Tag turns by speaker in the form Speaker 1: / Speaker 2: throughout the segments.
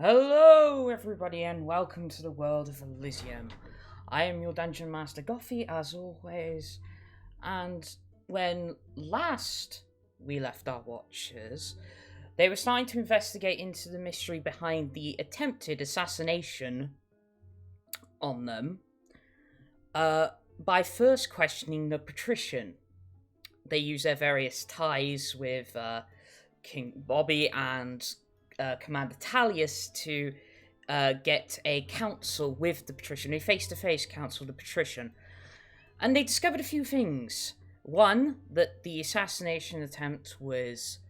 Speaker 1: Hello everybody and welcome to the world of Elizium. I am your Dungeon Master Gothy as always, and when last we left our watchers, they were starting to investigate into the mystery behind the attempted assassination on them by first questioning the Patrision. They use their various ties with King Bobby and Commander Talius to get a council with the Patrision, a face-to-face council with the Patrision. And they discovered a few things. One, that the assassination attempt was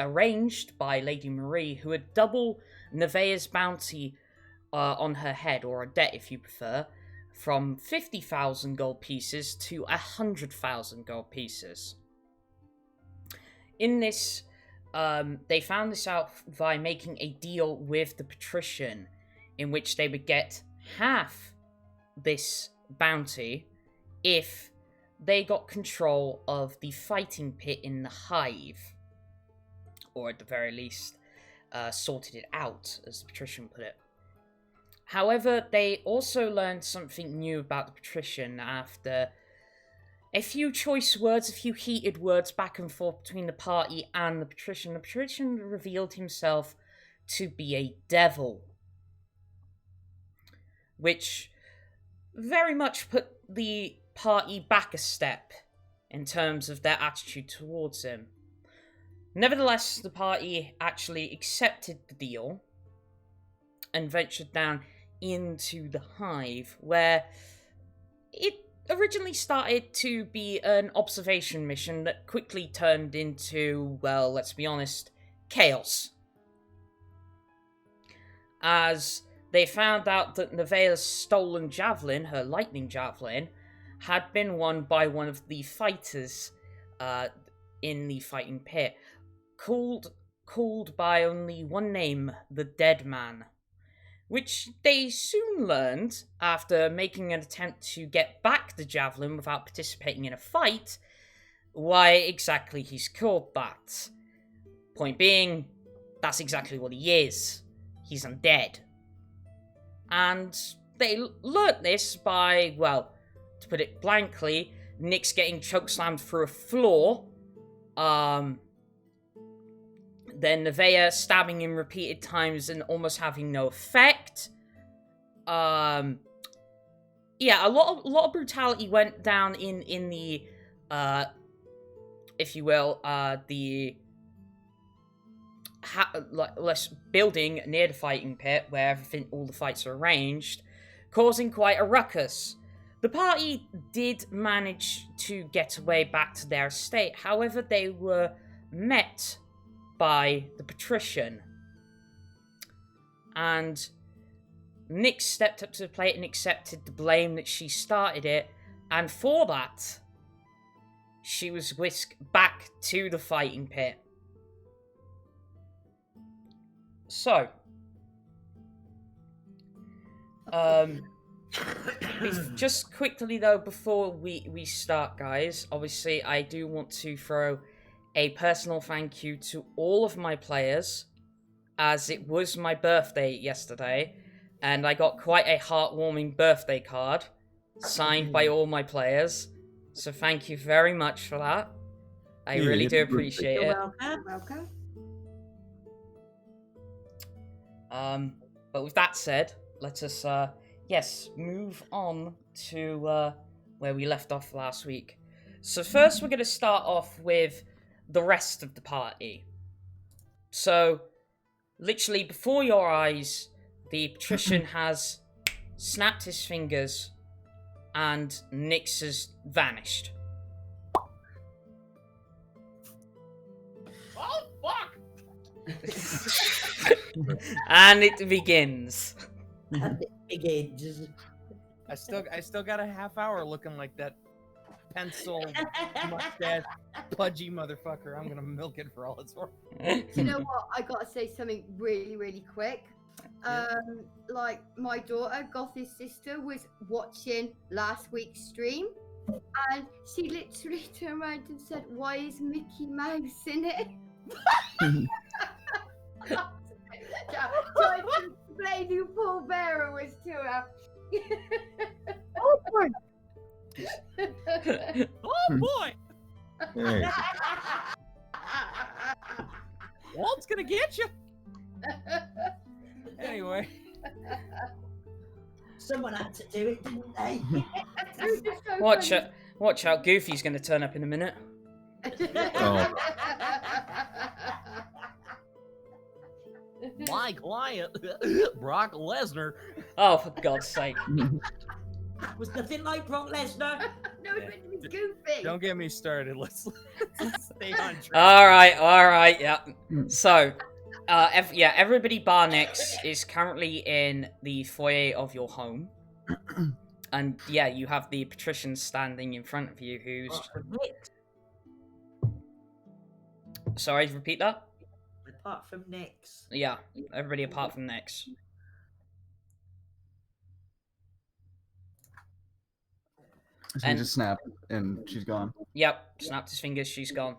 Speaker 1: arranged by Lady Marie, who had double Nevaeh's bounty on her head, or a debt if you prefer, from 50,000 gold pieces to 100,000 gold pieces. In this, they found this out by making a deal with the Patrision, in which they would get half this bounty if they got control of the fighting pit in the Hive, or at the very least, sorted it out, as the Patrision put it. However, they also learned something new about the Patrision after a few choice words, a few heated words back and forth between the party and the Patrision. The Patrision revealed himself to be a devil, which very much put the party back a step in terms of their attitude towards him. Nevertheless, the party actually accepted the deal and ventured down into the Hive, where it originally started to be an observation mission that quickly turned into, well, let's be honest, chaos. As they found out that Nevaeh's stolen javelin, her lightning javelin, had been won by one of the fighters in the fighting pit, called by only one name, the Dead Man. Which they soon learned, after making an attempt to get back the javelin without participating in a fight, why exactly he's called that. Point being, that's exactly what he is. He's undead. And they learnt this by, well, to put it blankly, Nyx getting chokeslammed through a floor, then Nevaeh stabbing him repeated times and almost having no effect. Yeah, a lot of brutality went down in the, if you will, the building near the fighting pit where all the fights are arranged, causing quite a ruckus. The party did manage to get away back to their estate. However, they were met by the Patrision, and Nyx stepped up to the plate and accepted the blame that she started it, and for that, she was whisked back to the fighting pit. So, just quickly though, before we start, guys, obviously I do want to throw a personal thank you to all of my players, as it was my birthday yesterday, and I got quite a heartwarming birthday card, signed by all my players, so thank you very much for that. I really do appreciate it.
Speaker 2: You're welcome.
Speaker 1: But with that said, let us, move on to where we left off last week. So first we're going to start off with the rest of the party. So, literally before your eyes, the Patrision has snapped his fingers and Nyx has vanished.
Speaker 3: Oh, fuck!
Speaker 1: And it begins.
Speaker 2: And it begins.
Speaker 3: I still got a half hour looking like that pencil mustache pudgy motherfucker. I'm gonna milk it for all it's worth.
Speaker 4: Do you know what? I gotta say something really, really quick. Like my daughter, Gothy's sister, was watching last week's stream, and she literally turned around and said, "Why is Mickey Mouse in it?" Trying to explain who Paul Bearer was to her.
Speaker 3: Oh boy! Oh boy!
Speaker 5: Hey,
Speaker 3: Walt's gonna get you. Anyway,
Speaker 2: Someone had to do it, didn't they?
Speaker 4: It was just so
Speaker 1: Watch
Speaker 4: funny.
Speaker 1: it. Watch out, Goofy's gonna turn up in a minute.
Speaker 5: Oh.
Speaker 3: my client, Brock Lesnar.
Speaker 1: Oh, for God's sake.
Speaker 2: Was nothing like Brock Lesnar.
Speaker 4: No, it's meant to be Goofy.
Speaker 3: Don't get me started. Let's stay on track.
Speaker 1: Alright, yeah. So, everybody bar Nix is currently in the foyer of your home. And yeah, you have the patrician standing in front of you who's...
Speaker 2: Apart from Nix.
Speaker 1: Sorry, repeat that?
Speaker 2: Apart from Nix.
Speaker 1: Yeah, everybody apart from Nix.
Speaker 5: so he just snapped and she's gone.
Speaker 1: Yep, snapped his fingers, she's gone.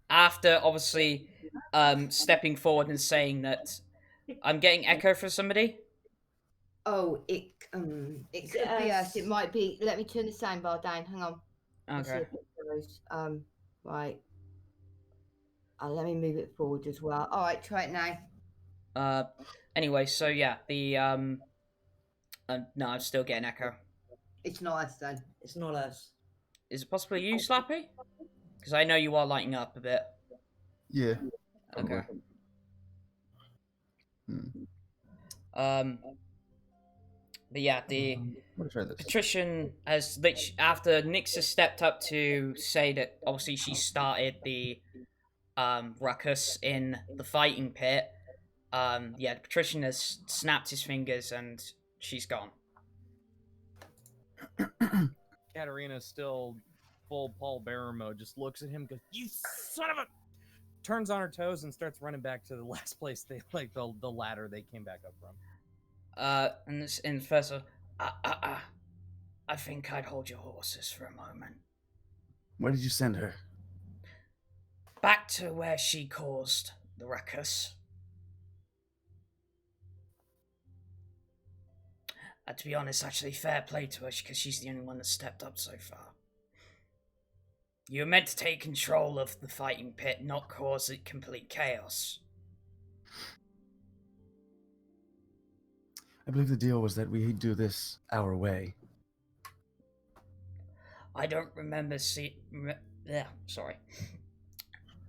Speaker 1: After, obviously, stepping forward and saying that... I'm getting echo for somebody?
Speaker 4: Oh, it could be us. It might be. Let me turn the soundbar down. Hang on. Let's see
Speaker 1: Okay.
Speaker 4: if it goes. Right. Let me move it forward as well. All right, try it now.
Speaker 1: Anyway, so yeah, the, no, I'm still getting echo.
Speaker 4: It's not us then.
Speaker 2: It's not us.
Speaker 1: Is it possibly you, Slappy? Because I know you are lighting up a bit.
Speaker 5: Yeah.
Speaker 1: Okay.
Speaker 5: Hmm.
Speaker 1: But yeah, the
Speaker 5: Let's try this.
Speaker 1: patrician has after Nyx has stepped up to say that obviously she started the ruckus in the fighting pit. Yeah, the patrician has snapped his fingers and she's gone.
Speaker 3: Katterina still full Paul Bearer mode. Just looks at him, goes, "You son of a!" Turns on her toes and starts running back to the last place they the ladder they came back up from.
Speaker 1: And this in first of, I think I'd hold your horses for a moment.
Speaker 5: Where did you send her?
Speaker 1: Back to where she caused the ruckus. To be honest, actually, fair play to her because she's the only one that stepped up so far. You were meant to take control of the fighting pit, not cause it complete chaos.
Speaker 5: I believe the deal was that we do this our way.
Speaker 1: I don't remember sorry.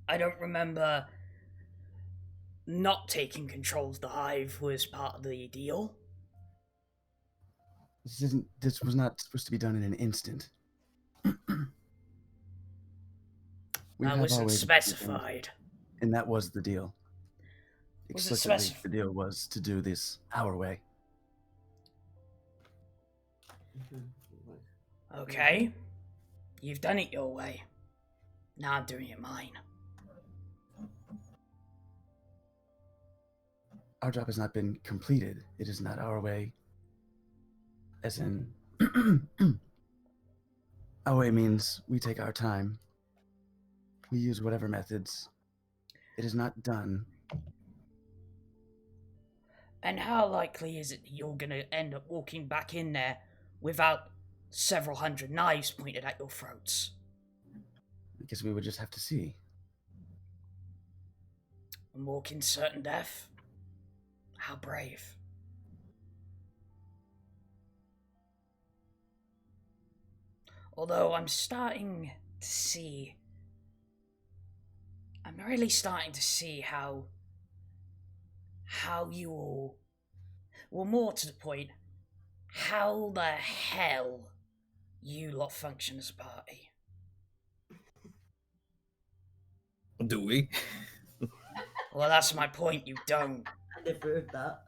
Speaker 1: I don't remember not taking control of the Hive was part of the deal.
Speaker 5: This was not supposed to be done in an instant.
Speaker 1: That wasn't specified.
Speaker 5: And that was the deal.
Speaker 1: Was it
Speaker 5: Explicitly, the deal was to do this our way.
Speaker 1: Okay. You've done it your way. Now I'm doing it mine.
Speaker 5: Our job has not been completed. It is not our way. As in, our way means we take our time. We use whatever methods. It is not done.
Speaker 1: And how likely is it that you're gonna end up walking back in there without several hundred knives pointed at your throats?
Speaker 5: I guess we would just have to see.
Speaker 1: And walk in certain death? How brave. Although I'm really starting to see how you all, well, more to the point, how the hell you lot function as a party.
Speaker 6: Do we?
Speaker 1: Well, that's my point, you don't.
Speaker 2: I never heard that.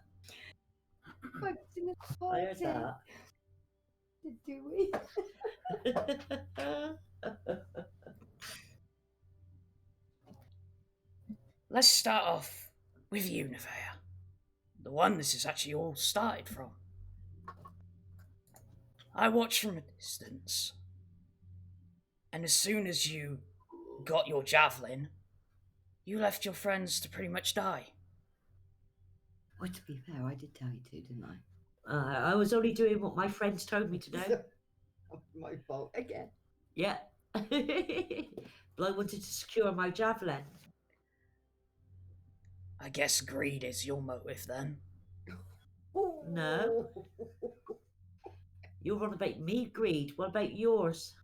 Speaker 2: I heard that.
Speaker 4: Do we?
Speaker 1: Let's start off with you, Nevaeh. The one this is actually all started from. I watched from a distance. And as soon as you got your javelin, you left your friends to pretty much die.
Speaker 2: Well, to be fair, I did tell you to, didn't I? I was only doing what my friends told me to do.
Speaker 4: My fault again.
Speaker 2: Yeah. But I wanted to secure my javelin.
Speaker 1: I guess greed is your motive then.
Speaker 2: No. You're on about me, greed. What about yours?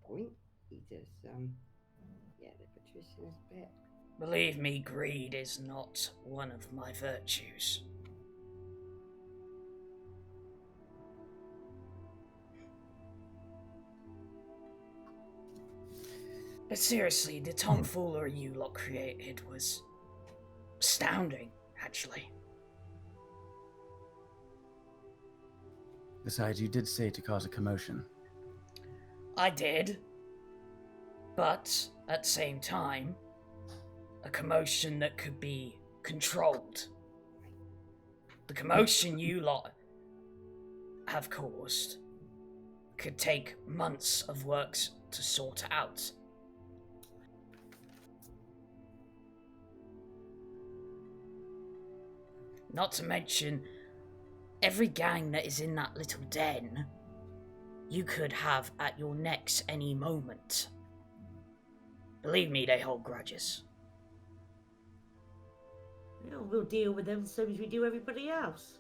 Speaker 4: Point. He does, yeah, the Patrician's bit.
Speaker 1: Believe me, greed is not one of my virtues. But seriously, the tomfoolery you lot created was astounding, actually.
Speaker 5: Besides, you did say to cause a commotion.
Speaker 1: I did. But, at the same time, a commotion that could be controlled. The commotion you lot have caused could take months of work to sort out. Not to mention, every gang that is in that little den, you could have at your necks any moment. Believe me, they hold grudges.
Speaker 2: Well, we'll deal with them as soon as we do everybody else.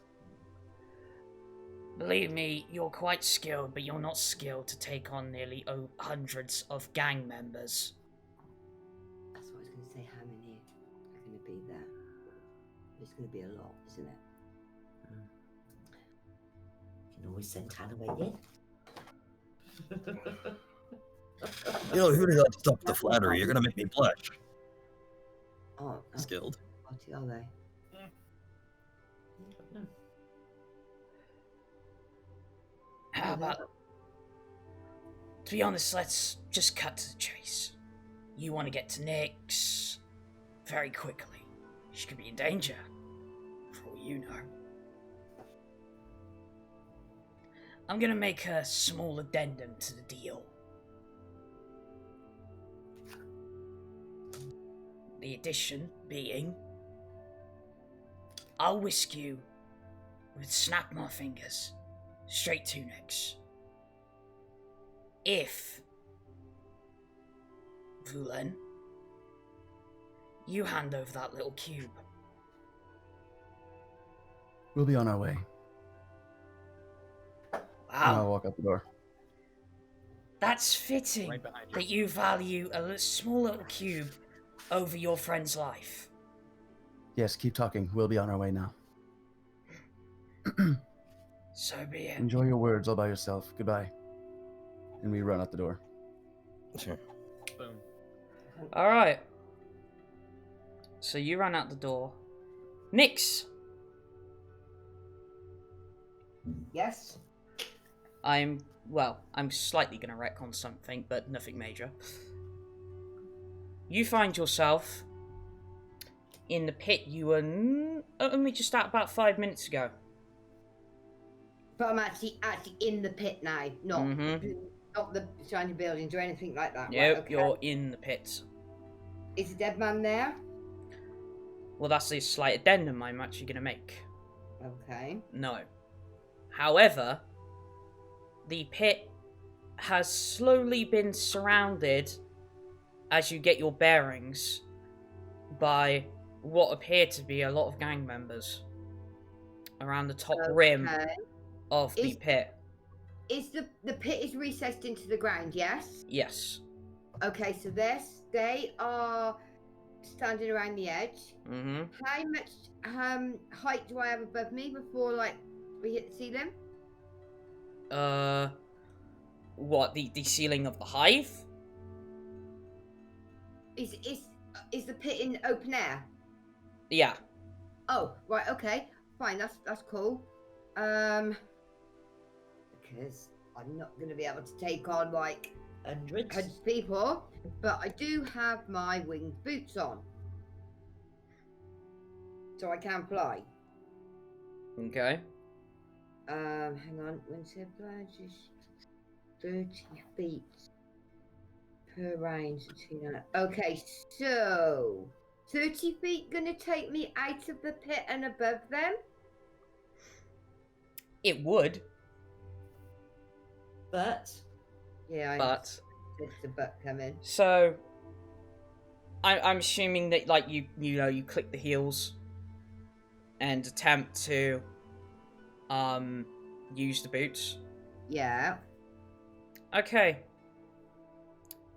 Speaker 1: Believe me, you're quite skilled, but you're not skilled to take on nearly hundreds of gang members.
Speaker 4: That's what I was going to say. How many are going to be there? It's going to be a lot, isn't it?
Speaker 2: You can always send Hannah in.
Speaker 6: You know, who did I stop the flattery? You're gonna make me blush.
Speaker 4: Oh,
Speaker 6: Skilled.
Speaker 4: what are they?
Speaker 1: How about... To be honest, let's just cut to the chase. You want to get to Nyx very quickly. She could be in danger, for all you know. I'm gonna make a small addendum to the deal. The addition being, I'll whisk you with snap my fingers straight to Nyx. If, Vulen, you hand over that little cube.
Speaker 5: We'll be on our way. And I'll
Speaker 1: Wow,
Speaker 5: walk out the door.
Speaker 1: that's fitting
Speaker 3: Right behind you.
Speaker 1: that you value a small little cube over your friend's life.
Speaker 5: Yes, keep talking. We'll be on our way now.
Speaker 1: So be it.
Speaker 5: Enjoy your words all by yourself. Goodbye. And we run out the door.
Speaker 6: Sure.
Speaker 3: Boom.
Speaker 1: Alright. So you ran out the door. Nyx!
Speaker 4: Yes.
Speaker 1: I'm slightly going to wreck on something, but nothing major. You find yourself in the pit you were only just at about 5 minutes ago.
Speaker 4: But I'm actually in the pit now, not not the shiny buildings or anything like that.
Speaker 1: Yep,
Speaker 4: right, okay.
Speaker 1: you're in the pit.
Speaker 4: Is the dead man there?
Speaker 1: Well, that's a slight addendum I'm actually going to make.
Speaker 4: Okay.
Speaker 1: No. However, the pit has slowly been surrounded, as you get your bearings, by what appear to be a lot of gang members around the top rim of the pit.
Speaker 4: Is the pit is recessed into the ground? Yes.
Speaker 1: Yes.
Speaker 4: Okay, so they are standing around the edge.
Speaker 1: Mm-hmm.
Speaker 4: How much height do I have above me before we hit the ceiling?
Speaker 1: What, the ceiling of the hive?
Speaker 4: Is the pit in open air?
Speaker 1: Yeah.
Speaker 4: Oh, right, okay. Fine, that's cool. Because I'm not gonna be able to take on hundreds of people, but I do have my winged boots on. So I can fly.
Speaker 1: Okay.
Speaker 4: Hang on, Winter Badge is 30 feet per range. Okay, so 30 feet gonna take me out of the pit and above them?
Speaker 1: It would,
Speaker 2: But
Speaker 4: Yeah, I
Speaker 1: but
Speaker 4: it's a butt coming.
Speaker 1: so I'm assuming that like you click the heels and attempt to use the boots.
Speaker 4: Yeah.
Speaker 1: Okay.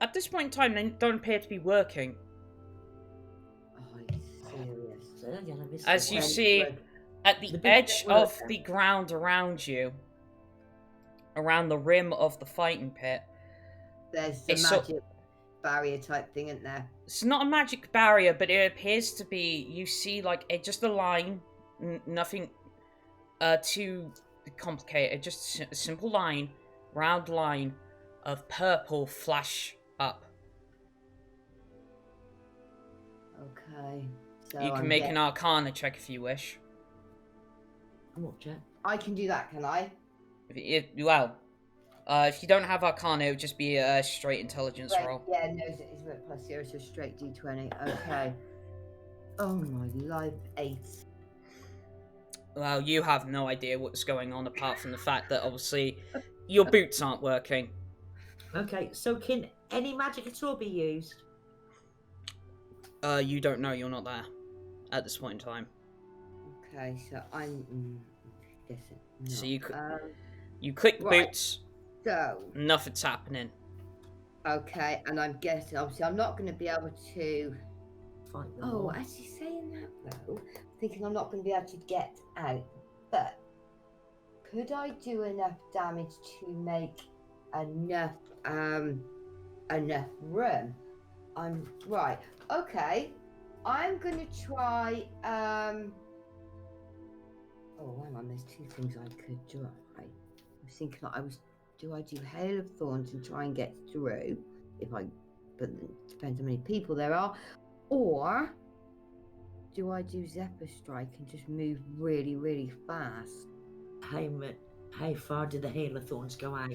Speaker 1: At this point in time, they don't appear to be working.
Speaker 4: Oh, serious.
Speaker 1: As you see, at the
Speaker 2: The boots
Speaker 1: edge
Speaker 2: don't work,
Speaker 1: of
Speaker 2: then.
Speaker 1: the ground around you, around the rim of the fighting pit,
Speaker 4: There's the
Speaker 1: it's so-
Speaker 4: magic barrier type thing, isn't there?
Speaker 1: it's not a magic barrier, but it appears to be. You see, like just a line, nothing too complicated. Just a simple line, round line of purple flash up.
Speaker 4: Okay. So
Speaker 1: You can make an Arcana check if you wish.
Speaker 2: What, Jack?
Speaker 4: I can do that, can I?
Speaker 1: If you don't have Arcana, it would just be a straight intelligence
Speaker 4: Right,
Speaker 1: roll.
Speaker 4: yeah, no, it's plus 0, so straight D20. Okay. Oh my life, 8.
Speaker 1: Well, you have no idea what's going on apart from the fact that obviously your boots aren't working.
Speaker 2: Okay, so can any magic at all be used?
Speaker 1: You don't know, you're not there at this point in time.
Speaker 4: Okay, so I'm guessing.
Speaker 1: So
Speaker 4: not.
Speaker 1: you click the
Speaker 4: right.
Speaker 1: boots,
Speaker 4: So,
Speaker 1: nothing's happening.
Speaker 4: okay, and I'm guessing, obviously, I'm not going to be able to.
Speaker 2: Fight them
Speaker 4: Oh,
Speaker 2: all.
Speaker 4: actually, saying that though, thinking I'm not going to be able to get out, but could I do enough damage to make enough room? I'm right. Okay, I'm going to try. Oh, hang on. There's two things I could do. I was thinking that do I do Hail of Thorns and try and get through? But it depends how many people there are. Or do I do Zephyr Strike and just move really, really fast?
Speaker 2: How far did the Hail of Thorns go out?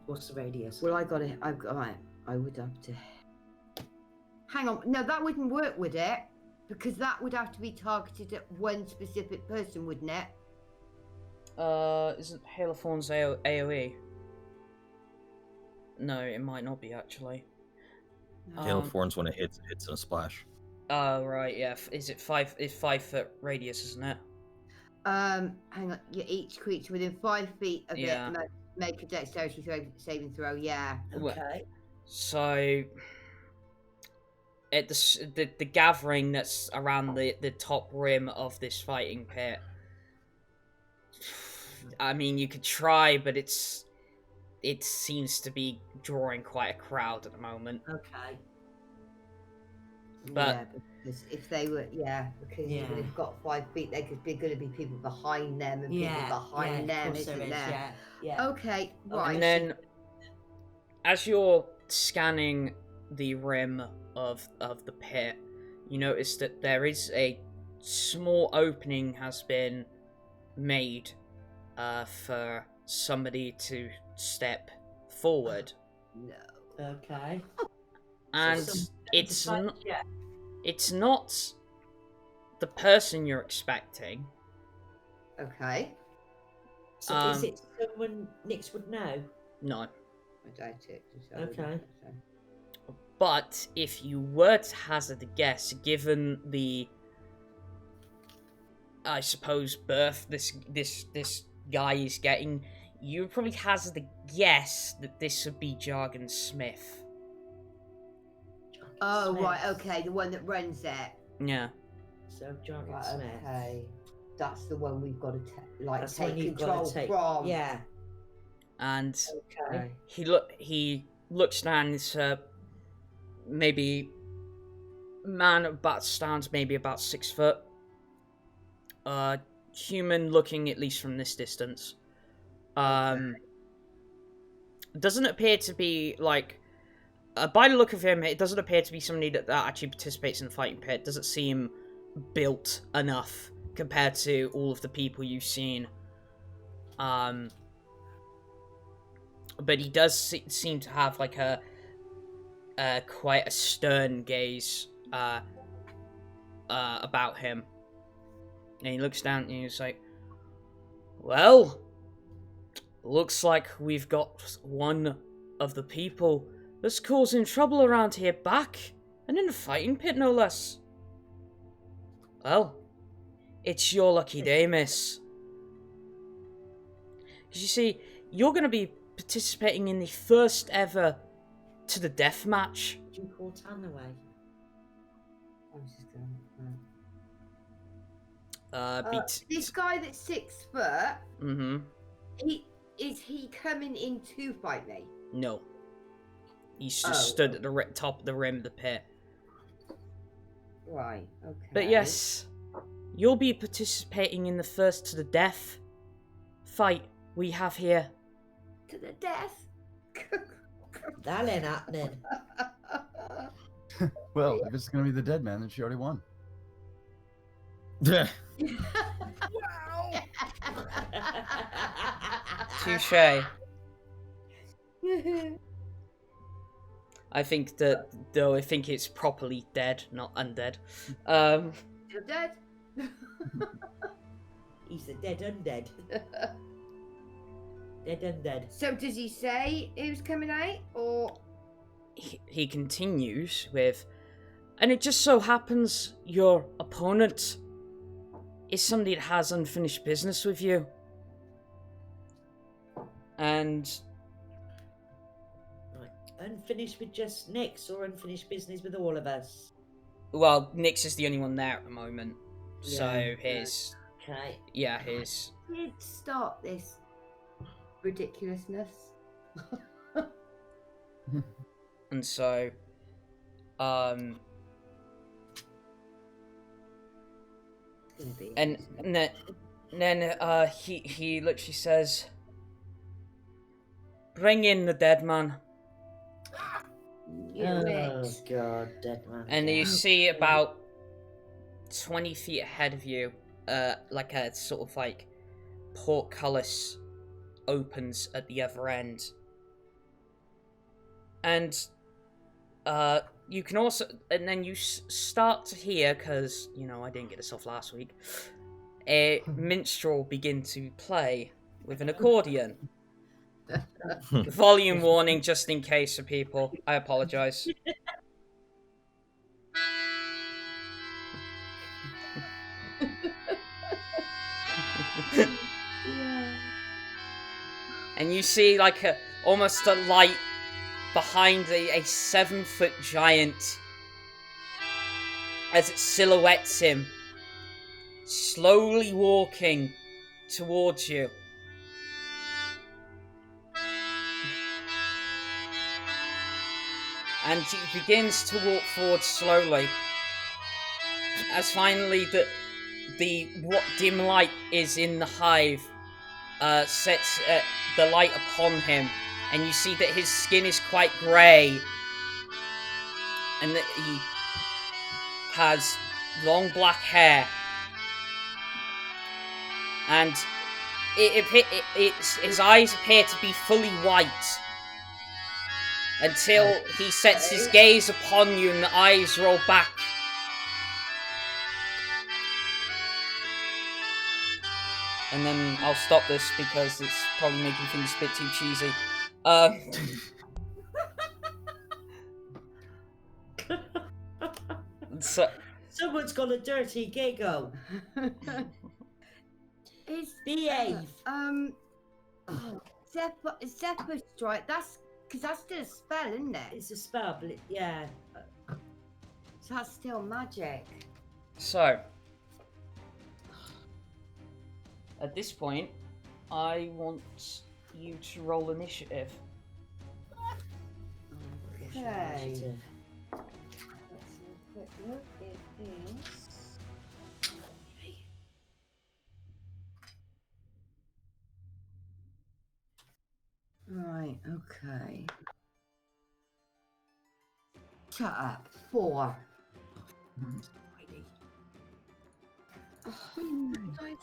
Speaker 2: What's the radius?
Speaker 4: Well, I would have to. Hang on. No, that wouldn't work, would it? Because that would have to be targeted at one specific person, wouldn't it?
Speaker 1: Isn't Hail of Thorns AoE? No, it might not be actually.
Speaker 6: Hail of Thorns when it hits in a splash.
Speaker 1: Oh right, yeah. Is it 5? It's 5 foot radius, isn't it?
Speaker 4: Hang on. Each creature within 5 feet of
Speaker 1: Yeah.
Speaker 4: it must make a dexterity saving throw. Yeah.
Speaker 2: Okay.
Speaker 1: So, at the gathering that's around the top rim of this fighting pit, I mean, you could try, but it seems to be drawing quite a crowd at the moment.
Speaker 2: Okay.
Speaker 1: But-
Speaker 4: Yeah, because if they were, because
Speaker 2: Yeah.
Speaker 4: if they've got 5 feet, there could be going to be people behind them and people behind them,
Speaker 2: of course
Speaker 4: isn't
Speaker 2: there is,
Speaker 4: there?
Speaker 2: Yeah.
Speaker 4: Okay, right.
Speaker 1: And then, as you're scanning the rim of the pit, you notice that there is a small opening has been made for somebody to step forward,
Speaker 4: No.
Speaker 2: Okay.
Speaker 1: and
Speaker 2: So
Speaker 1: it's
Speaker 2: like,
Speaker 1: not,
Speaker 2: yeah.
Speaker 1: it's not the person you're expecting.
Speaker 4: Okay.
Speaker 2: So is it someone Nix would know?
Speaker 1: No.
Speaker 4: I doubt it. so I
Speaker 2: Okay.
Speaker 4: wouldn't think so.
Speaker 1: But if you were to hazard a guess, given the, I suppose, birth this guy is getting, you would probably hazard a guess that this would be Jargon Smith.
Speaker 4: Oh,
Speaker 2: Smith.
Speaker 4: right, okay, the one that runs it.
Speaker 1: Yeah.
Speaker 2: So Jargon
Speaker 4: Right,
Speaker 2: Smith.
Speaker 4: okay. That's the one we've got to
Speaker 2: That's
Speaker 4: take
Speaker 2: when you've
Speaker 4: control
Speaker 2: got to take.
Speaker 4: from.
Speaker 2: Yeah.
Speaker 1: And
Speaker 2: Okay.
Speaker 1: he looks down. It's maybe man about stands maybe about 6 foot. Human looking at least from this distance. Doesn't appear to be like. By the look of him, it doesn't appear to be somebody that actually participates in the fighting pit. Doesn't seem built enough compared to all of the people you've seen. But he does seem to have like quite a stern gaze about him. And he looks down and he's like, well, looks like we've got one of the people that's causing trouble around here back, and in a fighting pit no less. Well, it's your lucky day, miss. Because you see, you're going to be participating in the first ever to the death match.
Speaker 2: Do you call Tan away? I was just going.
Speaker 4: This guy that's 6 foot,
Speaker 1: Mm-hmm.
Speaker 4: is he coming in to fight me?
Speaker 1: No. He's just stood at the top of the rim of the pit.
Speaker 4: Right, okay.
Speaker 1: But yes, you'll be participating in the first to the death fight we have here.
Speaker 4: To the death?
Speaker 2: That ain't happening.
Speaker 5: Well, if it's gonna be the dead man, then she already won.
Speaker 6: Yeah.
Speaker 1: Touche. I think that, though, I think it's properly dead, not undead.
Speaker 4: You're dead?
Speaker 2: He's the dead undead. Dead undead.
Speaker 4: So does he say who's coming out, or...?
Speaker 1: He continues with, and it just so happens your opponent is somebody that has unfinished business with you. And...
Speaker 2: Unfinished with just Nyx, or unfinished business with all of us?
Speaker 1: Well, Nyx is the only one there at the moment. So
Speaker 2: Yeah,
Speaker 1: his...
Speaker 2: Okay.
Speaker 1: Yeah, his...
Speaker 4: Did start this ridiculousness.
Speaker 1: And so... And then he literally says, bring in the dead man.
Speaker 2: Oh god, dead man.
Speaker 1: And you see about 20 feet ahead of you, like a sort of like portcullis opens at the other end. And you can also, and then you start to hear, because, you know, I didn't get this off last week, a minstrel begin to play with an accordion. Volume warning, just in case for people. I apologise. And you see like almost a light behind a 7-foot giant as it silhouettes him, slowly walking towards you. And he begins to walk forward slowly, as finally the what dim light is in the hive sets the light upon him, and you see that his skin is quite grey, and that he has long black hair, and his eyes appear to be fully white. Until he sets his gaze upon you and the eyes roll back. And then I'll stop this because it's probably making things a bit too cheesy. So,
Speaker 2: Someone's got a dirty giggle. Behave.
Speaker 4: Zephyr Strike, that's... Because that's still a spell, isn't it?
Speaker 2: It's a spell, but yeah.
Speaker 4: So that's still magic.
Speaker 1: So, at this point, I want you to roll initiative.
Speaker 4: Okay. Let's have a quick look. It is... Right, okay. Shut up. 4. Dice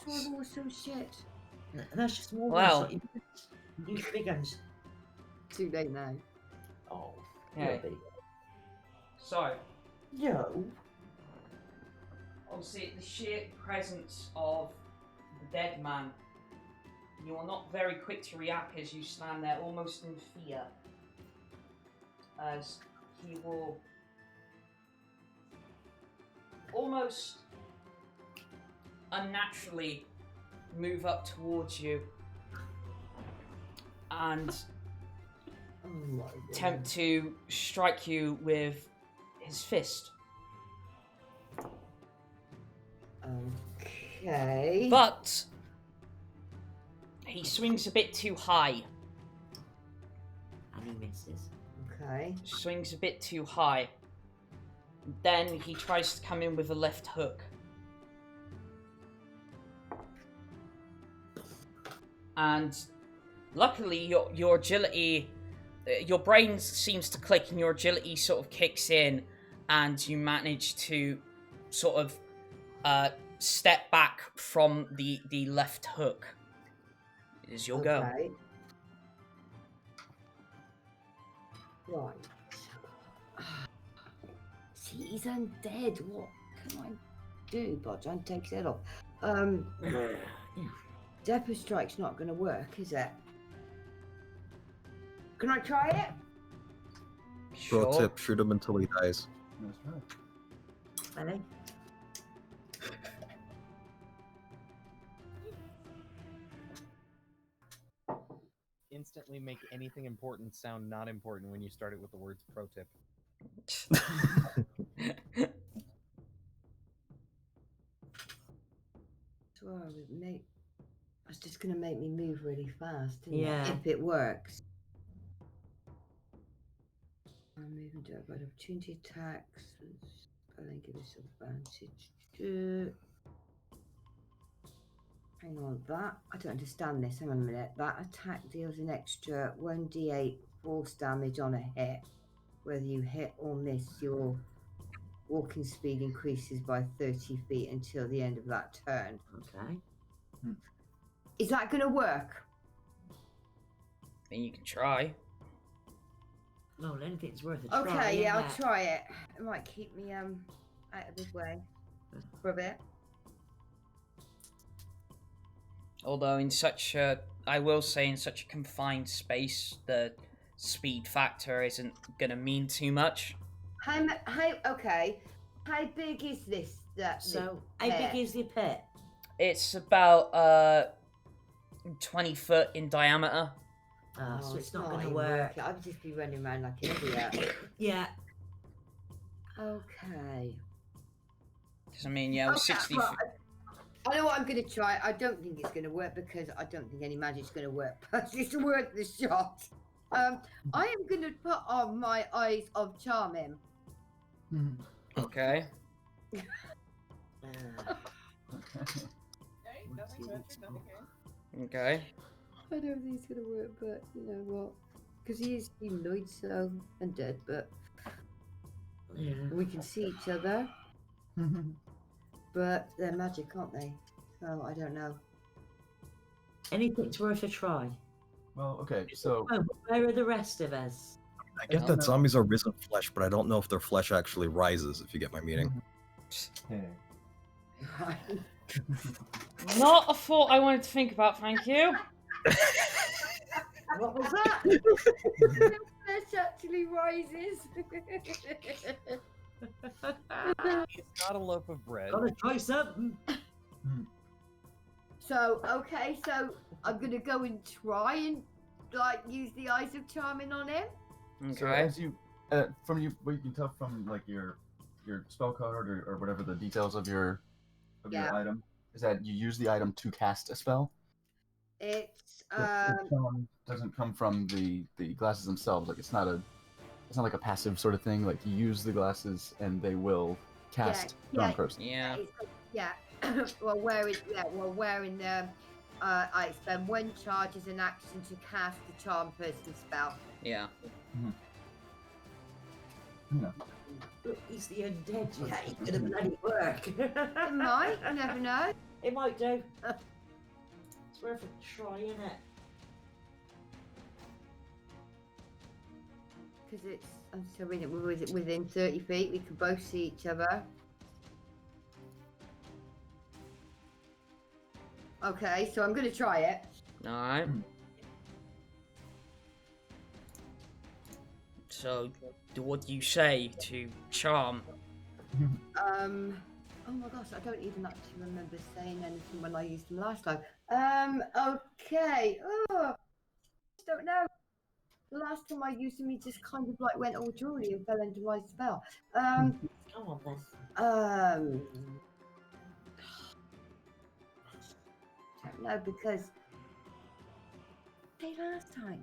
Speaker 4: roll was so shit.
Speaker 2: That's just more.
Speaker 1: Wow.
Speaker 2: Use big guns.
Speaker 4: Too late now.
Speaker 2: Oh.
Speaker 1: Okay. So,
Speaker 2: No.
Speaker 1: obviously, the sheer presence of the dead man, you are not very quick to react as you stand there almost in fear. As he will almost unnaturally move up towards you and
Speaker 2: Oh my God.
Speaker 1: attempt to strike you with his fist.
Speaker 2: Okay.
Speaker 1: But he swings a bit too high.
Speaker 2: And he misses. Okay.
Speaker 1: Swings a bit too high. Then he tries to come in with a left hook. And luckily your agility, your brain seems to click and your agility sort of kicks in and you manage to sort of step back from the left hook. It is your go.
Speaker 2: Okay. Right. See, he's undead. What can I do? But don't take his head off. Depot strike's not going to work, is it? Can I try it?
Speaker 6: Pro
Speaker 1: Sure.
Speaker 6: tip: shoot him until he dies.
Speaker 5: That's right.
Speaker 2: Ellie?
Speaker 3: Instantly make anything important sound not important when you start it with the words pro tip.
Speaker 2: Well, it's just going to make me move really fast, isn't
Speaker 7: Yeah.
Speaker 2: it? If it works. I'm moving to avoid opportunity attacks. I think give us advantage. Hang on, that I don't understand this. Hang on a minute. That attack deals an extra 1d8 force damage on a hit. Whether you hit or miss, your walking speed increases by 30 feet until the end of that turn.
Speaker 7: Okay.
Speaker 2: Is that going to work?
Speaker 1: Then you can try.
Speaker 7: Well, anything's worth a try.
Speaker 2: Okay, yeah,
Speaker 7: isn't
Speaker 2: I'll
Speaker 7: it?
Speaker 2: try it. It might keep me out of his way for a bit.
Speaker 1: Although in such a, I will say in such a confined space, the speed factor isn't gonna mean too much.
Speaker 2: Okay. How big is this?
Speaker 7: So, how big is the pit?
Speaker 1: It's about 20 foot in diameter.
Speaker 7: So it's not going to
Speaker 2: even
Speaker 7: work.
Speaker 2: working. I'd just be running around like an idiot.
Speaker 7: Yeah.
Speaker 2: Okay.
Speaker 1: Because I mean, yeah, with 60
Speaker 2: well,
Speaker 1: feet.
Speaker 2: I know what I'm going to try. I don't think it's going to work because I don't think any magic's going to work. But it's worth the shot. I am going to put on my eyes of charm him.
Speaker 1: Okay. Okay.
Speaker 2: I don't think it's going to work, but you know what? Because he is humanoid, so and dead, but
Speaker 7: Yeah.
Speaker 2: we can see each other. But they're magic, aren't they? So I don't know.
Speaker 7: Anything's worth a try.
Speaker 5: Well, okay, so
Speaker 7: Oh, where are the rest of us?
Speaker 6: I get that zombies are risen flesh, but I don't know if their flesh actually rises, if you get my meaning.
Speaker 5: hey.
Speaker 1: Not a thought I wanted to think about, thank you.
Speaker 2: What was that? Flesh actually rises.
Speaker 3: It's not a loaf of bread.
Speaker 7: Gotta try something.
Speaker 2: So I'm gonna go and try and like use the eyes of charming on him.
Speaker 5: So
Speaker 1: Okay.
Speaker 5: as you, from you, what you can tell from like your spell card or whatever the details of your
Speaker 2: Yeah.
Speaker 5: item is that you use the item to cast a spell.
Speaker 2: It's
Speaker 5: The charm doesn't come from the glasses themselves. Like it's not like a passive sort of thing. Like you use the glasses and they will cast
Speaker 2: yeah.
Speaker 5: charm person.
Speaker 1: Yeah.
Speaker 2: well wearing the I spend one charge as an action to cast the charm person spell.
Speaker 1: Yeah.
Speaker 7: Look, he's the undead. Yeah, he's gonna bloody work.
Speaker 2: It might, you never know.
Speaker 7: It might do. It's worth a try, isn't it?
Speaker 4: because it's. I'm so we're within 30 feet. We can both see each other. Okay, so I'm gonna try it.
Speaker 1: Alright. So, what do you say to charm?
Speaker 4: Oh my gosh, I don't even actually remember saying anything when I used them last time. Okay. Oh, I don't know. The last time I used them, he just kind of like went all jewelry and fell into my spell.
Speaker 7: Oh, bless.
Speaker 4: Don't know because they last time.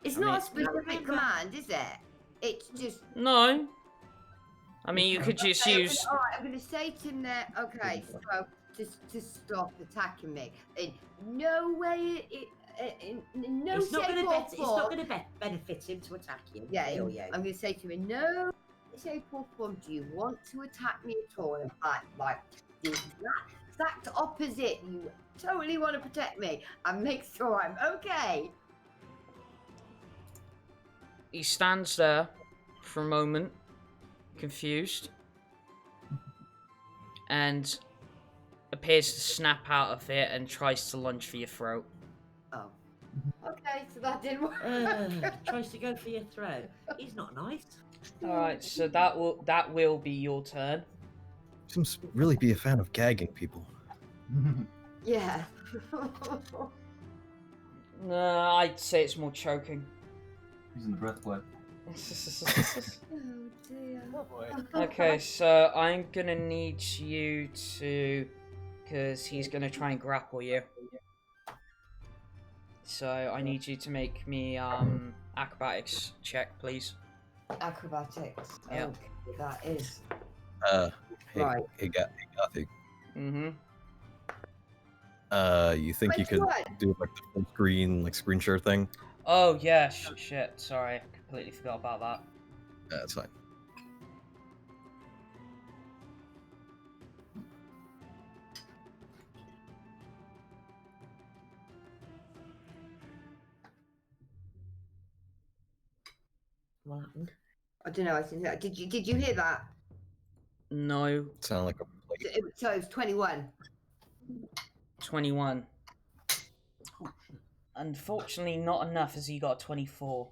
Speaker 4: It's not a specific command, is it? It's just.
Speaker 1: No. I mean, you could just use.
Speaker 4: Alright, I'm gonna say to him that. Okay, so just to stop attacking me. In no way. In no
Speaker 7: It's not
Speaker 4: shape
Speaker 7: going
Speaker 4: or
Speaker 7: to
Speaker 4: form.
Speaker 7: benefit him to attack you.
Speaker 4: Yeah,
Speaker 7: will you?
Speaker 4: I'm gonna say to him, in no shape or form do you want to attack me at all. In fact, like the exact opposite. You totally want to protect me and make sure I'm okay.
Speaker 1: He stands there for a moment, confused, and appears to snap out of it and tries to lunge for your throat.
Speaker 4: Oh. Okay, so that didn't work.
Speaker 7: Tries to go for your throat. He's not nice.
Speaker 1: Alright, so that will be your turn.
Speaker 6: Seems to really be a fan of gagging people.
Speaker 4: Yeah.
Speaker 1: No, I'd say it's more choking.
Speaker 5: Using the breath play.
Speaker 4: Oh dear.
Speaker 3: Oh boy.
Speaker 1: Okay, so I'm gonna need you to, because he's gonna try and grapple you. So I need you to make me acrobatics check, please.
Speaker 4: Acrobatics.
Speaker 1: Yeah.
Speaker 4: Okay, that is
Speaker 6: Hey,
Speaker 4: right.
Speaker 6: hey, Gothy.
Speaker 1: Mm-hmm.
Speaker 6: You think you could
Speaker 4: 21.
Speaker 6: do like the full screen, like screen share thing?
Speaker 1: Oh yeah, shit. Sorry, I completely forgot about that.
Speaker 6: That's fine.
Speaker 7: What happened?
Speaker 4: I don't know. I didn't hear. Did you hear that?
Speaker 1: No,
Speaker 6: Sound like a
Speaker 4: So it was 21.
Speaker 1: 21. Unfortunately, not enough as he got a 24.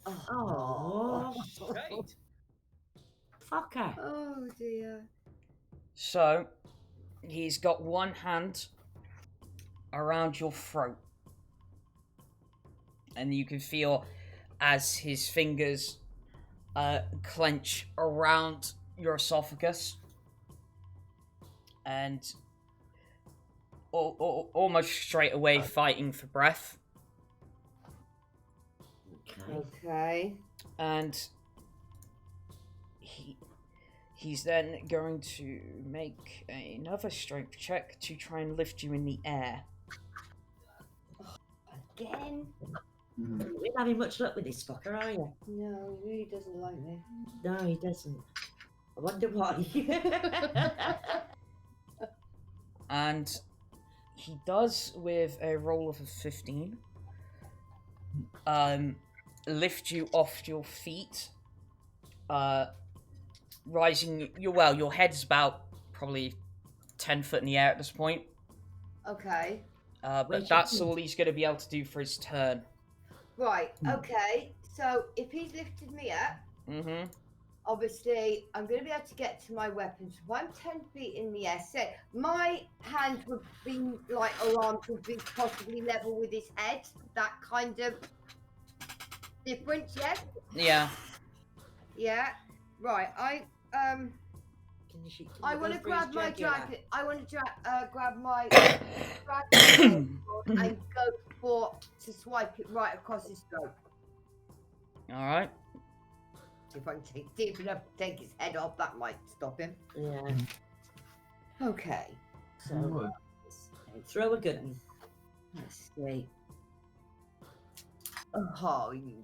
Speaker 7: Oh,
Speaker 3: Right.
Speaker 7: fucker.
Speaker 4: Oh dear.
Speaker 1: So, he's got one hand around your throat. And you can feel as his fingers clench around your esophagus. And almost straight away fighting for breath.
Speaker 7: Okay.
Speaker 4: Okay.
Speaker 1: And he's then going to make another strength check to try and lift you in the air.
Speaker 4: Again?
Speaker 5: Mhm.
Speaker 7: You're not having much luck with this fucker, are you?
Speaker 4: No, he really doesn't like me.
Speaker 7: No, he doesn't. I wonder why.
Speaker 1: And he does, with a roll of a 15, lift you off your feet, rising, your head's about probably 10 foot in the air at this point.
Speaker 4: Okay.
Speaker 1: But
Speaker 7: Where's your
Speaker 1: that's
Speaker 7: feet?
Speaker 1: all he's going to be able to do for his turn.
Speaker 4: Right. Okay. So if he's lifted me up,
Speaker 1: Mm-hmm.
Speaker 4: obviously I'm going to be able to get to my weapons. If I'm 10 feet in the air, say my hand would be like, or arms would be possibly level with his head. That kind of difference, yes?
Speaker 1: Yeah.
Speaker 4: Yeah. Right. I want to grab my dragon. I want to grab my dragon and go to swipe it right across his throat.
Speaker 1: All right.
Speaker 4: If I can take deep enough to take his head off, that might stop him.
Speaker 7: Yeah.
Speaker 4: Okay.
Speaker 7: So throw a gun.
Speaker 4: Let's see. Oh, you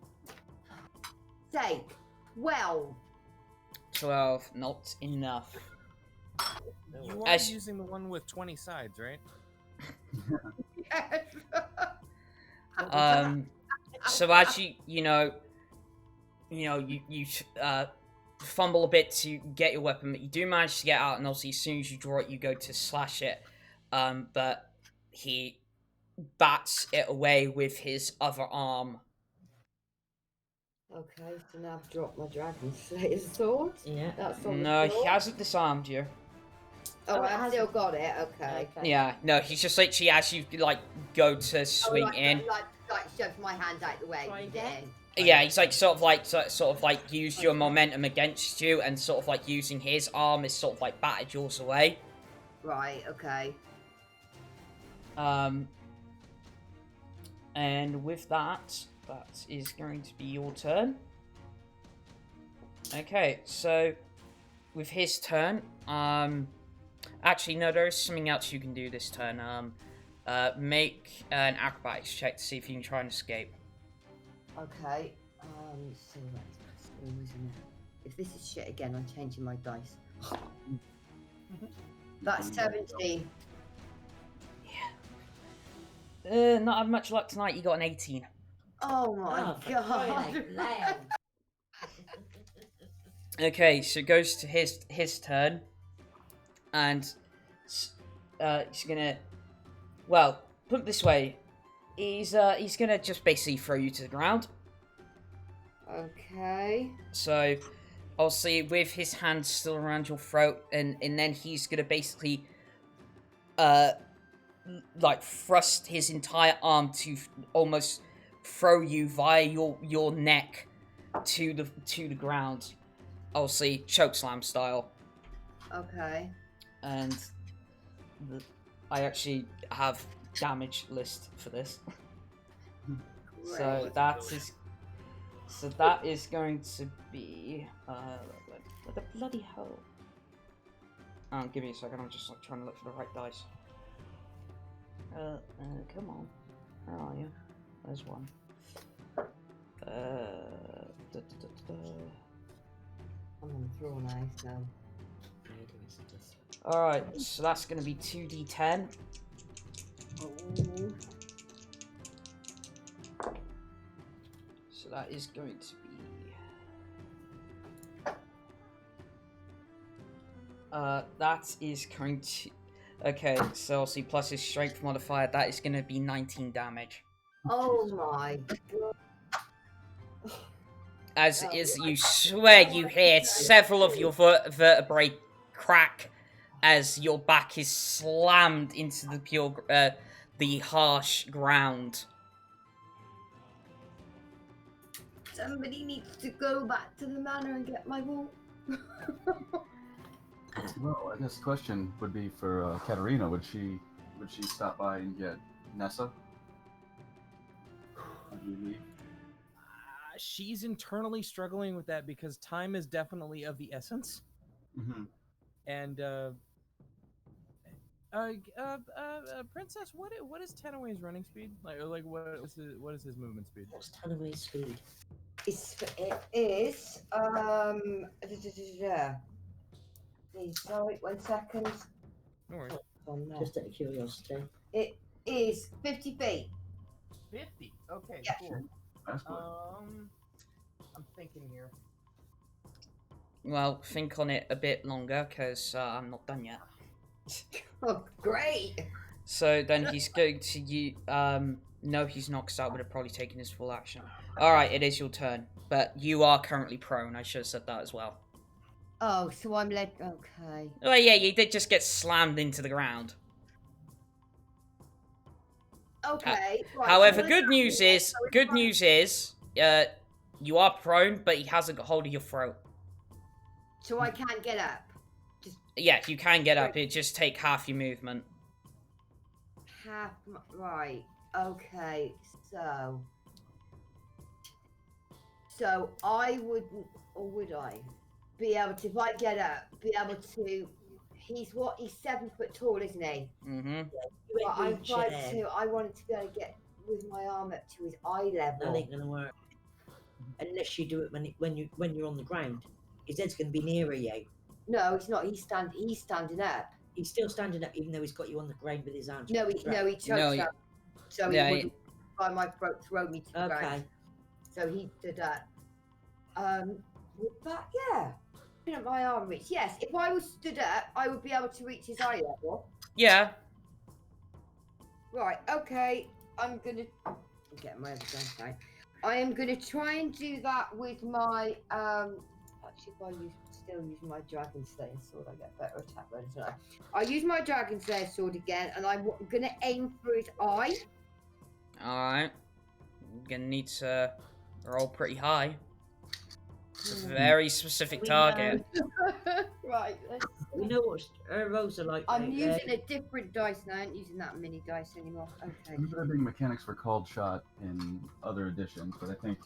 Speaker 4: say 12.
Speaker 1: 12, not enough.
Speaker 3: You are
Speaker 1: As-
Speaker 3: using the one with 20 sides, right?
Speaker 1: So as you you fumble a bit to get your weapon, but you do manage to get out, and obviously as soon as you draw it, you go to slash it, but he bats it away with his other arm.
Speaker 2: Okay, so now I've dropped my Dragon Slayer's sword.
Speaker 7: Yeah.
Speaker 2: That's on
Speaker 1: No,
Speaker 2: the
Speaker 1: he
Speaker 2: floor.
Speaker 1: hasn't disarmed you.
Speaker 2: Oh,
Speaker 7: Oh, it
Speaker 2: I've still got it. Okay.
Speaker 1: Yeah, no, he's just literally as you like go to swing
Speaker 4: like,
Speaker 1: in.
Speaker 4: Like shove my hand out the way.
Speaker 7: Try again.
Speaker 1: Yeah, he's like sort of like used your momentum against you, and sort of like using his arm is sort of like battered yours away.
Speaker 4: Right. Okay.
Speaker 1: And with that, that is going to be your turn. Okay, so with his turn, actually no, there is something else you can do this turn. Make an acrobatics check to see if you can try and escape.
Speaker 2: Okay. So that's +2, isn't it? If this is shit again, I'm changing my dice. That's 17.
Speaker 1: Not had much luck tonight. You got an 18.
Speaker 2: Oh my
Speaker 7: Oh, for
Speaker 2: god.
Speaker 7: crying out loud.
Speaker 1: Okay, so it goes to his turn, and he's gonna. Well, put it this way, he's gonna just basically throw you to the ground.
Speaker 2: Okay.
Speaker 1: So, obviously, with his hands still around your throat, and then he's gonna basically, like thrust his entire arm to almost throw you via your neck to the ground. Obviously, chokeslam style.
Speaker 2: Okay.
Speaker 1: And I actually have damage list for this. So that is going to be what the bloody hell? Give me a second. I'm just like trying to look for the right dice. Come on, where are you? There's one.
Speaker 2: I'm on the floor now, so.
Speaker 1: Alright, so that's going to be 2d10.
Speaker 2: Oh.
Speaker 1: So that is going to be... that is going to... Okay, so obviously plus his strength modifier, that is going to be 19 damage.
Speaker 2: Oh my god.
Speaker 1: As you swear you hear several of your vertebrae crack as your back is slammed into the harsh ground.
Speaker 2: Somebody needs to go back to the manor and get my wool.
Speaker 5: Well, I guess the question would be for Katterina. Would she stop by and get Nessa? Would you leave?
Speaker 3: She's internally struggling with that because time is definitely of the essence.
Speaker 5: Mm-hmm.
Speaker 3: And Princess, what is Tenaway's running speed? Like what is his movement speed?
Speaker 7: What's Tenaway's speed?
Speaker 2: It is. Please, sorry, 1 second.
Speaker 3: No worries.
Speaker 2: On there.
Speaker 7: Just out of curiosity.
Speaker 2: It is 50 feet.
Speaker 3: 50. Okay,
Speaker 2: Yeah.
Speaker 3: cool.
Speaker 5: That's good.
Speaker 3: I'm thinking here.
Speaker 1: Well, think on it a bit longer, because I'm not done yet.
Speaker 2: Oh, great!
Speaker 1: So then he's going to no, he's not, because that would have probably taken his full action. Alright, it is your turn. But you are currently prone, I should have said that as well.
Speaker 2: Oh, so I'm led. Okay.
Speaker 1: Oh yeah, you did just get slammed into the ground.
Speaker 2: Okay. Right,
Speaker 1: However,
Speaker 2: so
Speaker 1: good news is, you are prone, but he hasn't got hold of your throat.
Speaker 2: So I can't get up.
Speaker 1: Yeah, you can get up, it just take half your movement.
Speaker 2: Right. Okay. So I wouldn't, or would I, be able to, if I get up, be able to? He's 7 foot tall, isn't he?
Speaker 1: Mm-hmm.
Speaker 2: But I'm 5'2". I wanted to be able to get with my arm up to his eye
Speaker 7: That
Speaker 2: level.
Speaker 7: ain't gonna work. Unless you do it when you're on the ground. His head's gonna be nearer you.
Speaker 2: No, he's not. He's standing up.
Speaker 7: He's still standing up even though he's got you on the ground with his arms.
Speaker 2: No, he chokes
Speaker 1: No,
Speaker 2: up. So
Speaker 1: yeah,
Speaker 2: he wouldn't by my throat throw me to the ground.
Speaker 7: Okay.
Speaker 2: So he did that.
Speaker 4: Would that, yeah. At my arm reach. Yes, if I was stood up, I would be able to reach his eye level.
Speaker 1: Yeah.
Speaker 4: Right, okay. I'm gonna get my other dice out. I am gonna try and do that with my actually if I still use my Dragon Slayer sword, I get better attack bonus, don't I? I'll use my Dragon Slayer sword again and I'm gonna aim for his eye.
Speaker 1: Alright. You're gonna need to roll pretty high. It's a very specific target.
Speaker 4: Right.
Speaker 7: We know what rolls are like.
Speaker 4: I'm using a different dice now. I ain't using that mini dice anymore.
Speaker 5: I
Speaker 4: Okay.
Speaker 5: remember there being mechanics for called shot in other editions, but I think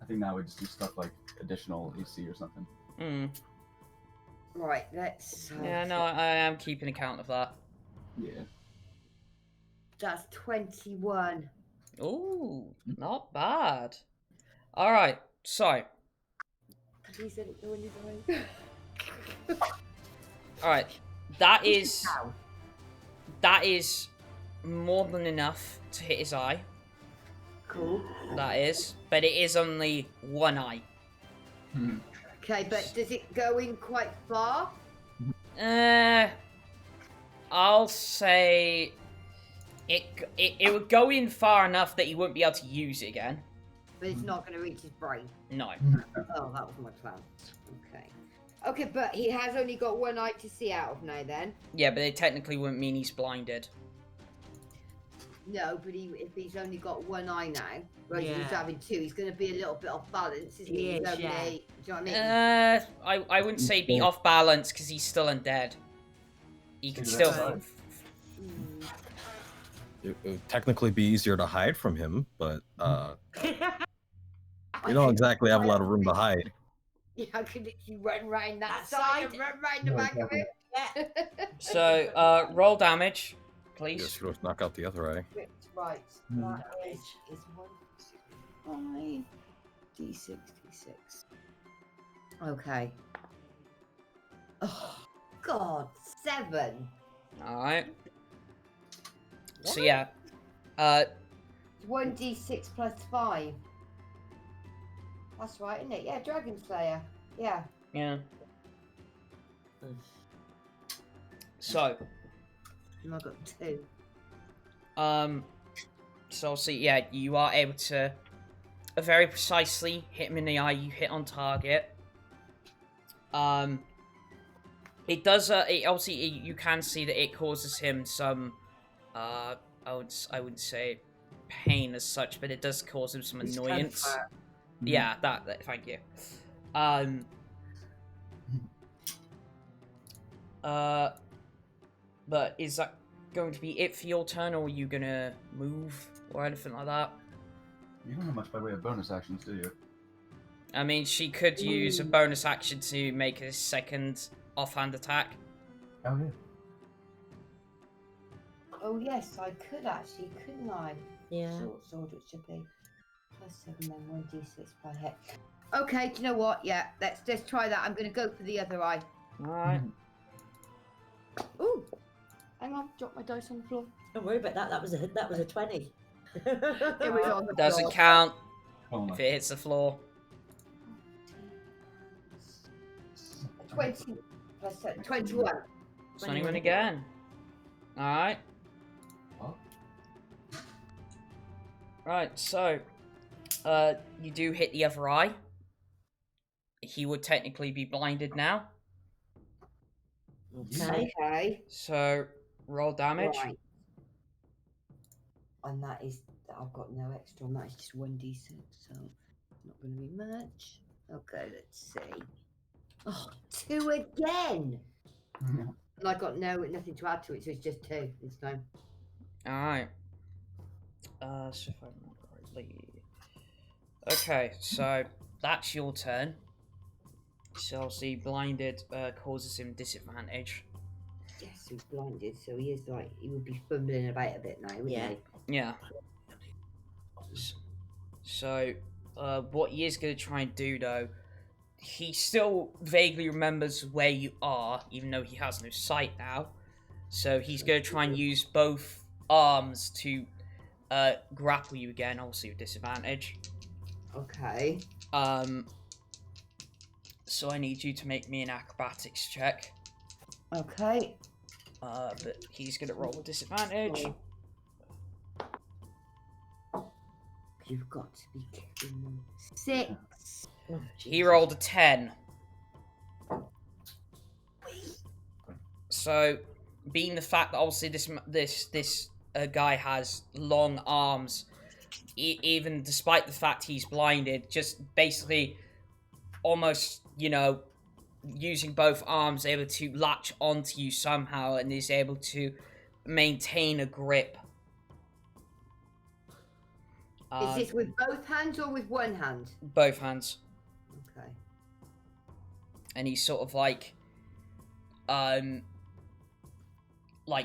Speaker 5: now we just do stuff like additional AC or something.
Speaker 1: Hmm.
Speaker 4: Right, let's.
Speaker 1: Yeah, no, I am keeping account of that.
Speaker 5: Yeah.
Speaker 4: That's 21.
Speaker 1: Ooh, not bad. Alright, so.
Speaker 4: He said it when you die.
Speaker 1: Alright, that is more than enough to hit his eye.
Speaker 4: Cool.
Speaker 1: That is, but it is only one eye.
Speaker 4: Okay, but does it go in quite far?
Speaker 1: I'll say it would go in far enough that he wouldn't be able to use it again.
Speaker 4: But it's not going to reach his brain.
Speaker 1: No.
Speaker 4: Oh, that was my plan. Okay. Okay, but he has only got one eye to see out of now then.
Speaker 1: Yeah, but it technically wouldn't mean he's blinded.
Speaker 4: No, but if he's only got one eye now, whereas he's
Speaker 7: Yeah.
Speaker 4: having two, he's going to be a little bit off balance, isn't he?
Speaker 7: He
Speaker 4: He's
Speaker 7: is,
Speaker 4: only,
Speaker 7: yeah.
Speaker 4: do you know what I mean?
Speaker 1: I wouldn't say be off balance because he's still undead. He can still.
Speaker 5: Right.
Speaker 4: Mm.
Speaker 6: It would technically be easier to hide from him, but we don't exactly have a lot of room to hide.
Speaker 4: Yeah, I could literally run round that
Speaker 7: That
Speaker 4: side
Speaker 7: side.
Speaker 4: and run round the back of it.
Speaker 1: So, roll damage, please.
Speaker 6: Yes, you knock out the other eye.
Speaker 4: Right, that is 1, 5, D6, D6. Okay. Oh, God, 7.
Speaker 1: Alright. So, yeah.
Speaker 4: 1d6 plus 5. That's right, isn't it? Yeah, Dragon Slayer. Yeah.
Speaker 1: Yeah. So,
Speaker 4: And I got 2.
Speaker 1: so see, yeah, you are able to very precisely hit him in the eye. You hit on target. It does. It obviously you can see that it causes him some. I wouldn't say pain as such, but it does cause him some annoyance. Yeah, that. Thank you. But is that going to be it for your turn, or are you gonna move or anything like that?
Speaker 5: You don't have much by way of bonus actions, do you?
Speaker 1: I mean, she could use a bonus action to make a second offhand attack.
Speaker 5: Oh yeah.
Speaker 4: Oh, yes, I could actually, couldn't I?
Speaker 7: Yeah.
Speaker 4: Short sword, it should be. Plus 7, then 1d6 per hit. Okay, do you know what? Yeah, let's try that. I'm going to go for the other eye.
Speaker 1: Alright.
Speaker 4: Ooh! Hang on, drop my dice on the floor.
Speaker 7: Don't worry about that. That was a 20.
Speaker 4: It was on the
Speaker 1: Doesn't
Speaker 4: floor.
Speaker 1: count
Speaker 5: Oh my.
Speaker 1: if it hits the floor.
Speaker 4: 20 plus 7, 21.
Speaker 1: 21 again. Alright.
Speaker 5: Oh.
Speaker 1: Right, so, you do hit the other eye. He would technically be blinded now.
Speaker 7: Okay.
Speaker 4: Okay.
Speaker 1: So, roll damage.
Speaker 4: Right. And that is, I've got no extra on that, it's just 1d6, so not going to be much. Okay, let's see. Oh, 2 again! And I got nothing to add to it, so it's just 2 this time.
Speaker 1: Alright. So if I remember rightly. Okay, so that's your turn. So obviously blinded causes him disadvantage.
Speaker 4: Yes, he's blinded, so he is like, he would be fumbling about a bit now, wouldn't
Speaker 7: Yeah.
Speaker 4: he?
Speaker 1: Yeah. So, what he is going to try and do though, he still vaguely remembers where you are, even though he has no sight now. So he's going to try and use both arms to grapple you again, obviously with disadvantage.
Speaker 2: Okay.
Speaker 1: So I need you to make me an acrobatics check.
Speaker 2: Okay.
Speaker 1: But he's gonna roll with disadvantage.
Speaker 2: You've got to be kidding me. 6.
Speaker 7: Oh,
Speaker 1: He rolled a 10. So, being the fact that obviously this guy has long arms, even despite the fact he's blinded, just basically almost, you know, using both arms, able to latch onto you somehow, and is able to maintain a grip.
Speaker 2: Is this with both hands or with one hand?
Speaker 1: Both hands.
Speaker 2: Okay.
Speaker 1: And he's sort of like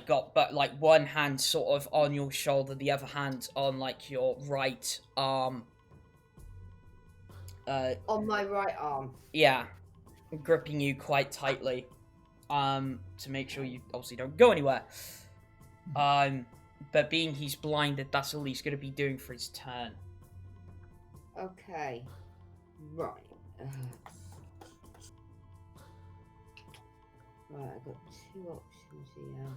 Speaker 1: got but like one hand sort of on your shoulder, the other hand on like your right arm.
Speaker 2: On my right arm.
Speaker 1: Yeah, gripping you quite tightly, to make sure you obviously don't go anywhere. But being he's blinded, that's all he's gonna be doing for his turn.
Speaker 2: Okay. Right. Right, I've got 2 options here.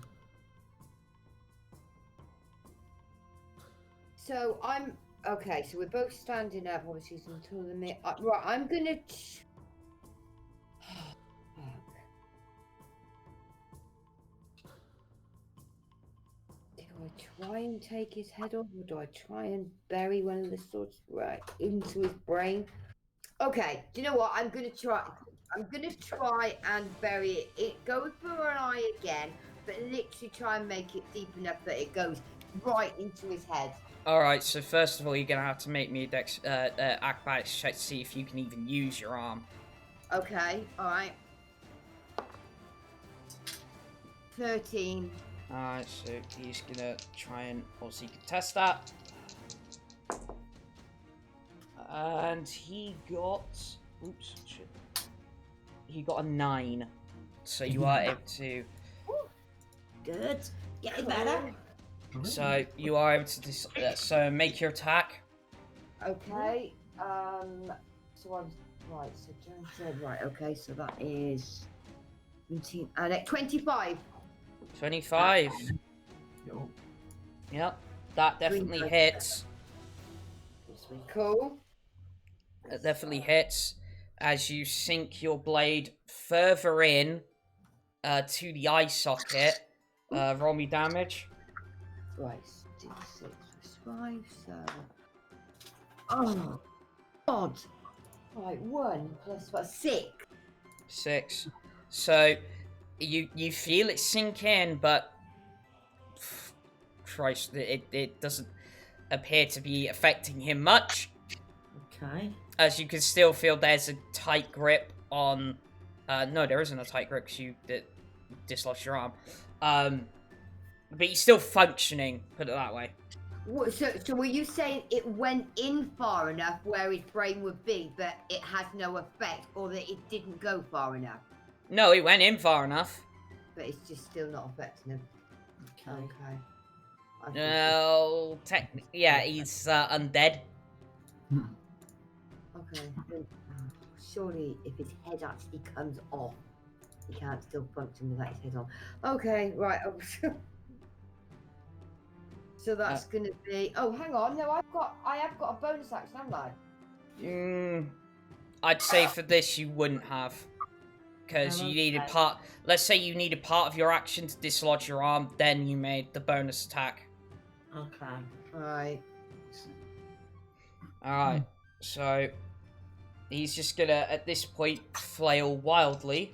Speaker 2: So I'm okay. So we're both standing up, obviously, until the minute. Right, I'm gonna. Do I try and take his head off, or do I try and bury one of the swords right into his brain? Okay. Do you know what? I'm gonna try. I'm gonna try and bury it. Go for an eye again, but literally try and make it deep enough that it goes right into his head.
Speaker 1: Alright, so first of all, you're gonna have to make me a acrobatics check to see if you can even use your arm.
Speaker 2: Okay, alright. 13.
Speaker 1: Alright, so he's gonna try and obviously contest that. And he got... Oops, shit. He got a 9. So you are able to...
Speaker 7: Good. Getting better.
Speaker 1: So you are able to... so make your attack.
Speaker 2: Okay, so I'm... Right, so Jan said... Right, okay, so that is... 17, and 25.
Speaker 1: 25.
Speaker 5: Yo.
Speaker 1: Yep, that definitely hits.
Speaker 2: Cool.
Speaker 1: It definitely hits as you sink your blade further in to the eye socket. Roll me damage.
Speaker 2: Right, 6 plus 5, so... Oh, God. Right, 1 plus 5, 6.
Speaker 1: 6. So you feel it sink in, but Christ, it doesn't appear to be affecting him much.
Speaker 7: Okay.
Speaker 1: As you can still feel there's a tight grip on... no, there isn't a tight grip because you dislodged your arm. But he's still functioning, put it that way.
Speaker 2: So were you saying it went in far enough where his brain would be, but it has no effect, or that it didn't go far enough?
Speaker 1: No, he went in far enough.
Speaker 2: But it's just still not affecting him.
Speaker 7: Okay.
Speaker 2: Okay.
Speaker 1: No, yeah, he's undead.
Speaker 2: Okay. Then, surely, if his head actually comes off, he can't still function without his head on. Okay, right. So that's gonna be. Oh, hang on. No, I have got a bonus action, haven't I?
Speaker 1: I'd say for this you wouldn't have, because you needed part. Let's say you needed part of your action to dislodge your arm, then you made the bonus attack.
Speaker 7: Okay.
Speaker 2: Right.
Speaker 1: Alright, so he's just gonna, at this point, flail wildly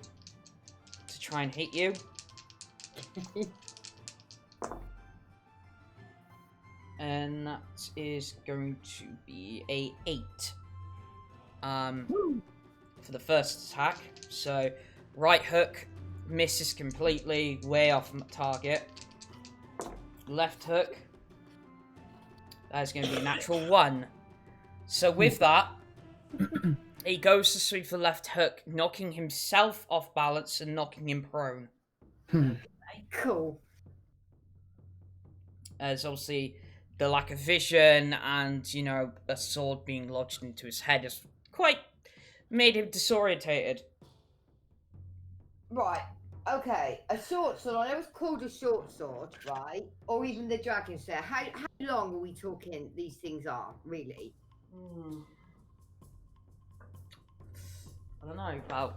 Speaker 1: to try and hit you. And that is going to be a 8. For the first attack. So, right hook misses completely, way off target. Left hook. That is going to be a natural 1. So with that, he goes to sweep the left hook, knocking himself off balance and knocking him prone.
Speaker 2: Cool.
Speaker 1: As obviously the lack of vision and, you know, a sword being lodged into his head has quite made him disorientated.
Speaker 4: Right. Okay. A short sword. I know it's called a short sword, right? Or even the dragon slayer. How long are we talking? These things are really.
Speaker 1: I don't know, about...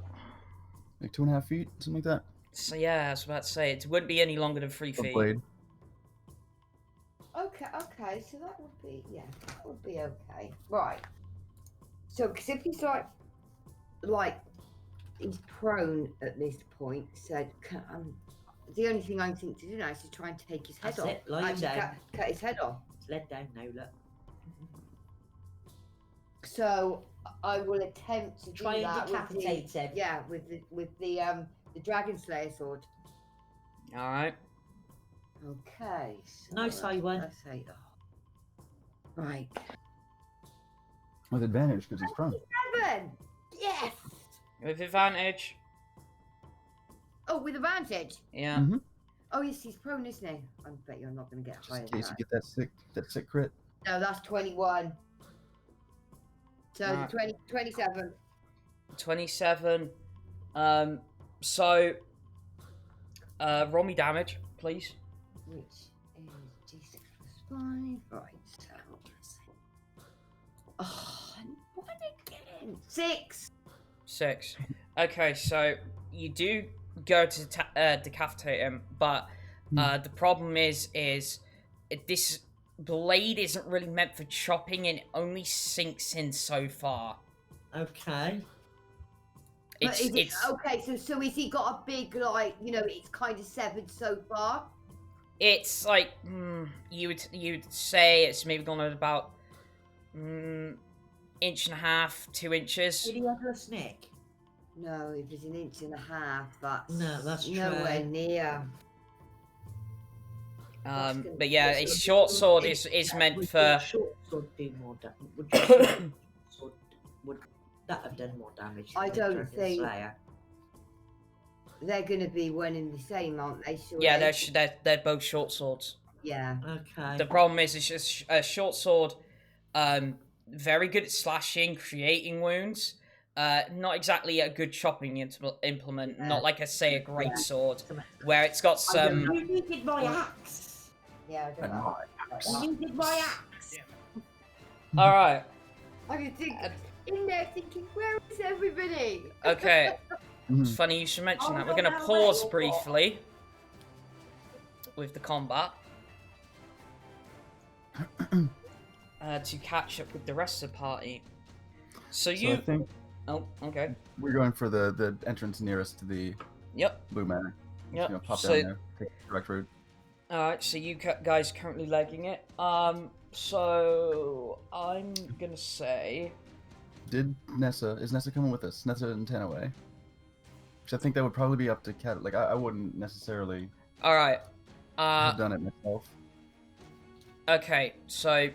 Speaker 5: Like 2.5 feet, something like that.
Speaker 1: So yeah, I was about to say, it wouldn't be any longer than 3
Speaker 5: A
Speaker 1: feet.
Speaker 5: blade.
Speaker 4: Okay, so that would be, yeah, that would be okay. Right. So, because if he's like, he's prone at this point, so the only thing I'm thinking to do now is to try and take his head
Speaker 7: That's
Speaker 4: off.
Speaker 7: it, lie him
Speaker 4: Actually,
Speaker 7: down.
Speaker 4: cut his head off.
Speaker 7: It's led down now, look.
Speaker 4: So, I will attempt to
Speaker 7: Try
Speaker 4: do
Speaker 7: and
Speaker 4: that
Speaker 7: decapitate him.
Speaker 4: yeah, with the dragon slayer sword.
Speaker 1: Alright.
Speaker 4: Okay. So
Speaker 7: Nice high one.
Speaker 4: let's say, right.
Speaker 5: With advantage, because he's prone.
Speaker 4: 7! Yes!
Speaker 1: With advantage.
Speaker 4: Oh, with advantage?
Speaker 1: Yeah.
Speaker 5: Mhm.
Speaker 4: Oh, yes, he's prone, isn't he? I bet you're not going to get
Speaker 5: Just
Speaker 4: higher
Speaker 5: in
Speaker 4: than
Speaker 5: case you
Speaker 4: that.
Speaker 5: get that sick crit.
Speaker 4: No, that's 21. So,
Speaker 1: Right.
Speaker 4: 27.
Speaker 1: 27. So, roll me damage, please.
Speaker 4: Which is d6 plus 5. Right, so... Oh, and what again? 6!
Speaker 1: 6. Okay, so you do go to decapitate him, but the problem is this blade isn't really meant for chopping and it only sinks in so far.
Speaker 7: Okay.
Speaker 4: But is it,
Speaker 1: It's
Speaker 4: okay, so has he got a big, like, you know, it's kind of severed so far?
Speaker 1: it's like you'd say it's maybe gone at about inch and a half, 2 inches.
Speaker 7: Did he have a snake?
Speaker 4: No, if it's 1.5 inches, that's
Speaker 7: No, that's
Speaker 4: nowhere
Speaker 7: true.
Speaker 4: near.
Speaker 1: But yeah, a short sword is meant
Speaker 7: Would
Speaker 1: for.
Speaker 7: your short sword do more damage? Would your short sword would that have done more damage?
Speaker 4: I
Speaker 7: than the
Speaker 4: don't
Speaker 7: Dragon
Speaker 4: think-
Speaker 7: Slayer?
Speaker 4: They're going to be one and the same, aren't they? Sure.
Speaker 1: Yeah, they're both short swords.
Speaker 4: Yeah.
Speaker 7: Okay.
Speaker 1: The problem is, it's just a short sword, very good at slashing, creating wounds. Not exactly a good chopping implement. Not like a great sword, where it's got some.
Speaker 7: You needed my axe.
Speaker 4: Yeah, I don't
Speaker 5: And
Speaker 4: know.
Speaker 7: You needed my axe.
Speaker 1: All right.
Speaker 4: I can think in there thinking, where is everybody?
Speaker 1: Okay. It's
Speaker 5: Mhm.
Speaker 1: funny you should mention
Speaker 7: Oh,
Speaker 1: that. We're
Speaker 7: no,
Speaker 1: gonna
Speaker 7: no,
Speaker 1: pause
Speaker 7: wait.
Speaker 1: briefly with the combat to catch up with the rest of the party. So
Speaker 5: So I think
Speaker 1: Oh, okay.
Speaker 5: we're going for the entrance nearest to the
Speaker 1: Yep.
Speaker 5: Blue Manor.
Speaker 1: Yep.
Speaker 5: You know, pop
Speaker 1: So-
Speaker 5: down there, take the direct route.
Speaker 1: Alright, so you guys currently legging it. So I'm gonna say
Speaker 5: Is Nessa coming with us? Nessa and Tenaway? Which I think that would probably be up to Cat. Like, I wouldn't necessarily
Speaker 1: alright.
Speaker 5: have done it myself.
Speaker 1: Okay, so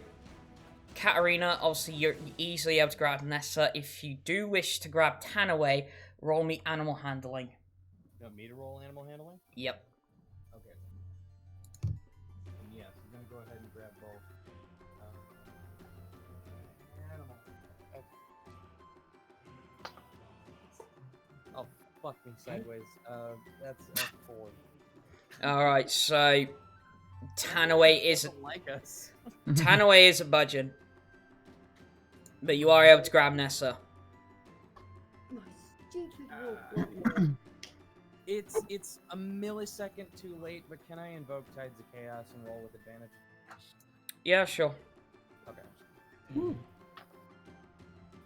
Speaker 1: Katterina, obviously you're easily able to grab Nessa. If you do wish to grab Tanaway, roll me animal handling.
Speaker 3: You want me to roll animal handling?
Speaker 1: Yep.
Speaker 3: Okay. And yes, I'm gonna go ahead and grab both. Animal. Okay. Oh, fuck me sideways. That's F4.
Speaker 1: Alright, so Tanaway is
Speaker 3: Doesn't like us.
Speaker 1: Tanaway is a budgeon. But you are able to grab Nessa.
Speaker 4: My stupid walk.
Speaker 3: It's a millisecond too late, but can I invoke Tides of Chaos and roll with advantage?
Speaker 1: Yeah, sure.
Speaker 3: Okay.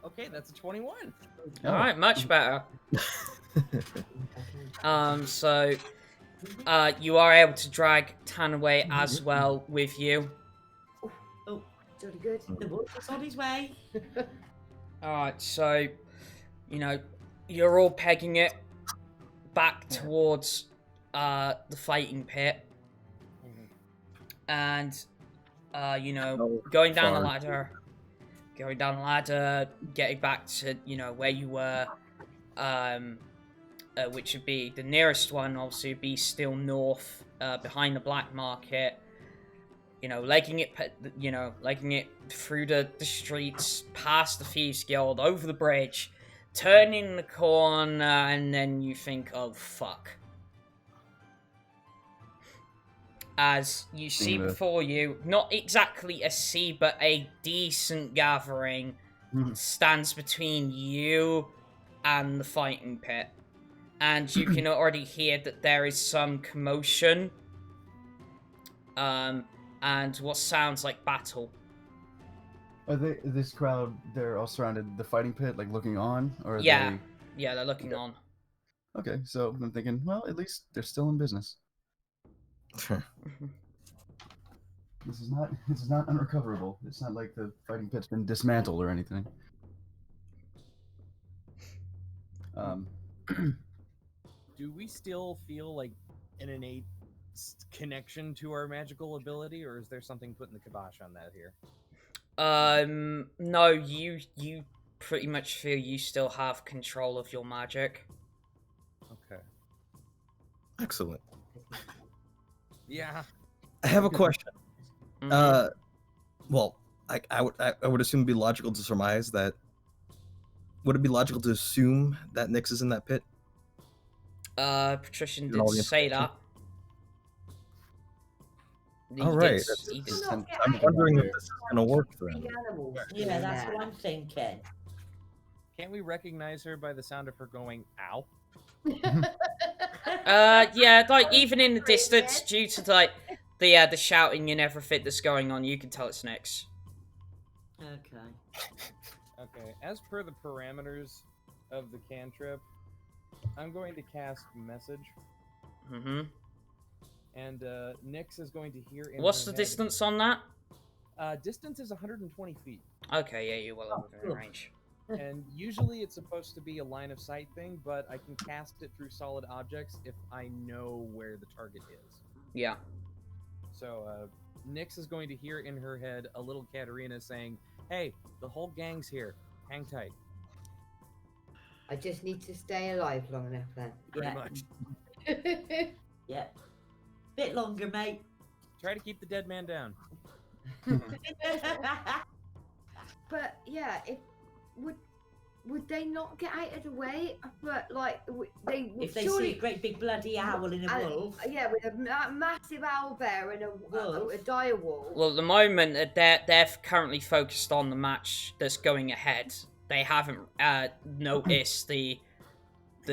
Speaker 3: Okay, that's a 21.
Speaker 5: Oh.
Speaker 1: Alright, much better. So you are able to drag Tanaway as well with you.
Speaker 4: Jolly good.
Speaker 7: The boy is on his way.
Speaker 1: Alright, so you know, you're all pegging it back towards the fighting pit. And you know, going down the ladder, getting back to, you know, where you were, which would be the nearest one, obviously would be still north, behind the black market. legging it through the streets, past the Thieves Guild, over the bridge, turning the corner, and then you think, oh, fuck. As you see before you, not exactly a sea, but a decent gathering stands between you and the fighting pit. And you can already hear that there is some commotion. And what sounds like battle.
Speaker 5: Are they this crowd? They're all surrounded the fighting pit, like looking on, or are
Speaker 1: Yeah,
Speaker 5: they...
Speaker 1: yeah, they're looking on.
Speaker 5: Okay, so I'm thinking, well, at least they're still in business. This is not unrecoverable. It's not like the fighting pit's been dismantled or anything.
Speaker 3: Do we still feel like an innate connection to our magical ability, or is there something put in the kibosh on that here?
Speaker 1: No, you pretty much feel you still have control of your magic.
Speaker 3: Okay.
Speaker 6: Excellent.
Speaker 3: Yeah.
Speaker 6: I have a question.
Speaker 1: Mhm.
Speaker 6: Well, I would assume it'd be logical to surmise that. Would it be logical to assume that Nyx is in that pit?
Speaker 1: Patrision
Speaker 6: And all
Speaker 1: did
Speaker 6: the
Speaker 1: say
Speaker 6: information?
Speaker 1: that.
Speaker 6: All right. I'm wondering if this is gonna work then.
Speaker 7: Yeah, that's what I'm thinking.
Speaker 3: Can't we recognize her by the sound of her going, ow?
Speaker 1: Yeah, like even in the distance, due to like the shouting and everything that's going on, you can tell it's Nyx.
Speaker 7: Okay.
Speaker 3: Okay, as per the parameters of the cantrip, I'm going to cast message,
Speaker 1: Mm-hmm.
Speaker 3: and Nyx is going to hear in
Speaker 1: What's
Speaker 3: her
Speaker 1: the
Speaker 3: head-
Speaker 1: distance on that?
Speaker 3: Distance is 120 feet,
Speaker 1: Okay, yeah, you're well within
Speaker 7: cool.
Speaker 1: range.
Speaker 3: and usually it's supposed to be a line of sight thing, but I can cast it through solid objects if I know where the target is.
Speaker 1: Yeah.
Speaker 3: So Nyx is going to hear in her head a little Katterina saying, "Hey, the whole gang's here. Hang tight."
Speaker 2: I just need to stay alive long enough then.
Speaker 3: Pretty
Speaker 7: Yeah.
Speaker 3: much.
Speaker 7: Yeah. Bit longer, mate.
Speaker 3: Try to keep the dead man down.
Speaker 4: But yeah, if would they not get out of the way? But like they would
Speaker 7: If they
Speaker 4: surely,
Speaker 7: see a great big bloody owl in a
Speaker 4: and-
Speaker 7: wolf.
Speaker 4: yeah, with a massive owl bear and a
Speaker 7: Wolf.
Speaker 4: dire wolf.
Speaker 1: Well, at the moment, they're currently focused on the match that's going ahead. They haven't noticed the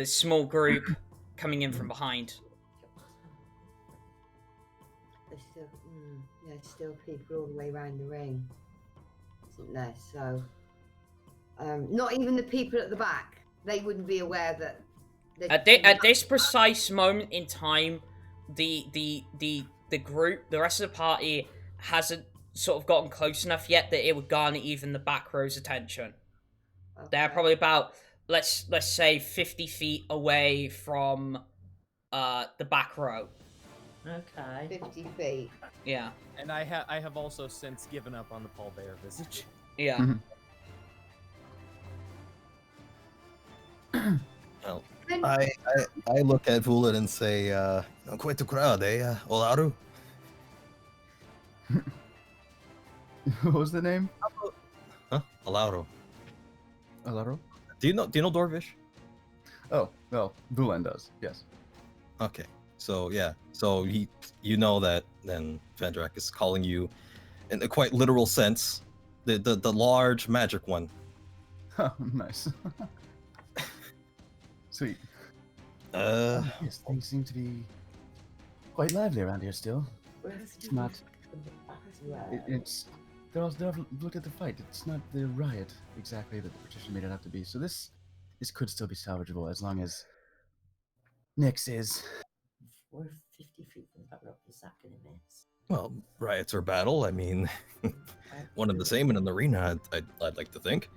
Speaker 1: small group coming in from behind.
Speaker 2: There's still, there's still people all the way around the ring, isn't there? So,
Speaker 4: Not even the people at the back. They wouldn't be aware that.
Speaker 1: At this precise moment in time, the group, the rest of the party, hasn't sort of gotten close enough yet that it would garner even the back row's attention. They're probably about let's say 50 feet away from the back row.
Speaker 7: Okay.
Speaker 2: 50 feet.
Speaker 1: Yeah,
Speaker 3: And I have also since given up on the Paul Bear visage.
Speaker 1: yeah.
Speaker 5: Mhm.
Speaker 6: Well,
Speaker 4: Then-
Speaker 6: I look at Vulen and say, quite the crowd, eh, Olaru?
Speaker 5: What was the name?
Speaker 6: Huh? Olaru.
Speaker 5: Alaro?
Speaker 6: Do you know Dorvish?
Speaker 5: Oh, well, Vulen does. Yes.
Speaker 6: Okay. So yeah. So you know that then Vendrak is calling you in a quite literal sense. The large magic one.
Speaker 5: Oh, nice. Sweet. Yes, things seem to be quite lively around here still. It's not. It's. I've looked at the fight. It's not the riot exactly that the Patrision made it out to be. So this could still be salvageable as long as Nyx is.
Speaker 7: We're 50 feet from that rock. Is that going to miss?
Speaker 6: Well, riots or battle. I mean, one and the same in an arena. I'd like to think.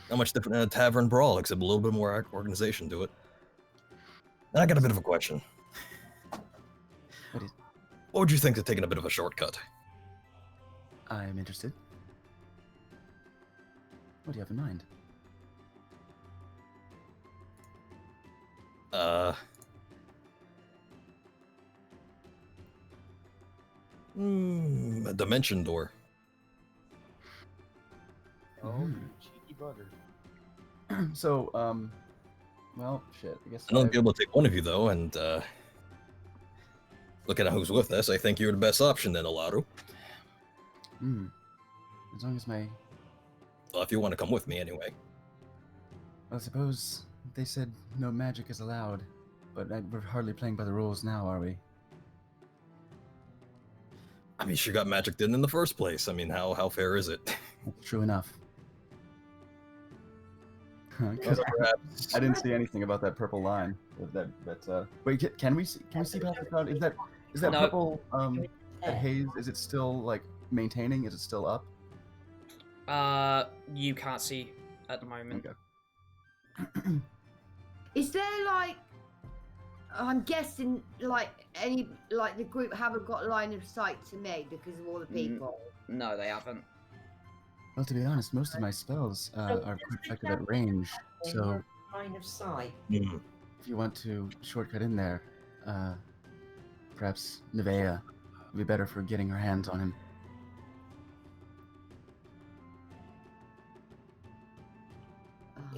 Speaker 6: Not much different than a tavern brawl, except a little bit more organization to it. And I got a bit of a question.
Speaker 5: What is?
Speaker 6: What would you think of taking a bit of a shortcut?
Speaker 5: I'm interested. What do you have in mind?
Speaker 6: A dimension door.
Speaker 3: Oh,
Speaker 5: Mhm.
Speaker 3: you cheeky bugger.
Speaker 5: So, well, shit. I guess
Speaker 6: I don't be able to take one of you though, and looking at who's with us, I think you're the best option then, Alaru.
Speaker 5: As long as my,
Speaker 6: Well, if you want to come with me anyway.
Speaker 5: I suppose they said no magic is allowed, but we're hardly playing by the rules now, are we?
Speaker 6: I mean, she got magic in the first place. I mean, how fair is it?
Speaker 5: True enough. Because I didn't see anything about that purple line. Wait, can we see past the cloud? Is that
Speaker 1: No.
Speaker 5: purple that haze? Is it still like maintaining? Is it still up?
Speaker 1: You can't see at the moment.
Speaker 5: Okay.
Speaker 4: Is there like? I'm guessing like the group haven't got line of sight to me because of all the people.
Speaker 1: No, they haven't.
Speaker 5: Well, to be honest, most of my spells are quite effective at range. So
Speaker 7: Line of sight.
Speaker 6: Hmm.
Speaker 5: if you want to shortcut in there, perhaps Nevaeh would be better for getting her hands on him.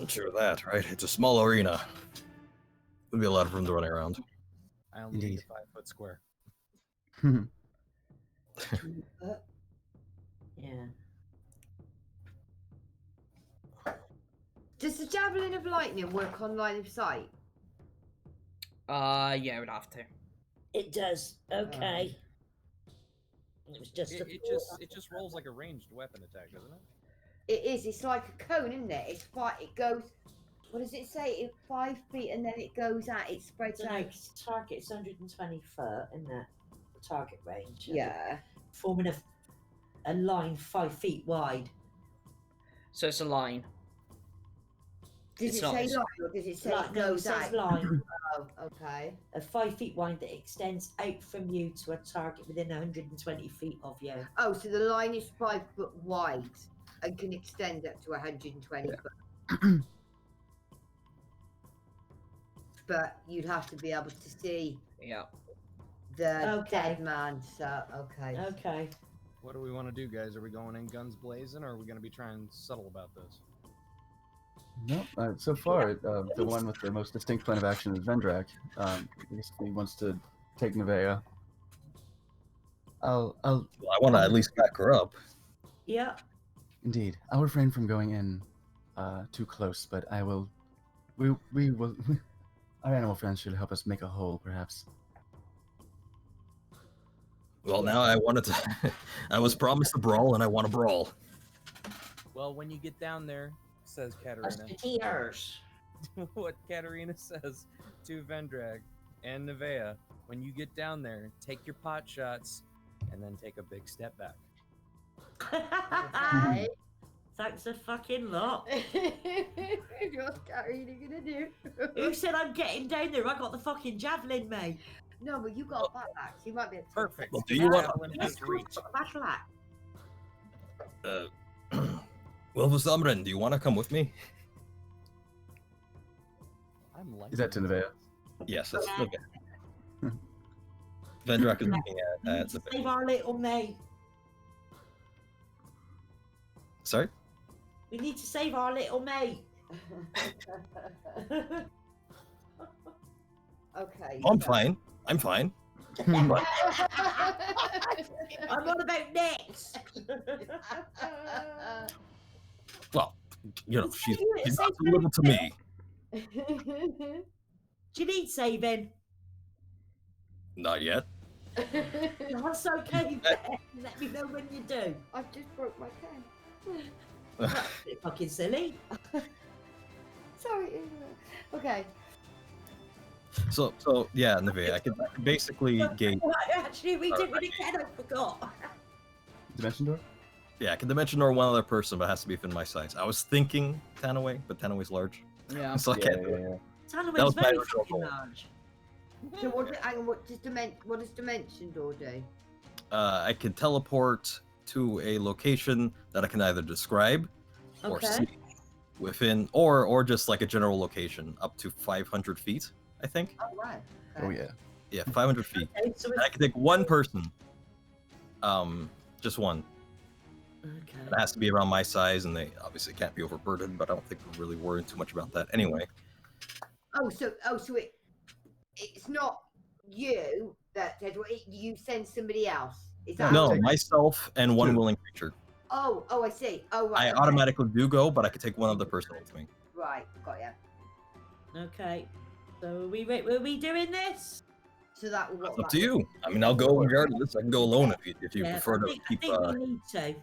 Speaker 6: Sure that, right? It's a small arena. Would be a lot of room to run around.
Speaker 3: I only need
Speaker 5: Indeed.
Speaker 3: a 5 foot square.
Speaker 7: Yeah.
Speaker 4: Does the javelin of lightning work on line of sight?
Speaker 1: Yeah, it would have to.
Speaker 7: It does. Okay. It was just
Speaker 3: It just rolls like a ranged weapon attack, doesn't it?
Speaker 4: It is. It's like a cone, isn't it? It's it goes. What does it say? It's 5 feet, and then it goes out. It spreads
Speaker 7: the
Speaker 4: out.
Speaker 7: next target's 120 foot, isn't it? The target range.
Speaker 4: Yeah.
Speaker 7: Forming a line 5 feet wide.
Speaker 1: So it's a line.
Speaker 4: Does
Speaker 1: It's
Speaker 4: it
Speaker 1: not-
Speaker 4: say
Speaker 1: it's-
Speaker 4: line or does it say
Speaker 7: Like,
Speaker 4: it
Speaker 7: no, it
Speaker 4: goes
Speaker 7: says
Speaker 4: out?
Speaker 7: line.
Speaker 4: Oh, okay.
Speaker 7: A 5 feet wide that extends out from you to a target within 120 feet of you.
Speaker 4: Oh, so the line is 5 foot wide and can extend up to 120 foot. But you'd have to be able to see
Speaker 1: Yeah.
Speaker 4: the
Speaker 7: Okay.
Speaker 4: dead man. So okay.
Speaker 7: Okay.
Speaker 3: What do we want to do, guys? Are we going in guns blazing, or are we going to be trying subtle about this?
Speaker 5: No, so far, the one with the most distinct plan of action is Vendrak. He wants to take Nevaeh. I'll
Speaker 6: Well, I want to at least back her up.
Speaker 7: Yeah.
Speaker 5: indeed. I'll refrain from going in too close, but I will. We will. Our animal friends should help us make a hole, perhaps.
Speaker 6: Well, now I wanted to. I was promised a brawl, and I want a brawl.
Speaker 3: Well, when you get down there, says Katterina.
Speaker 7: Musketeers.
Speaker 3: What Katterina says to Vendrak and Nevaeh, when you get down there, take your pot shots and then take a big step back.
Speaker 4: Okay.
Speaker 7: Thanks a fucking lot.
Speaker 4: What's Katterina gonna do?
Speaker 7: Who said I'm getting down there? I got the fucking javelin, mate.
Speaker 4: No, but you got a battle axe. You might be able to.
Speaker 3: Perfect.
Speaker 6: Well, do you want-
Speaker 7: Let's go for a battle axe.
Speaker 6: Wilva Zamrin, do you want to come with me?
Speaker 3: I'm liking
Speaker 5: Is that to
Speaker 3: this.
Speaker 5: Nevaeh?
Speaker 6: Yes, that's
Speaker 7: Yeah.
Speaker 6: okay. Vendrak is looking
Speaker 7: We
Speaker 6: at
Speaker 7: need to
Speaker 6: the.
Speaker 7: save our little mate.
Speaker 6: Sorry.
Speaker 7: We need to save our little mate.
Speaker 4: Okay.
Speaker 6: Oh, I'm
Speaker 4: so-
Speaker 6: fine. I'm fine.
Speaker 7: I'm on about next.
Speaker 6: Well, you know, she's
Speaker 7: You
Speaker 6: not
Speaker 7: say
Speaker 6: too little to me.
Speaker 7: Do you need saving?
Speaker 6: Not yet.
Speaker 7: That's okay, Ben. Let me know when you do.
Speaker 4: I just broke my pen.
Speaker 7: That's a bit fucking silly.
Speaker 4: Sorry. Okay.
Speaker 6: So yeah, Nevaeh, I could basically gauge.
Speaker 7: Actually, we did it again. I forgot.
Speaker 5: Dimension door?
Speaker 6: Yeah, I can dimension or one other person, but it has to be within my size. I was thinking Tanaway, but Tanaway's large,
Speaker 1: Yeah.
Speaker 6: so I can't do it.
Speaker 5: Yeah.
Speaker 7: Tanaway's
Speaker 6: That was my
Speaker 7: very
Speaker 6: original
Speaker 7: fucking
Speaker 6: goal.
Speaker 7: large.
Speaker 4: So what does dimension door do?
Speaker 6: I can teleport to a location that I can either describe or
Speaker 7: Okay.
Speaker 6: see within, or just like a general location up to 500 feet, I think.
Speaker 4: Oh right.
Speaker 5: Oh yeah.
Speaker 6: Yeah, 500 feet.
Speaker 7: Okay, so
Speaker 6: And I can take one person Just one.
Speaker 7: Okay.
Speaker 6: It has to be around my size, and they obviously can't be overburdened. But I don't think we're really worrying too much about that anyway.
Speaker 4: So it's not you that did what you send somebody else. Is that
Speaker 6: No,
Speaker 4: how it-
Speaker 6: myself and one
Speaker 5: Two.
Speaker 6: willing creature.
Speaker 4: Oh, I see. Oh, right.
Speaker 6: I
Speaker 4: okay.
Speaker 6: automatically do go, but I could take one other person with me.
Speaker 4: Right, got ya.
Speaker 7: Okay. So are we doing this?
Speaker 4: So that will
Speaker 6: It's up to you. I mean, I'll go regardless. I can go alone if you
Speaker 7: Yeah,
Speaker 6: prefer to
Speaker 7: I
Speaker 6: keep.
Speaker 7: think we need to.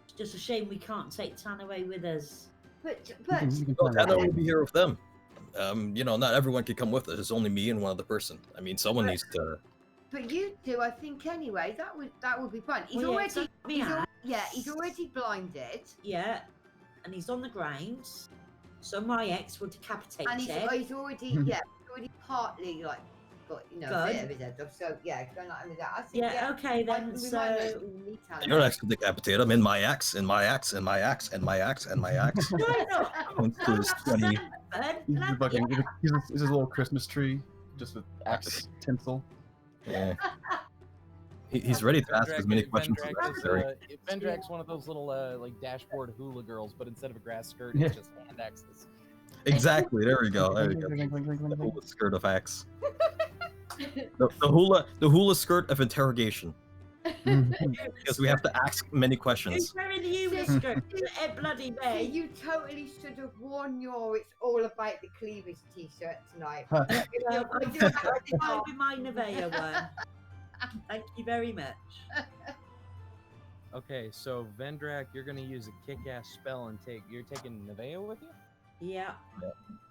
Speaker 7: It's just a shame we can't take Tan away with us.
Speaker 4: But
Speaker 6: Oh, Tanner will be here with them. You know, not everyone can come with us. It's only me and one other person. I mean, someone needs to.
Speaker 4: But you do, I think, anyway. That would be fun. He's
Speaker 7: Well, yeah,
Speaker 4: already,
Speaker 7: so-
Speaker 4: he's already blinded,
Speaker 7: Yeah, and he's on the ground. So my ex will decapitate
Speaker 4: and
Speaker 7: him.
Speaker 4: he's already, already partly like got a
Speaker 7: Good.
Speaker 4: bit of his head off. So going like with that. I think,
Speaker 7: Yeah, okay then.
Speaker 4: we might
Speaker 7: So
Speaker 4: actually need talent.
Speaker 6: You don't actually decapitate him. In my axe, in my axe, in my axe, in my axe, in my axe.
Speaker 7: no, no.
Speaker 6: Going through his 20.
Speaker 5: He's just fucking, he's his little Christmas tree, just with axe tinsel.
Speaker 6: Yeah. He's ready to ask as many questions as necessary.
Speaker 3: Vendrak's one of those little like dashboard hula girls, but instead of a grass skirt,
Speaker 5: Yeah.
Speaker 3: it's just hand axes.
Speaker 6: Exactly. There we go. There we go. The hula skirt of axe. The hula skirt of interrogation. Because we have to ask many
Speaker 7: Who's
Speaker 6: questions.
Speaker 7: wearing the hula skirt? Bloody
Speaker 4: See,
Speaker 7: me.
Speaker 4: you totally should have worn your "It's All About the Cleavage" t-shirt tonight.
Speaker 7: Well,
Speaker 4: I do
Speaker 7: I'll
Speaker 4: have to
Speaker 7: go with my Nevaeh one. Thank you very much.
Speaker 3: Okay, so Vendrak, you're gonna use a kick-ass spell and you're taking Nevaeh with you?
Speaker 7: Yeah.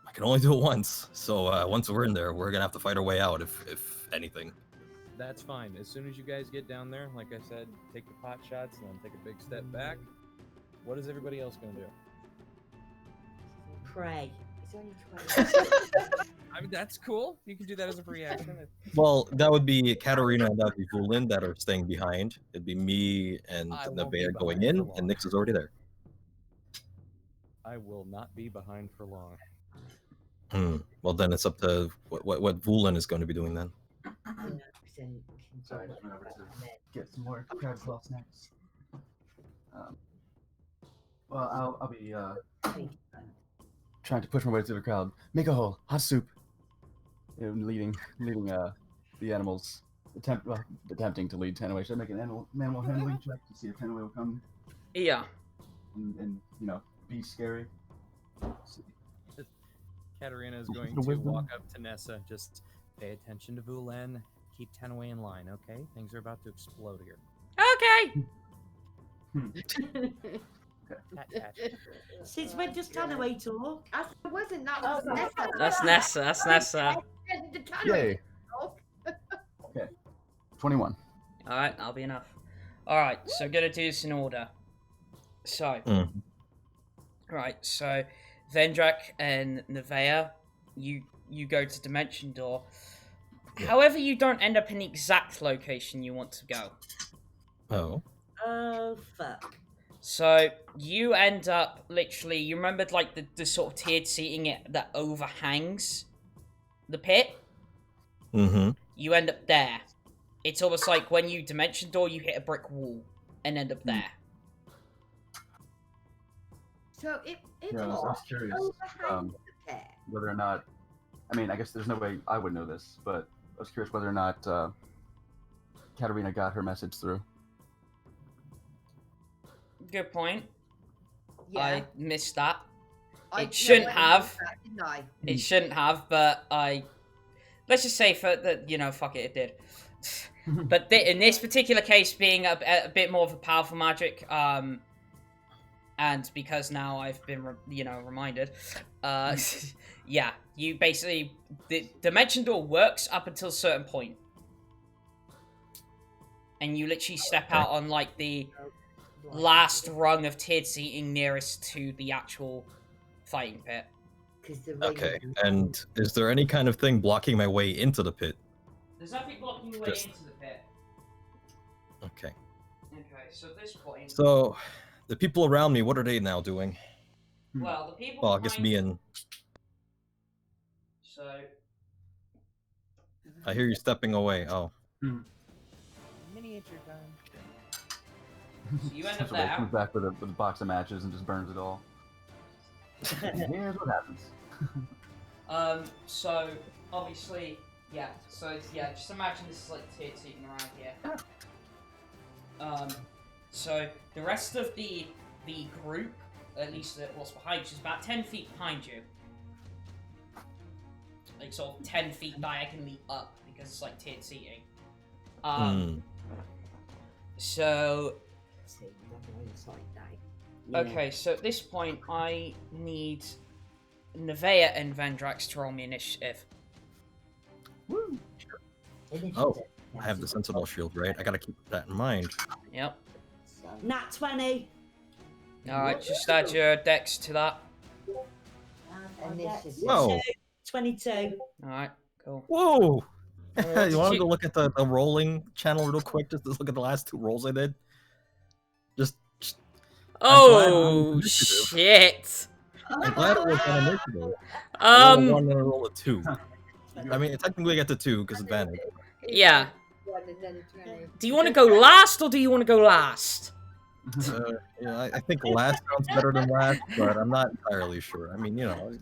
Speaker 6: I can only do it once. So once we're in there, we're gonna have to fight our way out if anything.
Speaker 3: That's fine. As soon as you guys get down there, like I said, take the pot shots and then take a big step back. What is everybody else gonna do?
Speaker 7: Pray.
Speaker 4: It's only 20.
Speaker 3: I mean, that's cool. You can do that as a free action.
Speaker 6: Well, that would be Katterina and that would be Vulen that are staying behind. It'd be me and
Speaker 3: I won't be
Speaker 6: Nevaeh going
Speaker 3: behind
Speaker 6: in,
Speaker 3: for
Speaker 6: and
Speaker 3: long.
Speaker 6: Nyx is already there.
Speaker 3: I will not be behind for long.
Speaker 6: Well, then it's up to what Vulen is going to be doing then.
Speaker 5: Sorry, I just went over to get some more crab claw snacks. Well, I'll be trying to push my way through the crowd. Make a hole, hot soup. Leading the animals, attempting to lead Tanaway. Should I make an animal handling check to see if Tanaway will come
Speaker 1: Yeah.
Speaker 5: and be scary? Let's see.
Speaker 3: Katterina is
Speaker 5: Bit
Speaker 3: going
Speaker 5: of
Speaker 3: to
Speaker 5: wisdom.
Speaker 3: walk up to Nessa. Just pay attention to Vulen. Keep Tanaway in line, okay? Things are about to explode here.
Speaker 1: Okay.
Speaker 3: Tat, tat.
Speaker 7: Since when does Tanaway talk?
Speaker 4: That wasn't. That was Nessa.
Speaker 1: That's Nessa. That's Nessa.
Speaker 4: The Tanaway
Speaker 5: Yay!
Speaker 4: talk.
Speaker 5: Okay, 21.
Speaker 1: All right, that'll be enough. All right, so I'm gonna do this in order. So, right, so Vendrak and Nevaeh, you go to Dimension Door. However, you don't end up in the exact location you want to go.
Speaker 6: Oh.
Speaker 7: Oh, fuck.
Speaker 1: So you end up literally. You remembered like the sort of tiered seating that overhangs the pit.
Speaker 6: Mm-hmm.
Speaker 1: You end up there. It's almost like when you Dimension Door, you hit a brick wall and end up there.
Speaker 4: So it
Speaker 5: Yeah, I was curious
Speaker 4: overhangs the pit.
Speaker 5: whether or not. I mean, I guess there's no way I would know this, but I was curious whether or not Katterina got her message through.
Speaker 1: Good point.
Speaker 4: Yeah.
Speaker 1: I missed that.
Speaker 4: I
Speaker 1: it shouldn't
Speaker 4: know
Speaker 1: have.
Speaker 4: that, didn't I?
Speaker 1: It shouldn't have, but let's just say for that, fuck it, it did. But in this particular case, being a bit more of a powerful magic, and because now I've been, reminded, yeah, you basically the Dimension Door works up until a certain point, and you literally step out on like the last rung of tiered seating nearest to the actual fighting pit.
Speaker 6: Okay, and is there any kind of thing blocking my way into the pit?
Speaker 1: There's nothing blocking your way into the pit.
Speaker 6: Okay.
Speaker 1: Okay, so at this point...
Speaker 6: So, the people around me, what are they now doing?
Speaker 1: Well, the people
Speaker 6: Well, I guess me and...
Speaker 1: So...
Speaker 6: I hear you stepping away. Oh.
Speaker 3: Mini miniature time.
Speaker 1: So you end up
Speaker 5: That's right,
Speaker 1: there.
Speaker 5: comes back with a box of matches and just burns it all. Here's what happens.
Speaker 1: So obviously, yeah. So yeah, just imagine this is like tits eating around here. So the rest of the group, at least what's behind you, is about 10 feet behind you. Like sort of 10 feet diagonally up because it's like tits eating. So okay, so at this point I need Nevaeh and Vendrak to roll me initiative.
Speaker 5: Woo!
Speaker 6: Oh, I have the Sentinel Shield, right? I gotta keep that in mind.
Speaker 1: Yep.
Speaker 7: Nat 20.
Speaker 1: Alright, just add your dex to that.
Speaker 2: Initiative.
Speaker 6: Whoa.
Speaker 7: 22.
Speaker 1: Alright, cool.
Speaker 6: Whoa!
Speaker 1: Did
Speaker 6: You want to
Speaker 1: you-
Speaker 6: go look at the rolling channel real quick? Just to look at the last 2 rolls I did? Just
Speaker 1: Oh
Speaker 6: initiative.
Speaker 1: shit!
Speaker 6: I'm glad it was an initiative. I rolled a 1 and I rolled a 2. I mean, technically I get to 2 because advantage.
Speaker 1: Yeah.
Speaker 4: One and then 20.
Speaker 1: Do you want to go last or do you want to go last?
Speaker 6: Yeah, I think last sounds better than last, but I'm not entirely sure. I mean, you know,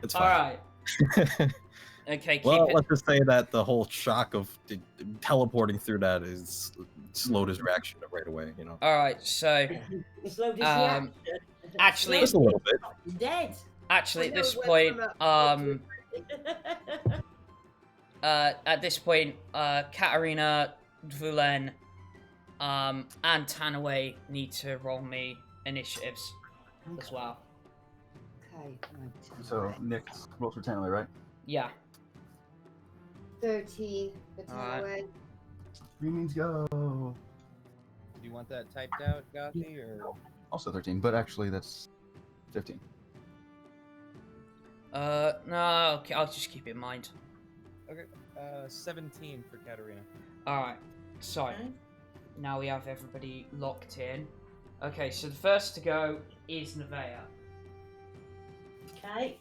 Speaker 6: it's fine.
Speaker 1: Alright. Okay, keep
Speaker 6: Well,
Speaker 1: it.
Speaker 6: let's just say that the whole shock of teleporting through that is slowed his reaction right away, you know.
Speaker 1: Alright, so
Speaker 7: Slowed his
Speaker 1: Um,
Speaker 7: reaction.
Speaker 1: actually-
Speaker 6: Just a little bit.
Speaker 7: He's dead.
Speaker 1: actually at
Speaker 4: I know
Speaker 1: this
Speaker 4: it
Speaker 1: point,
Speaker 4: went
Speaker 1: at this point, Katterina, Vulen, and Tanaway need to roll me initiatives as well.
Speaker 2: Okay.
Speaker 5: So Nick rolls for Tanley, right?
Speaker 1: Yeah.
Speaker 2: 13 for
Speaker 1: Alright.
Speaker 2: Tanaway.
Speaker 5: Three means go.
Speaker 3: Do you want that typed out, Gothy, or?
Speaker 5: Also 13, but actually that's 15.
Speaker 1: No, okay, I'll just keep it in mind.
Speaker 3: Okay. 17 for Katterina.
Speaker 1: Alright, so now we have everybody locked in. Okay, so the first to go is Nevaeh.
Speaker 7: Okay.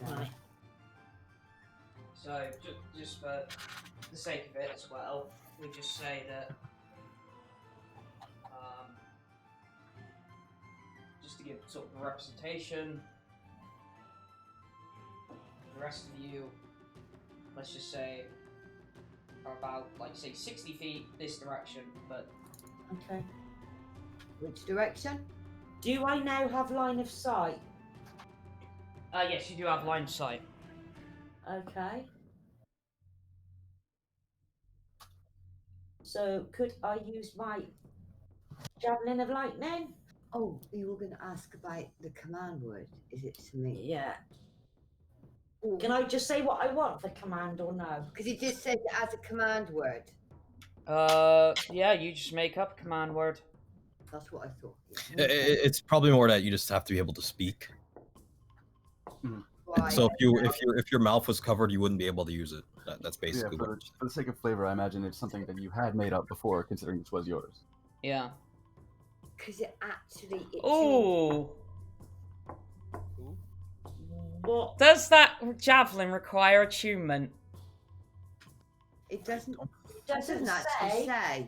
Speaker 7: Right.
Speaker 1: So, just for the sake of it as well, we just say that, just to give sort of a representation, the rest of you, let's just say, are about, like, say, 60 feet this direction, but...
Speaker 7: Okay.
Speaker 2: Which direction?
Speaker 7: Do I now have line of sight?
Speaker 1: Yes, you do have line of sight.
Speaker 7: Okay. So could I use my javelin of lightning?
Speaker 2: Oh, you were going to ask about the command word. Is it to me?
Speaker 7: Yeah. Can I just say what I want for command or no?
Speaker 2: Because it just says it as a command word.
Speaker 1: Yeah, you just make up a command word.
Speaker 2: That's what I thought.
Speaker 6: It's probably more that you just have to be able to speak.
Speaker 2: Right.
Speaker 6: So if your mouth was covered, you wouldn't be able to use it. That's
Speaker 5: Yeah,
Speaker 6: basically what.
Speaker 5: for the sake of flavor, I imagine it's something that you had made up before, considering this was yours.
Speaker 1: Yeah.
Speaker 2: Because it actually...
Speaker 1: Ooh!
Speaker 7: What?
Speaker 1: Does that javelin require attunement?
Speaker 2: It doesn't
Speaker 7: Doesn't
Speaker 2: actually
Speaker 7: say.
Speaker 2: say.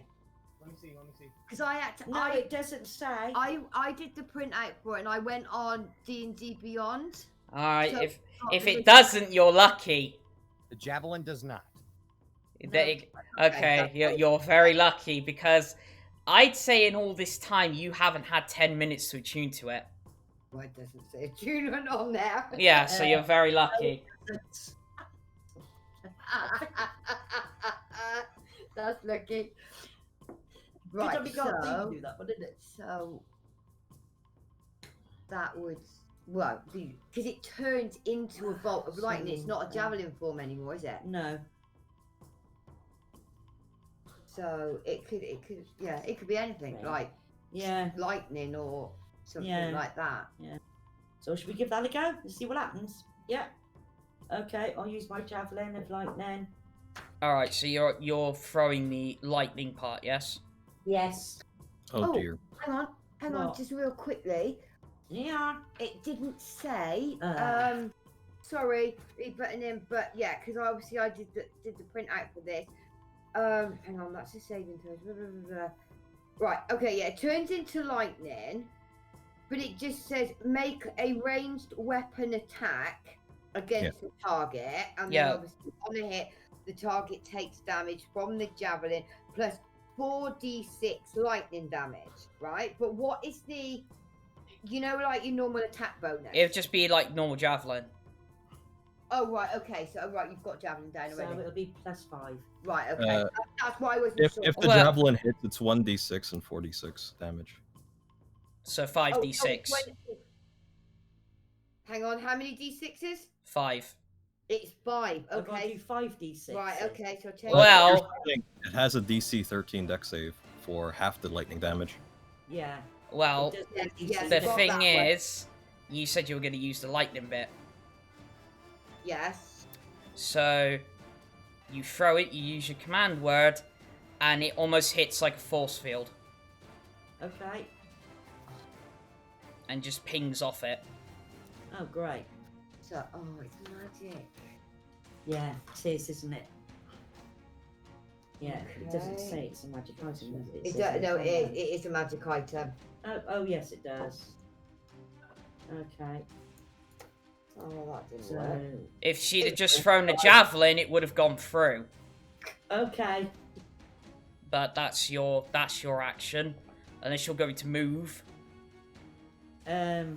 Speaker 3: Let me see.
Speaker 2: Because I had to...
Speaker 7: No, it doesn't say.
Speaker 2: I did the print out for it and I went on D&D Beyond.
Speaker 1: Alright,
Speaker 2: So-
Speaker 1: if it doesn't, you're lucky.
Speaker 3: The javelin does not.
Speaker 1: Okay, you're very lucky because I'd say in all this time you haven't had 10 minutes to attune to it.
Speaker 2: Well, it doesn't say attunement on there.
Speaker 1: Yeah, so you're very lucky.
Speaker 2: That's lucky.
Speaker 7: Right,
Speaker 2: Right,
Speaker 7: probably got to
Speaker 2: so...
Speaker 7: do that, wouldn't it?
Speaker 2: So... That would... Well, because it turns into a bolt of lightning. It's not a javelin form anymore, is it?
Speaker 7: No.
Speaker 2: So it could be anything,
Speaker 7: Yeah.
Speaker 2: like
Speaker 7: Yeah.
Speaker 2: lightning or something
Speaker 7: Yeah.
Speaker 2: like that.
Speaker 7: So should we give that a go and see what happens? Yeah. Okay, I'll use my javelin of lightning.
Speaker 1: Alright, so you're throwing the lightning part, yes?
Speaker 7: Yes.
Speaker 6: Oh
Speaker 2: Oh.
Speaker 6: dear.
Speaker 2: Hang on,
Speaker 7: What?
Speaker 2: just real quickly.
Speaker 7: Yeah.
Speaker 2: It didn't say.
Speaker 7: Ah.
Speaker 2: Sorry, re-button in, but yeah, because obviously I did the print out for this. Hang on, that's a saving throw. Blah, blah, blah, blah. Right, okay, yeah, it turns into lightning, but it just says make a ranged weapon attack against the target, and then obviously on a hit, the target takes damage from the javelin plus 4d6 lightning damage, right? But what is the, like your normal attack bonus?
Speaker 1: It would just be like normal javelin.
Speaker 2: Oh, right, okay, so you've got javelin down already.
Speaker 7: So it'll be +5.
Speaker 2: Right, okay, that's why I wasn't sure.
Speaker 6: If the javelin hits, it's 1d6 and 4d6 damage.
Speaker 1: So 5d6.
Speaker 2: Hang on, how many d6s?
Speaker 1: 5.
Speaker 2: It's 5, okay.
Speaker 7: I've got to do 5d6.
Speaker 2: Right, okay, so change.
Speaker 1: Well,
Speaker 6: it has a DC 13 dex save for half the lightning damage.
Speaker 7: Yeah.
Speaker 1: Well,
Speaker 2: yes,
Speaker 1: the
Speaker 2: got
Speaker 1: thing
Speaker 2: that
Speaker 1: is, you said you were going to use the lightning bit.
Speaker 2: Yes.
Speaker 1: So, you throw it, you use your command word, and it almost hits like a force field.
Speaker 7: Okay.
Speaker 1: And just pings off it.
Speaker 7: Oh, great.
Speaker 2: So, it's magic.
Speaker 7: Yeah, it is, isn't it? Yeah, it doesn't
Speaker 2: Okay.
Speaker 7: say it's a magic item, does it?
Speaker 2: It
Speaker 7: says
Speaker 2: no,
Speaker 7: on
Speaker 2: it
Speaker 7: there.
Speaker 2: is a magic item.
Speaker 7: Oh, yes, it does. Okay.
Speaker 2: Oh, that didn't
Speaker 7: So,
Speaker 2: work.
Speaker 1: If she'd have just thrown the javelin, it would have gone through.
Speaker 7: okay.
Speaker 1: But that's your action. Unless you're going to move.
Speaker 2: Katterina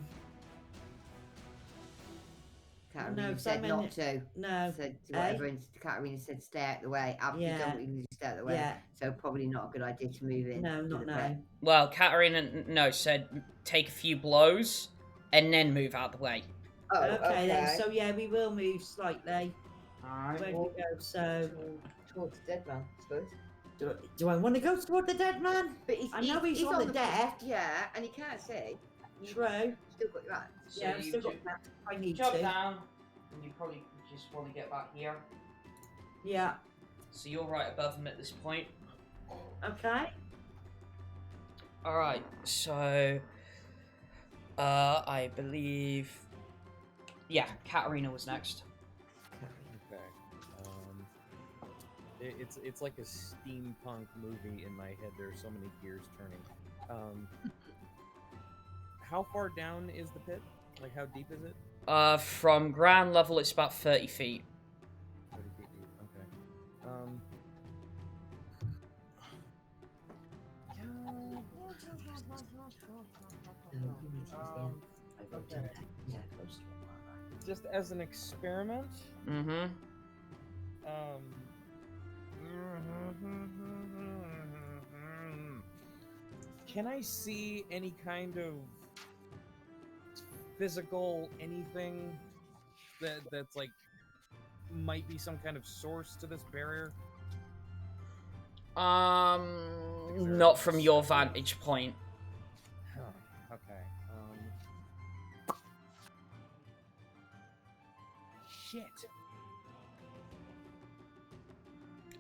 Speaker 7: No, 'cause
Speaker 2: said
Speaker 7: I'm in
Speaker 2: not
Speaker 7: it-
Speaker 2: to.
Speaker 7: No.
Speaker 2: Said whatever, and Katterina said stay out the way. Absolutely
Speaker 7: Yeah.
Speaker 2: don't really stay out the way.
Speaker 7: Yeah.
Speaker 2: So probably not a good idea to move in.
Speaker 7: No,
Speaker 2: to
Speaker 7: not
Speaker 2: the
Speaker 7: now.
Speaker 2: pit.
Speaker 1: Well, Katterina, said take a few blows, and then move out the way.
Speaker 2: Oh,
Speaker 7: Okay, then. So, yeah, we will move slightly.
Speaker 1: Alright.
Speaker 7: Where do we go? So,
Speaker 2: towards the dead man, I suppose.
Speaker 7: do I want to go toward the dead man?
Speaker 2: But
Speaker 7: I know he's on the
Speaker 2: left, yeah, and he can't see.
Speaker 7: True.
Speaker 2: Still got your hands.
Speaker 7: Yeah, I've still got that. I need
Speaker 1: Jump
Speaker 7: to.
Speaker 1: down, and you probably just want to get back here.
Speaker 7: Yeah.
Speaker 1: So you're right above them at this point.
Speaker 7: Okay.
Speaker 1: Alright, so... I believe... Yeah, Katterina was next.
Speaker 3: Okay. It's like a steampunk movie in my head. There's so many gears turning. How far down is the pit? Like, how deep is it?
Speaker 1: From ground level, it's about 30 feet.
Speaker 3: 30 feet deep. Okay. Just as an experiment,
Speaker 1: Mm-hmm.
Speaker 3: Can I see any kind of physical anything that's like might be some kind of source to this barrier?
Speaker 1: Not from your vantage point.
Speaker 3: Huh, okay. Shit.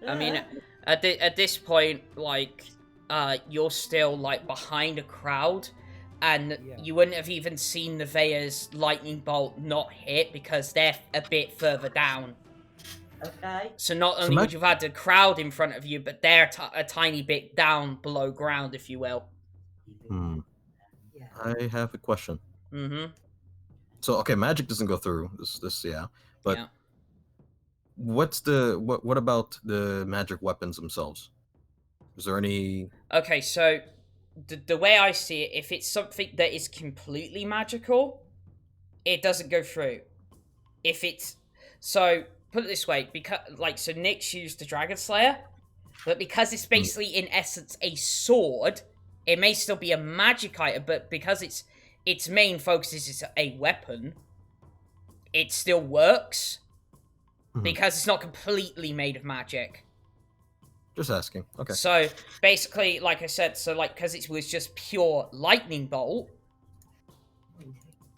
Speaker 1: I mean, at this point, like, you're still, like, behind a crowd, and
Speaker 3: Yeah.
Speaker 1: you wouldn't have even seen Nevaeh's lightning bolt not hit because they're a bit further down.
Speaker 7: Okay.
Speaker 1: So not only would you have had the crowd in front of you, but they're a tiny bit down below ground, if you will.
Speaker 2: Yeah.
Speaker 6: I have a question.
Speaker 1: Mm-hmm.
Speaker 6: So, okay, magic doesn't go through this, yeah. But
Speaker 1: Yeah.
Speaker 6: what about the magic weapons themselves? Is there any?
Speaker 1: Okay, so the way I see it, if it's something that is completely magical, it doesn't go through. If it's so, put it this way, because so Nick's used the Dragon Slayer, but because it's basically in essence a sword, it may still be a magic item, but because its main focus is a weapon, it still works because it's not completely made of magic.
Speaker 6: Just asking. Okay.
Speaker 1: So basically, like I said, because it was just pure lightning bolt,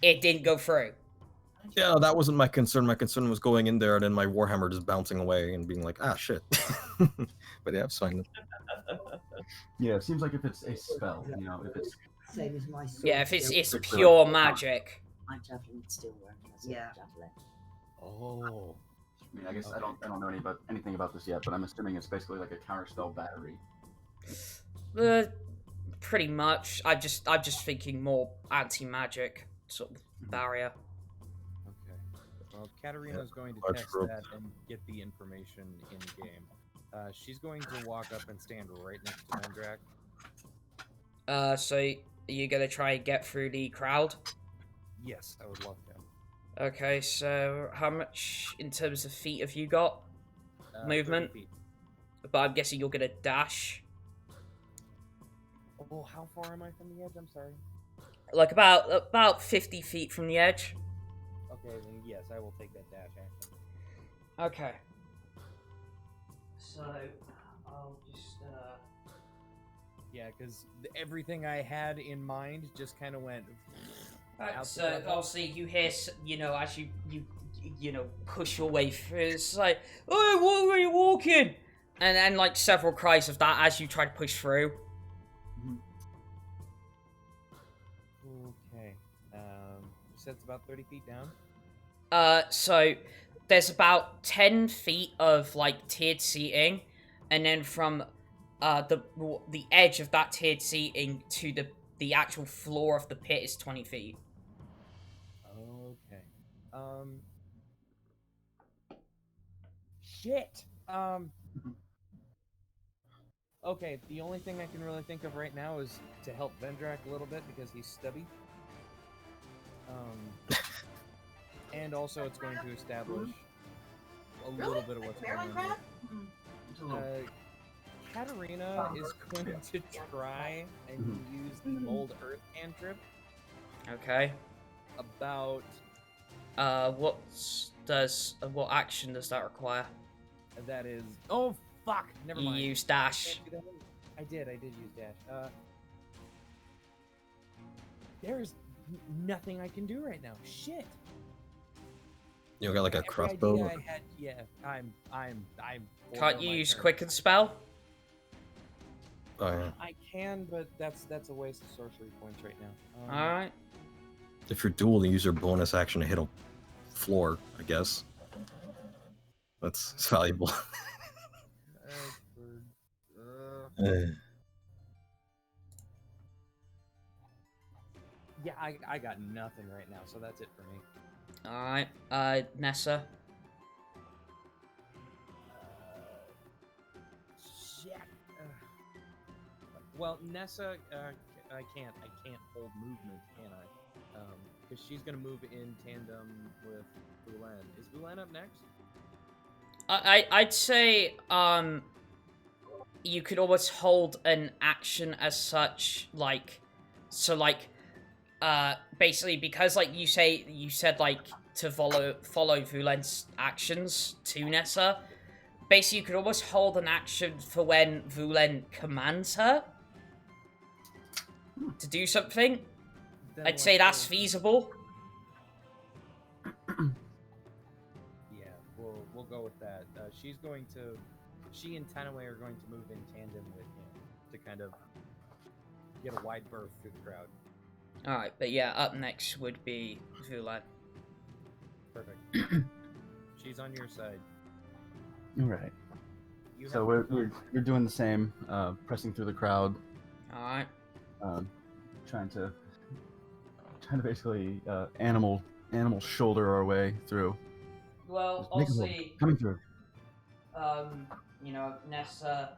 Speaker 1: it didn't go through.
Speaker 6: Yeah, that wasn't my concern. My concern was going in there and then my warhammer just bouncing away and being like, ah, shit. But yeah, it's fine.
Speaker 5: Yeah, it seems like if it's a spell, if it's
Speaker 2: Same as my sword.
Speaker 1: Yeah, if it's
Speaker 2: still.
Speaker 1: pure magic.
Speaker 7: My javelin still working as
Speaker 2: Yeah.
Speaker 7: a javelin.
Speaker 3: Oh.
Speaker 5: I mean, I guess
Speaker 3: Okay.
Speaker 5: I don't know anything about this yet, but I'm assuming it's basically like a counterspell battery.
Speaker 1: Pretty much. I'm just thinking more anti-magic sort of barrier.
Speaker 3: Okay. Well, Katterina's going to
Speaker 6: large
Speaker 3: test
Speaker 6: group.
Speaker 3: that and get the information in game. She's going to walk up and stand right next to Vendrak.
Speaker 1: So are you gonna try and get through the crowd?
Speaker 3: Yes, I would love to.
Speaker 1: Okay, so how much in terms of feet have you got?
Speaker 3: 30
Speaker 1: Movement?
Speaker 3: feet.
Speaker 1: But I'm guessing you're gonna dash.
Speaker 3: Oh, how far am I from the edge? I'm sorry.
Speaker 1: Like about 50 feet from the edge.
Speaker 3: Okay, then yes, I will take that dash action.
Speaker 1: Okay. So I'll just
Speaker 3: Yeah, because everything I had in mind just kind of went. out
Speaker 1: so
Speaker 3: the front.
Speaker 1: obviously you hear, as you push your way through, it's like, oh, what are you walking? And then like several cries of that as you try to push through.
Speaker 3: Okay. You said it's about 30 feet down?
Speaker 1: So there's about 10 feet of like tiered seating, and then from the edge of that tiered seating to the actual floor of the pit is 20 feet.
Speaker 3: Okay. Shit! Okay, the only thing I can really think of right now is to help Vendrak a little bit because he's stubby. And also it's going to establish a little bit of what's going on here. Katterina is going to try and use the Mold Earth cantrip.
Speaker 1: Okay.
Speaker 3: About
Speaker 1: What action does that require?
Speaker 3: that is. Oh fuck! Never
Speaker 1: You
Speaker 3: mind.
Speaker 1: use dash.
Speaker 3: Can't do that. I did use dash. There's nothing I can do right now. Shit.
Speaker 6: You got like a
Speaker 3: Every
Speaker 6: crossbow?
Speaker 3: idea I had, yeah, I'm.
Speaker 1: Can't you use quicken spell?
Speaker 6: Oh yeah.
Speaker 3: I can, but that's a waste of sorcery points right now.
Speaker 1: Alright.
Speaker 6: If you're dual, you use your bonus action to hit a floor, I guess. That's valuable.
Speaker 3: Yeah, I got nothing right now, so that's it for me.
Speaker 1: Alright. Nessa.
Speaker 3: Shit. Well, Nessa, I can't hold movement, can I? Because she's gonna move in tandem with Vulen. Is Vulen up next?
Speaker 1: I'd say, you could almost hold an action as such, basically, because, like, you said, like, to follow Vulen's actions to Nessa, basically, you could almost hold an action for when Vulen commands her to do something.
Speaker 3: Then
Speaker 1: I'd say
Speaker 3: let's
Speaker 1: that's
Speaker 3: go-
Speaker 1: feasible.
Speaker 3: Yeah, we'll go with that. She and Tanaway are going to move in tandem with him to kind of get a wide berth through the crowd.
Speaker 1: Alright, but yeah, up next would be Vulen.
Speaker 3: Perfect. She's on your side.
Speaker 5: All right.
Speaker 3: You
Speaker 5: So
Speaker 3: have
Speaker 5: we're doing the same, pressing through the crowd,
Speaker 1: Alright.
Speaker 5: trying to basically animal shoulder our way through.
Speaker 1: Well,
Speaker 5: Just make a roll.
Speaker 1: obviously,
Speaker 5: Coming through.
Speaker 1: Nessa,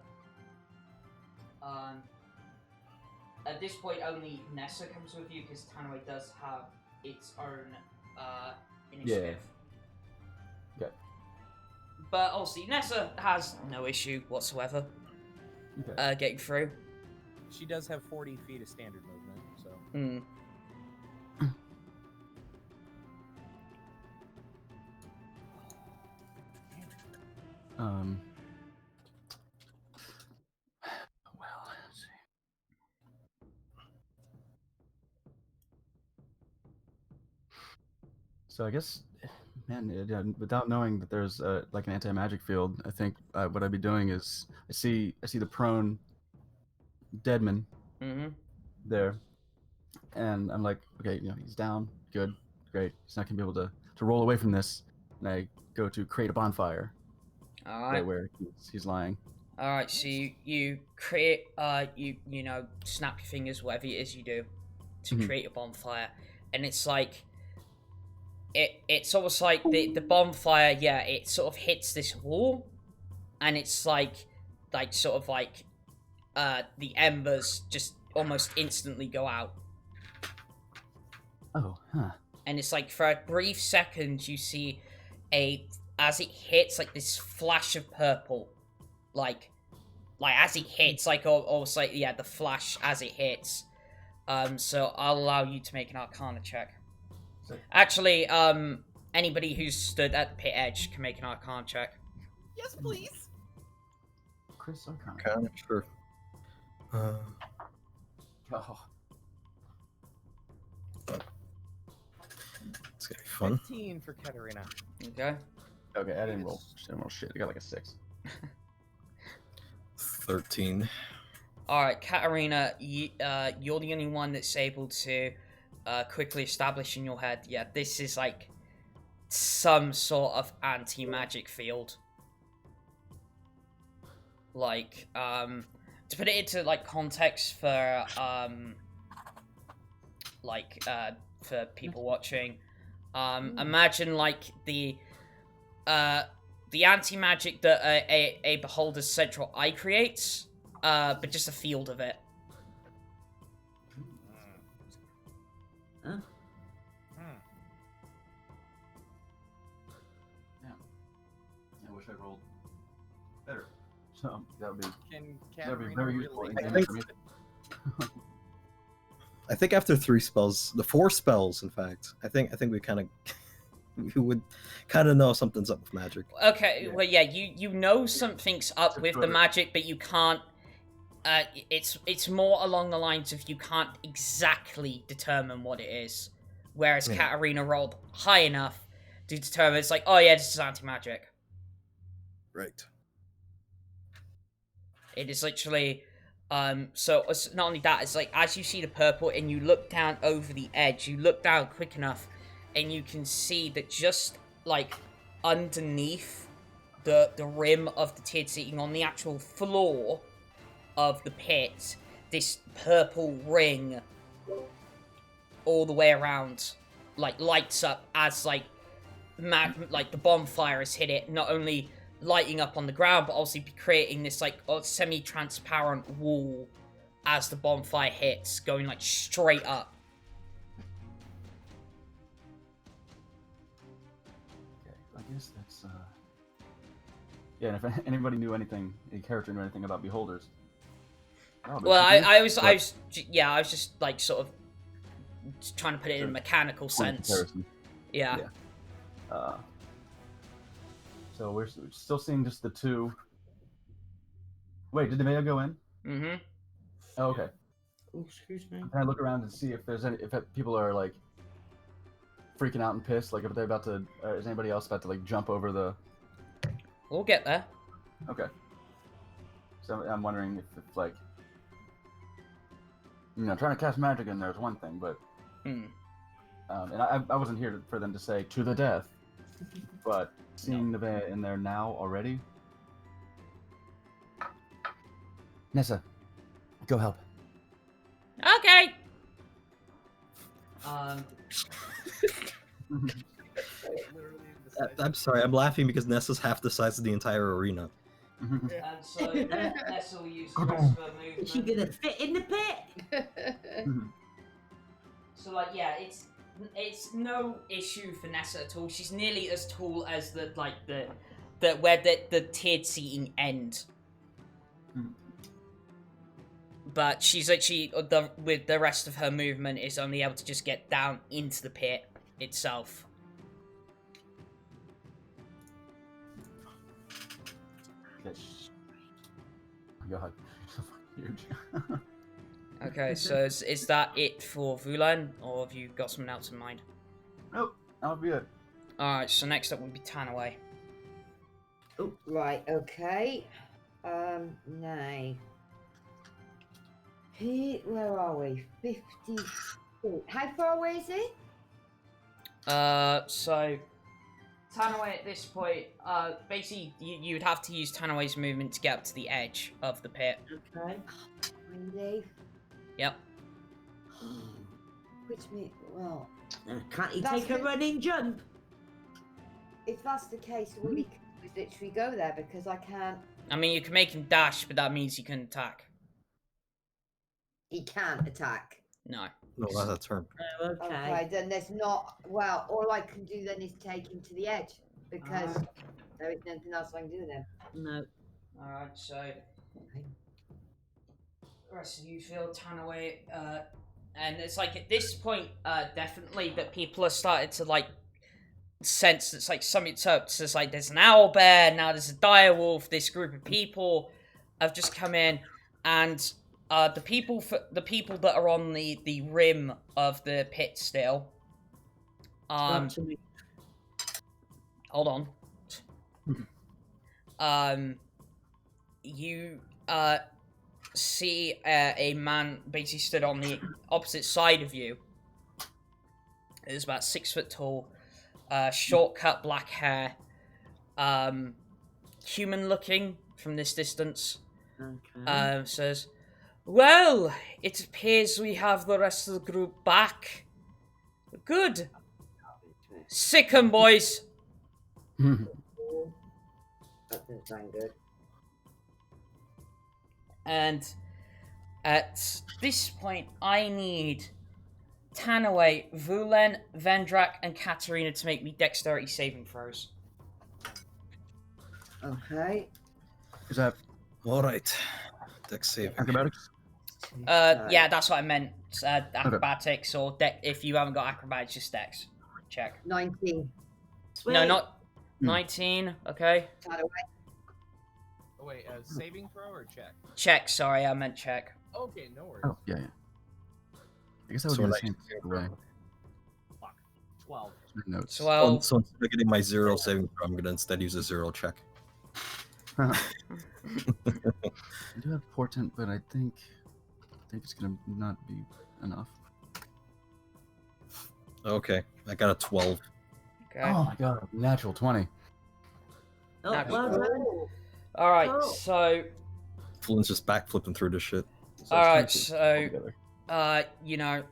Speaker 1: at this point only Nessa comes with you because Tanaway does have its own, initiative.
Speaker 5: Okay.
Speaker 1: But obviously Nessa has no issue whatsoever,
Speaker 5: Okay.
Speaker 1: getting through.
Speaker 3: She does have 40 feet of standard movement, so.
Speaker 1: Hmm.
Speaker 5: Well, let's see. So I guess, man, without knowing that there's like an anti-magic field, I think what I'd be doing is I see the prone Deadman
Speaker 1: Mm-hmm.
Speaker 5: there, and I'm like, okay, he's down, good, great. He's not gonna be able to roll away from this. and I go to create a bonfire
Speaker 1: All
Speaker 5: right
Speaker 1: right.
Speaker 5: where he's lying.
Speaker 1: All right. So you create you know snap your fingers, whatever it is you do, to
Speaker 5: Mhm.
Speaker 1: create a bonfire, and it's like it's almost like the bonfire. Yeah, it sort of hits this wall, and it's like sort of like the embers just almost instantly go out.
Speaker 5: Oh, huh.
Speaker 1: And it's like for a brief second you see as it hits like this flash of purple, like as it hits, like almost like the flash as it hits. So I'll allow you to make an Arcana check. Actually, anybody who's stood at the pit edge can make an Arcana check.
Speaker 3: Yes, please.
Speaker 5: Chris Arcana.
Speaker 6: Kind of sure.
Speaker 5: Oh.
Speaker 6: It's gonna be fun.
Speaker 3: 15 for Katterina.
Speaker 1: Okay.
Speaker 5: Okay, I didn't roll shit. I got like a 6.
Speaker 6: 13.
Speaker 1: All right, Katterina, you're the only one that's able to quickly establish in your head. Yeah, this is like some sort of anti-magic field. Like, to put it into like context for for people watching, imagine like the anti-magic that a beholder's central eye creates, but just a field of it.
Speaker 7: Huh?
Speaker 5: I wish I rolled better. So that would be
Speaker 3: Can
Speaker 5: that'd be
Speaker 3: Katterina
Speaker 5: very
Speaker 3: really
Speaker 5: useful.
Speaker 6: I think- I think after 3 spells, the 4 spells, in fact, I think we kind of we would kind of know something's up with magic.
Speaker 1: Okay,
Speaker 5: Yeah.
Speaker 1: well, yeah, you know something's up with the
Speaker 5: Right.
Speaker 1: magic, but you can't. It's more along the lines of you can't exactly determine what it is, whereas
Speaker 6: Yeah.
Speaker 1: Katterina rolled high enough to determine it's like, oh yeah, this is anti-magic.
Speaker 6: Right.
Speaker 1: It is literally, so it's not only that, it's like as you see the purple and you look down over the edge, you look down quick enough, and you can see that just like underneath the rim of the tiered seating on the actual floor of the pit, this purple ring all the way around like lights up as like like the bonfire has hit it, not only lighting up on the ground but also creating this like semi-transparent wall as the bonfire hits, going like straight up.
Speaker 5: Okay, I guess that's yeah, and if anybody knew anything, any character knew anything about beholders. Probably
Speaker 1: Well,
Speaker 5: should be,
Speaker 1: I was
Speaker 5: but
Speaker 1: just like sort of trying to put it in a
Speaker 5: Sure.
Speaker 1: mechanical
Speaker 5: point of
Speaker 1: sense.
Speaker 5: comparison.
Speaker 1: Yeah.
Speaker 5: Yeah. So we're still seeing just the 2. Wait, did Nevaeh go in?
Speaker 1: Mm-hmm.
Speaker 5: Oh, okay.
Speaker 7: Oh, excuse me.
Speaker 5: Can I look around and see if there's any, if people are like freaking out and pissed? Like if they're about to, is anybody else about to like jump over the?
Speaker 1: We'll get there.
Speaker 5: Okay. So I'm wondering if like, trying to cast magic in there is one thing, but and I wasn't here for them to say to the death, but seeing Nevaeh in there now already. Nessa, go help.
Speaker 1: Okay.
Speaker 6: I'm sorry, I'm laughing because Nessa's half the size of the entire arena.
Speaker 1: And so Nessa will use the rest of her movement.
Speaker 7: Is she gonna fit in the pit?
Speaker 1: So like yeah, it's no issue for Nessa at all. She's nearly as tall as the where the tiered seating end. But she's actually with the rest of her movement is only able to just get down into the pit itself.
Speaker 5: God, you're so fucking huge.
Speaker 1: Okay, so is that it for Vulen, or have you got something else in mind?
Speaker 5: Nope, that would be it.
Speaker 1: Alright, so next up would be Tanaway.
Speaker 2: Oh, right, okay. Now. Here, where are we? 54. How far away is it?
Speaker 1: So Tanaway at this point, basically you'd have to use Tanaway's movement to get up to the edge of the pit.
Speaker 7: Okay.
Speaker 2: Really?
Speaker 1: Yep.
Speaker 2: Which means, well,
Speaker 7: Can't he
Speaker 2: That's
Speaker 7: take a
Speaker 2: good.
Speaker 7: running jump?
Speaker 2: if that's the case, all he can do is literally go there because I can't.
Speaker 1: I mean, you can make him dash, but that means he can attack.
Speaker 2: He can't attack.
Speaker 1: No.
Speaker 6: No, that's a turn.
Speaker 7: Oh, okay.
Speaker 2: Okay, then there's not. Well, all I can do then is take him to the edge because there is nothing else I can do then.
Speaker 7: No.
Speaker 1: Alright, so. Rest of you feel Tanaway, and it's like at this point, definitely that people are started to like sense it's like something's up. So it's like there's an owl bear, now there's a dire wolf. This group of people have just come in, and the people that are on the rim of the pit still.
Speaker 7: Actually,
Speaker 1: Hold on. You see a man basically stood on the opposite side of you. It was about 6 foot tall, short cut black hair, human looking from this distance.
Speaker 7: okay.
Speaker 1: Says, "Well, it appears we have the rest of the group back. Good. Sick 'em, boys."
Speaker 2: That doesn't sound good.
Speaker 1: And at this point, I need Tanaway, Vulen, Vendrak, and Katterina to make me dexterity saving throws.
Speaker 2: Okay.
Speaker 5: Is that
Speaker 6: All right. Dex save.
Speaker 5: acrobatics?
Speaker 1: Yeah, that's what I meant. Acrobatics or if you haven't got acrobatics, just dex. Check.
Speaker 2: 19.
Speaker 7: Sweet.
Speaker 1: No, not 19. Okay.
Speaker 2: Out of
Speaker 3: Oh, wait, saving throw or check?
Speaker 1: Check. Sorry, I meant check.
Speaker 3: Okay, no worries.
Speaker 5: Oh, yeah. I guess I would
Speaker 6: So
Speaker 5: do the
Speaker 6: like-
Speaker 5: same way.
Speaker 3: Fuck. 12.
Speaker 5: Notes.
Speaker 1: 12.
Speaker 6: So instead of getting my 0 saving throw, I'm going to instead use a 0 check.
Speaker 5: I do have portent, but I think it's gonna not be enough.
Speaker 6: Okay, I got a 12.
Speaker 1: Okay.
Speaker 5: Oh my god, natural 20.
Speaker 7: Oh,
Speaker 1: That's
Speaker 7: well done.
Speaker 1: All right.
Speaker 7: Cool.
Speaker 1: So,
Speaker 6: Flynn's just backflipping through this shit.
Speaker 1: all right. So, you know,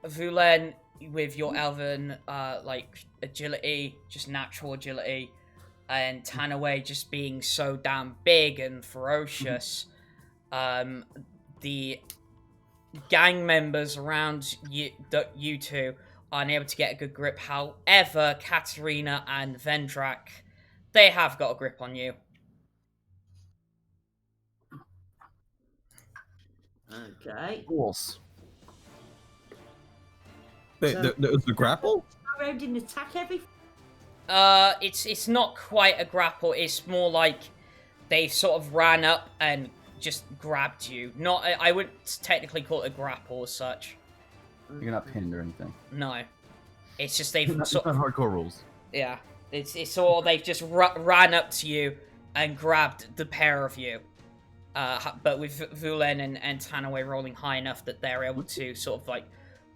Speaker 1: Vulen with your elven like agility, just natural agility, and Tanaway just being so damn big and ferocious, the gang members around you two are unable to get a good grip. However, Katterina and Vendrak, they have got a grip on you.
Speaker 7: Okay.
Speaker 5: Rules.
Speaker 6: Wait,
Speaker 7: So-
Speaker 6: there was the grapple?
Speaker 7: Arrow didn't attack every.
Speaker 1: It's not quite a grapple. It's more like they sort of ran up and just grabbed you. Not, I wouldn't technically call it a grapple as such.
Speaker 5: You're not pinned or anything.
Speaker 1: No, it's just they've
Speaker 5: It's
Speaker 1: sort
Speaker 5: not
Speaker 1: of,
Speaker 5: hardcore rules.
Speaker 1: yeah. It's all they've just ran up to you and grabbed the pair of you. But with Vulen and Tanaway rolling high enough that they're able to sort of like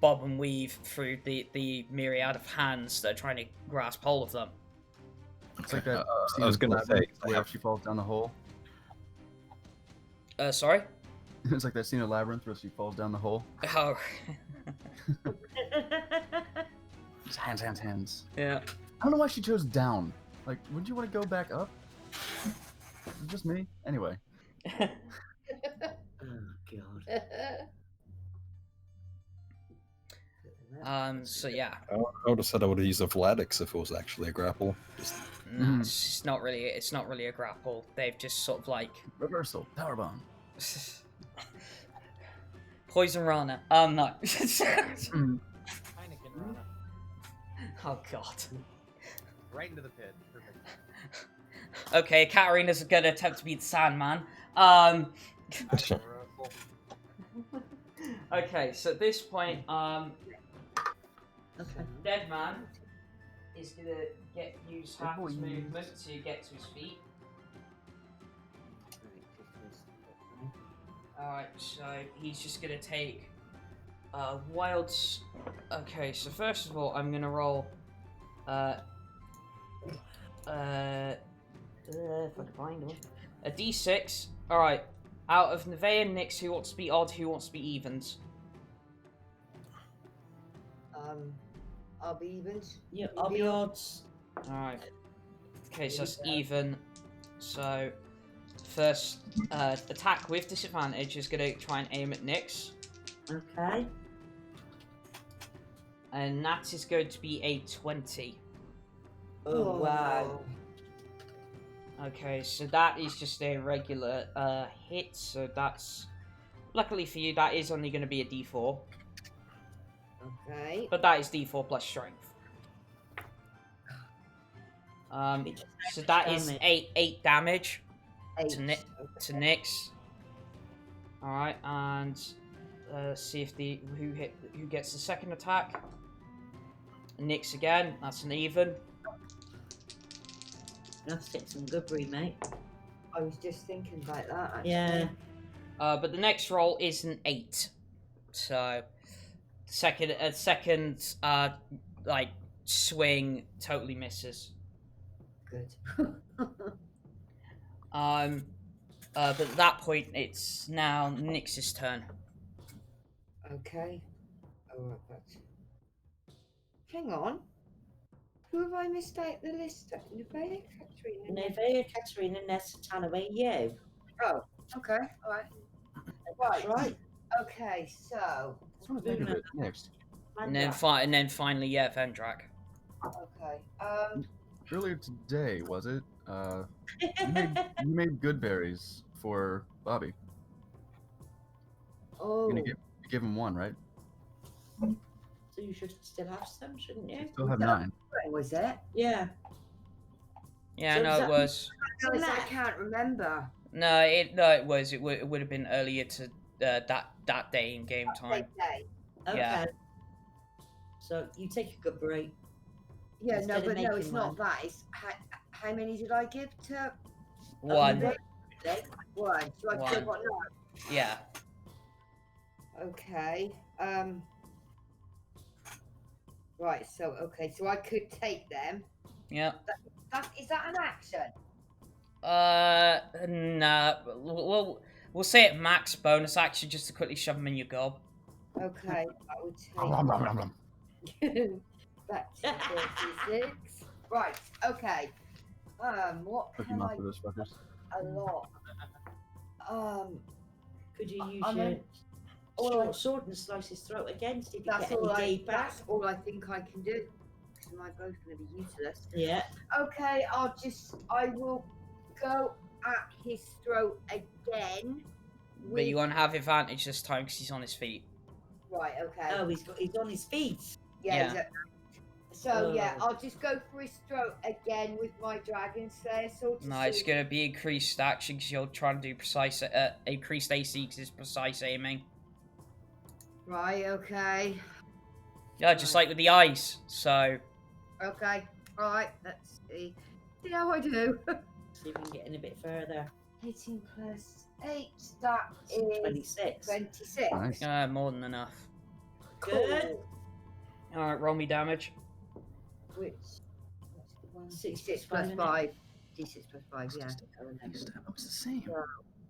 Speaker 1: bob and weave through the myriad of hands that are trying to grasp hold of them.
Speaker 5: It's like that
Speaker 6: I
Speaker 5: scene
Speaker 6: was
Speaker 5: of
Speaker 6: gonna
Speaker 5: Labyrinth
Speaker 6: say, I
Speaker 5: where
Speaker 6: have-
Speaker 5: she falls down the hole.
Speaker 1: Sorry?
Speaker 5: It's like that scene of Labyrinth where she falls down the hole.
Speaker 1: Oh,
Speaker 5: Just hands.
Speaker 1: yeah.
Speaker 5: I don't know why she chose down. Like, wouldn't you want to go back up? Just me? Anyway.
Speaker 7: Oh god.
Speaker 1: So yeah.
Speaker 6: I would have said I would have used a Vladix if it was actually a grapple. Just
Speaker 1: No, it's not really. It's not really a grapple. They've just sort of like
Speaker 5: Reversal. Powerbomb.
Speaker 1: poison rana. No.
Speaker 3: Heineken Rana.
Speaker 1: Oh god.
Speaker 3: Right into the pit. Perfect.
Speaker 1: Okay, Katterina's gonna attempt to be the Sandman. Okay, so at this point,
Speaker 7: Okay.
Speaker 1: Dead Man is gonna use half his movement to get to his feet. Alright, so he's just gonna take wild. Okay, so first of all, I'm gonna roll If I can find one. A D6. Alright. Out of Nevaeh and Nyx, who wants to be odd, who wants to be evens?
Speaker 2: I'll be evens.
Speaker 7: Yeah, I'll be odds.
Speaker 1: Alright. Okay, so that's even. So, first attack with disadvantage is going to try and aim at Nyx.
Speaker 7: Okay.
Speaker 1: And that is going to be a 20.
Speaker 7: Oh, wow.
Speaker 1: Okay, so that is just a regular hit, so that's... Luckily for you, that is only going to be a D4.
Speaker 2: Okay.
Speaker 1: But that is D4 plus strength. So that is 8 damage to Nyx. Alright, and see if who gets the second attack. Nyx again, that's an even.
Speaker 7: Let's get some good breed, mate.
Speaker 2: I was just thinking about that, actually.
Speaker 7: Yeah.
Speaker 1: But the next roll is an 8. So second like swing totally misses.
Speaker 2: Good.
Speaker 1: But at that point it's now Nyx's turn.
Speaker 2: Okay. Alright, but... Hang on. Who have I missed out the list? Nevaeh, Katterina?
Speaker 7: Nevaeh, Katterina, Ness, Tanaway, you.
Speaker 2: Oh, okay. Alright.
Speaker 7: That's right.
Speaker 2: Okay, so...
Speaker 5: Next.
Speaker 1: And then finally, yeah, Vendrak.
Speaker 2: Okay.
Speaker 5: Earlier today, was it? You made good berries for Bobby.
Speaker 2: Oh.
Speaker 5: You're gonna give him one, right?
Speaker 7: So you should still have some, shouldn't you?
Speaker 5: You still have 9.
Speaker 2: Was it?
Speaker 7: Yeah.
Speaker 1: Yeah,
Speaker 7: So
Speaker 1: no, it was.
Speaker 2: I can't remember.
Speaker 1: No, it was. It would have been earlier to that day in game time.
Speaker 2: Okay.
Speaker 7: Okay.
Speaker 1: Yeah.
Speaker 7: So you take a good break.
Speaker 2: Yeah,
Speaker 7: Instead
Speaker 2: no,
Speaker 7: of
Speaker 2: but no,
Speaker 7: making
Speaker 2: it's not
Speaker 7: one.
Speaker 2: that. It's how many did I give to
Speaker 1: 1.
Speaker 2: one? So I've still
Speaker 1: One.
Speaker 2: got 9.
Speaker 1: Yeah.
Speaker 2: Okay. Right. So I could take them.
Speaker 1: Yeah.
Speaker 2: Is that an action?
Speaker 1: Nah. We'll say it max bonus action just to quickly shove them in your gob.
Speaker 2: Okay, I would take. Back to 36. Right. Okay. What
Speaker 5: Cookie
Speaker 2: can I?
Speaker 5: monster, those fuckers.
Speaker 2: A lot.
Speaker 7: Could you use
Speaker 2: I'm
Speaker 7: your
Speaker 2: in- all I-
Speaker 7: short sword and slice his throat again? See if you
Speaker 2: That's
Speaker 7: get
Speaker 2: all.
Speaker 7: any day back.
Speaker 2: That's all I think I can do. Because my bow's going to be useless.
Speaker 7: Yeah.
Speaker 2: Okay, I will go at his throat again.
Speaker 1: But you won't have advantage this time because he's on his feet.
Speaker 2: Right, okay.
Speaker 7: Oh, he's on his feet.
Speaker 2: Yeah.
Speaker 1: yeah.
Speaker 2: So, yeah,
Speaker 7: Oh.
Speaker 2: I'll just go for his throat again with my Dragon Slayer sword.
Speaker 1: No, it's going to be increased action because you're trying to do precise, increased AC because it's precise aiming.
Speaker 2: Right, okay.
Speaker 1: Yeah, just like with the ice. So,
Speaker 2: Okay, alright, let's see. See how I do.
Speaker 7: See if we can get in a bit further.
Speaker 2: 18 plus 8, that is
Speaker 7: 26.
Speaker 2: 26.
Speaker 5: Nice.
Speaker 1: more than enough.
Speaker 7: Good.
Speaker 1: Alright, roll me damage.
Speaker 2: Which?
Speaker 7: 6
Speaker 2: 6 plus 5. D6 plus 5, yeah.
Speaker 5: That was the same.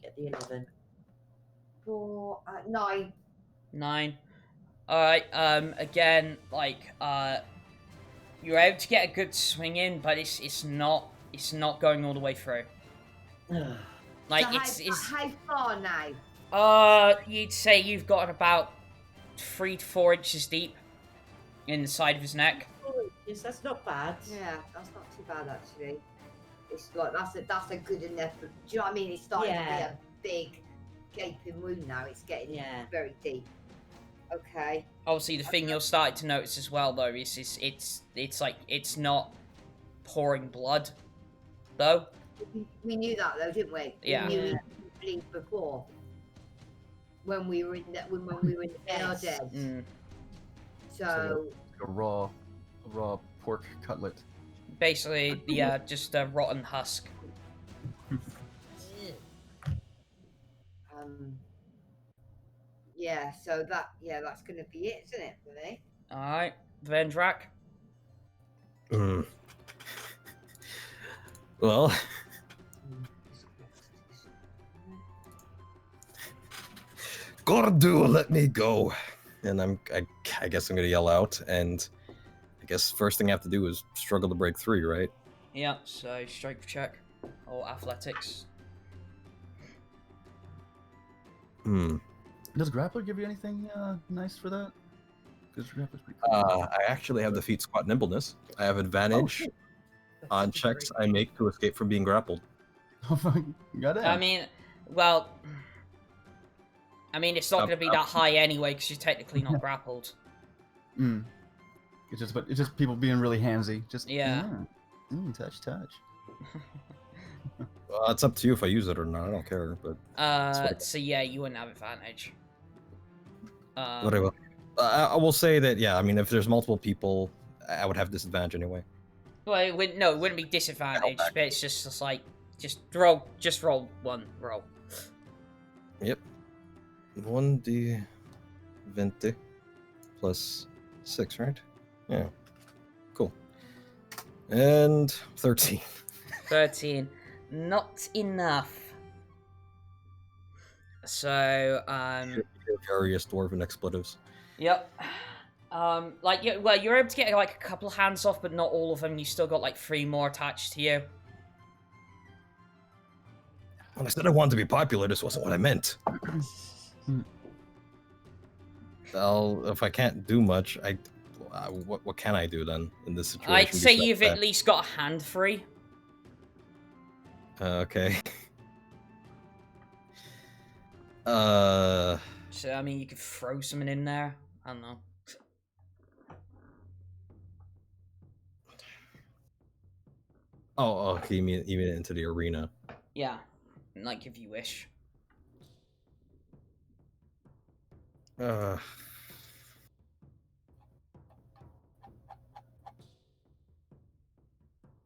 Speaker 7: Get the 11.
Speaker 2: 4, 9.
Speaker 1: 9. Alright, again, like, you're able to get a good swing in, but it's not going all the way through. Like,
Speaker 2: So how far now?
Speaker 1: you'd say you've gotten about 3 to 4 inches deep in the side of his neck.
Speaker 7: Yes, that's not bad.
Speaker 2: Yeah, that's not too bad actually. It's like that's a good enough. Do you know what I mean? It's starting to be a big gaping wound now. It's getting very deep. Okay.
Speaker 1: Obviously, the thing you're starting to notice as well, though, is it's like it's not pouring blood, though.
Speaker 2: We knew that though, didn't we?
Speaker 1: Yeah.
Speaker 2: We knew he bleed before when we were in the
Speaker 7: Yes.
Speaker 2: dead.
Speaker 1: Mm.
Speaker 2: So
Speaker 5: A raw pork cutlet.
Speaker 1: Basically, just a rotten husk.
Speaker 2: yeah, so that's gonna be it, isn't it, for me?
Speaker 1: Alright, Vendrak.
Speaker 6: Well, Gordu, let me go. And I guess I'm gonna yell out, and I guess first thing I have to do is struggle to break 3, right?
Speaker 1: Yeah, so strength check or athletics.
Speaker 5: Does Grappler give you anything nice for that? Because Grappler's pretty cool.
Speaker 6: I actually have the feat squat nimbleness. I have advantage on checks I make to escape from being grappled.
Speaker 5: Oh my god.
Speaker 1: I mean, well, it's not going to be that high anyway because you're technically not grappled.
Speaker 5: It's just people being really handsy. Just
Speaker 1: Yeah.
Speaker 5: Touch.
Speaker 6: Well, it's up to you if I use it or not. I don't care, but
Speaker 1: So yeah, you wouldn't have advantage.
Speaker 6: whatever. I will say that yeah. I mean, if there's multiple people, I would have disadvantage anyway.
Speaker 1: Well, it wouldn't be disadvantage, but it's just like just roll one roll.
Speaker 6: Yep. 1d20 plus 6, right? Yeah. Cool. And 13.
Speaker 1: 13. Not enough. So,
Speaker 6: Various dwarven expletives.
Speaker 1: Yep. You're able to get like a couple of hands off, but not all of them. You still got like 3 more attached to you.
Speaker 6: When I said I wanted to be popular, this wasn't what I meant. If I can't do much, what can I do then in this situation?
Speaker 1: I'd say you've at least got a hand free.
Speaker 6: Okay.
Speaker 1: So you could throw something in there. I don't know.
Speaker 6: Oh, okay. You mean into the arena?
Speaker 1: Yeah, like if you wish.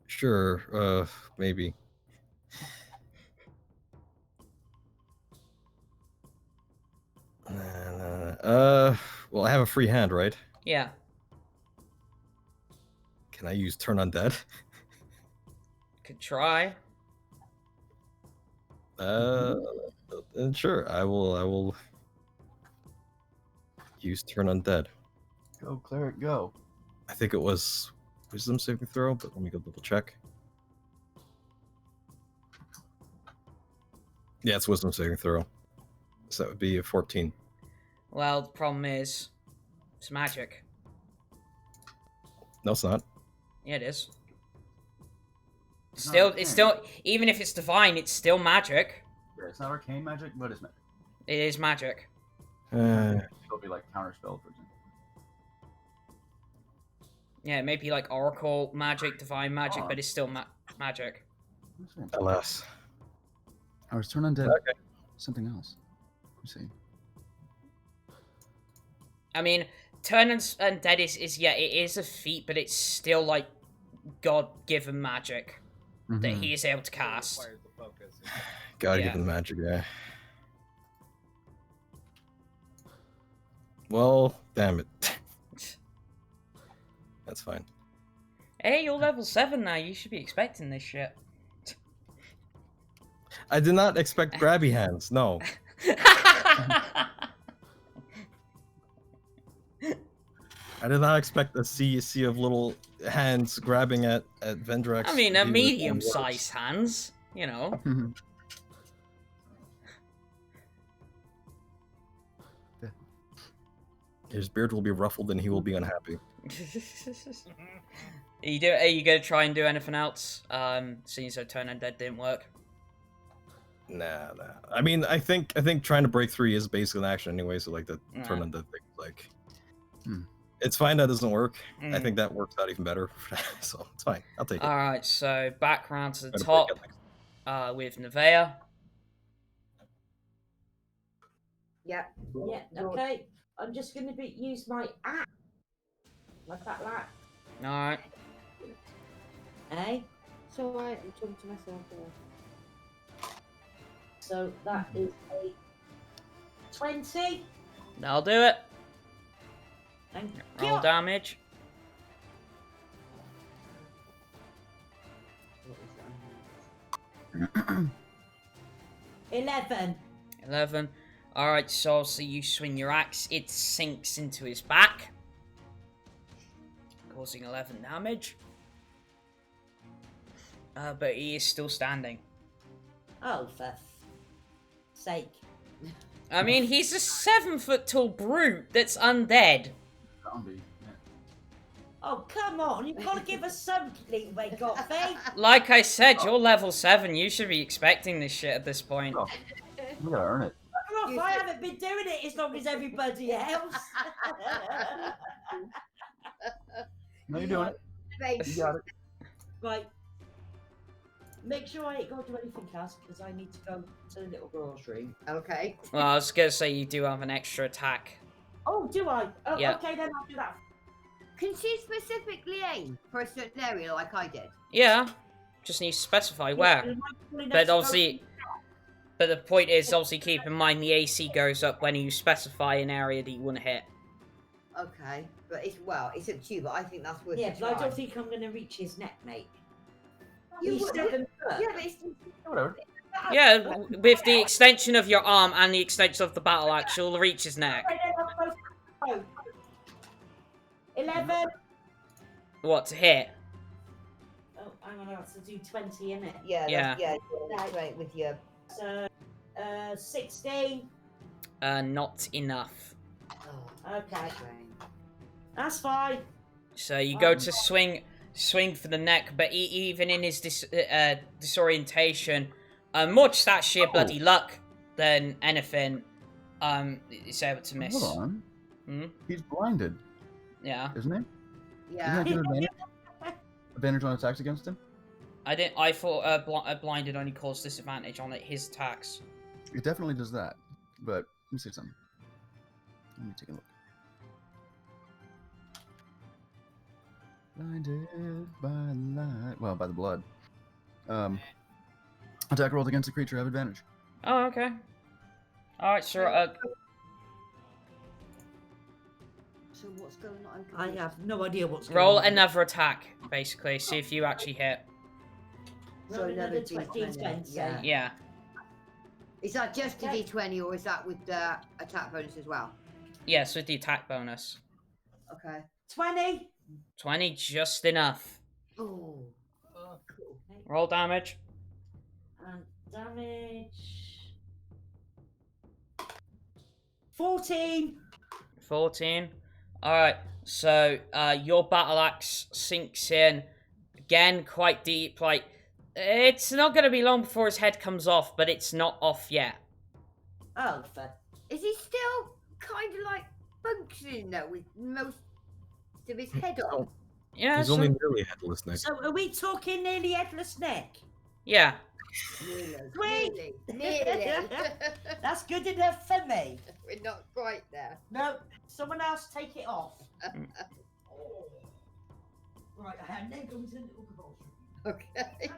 Speaker 6: Sure. Maybe. Well, I have a free hand, right?
Speaker 1: Yeah.
Speaker 6: Can I use turn undead?
Speaker 1: Could try.
Speaker 6: Sure. I will use turn undead.
Speaker 5: Go, cleric, go.
Speaker 6: I think it was wisdom saving throw, but let me go double check. Yeah, it's wisdom saving throw. So that would be a 14.
Speaker 1: Well, the problem is, it's magic.
Speaker 6: No, it's not.
Speaker 1: Yeah, it is. It's still, even if it's divine, it's still magic.
Speaker 5: Yeah, it's not arcane magic, but it's magic.
Speaker 1: It is magic.
Speaker 5: It'll be like counterspell, for example.
Speaker 1: Yeah, it may be like oracle magic, divine magic, but it's still magic.
Speaker 6: Alas.
Speaker 5: I was turn undead.
Speaker 6: Okay.
Speaker 5: Something else. Let's see.
Speaker 1: I mean, turn undead is it is a feat, but it's still like God-given magic that he is able to cast.
Speaker 6: Gotta give him magic, yeah. Well, damn it. That's fine.
Speaker 1: Hey, you're level 7 now. You should be expecting this shit.
Speaker 6: I did not expect grabby hands. No. I did not expect a sea of little hands grabbing at Vendrak.
Speaker 1: I mean, a medium-sized hands, you know.
Speaker 6: His beard will be ruffled and he will be unhappy.
Speaker 1: Are you gonna try and do anything else? Seeing as though turn undead didn't work.
Speaker 6: Nah. I mean, I think trying to break 3 is basically an action anyway. So like the turn undead thing, like, it's fine that doesn't work. I think that works out even better. So it's fine. I'll take it.
Speaker 1: All right, so back round to the top with Nevaeh.
Speaker 2: Yeah.
Speaker 7: Yeah, okay. I'm just going to use my axe. Like that, like.
Speaker 1: Alright.
Speaker 7: Eh?
Speaker 2: It's alright, I'm talking to myself there.
Speaker 7: So that is a 20.
Speaker 1: That'll do it.
Speaker 7: Thank
Speaker 1: Roll
Speaker 7: you.
Speaker 1: damage.
Speaker 2: What was that?
Speaker 7: 11.
Speaker 1: 11. Alright, so you swing your axe, it sinks into his back, causing 11 damage. But he is still standing.
Speaker 7: Oh, for sake.
Speaker 1: I mean, he's a 7-foot tall brute that's undead.
Speaker 5: Zombie. Yeah.
Speaker 7: Oh, come on. You've got to give us some leeway, Gothy.
Speaker 1: Like I said, you're level 7. You should be expecting this shit at this point.
Speaker 5: Oh, we gotta earn it.
Speaker 7: Well, I haven't been doing it as long as everybody else.
Speaker 5: No, you're doing it. You got it.
Speaker 7: Right. Make sure I ain't got to do anything else because I need to go to the little girl's room.
Speaker 4: Okay.
Speaker 1: Well, I was gonna say you do have an extra attack.
Speaker 7: Oh, do I? Oh,
Speaker 1: Yeah.
Speaker 7: Okay, then I'll do that.
Speaker 4: Can she specifically aim for a certain area like I did?
Speaker 1: Yeah, just need to specify where. But obviously, but the point is, obviously, keep in mind the AC goes up when you specify an area that you want to hit.
Speaker 4: Okay, but it's it's up to you. But I think that's worth.
Speaker 7: Yeah,
Speaker 4: a
Speaker 7: but I
Speaker 4: try.
Speaker 7: don't think I'm going to reach his neck, mate.
Speaker 4: You
Speaker 7: He's
Speaker 4: would-
Speaker 7: 7 foot.
Speaker 4: Yeah, but it's
Speaker 5: Whatever.
Speaker 1: Yeah, with the extension of your arm and the extension of the battle axe, you'll reach his neck.
Speaker 7: Okay, then I'm supposed to go. 11.
Speaker 1: What, to hit?
Speaker 7: Oh, hang on, I have to do 20 in it.
Speaker 4: yeah,
Speaker 1: Yeah.
Speaker 4: right with your.
Speaker 7: So, 16.
Speaker 1: Not enough.
Speaker 4: Oh,
Speaker 7: Okay, that's fine.
Speaker 1: So you go to swing for the neck, but even in his disorientation, more just that sheer bloody luck than anything, is able to miss.
Speaker 5: Hold on.
Speaker 1: Hmm?
Speaker 5: He's blinded,
Speaker 1: Yeah.
Speaker 5: isn't he?
Speaker 4: yeah.
Speaker 5: Isn't that good advantage? Advantage on attacks against him?
Speaker 1: I thought blinded only caused disadvantage on his attacks.
Speaker 5: It definitely does that. But let me see something. Let me take a look. Blinded by light. Well, by the blood. Attack rolls against the creature have advantage.
Speaker 1: Oh, okay. Alright, sure.
Speaker 4: So what's going on?
Speaker 7: I have no idea what's going
Speaker 1: Roll
Speaker 7: on.
Speaker 1: another attack, basically. See if you actually hit.
Speaker 4: So
Speaker 7: Roll
Speaker 4: another
Speaker 7: another
Speaker 4: D20,
Speaker 7: 20.
Speaker 4: yeah.
Speaker 1: Yeah.
Speaker 4: Is that just a
Speaker 7: Okay.
Speaker 4: D20 or is that with the attack bonus as well?
Speaker 1: Yes, with the attack bonus.
Speaker 4: Okay.
Speaker 7: 20.
Speaker 1: 20, just enough.
Speaker 4: Oh.
Speaker 7: Cool.
Speaker 1: Roll damage.
Speaker 7: And damage. 14.
Speaker 1: 14. Alright, so your battle axe sinks in. Again, quite deep. Like, it's not going to be long before his head comes off, but it's not off yet.
Speaker 7: Oh, for...
Speaker 4: Is he still kind of like functioning though with most of his head on?
Speaker 1: Yeah,
Speaker 6: He's
Speaker 1: so-
Speaker 6: only nearly headless neck.
Speaker 7: So are we talking nearly headless neck?
Speaker 1: yeah.
Speaker 7: Sweet.
Speaker 4: Nearly.
Speaker 7: That's good enough for me.
Speaker 4: We're not quite there.
Speaker 7: No, someone else take it off. Right, and then goes in little girl's room.
Speaker 4: Okay.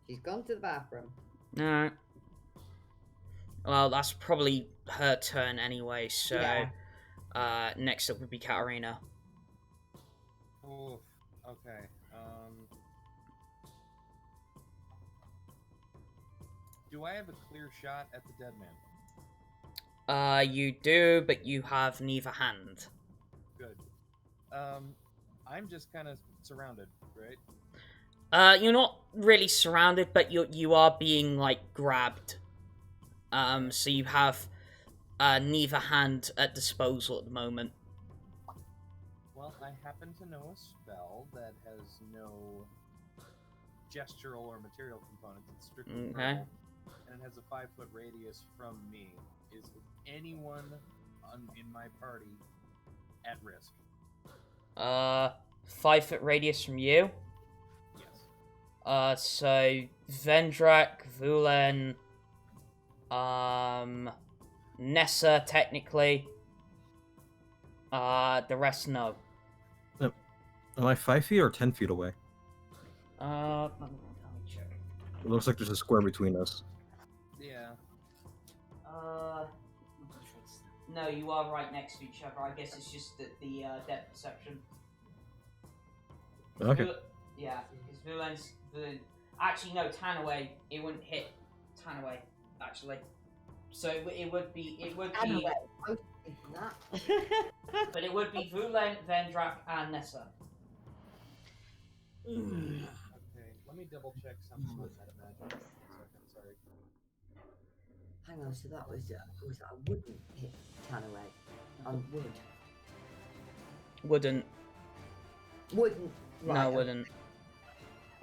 Speaker 4: She's gone to the bathroom.
Speaker 1: Alright. Well, that's probably her turn anyway, so
Speaker 4: Yeah.
Speaker 1: Next up would be Katterina.
Speaker 3: Oof. Okay. Do I have a clear shot at the dead man?
Speaker 1: You do, but you have neither hand.
Speaker 3: Good. I'm just kind of surrounded, right?
Speaker 1: You're not really surrounded, but you are being, like, grabbed. So you have neither hand at disposal at the moment.
Speaker 3: Well, I happen to know a spell that has no gestural or material components. It's strictly
Speaker 1: Okay.
Speaker 3: verbal, and it has a 5-foot radius from me. Is anyone in my party at risk?
Speaker 1: 5-foot radius from you.
Speaker 3: Yes.
Speaker 1: So Vendrak, Vulen, Nessa, technically. The rest, no.
Speaker 6: Am I 5 feet or 10 feet away?
Speaker 1: Let me check.
Speaker 6: It looks like there's a square between us.
Speaker 3: Yeah.
Speaker 1: No, you are right next to each other. I guess it's just the depth perception.
Speaker 6: Okay.
Speaker 1: Yeah, because Vulen's actually no, Tanaway. It wouldn't hit Tanaway actually. So it would be
Speaker 2: Anyway, I was thinking that.
Speaker 1: but it would be Vulen, Vendrak, and Nessa.
Speaker 3: Okay, let me double check something with MetaMagic. Sorry.
Speaker 2: Hang on, so that was I wouldn't hit Tanaway. On wood.
Speaker 1: Wouldn't.
Speaker 2: Wouldn't.
Speaker 1: No,
Speaker 2: Right,
Speaker 1: wouldn't.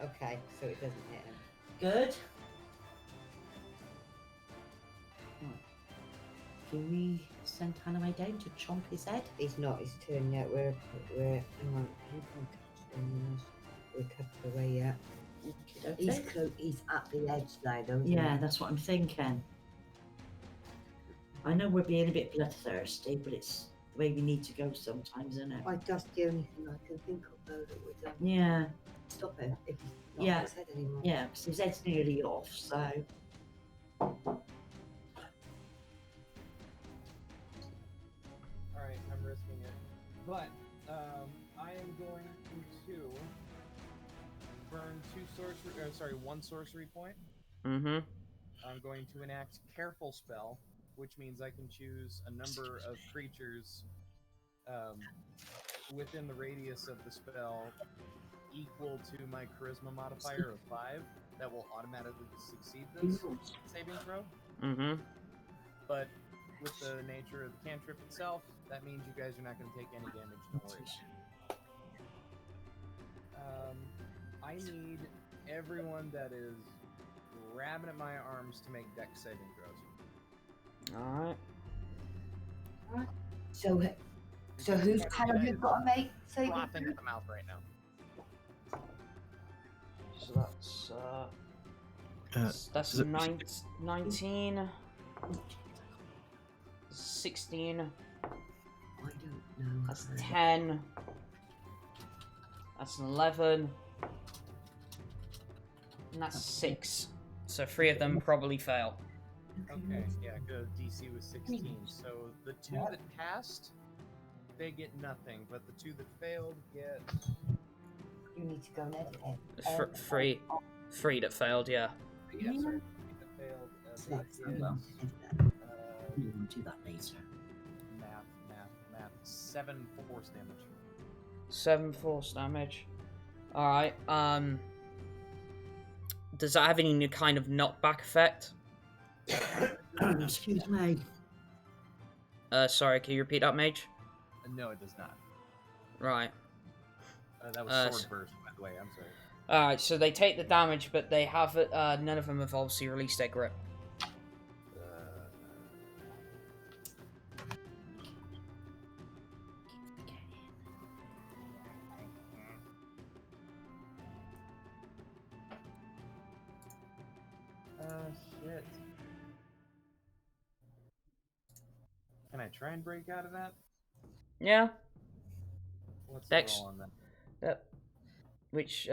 Speaker 2: Okay, so it doesn't hit him.
Speaker 7: Good. Can we send Hanaway down to chomp his head?
Speaker 2: It's not his turn yet. We're hang on. We're a couple away yet. He's at the edge now, though.
Speaker 7: Yeah, that's what I'm thinking. I know we're being a bit bloodthirsty, but it's the way we need to go sometimes, isn't it?
Speaker 2: Like, that's the only thing I can think of, though, that would
Speaker 7: Yeah,
Speaker 2: stop him if he's not
Speaker 7: Yeah.
Speaker 2: on his head anymore.
Speaker 7: yeah, because his head's nearly off, so.
Speaker 3: Alright, I'm risking it. But, I am going to burn one sorcery point.
Speaker 1: Mm-hmm.
Speaker 3: I'm going to enact Careful Spell, which means I can choose a number of creatures within the radius of the spell equal to my Charisma modifier of 5 that will automatically succeed this saving throw.
Speaker 1: Mm-hmm.
Speaker 3: But with the nature of the cantrip itself, that means you guys are not going to take any damage, don't worry. I need everyone that is grabbing at my arms to make dex saving throws.
Speaker 1: Alright.
Speaker 2: So whose power have you got to make? Say
Speaker 3: Frothing at the mouth right now.
Speaker 1: So that's
Speaker 6: is it-
Speaker 1: 19, 16,
Speaker 2: I don't know.
Speaker 1: that's 10, that's an 11, and that's 6. So 3 of them probably fail.
Speaker 3: Okay, yeah, good. DC was 16. So the 2 that passed, they get nothing, but the 2 that failed get.
Speaker 2: You need to go and edit it.
Speaker 1: 3 that failed, yeah.
Speaker 3: Yeah, sorry. 3 that failed. That is,
Speaker 7: We will do that later.
Speaker 3: math. 7 force damage.
Speaker 1: 7 force damage. Alright, does that have any kind of knockback effect?
Speaker 7: Excuse me.
Speaker 1: Sorry, can you repeat that, Mage?
Speaker 3: No, it does not.
Speaker 1: Right.
Speaker 3: That was sword burst, by the way. I'm sorry.
Speaker 1: Alright, so they take the damage, but they have none of them have obviously released their grip.
Speaker 3: Shit. Can I try and break out of that?
Speaker 1: Yeah.
Speaker 3: What's
Speaker 1: Dex.
Speaker 3: the roll on that?
Speaker 1: Yep. Which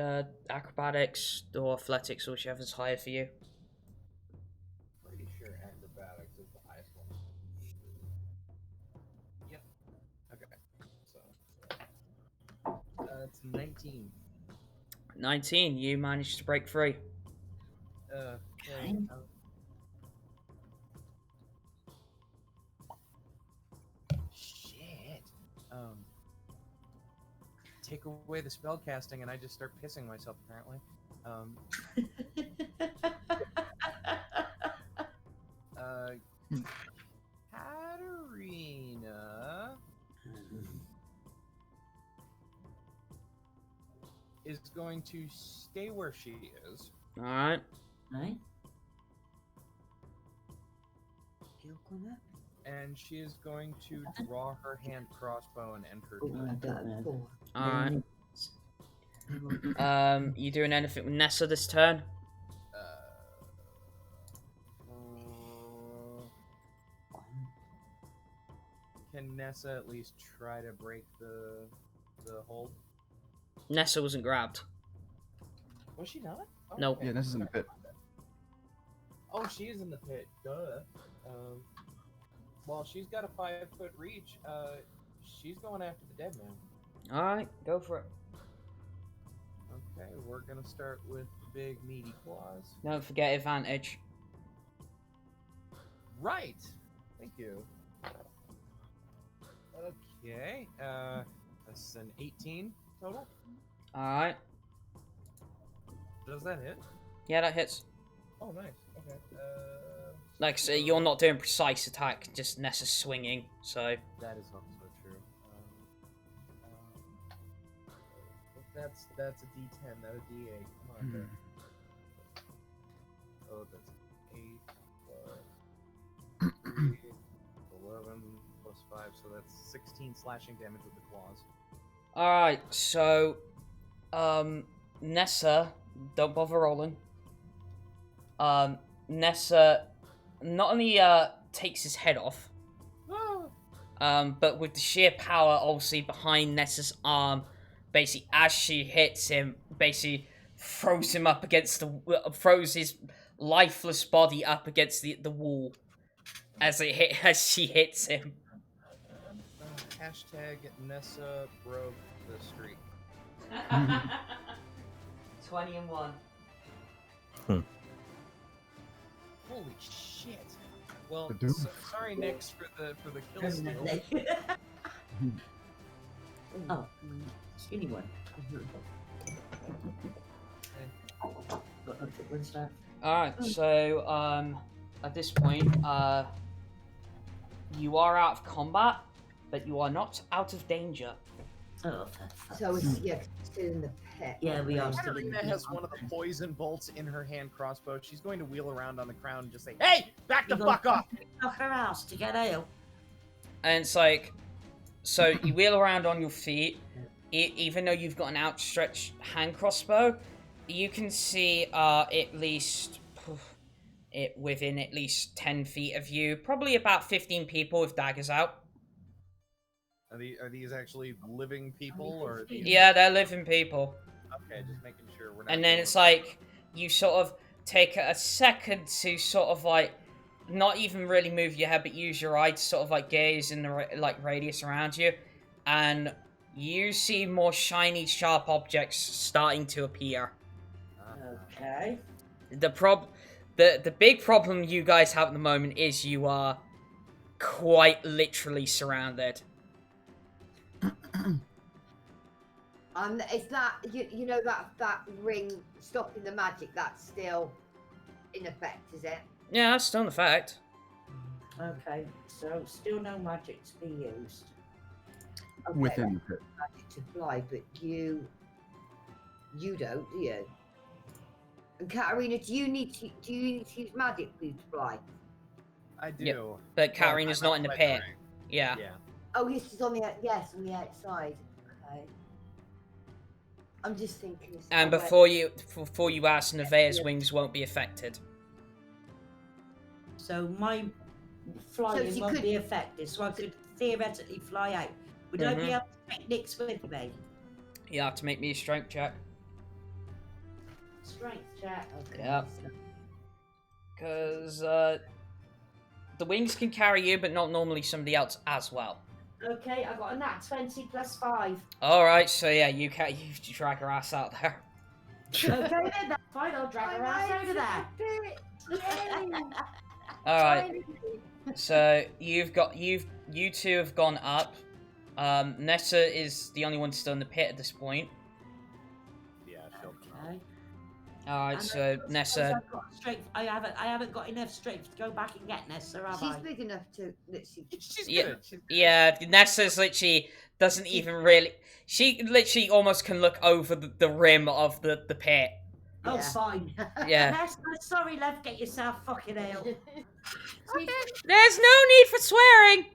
Speaker 1: acrobatics or athletics, or whichever's higher for you.
Speaker 3: Pretty sure acrobatics is the highest one. Yep. Okay. So it's 19.
Speaker 1: 19. You managed to break free.
Speaker 3: Okay. Shit. Take away the spell casting, and I just start pissing myself. Apparently. Katterina is going to stay where she is.
Speaker 1: Alright.
Speaker 7: Right?
Speaker 3: And she is going to draw her hand crossbow and enter.
Speaker 1: Alright. You doing anything with Nessa this turn?
Speaker 3: Can Nessa at least try to break the hold?
Speaker 1: Nessa wasn't grabbed.
Speaker 3: Was she not? Oh,
Speaker 1: Nope.
Speaker 3: okay.
Speaker 5: Yeah, this is in the pit.
Speaker 3: Oh, she is in the pit. Duh. Well, she's got a 5-foot reach. She's going after the dead man.
Speaker 1: Alright, go for it.
Speaker 3: Okay, we're gonna start with the big meaty claws.
Speaker 1: Don't forget advantage.
Speaker 3: Right. Thank you. Okay. That's an 18 total.
Speaker 1: Alright.
Speaker 3: Does that hit?
Speaker 1: Yeah, that hits.
Speaker 3: Oh, nice. Okay.
Speaker 1: Like, so you're not doing precise attack, just Nessa swinging, so...
Speaker 3: That is also true. That's a D10, not a D8. Come on, there. Oh, that's 8 plus 3, 11 plus 5, so that's 16 slashing damage with the claws.
Speaker 1: Alright, so... Nessa, don't bother rolling. Nessa not only takes his head off, but with the sheer power obviously behind Nessa's arm, basically as she hits him, basically throws him up against throws his lifeless body up against the wall as she hits him.
Speaker 3: Hashtag Nessa broke the streak.
Speaker 1: 20 and 1.
Speaker 3: Holy shit! Well,
Speaker 5: Dude.
Speaker 3: sorry, Nix, for the kill steal.
Speaker 7: Oh, skinny one.
Speaker 1: Alright, so at this point, you are out of combat, but you are not out of danger.
Speaker 7: Oh,
Speaker 2: So it's still in the pit.
Speaker 7: yeah, we are still in
Speaker 3: Katterina
Speaker 7: the
Speaker 3: has one of the poison bolts in her hand crossbow. She's going to wheel around on the crown and just say, "Hey, back the fuck off!"
Speaker 7: Knock her ass to get ale.
Speaker 1: And it's like, so you wheel around on your feet, even though you've got an outstretched hand crossbow, you can see at least within at least 10 feet of you, probably about 15 people with daggers out.
Speaker 3: Are these actually living people or? Are these...
Speaker 1: Yeah, they're living people.
Speaker 3: Okay, just making sure we're not.
Speaker 1: And then it's like, you sort of take a second to sort of like, not even really move your head, but use your eye to sort of like gaze in the radius around you, and you see more shiny, sharp objects starting to appear.
Speaker 7: Okay.
Speaker 1: The big problem you guys have at the moment is you are quite literally surrounded.
Speaker 2: Is that you know that ring stopping the magic? That's still in effect, is it?
Speaker 1: Yeah, that's still in effect.
Speaker 7: Okay, so still no magic to be used.
Speaker 2: Okay,
Speaker 5: Within the pit.
Speaker 2: magic to fly, but you don't, do you? And Katterina, do you need to use magic for you to fly?
Speaker 3: I do.
Speaker 1: Yep. But Katterina's not in the pit. Yeah.
Speaker 3: Yeah.
Speaker 2: Oh, yes, she's on the outside. Okay. I'm just thinking.
Speaker 1: And before you ask, Nevaeh's wings won't be affected.
Speaker 7: So my flying
Speaker 2: she
Speaker 7: won't
Speaker 2: could-
Speaker 7: be affected, so I could theoretically fly out. Would I be able to take Nix with me?
Speaker 1: You have to make me a strength check.
Speaker 7: Strength check. Okay.
Speaker 1: Yep. Because the wings can carry you, but not normally somebody else as well.
Speaker 7: Okay, I got a nat 20 plus 5.
Speaker 1: Alright, so yeah, you drag her ass out there.
Speaker 7: Okay then, that's fine, I'll drag her ass over there.
Speaker 1: Alright, so you two have gone up. Nessa is the only one still in the pit at this point.
Speaker 3: Yeah, she'll
Speaker 7: Okay.
Speaker 1: Alright,
Speaker 7: And
Speaker 1: so
Speaker 7: I
Speaker 1: Nessa,
Speaker 7: I've got strength. I haven't got enough strength to go back and get Nessa, have
Speaker 2: She's
Speaker 7: I?
Speaker 2: big enough to literally.
Speaker 3: She's
Speaker 1: Yeah.
Speaker 3: good. She's good.
Speaker 1: yeah, Nessa's literally doesn't even really. She literally almost can look over the rim of the pit.
Speaker 7: Oh,
Speaker 2: Yeah.
Speaker 7: fine.
Speaker 1: Yeah.
Speaker 7: Nessa, sorry, love, get yourself fucking ill.
Speaker 1: There's no need for swearing.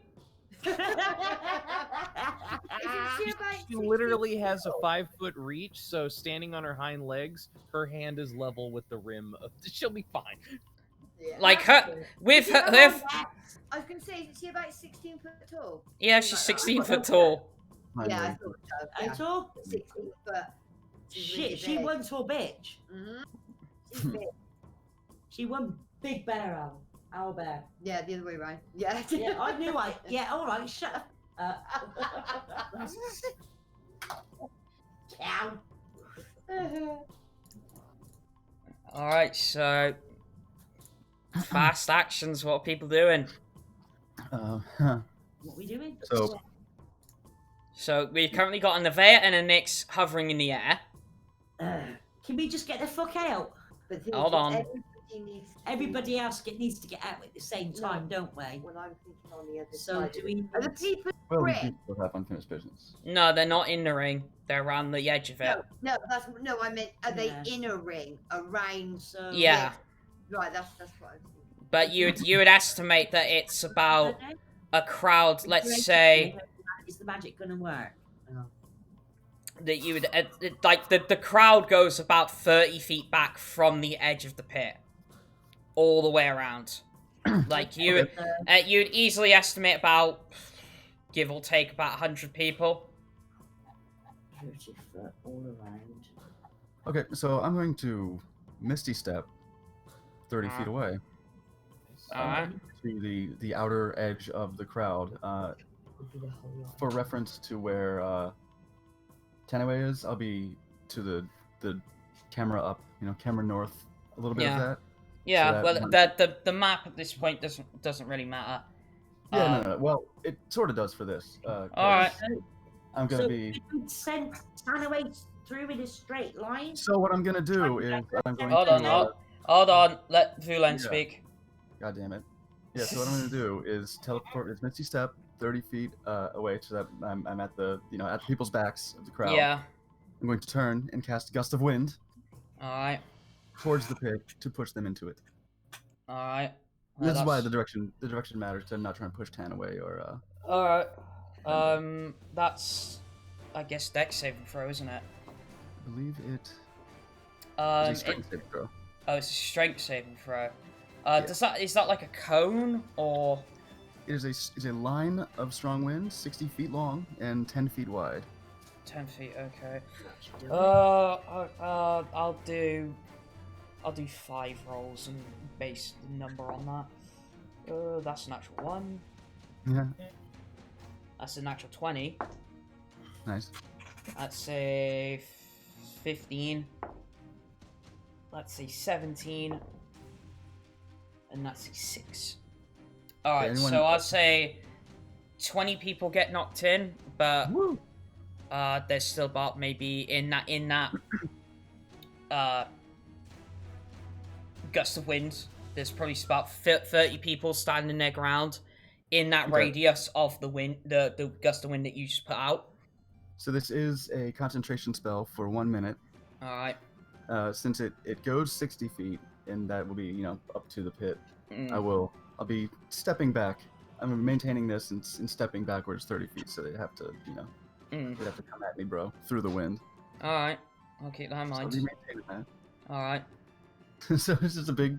Speaker 3: She literally has a 5-foot reach, so standing on her hind legs, her hand is level with the rim. She'll be fine.
Speaker 2: Yeah.
Speaker 1: Like her with her.
Speaker 2: I was going to say, is she about 16 foot tall?
Speaker 1: Yeah, she's 16 foot tall.
Speaker 2: Yeah, I thought so.
Speaker 7: I
Speaker 2: Yeah.
Speaker 7: talk.
Speaker 2: 16 foot. She's
Speaker 7: Shit,
Speaker 2: really
Speaker 7: she
Speaker 2: big.
Speaker 7: won to a bitch.
Speaker 2: Mhm. She's big.
Speaker 7: She won big bear owl bear.
Speaker 2: Yeah, the other way around. Yeah.
Speaker 7: Yeah, I knew I. Yeah, all right, shut up. Cow.
Speaker 1: Alright, so fast actions, what are people doing?
Speaker 7: What are we doing?
Speaker 1: So we've currently got a Nevaeh and a Nyx hovering in the air.
Speaker 7: Can we just get the fuck out?
Speaker 2: But the thing
Speaker 1: Hold
Speaker 2: is,
Speaker 1: on.
Speaker 7: Everybody else needs to get out at the same time, don't we?
Speaker 2: Well, I'm thinking on the other
Speaker 7: So
Speaker 2: side.
Speaker 7: do we?
Speaker 2: Are the people
Speaker 5: Well, we
Speaker 2: ring?
Speaker 5: do still have unfinished business.
Speaker 1: No, they're not in the ring. They're around the edge of it.
Speaker 2: No, I meant, are they
Speaker 7: Yeah.
Speaker 2: in a ring around?
Speaker 7: So
Speaker 1: Yeah,
Speaker 2: Right, that's what I was thinking.
Speaker 1: but you would estimate that it's about a crowd. Let's say
Speaker 7: Is the magic gonna work?
Speaker 1: that you would like the crowd goes about 30 feet back from the edge of the pit, all the way around. Like you'd easily estimate about, give or take, about 100 people.
Speaker 7: 30 foot all around.
Speaker 5: Okay, so I'm going to Misty Step 30 feet away
Speaker 1: Alright.
Speaker 5: to the outer edge of the crowd. For reference to where Nevaeh is, I'll be to the camera up, camera north, a little bit
Speaker 1: Yeah.
Speaker 5: of that.
Speaker 1: Yeah,
Speaker 5: So
Speaker 1: well,
Speaker 5: that
Speaker 1: the map at this point doesn't really matter.
Speaker 5: Yeah, no. Well, it sort of does for this. 'Cause
Speaker 1: Alright.
Speaker 5: I'm gonna
Speaker 7: So
Speaker 5: be.
Speaker 7: we could send Tanaway through in a straight line.
Speaker 5: So what I'm gonna do is I'm going
Speaker 1: Hold
Speaker 5: to.
Speaker 1: on, hold on. Let Vulen
Speaker 5: Yeah.
Speaker 1: speak.
Speaker 5: God damn it. Yeah. So what I'm gonna do is teleport. It's Misty Step 30 feet away, so that I'm at the at the people's backs of the crowd.
Speaker 1: Yeah.
Speaker 5: I'm going to turn and cast Gust of Wind
Speaker 1: Alright.
Speaker 5: towards the pit to push them into it.
Speaker 1: Alright.
Speaker 5: This is why the direction matters. I'm not trying to push Tan away or.
Speaker 1: Alright. That's, I guess, dex saving throw, isn't it?
Speaker 5: I believe it. It's a strength saving throw.
Speaker 1: Oh, it's a strength saving throw.
Speaker 5: Yeah.
Speaker 1: Is that like a cone or?
Speaker 5: It is a line of strong wind, 60 feet long and 10 feet wide.
Speaker 1: 10 feet. Okay. I'll do 5 rolls and base the number on that. That's a natural 1.
Speaker 5: Yeah.
Speaker 1: That's a natural 20.
Speaker 5: Nice.
Speaker 1: That's a 15. That's a 17. And that's a 6. Alright,
Speaker 5: anyone-
Speaker 1: so I'll say 20 people get knocked in, but
Speaker 5: Woo!
Speaker 1: there's still about maybe in that gust of wind, there's probably about 30 people standing their ground in that
Speaker 5: Okay.
Speaker 1: radius of the wind, the gust of wind that you just put out.
Speaker 5: So this is a concentration spell for 1 minute.
Speaker 1: Alright.
Speaker 5: Since it goes 60 feet, and that will be up to the pit.
Speaker 1: Mm.
Speaker 5: I'll be stepping back. I'm maintaining this and stepping backwards 30 feet, so they have to
Speaker 1: Mm.
Speaker 5: they have to come at me, bro, through the wind.
Speaker 1: Alright. I'll keep that in
Speaker 5: So I'll
Speaker 1: mind.
Speaker 5: be maintaining that.
Speaker 1: Alright.
Speaker 5: So it's just a big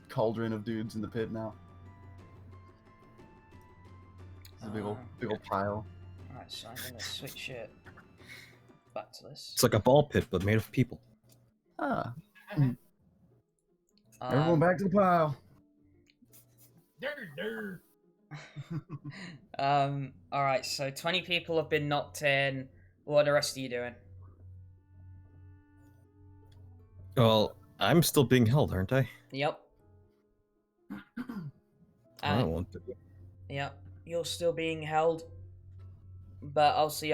Speaker 5: cauldron of dudes in the pit now. It's a big old pile.
Speaker 1: Alright, so I'm gonna switch it back to this.
Speaker 6: It's like a ball pit, but made of people.
Speaker 5: Ah. Everyone back to the pile.
Speaker 1: Alright, so 20 people have been knocked in. What are the rest of you doing?
Speaker 6: Well, I'm still being held, aren't I?
Speaker 1: Yep.
Speaker 6: I don't want to.
Speaker 1: Yep. You're still being held. But also,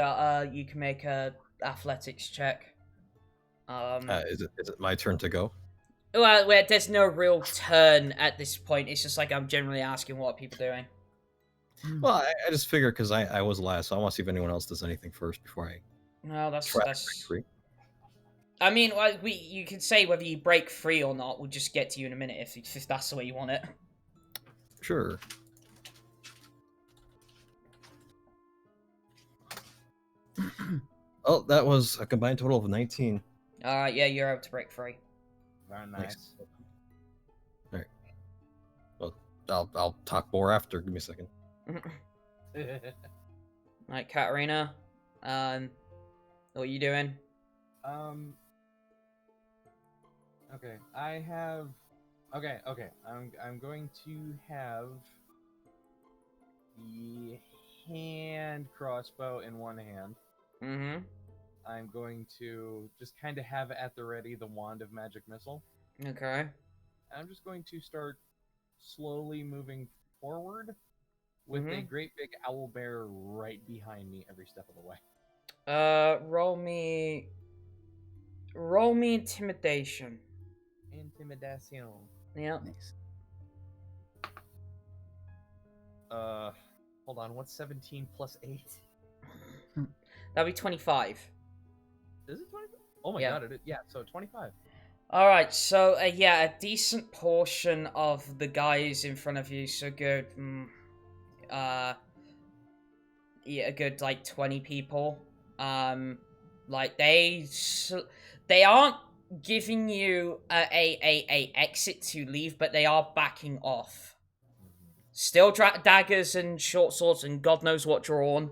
Speaker 1: you can make a athletics check.
Speaker 6: Is it my turn to go?
Speaker 1: Well, there's no real turn at this point. It's just like I'm generally asking what are people doing.
Speaker 6: Well, I just figure because I was last, so I want to see if anyone else does anything first before I
Speaker 1: No, that's
Speaker 6: try victory.
Speaker 1: I mean, you can say whether you break free or not. We'll just get to you in a minute if that's the way you want it.
Speaker 6: Sure. Oh, that was a combined total of 19.
Speaker 1: Alright, yeah, you're able to break free.
Speaker 3: Very nice.
Speaker 6: Alright. Well, I'll talk more after. Give me a second.
Speaker 1: Alright, Katterina. What are you doing?
Speaker 3: Okay, I have. Okay. I'm going to have the hand crossbow in one hand.
Speaker 1: Mm-hmm.
Speaker 3: I'm going to just kind of have at the ready the wand of magic missile.
Speaker 1: Okay.
Speaker 3: I'm just going to start slowly moving forward with a great big owl bear right behind me every step of the way.
Speaker 1: Roll me intimidation.
Speaker 3: Intimidation.
Speaker 1: Yeah.
Speaker 5: Nice.
Speaker 3: Hold on. What's 17 plus 8?
Speaker 1: That'd be 25.
Speaker 3: Is it 25? Oh my
Speaker 1: Yeah.
Speaker 3: god! Yeah. So 25.
Speaker 1: All right. So yeah, a decent portion of the guys in front of you. So good. Yeah, a good like 20 people. Like they aren't giving you a exit to leave, but they are backing off. Still daggers and short swords and God knows what drawn,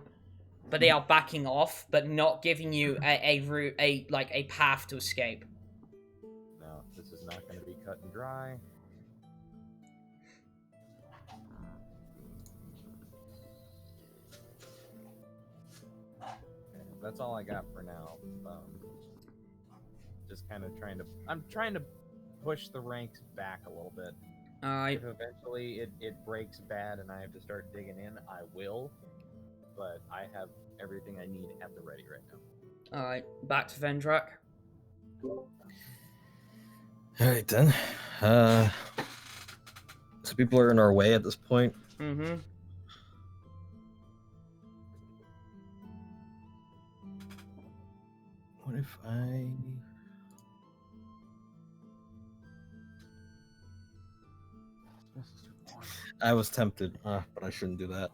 Speaker 1: but they are backing off, but not giving you a route, a path to escape.
Speaker 3: No, this is not going to be cut and dry. That's all I got for now. Just kind of I'm trying to push the ranks back a little bit.
Speaker 1: Alright.
Speaker 3: If eventually it breaks bad and I have to start digging in, I will. But I have everything I need at the ready right now.
Speaker 1: Alright, back to Vendrak.
Speaker 6: Alright then. So people are in our way at this point.
Speaker 1: Mm-hmm.
Speaker 6: What if I... I was tempted, but I shouldn't do that.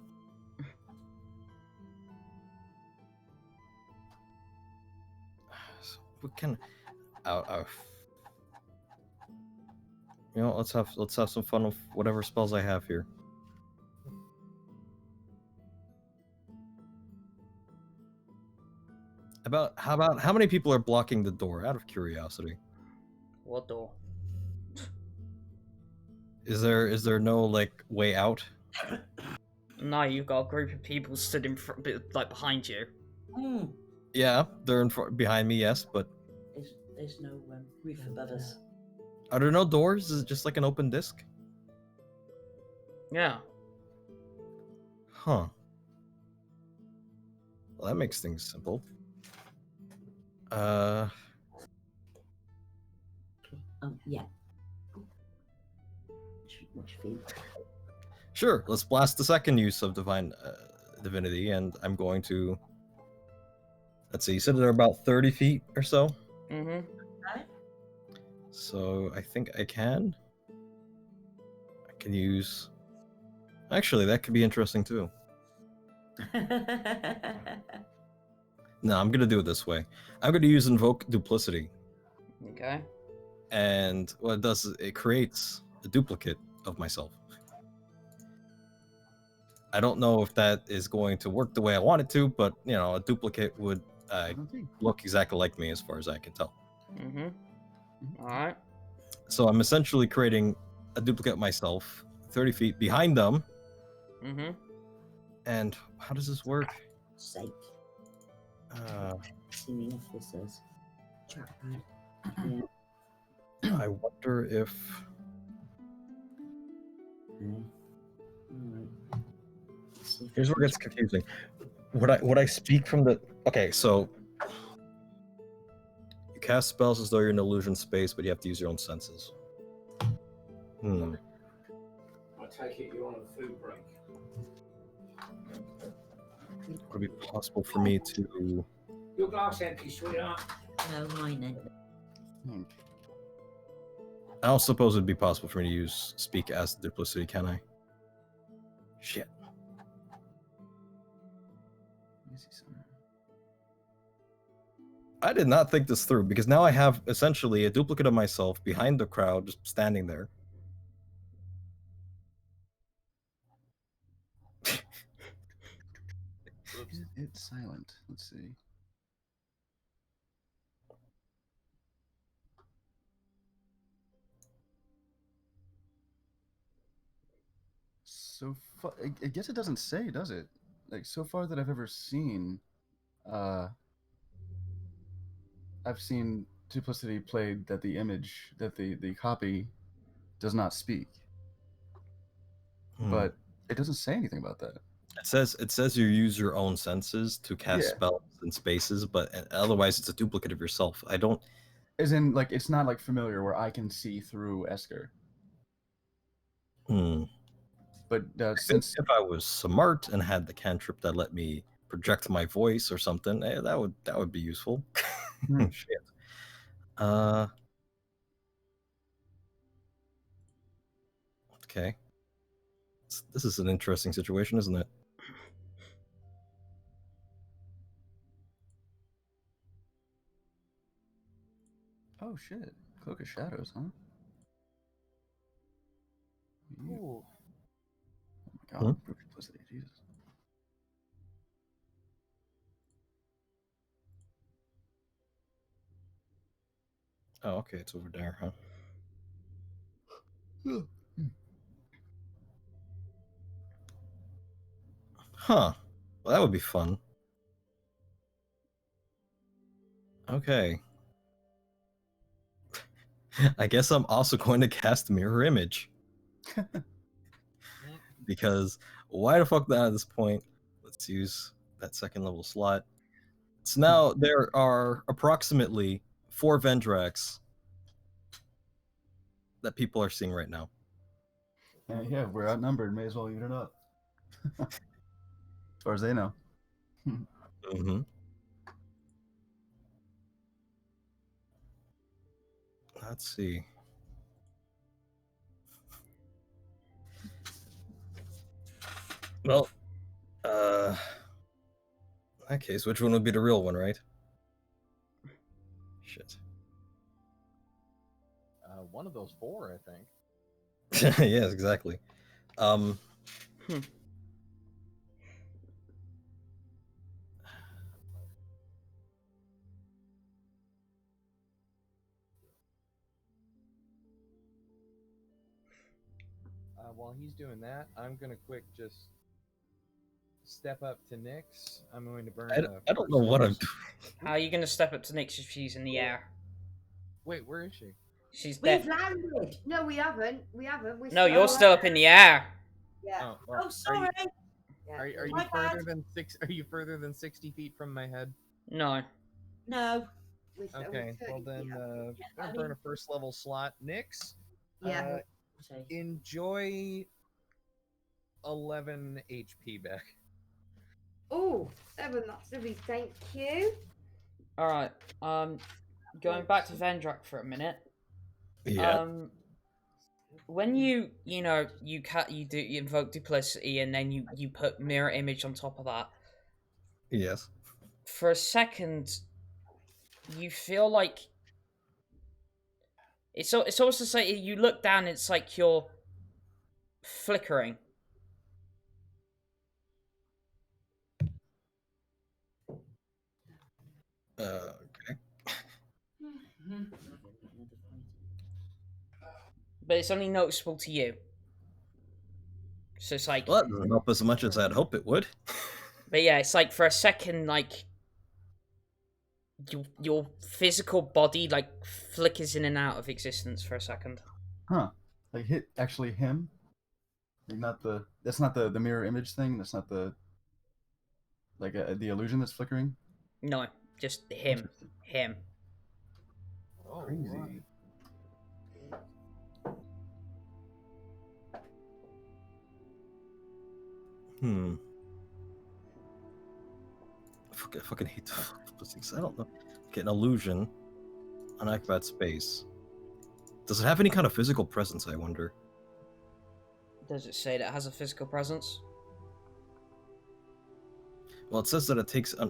Speaker 6: So we can... You know, let's have some fun with whatever spells I have here. How many people are blocking the door? Out of curiosity.
Speaker 1: What door?
Speaker 6: Is there no like way out?
Speaker 1: No, you've got a group of people stood in front, like behind you.
Speaker 7: Mm.
Speaker 6: Yeah, they're behind me. Yes, but
Speaker 7: There's no roof above us.
Speaker 6: are there no doors? Is it just like an open disc?
Speaker 1: Yeah.
Speaker 6: Huh. Well, that makes things simple.
Speaker 7: Yeah. What you think?
Speaker 6: Sure. Let's blast the second use of divine divinity, and I'm going to. Let's see. You said they're about 30 feet or so.
Speaker 1: Mm-hmm.
Speaker 6: So I think I can. I can use. Actually, that could be interesting too. No, I'm gonna do it this way. I'm gonna use invoke duplicity.
Speaker 1: Okay.
Speaker 6: And what it does is it creates a duplicate of myself. I don't know if that is going to work the way I want it to, but you know, a duplicate would look exactly like me as far as I can tell.
Speaker 1: Mm-hmm. Alright.
Speaker 6: So I'm essentially creating a duplicate of myself 30 feet behind them.
Speaker 1: Mm-hmm.
Speaker 6: And how does this work?
Speaker 7: Sake.
Speaker 2: Assuming if this is chat pad.
Speaker 7: Yeah.
Speaker 6: I wonder if... Here's where it gets confusing. Would I speak from the... Okay, so... You cast spells as though you're in illusion space, but you have to use your own senses.
Speaker 8: I take it you're on a food break.
Speaker 6: Would it be possible for me to...
Speaker 8: Your glass empty, sweetheart.
Speaker 7: No, mine then.
Speaker 6: I don't suppose it'd be possible for me to use speak as duplicity, can I? Shit. I did not think this through, because now I have essentially a duplicate of myself behind the crowd, just standing there.
Speaker 5: It's silent. Let's see. So far, I guess it doesn't say, does it? Like, so far that I've ever seen, I've seen Duplicity played that the image, that the copy does not speak. But it doesn't say anything about that.
Speaker 6: It says you use your own senses to cast
Speaker 5: Yeah.
Speaker 6: spells in spaces, but otherwise it's a duplicate of yourself. I don't.
Speaker 5: As in, like, it's not like familiar where I can see through Esker. But since
Speaker 6: if I was smart and had the cantrip that let me project my voice or something, that would be useful. Shit. Okay. This is an interesting situation, isn't it?
Speaker 5: Oh shit! Cloak of Shadows, huh?
Speaker 3: Ooh.
Speaker 5: Oh my god! Duplicity, Jesus.
Speaker 6: Oh, okay, it's over there, huh? Huh. Well, that would be fun. Okay. I guess I'm also going to cast Mirror Image. Because why the fuck not at this point? Let's use that second level slot. So now there are approximately 4 Vendraks that people are seeing right now.
Speaker 5: Yeah, we're outnumbered. May as well eat it up. As far as they know.
Speaker 6: Let's see. Well, in that case, which one would be the real one, right? Shit.
Speaker 3: One of those 4, I think.
Speaker 6: Yes, exactly.
Speaker 3: While he's doing that, I'm gonna quick just step up to Nyx. I'm going to burn.
Speaker 6: I don't know what I'm doing.
Speaker 1: How are you going to step up to Nyx if she's in the air?
Speaker 3: Wait, where is she?
Speaker 1: She's
Speaker 4: We've
Speaker 1: dead.
Speaker 4: landed. No, we haven't. We haven't. We're
Speaker 1: No, you're still up in the air.
Speaker 4: Yeah.
Speaker 3: Well,
Speaker 7: sorry.
Speaker 3: Are you
Speaker 7: My
Speaker 3: further
Speaker 7: bad.
Speaker 3: than Are you further than 60 feet from my head?
Speaker 1: No.
Speaker 7: No.
Speaker 3: Okay. Well then, I'm gonna burn a first level slot. Nyx.
Speaker 4: Yeah.
Speaker 3: Enjoy 11 HP back.
Speaker 4: Oh, 7. That's lovely. Thank you.
Speaker 1: All right. Going back to Vendrak for a minute.
Speaker 6: Yeah.
Speaker 1: When you invoke duplicity and then you put mirror image on top of that.
Speaker 6: Yes.
Speaker 1: For a second, you feel like it's almost just like you look down. It's like you're flickering.
Speaker 6: Okay.
Speaker 1: But it's only noticeable to you. So it's like...
Speaker 6: Well, that doesn't help as much as I'd hope it would.
Speaker 1: But yeah, it's like for a second, like... Your physical body, like, flickers in and out of existence for a second.
Speaker 5: Huh. Like, actually him? Like, not the... That's not the mirror image thing? That's not the... Like, the illusion that's flickering?
Speaker 1: No, just him. Him.
Speaker 3: Oh,
Speaker 5: crazy.
Speaker 3: Right.
Speaker 6: I fucking hate those things. I don't know. Okay, an illusion. Unoccupied space. Does it have any kind of physical presence, I wonder?
Speaker 1: Does it say that it has a physical presence?
Speaker 6: Well, it says that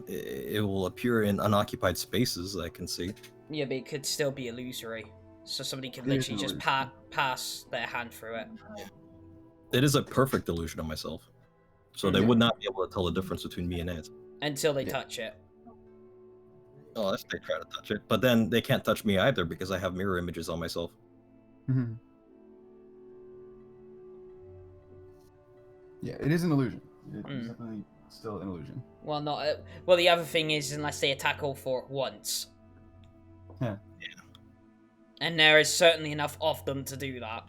Speaker 6: it will appear in unoccupied spaces, I can see.
Speaker 1: Yeah, but it could still be illusory. So somebody could literally just pass their hand through it.
Speaker 6: It is a perfect illusion of myself. So they would not be able to tell the difference between me and it.
Speaker 1: Until they touch it.
Speaker 6: Oh, unless they try to touch it. But then they can't touch me either because I have mirror images on myself.
Speaker 5: Yeah, it is an illusion. It's definitely still an illusion.
Speaker 1: Well, not. Well, the other thing is, unless they attack all 4 at once.
Speaker 5: Yeah.
Speaker 1: And there is certainly enough of them to do that.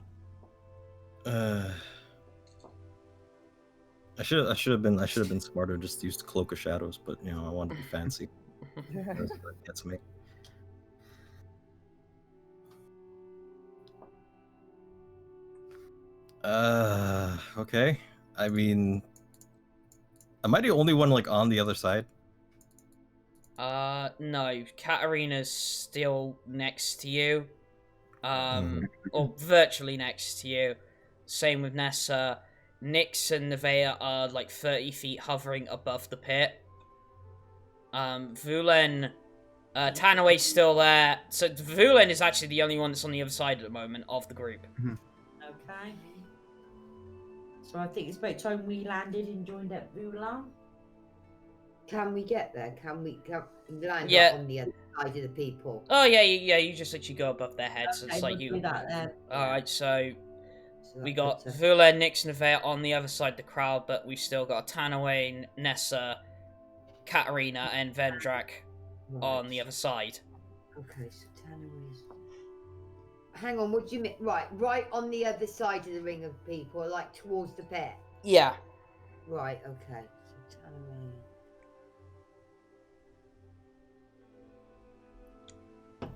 Speaker 6: I should have been smarter. Just used Cloak of Shadows, but you know I wanted to be fancy. That's me. Okay. I mean, am I the only one like on the other side?
Speaker 1: No. Katterina's still next to you. Or virtually next to you. Same with Nessa. Nyx and Nevaeh are like 30 feet hovering above the pit. Vulen, Tanaway's still there. So Vulen is actually the only one that's on the other side at the moment of the group.
Speaker 7: Okay. So I think it's about time we landed and joined at Vulen.
Speaker 2: Can we get there? Can we land
Speaker 1: Yeah.
Speaker 2: on the other side of the people?
Speaker 1: Oh yeah, you just literally go above their heads.
Speaker 7: Okay,
Speaker 1: It's like
Speaker 7: we'll
Speaker 1: you.
Speaker 7: do that then.
Speaker 1: Alright, so
Speaker 2: So
Speaker 1: we
Speaker 2: that
Speaker 1: got
Speaker 2: puts us-
Speaker 1: Vulen, Nyx, and Nevaeh on the other side of the crowd, but we've still got Tanaway, Nessa, Katterina, and Vendrak on the other side.
Speaker 2: Okay, so Tanaway's... Hang on, what do you mean? Right on the other side of the ring of people, like towards the pit.
Speaker 1: Yeah.
Speaker 2: Right, okay. So Tanaway...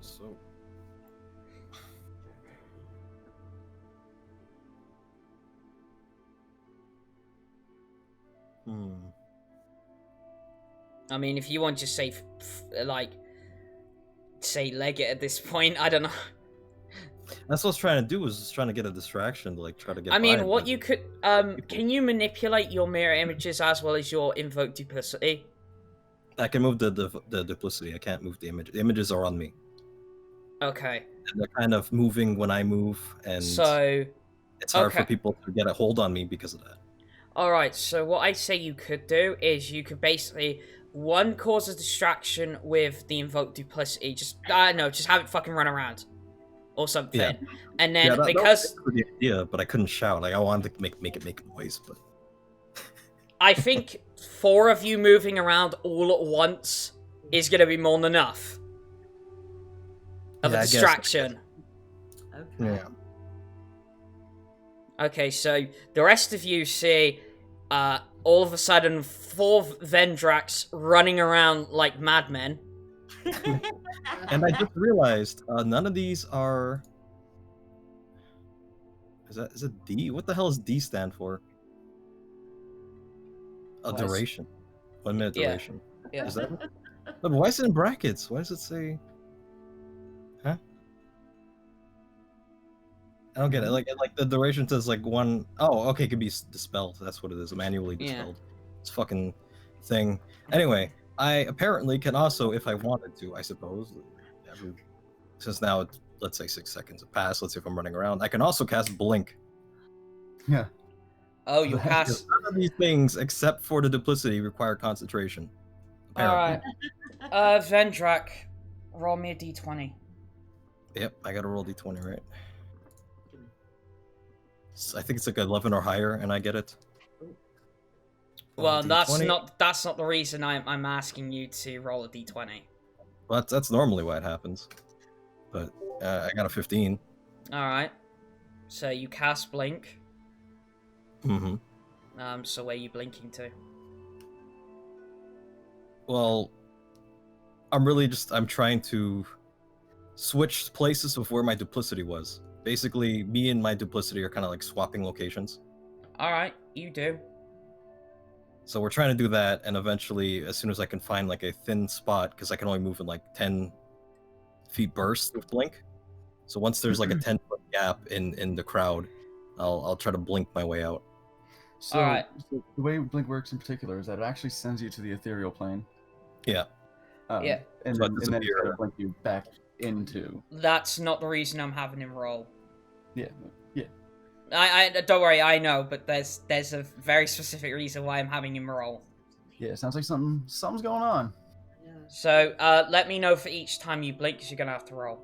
Speaker 6: So.
Speaker 1: I mean, if you want to say, say leg it at this point, I don't know.
Speaker 6: That's what I was trying to do. Was just trying to get a distraction to like try to get.
Speaker 1: I mean,
Speaker 6: by,
Speaker 1: what
Speaker 6: but-
Speaker 1: you could, can you manipulate your mirror images as well as your invoke duplicity?
Speaker 6: I can move the duplicity. I can't move the image. The images are on me.
Speaker 1: Okay.
Speaker 6: And they're kind of moving when I move, and
Speaker 1: So,
Speaker 6: it's hard
Speaker 1: okay.
Speaker 6: for people to get a hold on me because of that.
Speaker 1: alright, so what I say you could do is you could basically, one, cause a distraction with the invoke duplicity, just have it fucking run around. Or something.
Speaker 6: Yeah.
Speaker 1: And then,
Speaker 6: That
Speaker 1: because...
Speaker 6: was the idea, but I couldn't shout. Like I wanted to make noise, but
Speaker 1: I think 4 of you moving around all at once is going to be more than enough of
Speaker 6: Yeah,
Speaker 1: a
Speaker 6: I guess.
Speaker 1: distraction.
Speaker 7: Okay.
Speaker 6: yeah.
Speaker 1: Okay, so the rest of you see all of a sudden 4 Vendraks running around like madmen.
Speaker 6: And I just realized none of these are. Is it D? What the hell does D stand for? A
Speaker 5: What?
Speaker 6: duration. 1 minute
Speaker 1: Yeah.
Speaker 6: duration.
Speaker 1: Yeah.
Speaker 6: Is that? But why is it in brackets? Why does it say? Huh? I don't get it. Like the duration says like 1. Oh, okay, it could be dispelled. That's what it is. Manually
Speaker 1: Yeah.
Speaker 6: dispelled. It's fucking thing. Anyway, I apparently can also, if I wanted to, I suppose, since now it's, let's say 6 seconds have passed. Let's see if I'm running around. I can also cast blink.
Speaker 5: Yeah.
Speaker 1: Oh, you
Speaker 5: Because
Speaker 1: cast...
Speaker 6: None of these things, except for the duplicity, require concentration. Apparently.
Speaker 1: Alright. Vendrak, roll me a d20.
Speaker 6: Yep, I gotta roll d20, right? I think it's like 11 or higher, and I get it.
Speaker 1: Well, that's
Speaker 6: D20.
Speaker 1: not the reason I'm asking you to roll a d20.
Speaker 6: Well, that's normally why it happens. But I got a 15.
Speaker 1: Alright. So you cast blink.
Speaker 6: Mm-hmm.
Speaker 1: So where are you blinking to?
Speaker 6: Well, I'm trying to switch places of where my duplicity was. Basically, me and my duplicity are kind of like swapping locations.
Speaker 1: Alright, you do.
Speaker 6: So we're trying to do that, and eventually, as soon as I can find like a thin spot, because I can only move in like 10 feet bursts with blink. So once there's like a 10-foot gap in the crowd, I'll try to blink my way out.
Speaker 5: So,
Speaker 1: Alright.
Speaker 5: so the way Blink works in particular is that it actually sends you to the ethereal plane.
Speaker 6: Yeah.
Speaker 1: Yeah.
Speaker 5: And
Speaker 6: So
Speaker 5: then,
Speaker 6: it
Speaker 5: and then it's
Speaker 6: disappear.
Speaker 5: gonna blink you back into.
Speaker 1: That's not the reason I'm having him roll.
Speaker 5: Yeah. Yeah.
Speaker 1: I don't worry, I know, but there's a very specific reason why I'm having him roll.
Speaker 5: Yeah. It sounds like something's going on.
Speaker 1: So, let me know for each time you blink, because you're gonna have to roll.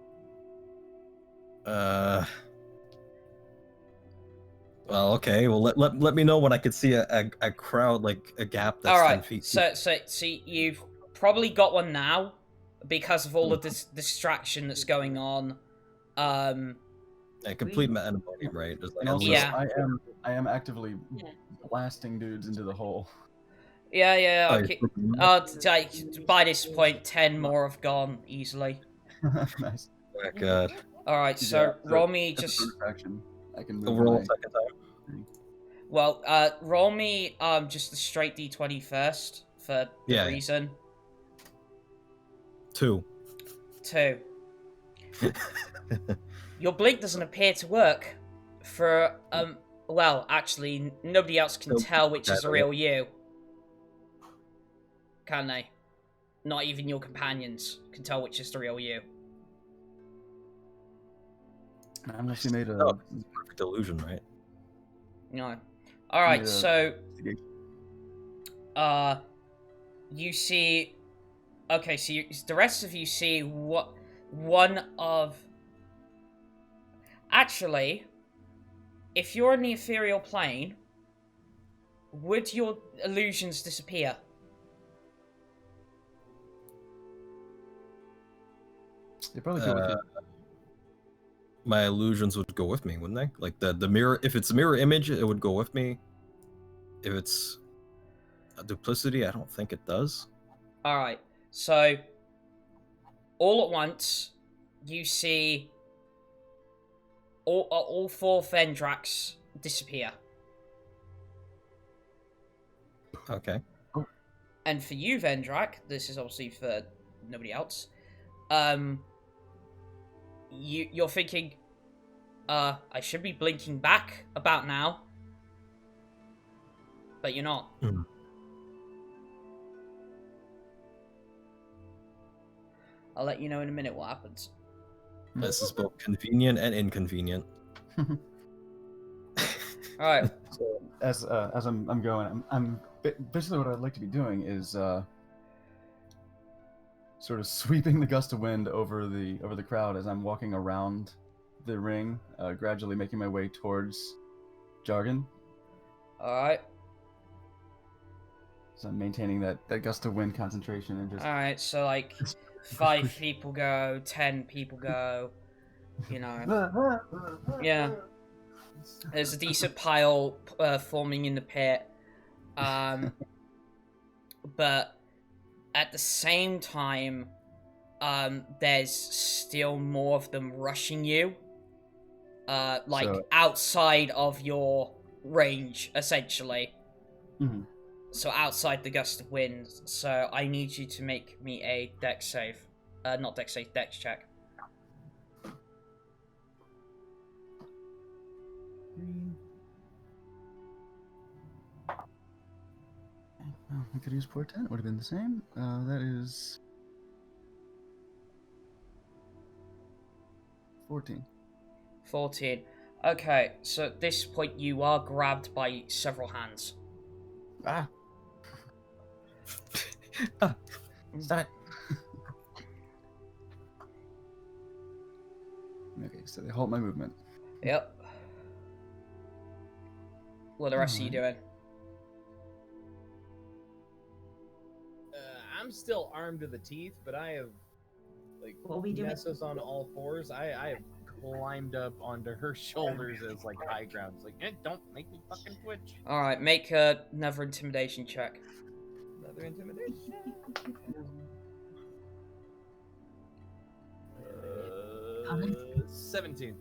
Speaker 6: Well, okay. Well, let me know when I could see a crowd, like a gap that's
Speaker 1: All
Speaker 6: 10
Speaker 1: right.
Speaker 6: feet.
Speaker 1: So you've probably got one now. because of all of this distraction that's going on.
Speaker 6: Yeah, complete pandemonium, right? Just like
Speaker 5: And also,
Speaker 1: Yeah.
Speaker 5: I am actively blasting dudes into the hole.
Speaker 1: Yeah,
Speaker 6: Oh,
Speaker 1: okay.
Speaker 6: you're
Speaker 1: By this point, 10 more have gone easily.
Speaker 5: Nice.
Speaker 6: oh god.
Speaker 1: Alright, so roll me
Speaker 5: That's a
Speaker 1: just...
Speaker 5: bonus action. I can move
Speaker 6: Overall,
Speaker 5: my-
Speaker 6: second time.
Speaker 1: Well, roll me just a straight d20 first, for the
Speaker 6: Yeah.
Speaker 1: reason.
Speaker 6: 2.
Speaker 1: 2. Your blink doesn't appear to work for, well, actually, nobody else can
Speaker 6: Nope.
Speaker 1: tell which is the
Speaker 6: Yeah,
Speaker 1: real you. Can they? Not even your companions can tell which is the real you.
Speaker 5: Unless you made a...
Speaker 6: Oh, perfect illusion, right?
Speaker 1: No. Alright,
Speaker 5: Yeah.
Speaker 1: so... You see... Okay, so the rest of you see what... One of... Actually, if you're in the ethereal plane, would your illusions disappear?
Speaker 5: They probably do with you.
Speaker 6: My illusions would go with me, wouldn't they? Like the mirror, if it's a mirror image, it would go with me. If it's a duplicity, I don't think it does.
Speaker 1: Alright, so... All at once, you see... All 4 Vendraks disappear.
Speaker 6: Okay.
Speaker 1: And for you, Vendrak, this is obviously for nobody else. You're thinking, I should be blinking back about now, but you're not.
Speaker 6: Mm.
Speaker 1: I'll let you know in a minute what happens.
Speaker 6: This is both convenient and inconvenient.
Speaker 1: All right.
Speaker 5: So as I'm going, I'm basically what I'd like to be doing is sort of sweeping the gust of wind over the crowd as I'm walking around the ring, gradually making my way towards Jargon.
Speaker 1: All right.
Speaker 5: So I'm maintaining that gust of wind concentration and just.
Speaker 1: All right. So like 5 people go, 10 people go. You know. Yeah. There's a decent pile forming in the pit. But at the same time, there's still more of them rushing you. Like
Speaker 5: So-
Speaker 1: outside of your range, essentially.
Speaker 5: Mhm.
Speaker 1: So outside the gust of wind. So I need you to make me a dex save. Not dex save, dex check.
Speaker 5: Well, I could use portent. Would have been the same. That is 14.
Speaker 1: 14. Okay, so at this point you are grabbed by several hands.
Speaker 5: Ah. Ah. Stop it. Okay, so they halt my movement.
Speaker 1: Yep. What are the rest of you doing?
Speaker 3: I'm still armed to the teeth, but I have, like,
Speaker 7: What are we doing?
Speaker 3: Nessa's on all fours. I have climbed up onto her shoulders as, like, high ground. It's like, don't make me fucking twitch.
Speaker 1: Alright, make another intimidation check.
Speaker 3: Another intimidation. 17.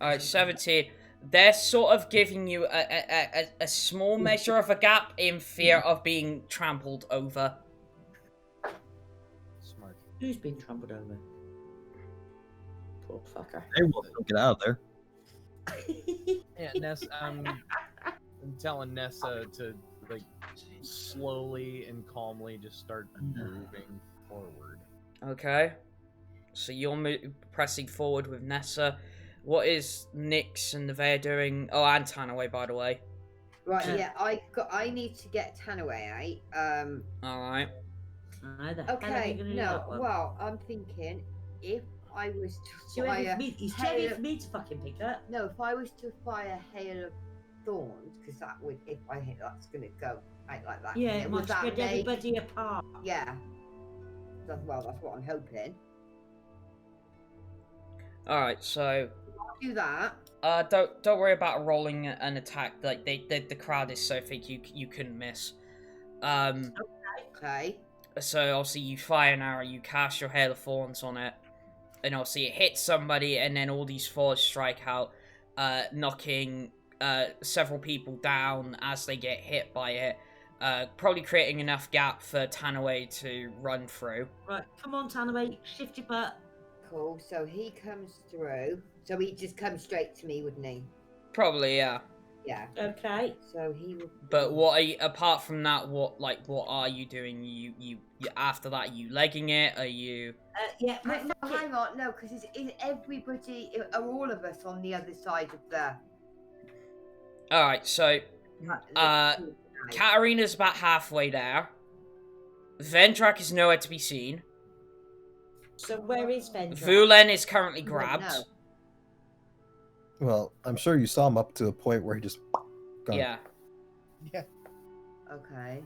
Speaker 1: Alright, 17. They're sort of giving you a small measure of a gap in fear of being trampled over.
Speaker 3: Smart.
Speaker 7: Who's been trampled over? Poor fucker.
Speaker 6: Hey, well, don't get out of there.
Speaker 3: Yeah, Ness, I'm telling Nessa to, like, slowly and calmly just start moving forward.
Speaker 1: Okay. So you're pressing forward with Nessa. What is Nyx and Nevaeh doing? Oh, and Tanaway, by the way.
Speaker 4: Right, yeah, I need to get Tanaway out.
Speaker 1: Alright.
Speaker 7: How the hell are you
Speaker 4: Okay,
Speaker 7: gonna do
Speaker 4: no,
Speaker 7: that one?
Speaker 4: well, I'm thinking if I was to
Speaker 7: So
Speaker 4: fire
Speaker 7: he's
Speaker 4: hail
Speaker 7: telling
Speaker 4: of,
Speaker 7: me to fucking pick up.
Speaker 4: no, if I was to fire hail of thorns, because that would, if I hit, that's gonna go out like that.
Speaker 7: Yeah, it
Speaker 4: would
Speaker 7: might
Speaker 4: that
Speaker 7: spread
Speaker 4: make,
Speaker 7: everybody apart.
Speaker 4: yeah,
Speaker 2: That's what I'm hoping.
Speaker 1: All right, so
Speaker 2: Do that.
Speaker 1: don't worry about rolling an attack. Like the crowd is so thick you couldn't miss.
Speaker 2: Okay.
Speaker 1: So obviously you fire an arrow, you cast your hail of thorns on it, and obviously it hits somebody, and then all these thorns strike out, knocking several people down as they get hit by it, probably creating enough gap for Tanaway to run through.
Speaker 7: Right, come on, Tanaway, shift your butt.
Speaker 2: Cool. So he comes through. So he just comes straight to me, wouldn't he?
Speaker 1: Probably, yeah.
Speaker 2: Yeah.
Speaker 7: Okay.
Speaker 2: So he would.
Speaker 1: But what are you, apart from that, what are you doing? You after that, are you legging it? Are you?
Speaker 7: Yeah.
Speaker 2: Hang on, no, because is everybody, are all of us on the other side of the?
Speaker 1: All right, so Katterina's about halfway there. Vendrak is nowhere to be seen.
Speaker 7: So where is Vendrak?
Speaker 1: Vulen is currently grabbed.
Speaker 2: No.
Speaker 9: Well, I'm sure you saw him up to the point where he just gone.
Speaker 1: Yeah.
Speaker 3: Yeah.
Speaker 2: Okay.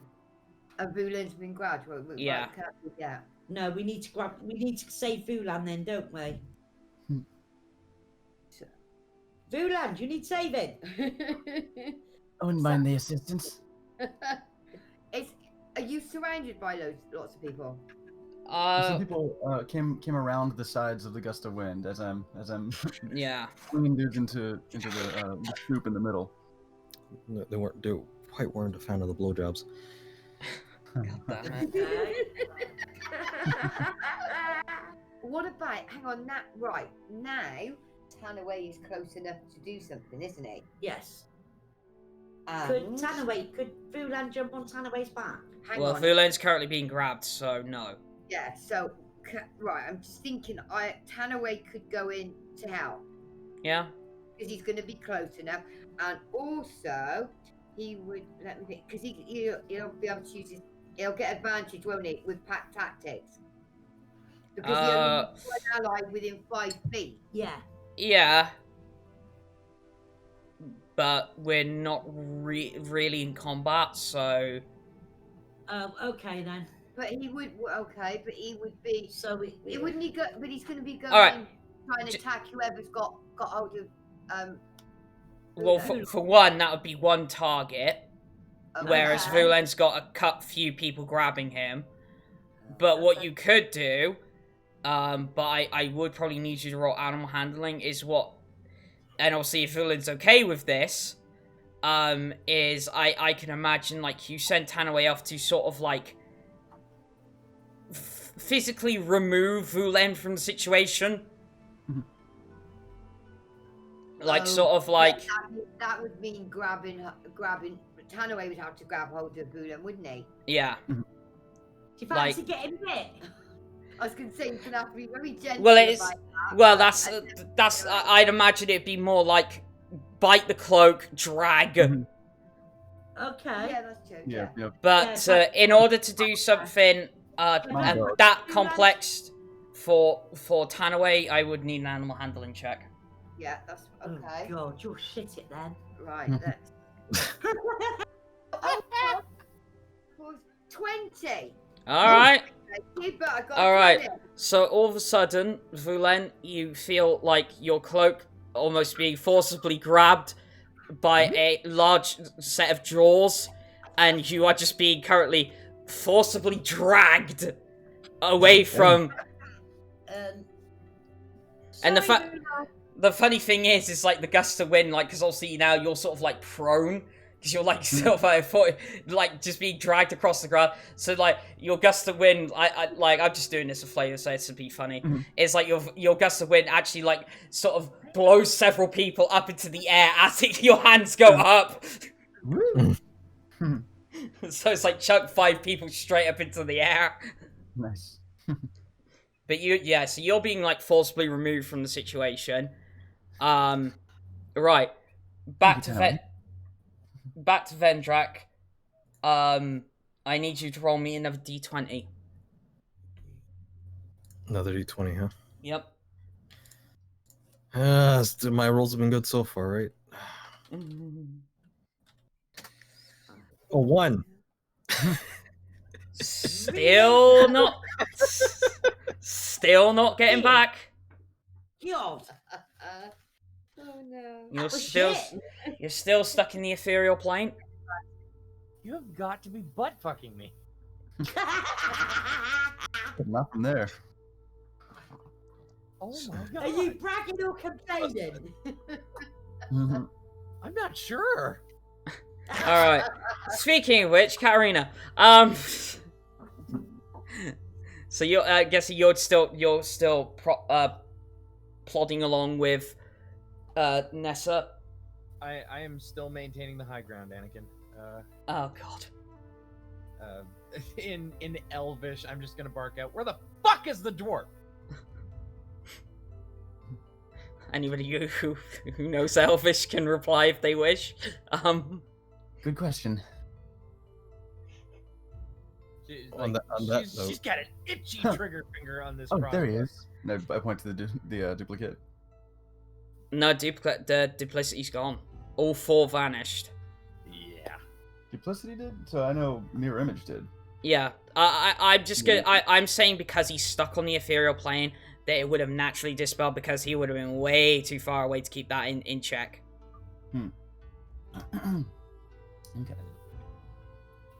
Speaker 2: And Vulen's been grabbed.
Speaker 1: Yeah.
Speaker 2: Yeah.
Speaker 7: No, we need to save Vulen then, don't we? Vulen, you need saving.
Speaker 5: I wouldn't mind the assistance.
Speaker 2: Are you surrounded by lots of people?
Speaker 5: Some people came around the sides of the gust of wind as I'm
Speaker 1: Yeah.
Speaker 5: swinging dudes into the scoop in the middle.
Speaker 6: No, they quite weren't a fan of the blowjobs.
Speaker 1: Damn it.
Speaker 2: What about? Hang on, right now, Tanaway is close enough to do something, isn't he?
Speaker 7: Yes.
Speaker 2: And
Speaker 7: Could Vulen jump on Tanaway's back?
Speaker 2: hang
Speaker 1: Well,
Speaker 2: on.
Speaker 1: Vulen's currently being grabbed, so no.
Speaker 2: Yeah. So right, I'm just thinking. Tanaway could go in to help
Speaker 1: Yeah.
Speaker 2: because he's going to be close enough, and also he would let me think because he'll be able to use his. He'll get advantage, won't he, with pack tactics? Because he only needs one ally within 5 feet.
Speaker 7: Yeah.
Speaker 1: Yeah. But we're not really in combat, so.
Speaker 7: Oh, okay then.
Speaker 2: But he would. Okay, but he would be.
Speaker 7: So
Speaker 2: He wouldn't he go? But he's going to be going
Speaker 1: Alright.
Speaker 2: trying to attack whoever's got hold of.
Speaker 1: Well, for one, that would be one target. Whereas
Speaker 2: okay.
Speaker 1: Vulen's got a few people grabbing him. But what you could do, but I would probably need you to roll animal handling, is what, and obviously if Vulen's okay with this, is I can imagine, like, you send Tanaway off to sort of, like, physically remove Vulen from the situation. Like, sort of, like...
Speaker 2: That would mean grabbing. Tanaway would have to grab hold of Vulen, wouldn't he?
Speaker 1: Yeah.
Speaker 7: Do you fancy getting bit?
Speaker 2: I was going to say he's going to have to be very gentle.
Speaker 1: Well, it's...
Speaker 2: about that.
Speaker 1: Well, that's... I'd imagine it'd be more like, bite the cloak, drag.
Speaker 7: Okay.
Speaker 2: Yeah, that's true.
Speaker 5: Yeah.
Speaker 1: But in order to do something that complex for Tanaway, I would need an animal handling check.
Speaker 2: Yeah, that's okay.
Speaker 7: Oh God, you'll shit it then.
Speaker 2: Right, let's. 20.
Speaker 1: Alright.
Speaker 2: But I got
Speaker 1: Alright. So all of a sudden, Vulen, you feel like your cloak almost being forcibly grabbed by a large set of jaws, and you are just being currently forcibly dragged away from... And the funny thing is like the gust of wind, like, because obviously now you're sort of like prone, because you're like sort of like just being dragged across the ground. So like your gust of wind, I'm just doing this for flavor, so it's to be funny. It's like your gust of wind actually like sort of blows several people up into the air as your hands go up. So it's like chuck 5 people straight up into the air.
Speaker 5: Nice.
Speaker 1: But so you're being like forcibly removed from the situation. Right. Back to Vendrak. I need you to roll me another d20.
Speaker 6: Another d20, huh?
Speaker 1: Yep.
Speaker 6: My rolls have been good so far, right? Oh, 1.
Speaker 1: Still not Still not getting back.
Speaker 7: God.
Speaker 4: Oh no.
Speaker 1: You're
Speaker 7: was
Speaker 1: still
Speaker 7: shit.
Speaker 1: you're still stuck in the ethereal plane.
Speaker 3: You have got to be butt fucking me.
Speaker 5: Not from there.
Speaker 3: Oh my god.
Speaker 7: Are you bragging or complaining?
Speaker 5: Mhm.
Speaker 3: I'm not sure.
Speaker 1: All right. Speaking of which, Katterina, so you're guessing you're still plodding along with Nessa.
Speaker 3: I am still maintaining the high ground, Anakin.
Speaker 1: Oh god.
Speaker 3: In Elvish, I'm just gonna bark out, "Where the fuck is the dwarf?"
Speaker 1: Anybody who knows Elvish can reply if they wish.
Speaker 5: Good question.
Speaker 6: On that note.
Speaker 3: She's got an itchy trigger finger on this.
Speaker 5: Oh,
Speaker 3: problem.
Speaker 5: there he is. No, I point to the duplicate.
Speaker 1: No, the duplicity's gone. All 4 vanished.
Speaker 3: Yeah.
Speaker 5: Duplicity did? So I know Mirror Image did.
Speaker 1: Yeah, I'm just gonna. I'm saying because he's stuck on the ethereal plane that it would have naturally dispelled because he would have been way too far away to keep that in check.
Speaker 5: Okay.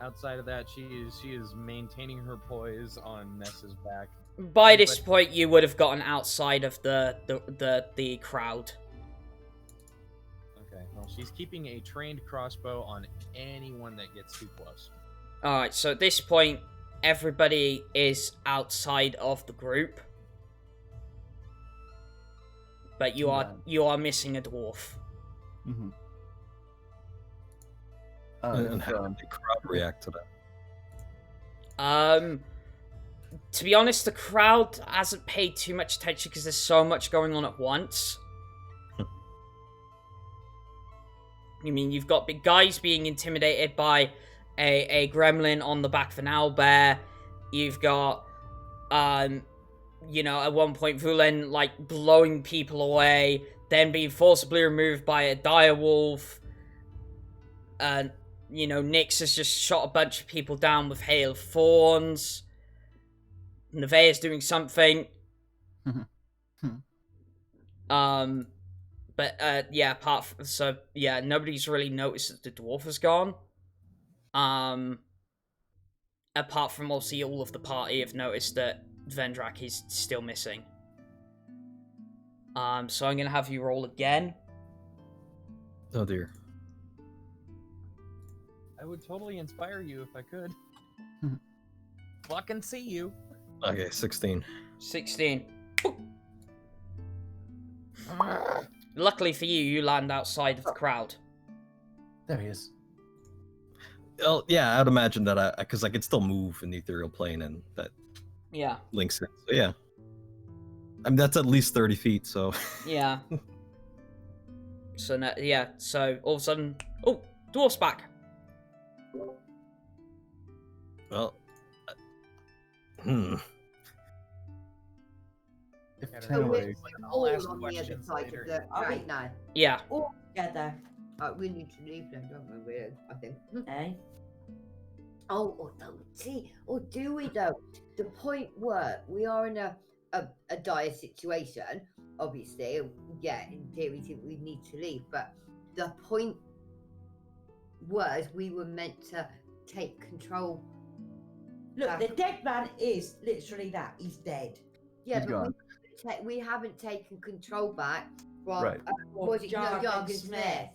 Speaker 3: Outside of that, she is maintaining her poise on Nessa's back.
Speaker 1: By this point, you would have gotten outside of the crowd.
Speaker 3: Okay, well, she's keeping a trained crossbow on anyone that gets too close.
Speaker 1: All right, so at this point, everybody is outside of the group, but you are missing a dwarf.
Speaker 5: Mm-hmm.
Speaker 6: And how did the crowd react to that?
Speaker 1: To be honest, the crowd hasn't paid too much attention because there's so much going on at once. You mean you've got big guys being intimidated by a gremlin on the back of an owlbear. You've got, you know, at one point Vulen like blowing people away, then being forcibly removed by a direwolf. And you know, Nyx has just shot a bunch of people down with hail of thorns. Nevaeh is doing something. But yeah, nobody's really noticed that the dwarf is gone. Apart from obviously all of the party have noticed that Vendrak is still missing. So I'm gonna have you roll again.
Speaker 6: Oh dear.
Speaker 3: I would totally inspire you if I could. Fucking see you.
Speaker 6: Okay, 16.
Speaker 1: 16. Luckily for you, you land outside of the crowd.
Speaker 5: There he is.
Speaker 6: Well, yeah, I'd imagine that because I could still move in the ethereal plane, and that
Speaker 1: Yeah.
Speaker 6: links it. So yeah, I mean that's at least 30 feet. So
Speaker 1: Yeah. So so all of a sudden, oh, dwarf's back.
Speaker 6: well,
Speaker 5: If
Speaker 3: So
Speaker 5: Tanaway,
Speaker 4: All
Speaker 3: ask
Speaker 4: on the other
Speaker 3: questions
Speaker 4: side
Speaker 3: later.
Speaker 4: of the
Speaker 7: Are we-
Speaker 4: right now.
Speaker 1: Yeah.
Speaker 7: All together.
Speaker 4: We need to leave then, don't we? I think.
Speaker 7: Eh?
Speaker 4: Oh, no, see, or do we though? The point where we are in a dire situation, obviously, yeah, in theory we need to leave, but the point was we were meant to take control.
Speaker 7: Look, the dead man is literally that. He's dead.
Speaker 4: Yeah,
Speaker 5: He's
Speaker 4: but
Speaker 5: gone.
Speaker 4: we haven't taken control back from
Speaker 5: Right.
Speaker 4: was it
Speaker 7: Jargon
Speaker 4: Jargon
Speaker 7: Smith.
Speaker 4: Smith.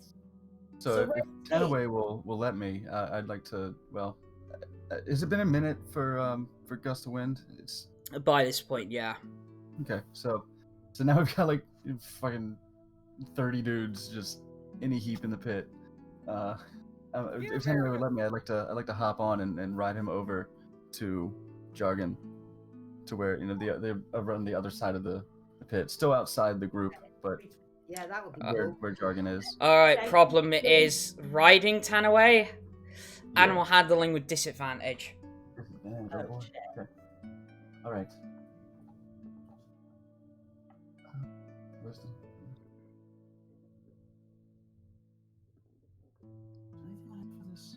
Speaker 5: So
Speaker 7: So
Speaker 5: if
Speaker 7: where's
Speaker 5: Tanaway will let me, I'd like to. Well, has it been a minute for Gust of Wind? It's
Speaker 1: By this point, yeah.
Speaker 5: okay. So now we've got like fucking 30 dudes just in a heap in the pit. If Tanaway would let me, I'd like to hop on and ride him over to Jargon, to where they're around the other side of the pit, still outside the group, but
Speaker 4: Yeah, that would be
Speaker 5: where Jargon is.
Speaker 1: Alright, problem is riding Tanaway. Animal handling with disadvantage.
Speaker 5: Yeah, that one. Okay. All right. Wisdom. Anything on it for this?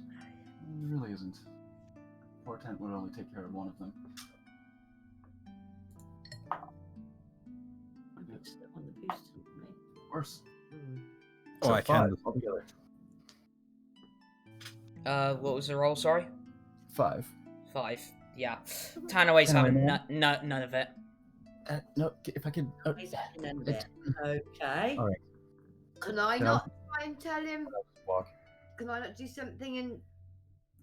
Speaker 5: There really isn't. Portent would only take care of one of them.
Speaker 7: boost on the boost.
Speaker 5: Of course.
Speaker 6: Oh,
Speaker 5: So
Speaker 6: I
Speaker 5: five
Speaker 6: can.
Speaker 5: altogether.
Speaker 1: What was the roll? Sorry.
Speaker 5: 5.
Speaker 1: 5. Yeah. Tanaway's
Speaker 5: Tanaway,
Speaker 1: having
Speaker 5: man.
Speaker 1: none of it.
Speaker 5: No, if I could.
Speaker 7: He's having none of it. Okay.
Speaker 5: All right.
Speaker 4: Can I
Speaker 5: Can I-
Speaker 4: not try and tell him?
Speaker 5: Walk.
Speaker 4: Can I not do something and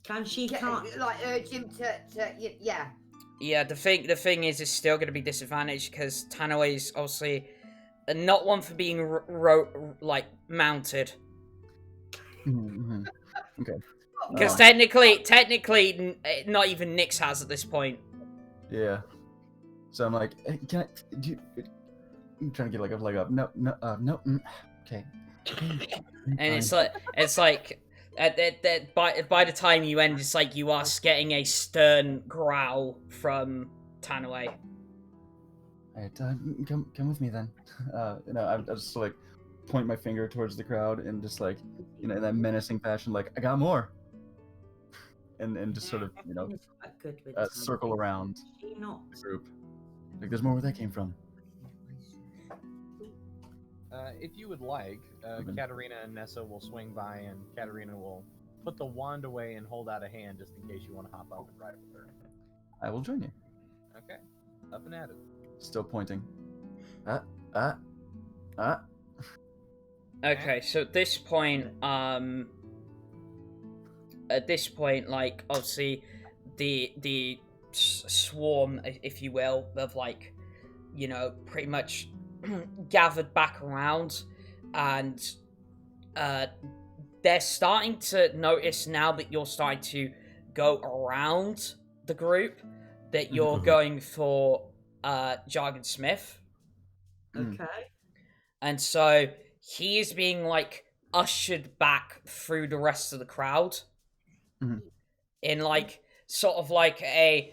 Speaker 7: Can she
Speaker 4: get,
Speaker 7: can't?
Speaker 4: like urge him to yeah?
Speaker 1: Yeah, the thing is, it's still going to be disadvantaged because Tanaway's obviously not one for being mounted.
Speaker 5: Mm-hmm. Okay.
Speaker 1: Because technically, not even Nyx has at this point.
Speaker 5: Yeah. So I'm like, hey, can I? Do you, I'm trying to get like a leg up. No. Okay.
Speaker 1: And it's like by the time you end, it's like you are getting a stern growl from Tanaway.
Speaker 5: Alright, come with me then. I just like point my finger towards the crowd and just like, in that menacing fashion, like I got more. And just sort of,
Speaker 7: Quite good with
Speaker 5: circle around
Speaker 7: She not.
Speaker 5: the group. Like, there's more where that came from.
Speaker 3: If you would like, Katterina and Nessa will swing by, and Katterina will put the wand away and hold out a hand just in case you want to hop up and ride with her.
Speaker 5: I will join you.
Speaker 3: Okay, up and at it.
Speaker 5: Still pointing.
Speaker 1: Okay, so at this point, like obviously, the swarm, if you will, of like, pretty much gathered back around, and they're starting to notice now that you're starting to go around the group that you're going for Jargon Smith.
Speaker 7: Okay.
Speaker 1: And so he is being like ushered back through the rest of the crowd in like sort of like a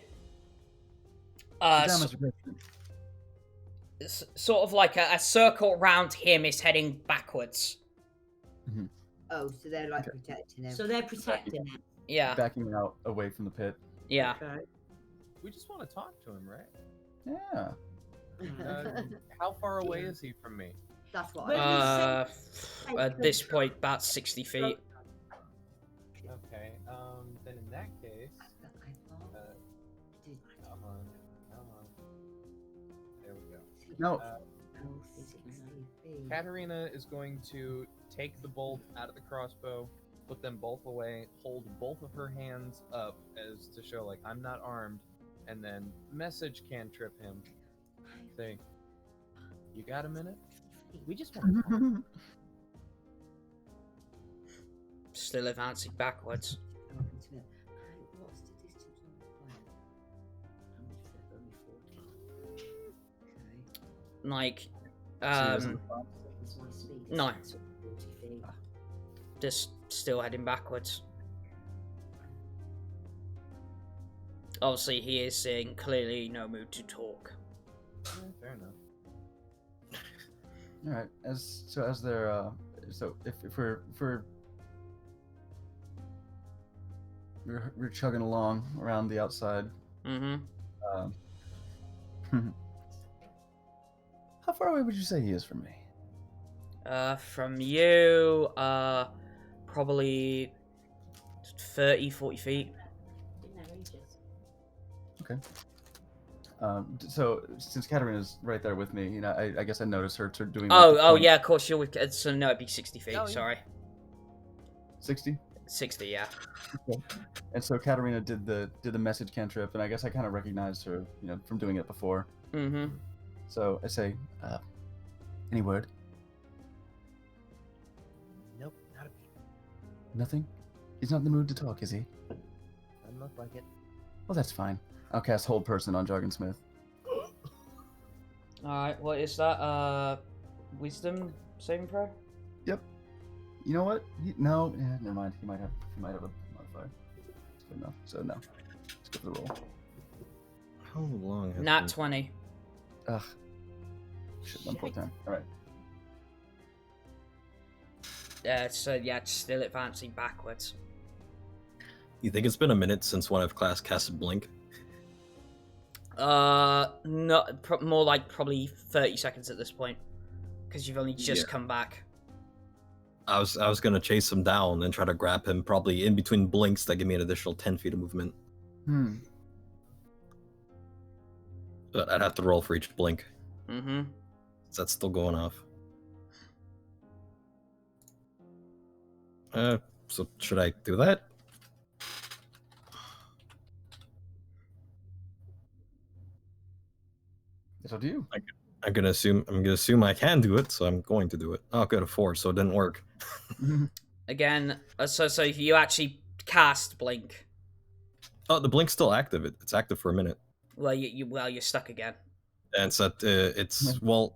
Speaker 1: sort of like a circle around him is heading backwards.
Speaker 2: Oh, so they're like protecting him.
Speaker 7: So they're protecting him.
Speaker 1: Yeah.
Speaker 5: Backing out away from the pit.
Speaker 1: Yeah.
Speaker 7: Okay.
Speaker 3: We just want to talk to him, right?
Speaker 5: Yeah.
Speaker 3: How far away is he from me?
Speaker 4: That's what.
Speaker 7: When
Speaker 1: At this point, about 60 feet.
Speaker 3: Okay. Then in that case, come on. There we go.
Speaker 5: No.
Speaker 3: Katterina is going to take the bolt out of the crossbow, put them both away, hold both of her hands up as to show like I'm not armed, and then message cantrip him. Say, you got a minute? We just want to talk.
Speaker 1: Still advancing backwards.
Speaker 2: What's the distance on the plane?
Speaker 1: Like, no. Just still heading backwards. Obviously, he is in clearly no mood to talk.
Speaker 3: Yeah, fair enough.
Speaker 5: All right. As they're so if we're chugging along around the outside.
Speaker 1: Mm-hmm.
Speaker 5: How far away would you say he is from me?
Speaker 1: From you, probably 30, 40 feet.
Speaker 5: Okay. So since Katterina's right there with me, I guess I noticed her doing.
Speaker 1: Oh, yeah, of course you're. So no, it'd be 60 feet.
Speaker 3: Oh, yeah.
Speaker 1: Sorry.
Speaker 5: 60.
Speaker 1: 60, yeah.
Speaker 5: Okay. And so Katterina did the message cantrip, and I guess I kind of recognized her, from doing it before.
Speaker 1: Mm-hmm.
Speaker 5: So I say, any word?
Speaker 3: Nope, not a beat.
Speaker 5: Nothing. He's not in the mood to talk, is he?
Speaker 3: Doesn't look like it.
Speaker 5: Well, that's fine. I'll cast Hold Person on Jargon Smith.
Speaker 1: Alright, what is that? Wisdom saving throw?
Speaker 5: Yep. You know what? Never mind. He might have a modifier. It's good enough. So no. Let's go for the roll.
Speaker 6: How long has
Speaker 1: Nat
Speaker 6: been-
Speaker 1: 20.
Speaker 5: Ugh. Shit, 1 point 10. Alright.
Speaker 1: So yeah, it's still advancing backwards.
Speaker 6: You think it's been a minute since one of class casted Blink?
Speaker 1: No, more like probably 30 seconds at this point, because you've only just come back.
Speaker 6: I was gonna chase him down and try to grab him, probably in between blinks that give me an additional 10 feet of movement. But I'd have to roll for each blink.
Speaker 1: Mm-hmm.
Speaker 6: So that's still going off. So should I do that?
Speaker 5: It's up to you.
Speaker 6: I'm gonna assume I can do it, so I'm going to do it. Oh, good, a 4, so it didn't work.
Speaker 1: Again, so you actually cast blink.
Speaker 6: Oh, the blink's still active. It's active for a minute.
Speaker 1: Well, you're stuck again.
Speaker 6: And so it's well,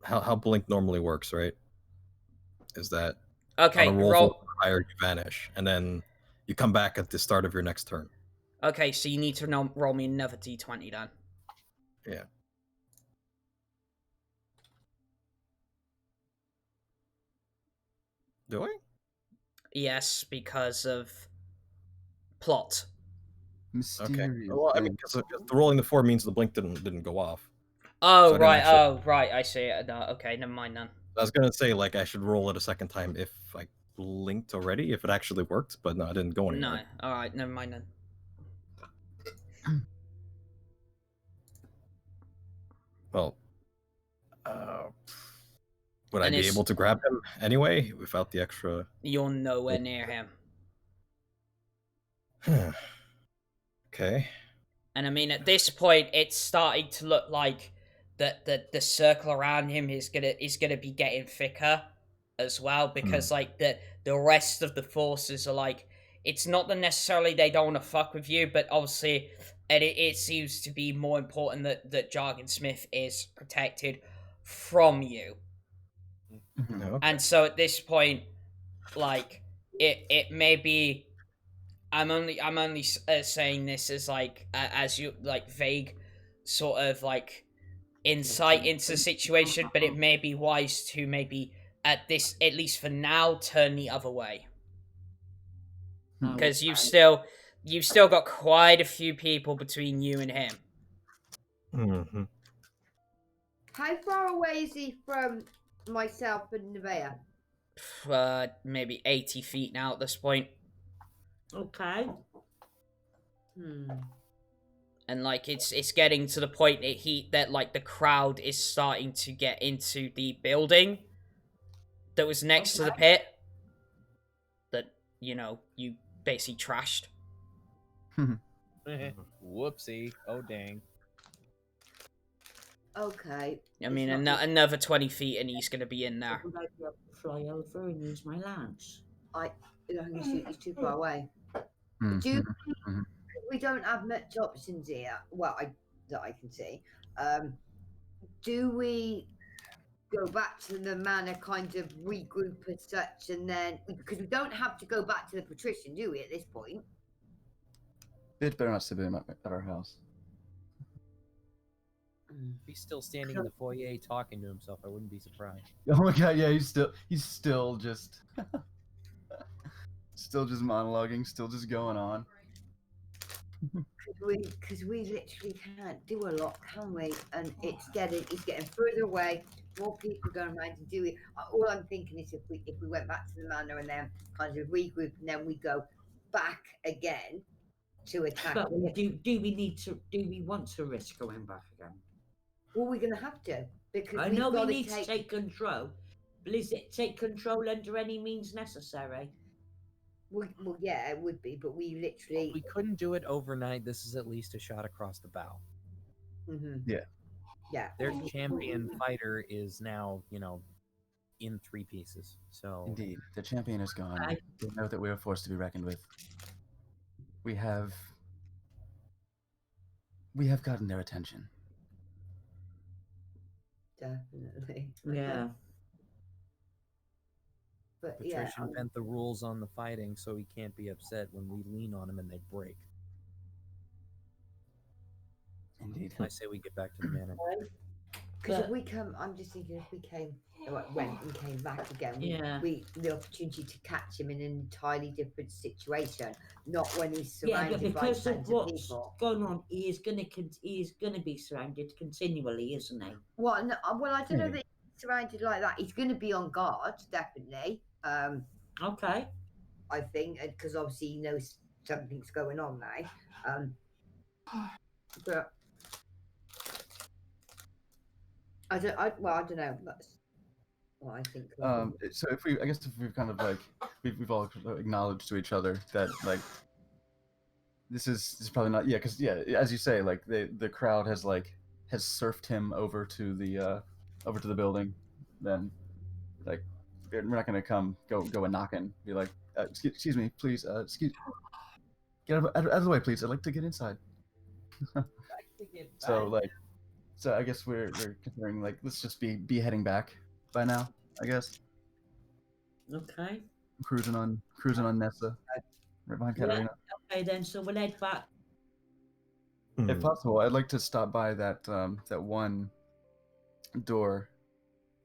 Speaker 6: how blink normally works, right? Is that
Speaker 1: okay?
Speaker 6: on a roll
Speaker 1: Roll.
Speaker 6: higher, you vanish, and then you come back at the start of your next turn.
Speaker 1: Okay, so you need to roll me another d20 then.
Speaker 6: Yeah. Do I?
Speaker 1: Yes, because of plot.
Speaker 5: Mysterious.
Speaker 6: Okay. Well, I mean, because the rolling the 4 means the blink didn't go off.
Speaker 1: Oh,
Speaker 6: So
Speaker 1: right.
Speaker 6: actually...
Speaker 1: Oh, right. I see it. No, okay, never mind then.
Speaker 6: I was gonna say, like, I should roll it a second time if I blinked already, if it actually worked, but no, it didn't go anywhere.
Speaker 1: No. All right, never mind then.
Speaker 6: Well, would I be able to grab him anyway without the extra?
Speaker 1: You're nowhere near him.
Speaker 6: Okay.
Speaker 1: And I mean, at this point, it's starting to look like the circle around him is gonna be getting thicker as well, because like the rest of the forces are like, it's not that necessarily they don't want to fuck with you, but obviously it seems to be more important that Jargon Smith is protected from you.
Speaker 6: Okay.
Speaker 1: And so at this point, like it may be, I'm only saying this as like as you like vague sort of like insight into the situation, but it may be wise to maybe at least for now, turn the other way, because you've still got quite a few people between you and him.
Speaker 6: Mm-hmm.
Speaker 4: How far away is he from myself and Nevaeh?
Speaker 1: Maybe 80 feet now at this point.
Speaker 7: Okay.
Speaker 1: And like it's getting to the point that like the crowd is starting to get into the building that was next to the pit that you basically trashed.
Speaker 3: Whoopsie. Oh dang.
Speaker 4: Okay.
Speaker 1: I mean, another 20 feet and he's going to be in there.
Speaker 7: Would I be able to fly over and use my lance?
Speaker 4: I think he's too far away. We don't have much options here. Well, that I can see. Do we go back to the manor, kind of regroup as such, and then because we don't have to go back to the patrician, do we? At this point,
Speaker 5: It better not still be at our house.
Speaker 3: If he's still standing in the foyer talking to himself, I wouldn't be surprised.
Speaker 5: Oh my god, yeah, he's still just monologuing, still just going on.
Speaker 4: because we literally can't do a lot, can we? And it's getting further away. More people going around to do it. All I'm thinking is if we went back to the manor and then kind of regroup and then we go back again to attack.
Speaker 7: But do we want to risk going back again?
Speaker 4: Well, we're going to have to, because
Speaker 7: I know we need to take control, but is it take control under any means necessary?
Speaker 4: Well, yeah, it would be, but we literally...
Speaker 3: We couldn't do it overnight. This is at least a shot across the bow.
Speaker 5: Yeah.
Speaker 4: Yeah.
Speaker 3: Their champion fighter is now, in 3 pieces. So
Speaker 5: Indeed, the champion is gone. They know that we are forced to be reckoned with. We have gotten their attention.
Speaker 4: Definitely.
Speaker 7: Yeah.
Speaker 4: But
Speaker 3: Patrision bent the rules on the fighting, so he can't be upset when we lean on him and they break.
Speaker 5: Indeed.
Speaker 3: I say we get back to the manor.
Speaker 2: Because if
Speaker 7: But-
Speaker 2: we come, I'm just thinking if we went and came back again,
Speaker 7: Yeah.
Speaker 2: we the opportunity to catch him in an entirely different situation, not when he's
Speaker 7: Yeah, but
Speaker 2: surrounded by
Speaker 7: because of
Speaker 2: tons of
Speaker 7: what's
Speaker 2: people.
Speaker 7: going on, he is gonna be surrounded continually, isn't he?
Speaker 2: Well, no, well, I don't know
Speaker 5: Maybe.
Speaker 2: that he's surrounded like that. He's going to be on guard, definitely.
Speaker 7: Okay.
Speaker 2: I think, because obviously he knows something's going on now. But I don't know. That's what I think.
Speaker 5: So I guess if we've kind of like we've all acknowledged to each other that like this is probably not because as you say, like the crowd has surfed him over to the building, then like we're not gonna go and knock and be like excuse me please get out of the way please, I'd like to get inside. So I guess we're considering like let's just be heading back by now, I guess.
Speaker 7: Okay.
Speaker 5: Cruising on Nessa, right behind Katterina.
Speaker 7: Okay then, so we'll head back.
Speaker 5: If possible, I'd like to stop by that one door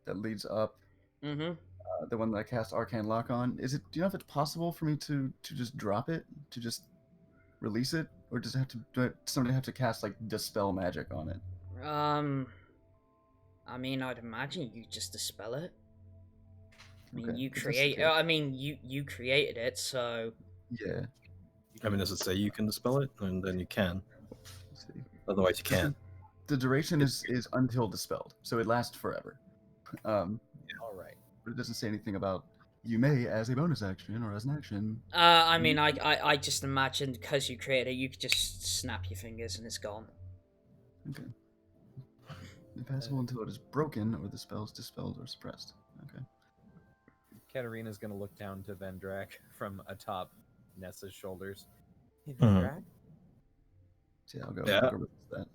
Speaker 5: that leads up.
Speaker 1: Mm-hmm.
Speaker 5: The one that I cast Arcane Lock on. Do you know if it's possible for me to just drop it, to just release it, or does somebody have to cast like Dispel Magic on it?
Speaker 1: I mean, I'd imagine you just dispel it. I mean,
Speaker 5: Okay,
Speaker 1: you
Speaker 5: if that's
Speaker 1: create.
Speaker 5: the case.
Speaker 1: I mean, you created it, so.
Speaker 5: Yeah.
Speaker 6: I mean, does it say you can dispel it? And then you can.
Speaker 5: Let's see.
Speaker 6: Otherwise, you can't.
Speaker 5: The duration is until dispelled, so it lasts forever.
Speaker 3: All right.
Speaker 5: But it doesn't say anything about you may as a bonus action or as an action.
Speaker 1: I mean, I just imagine because you created it, you could just snap your fingers and it's gone.
Speaker 5: Okay. Impassable until it is broken or the spell is dispelled or suppressed. Okay.
Speaker 3: Katterina's gonna look down to Vendrak from atop Nessa's shoulders. Hey,
Speaker 6: Mhm.
Speaker 3: Vendrak,
Speaker 5: So yeah, I'll go.
Speaker 6: Yeah.
Speaker 5: I'll go with that.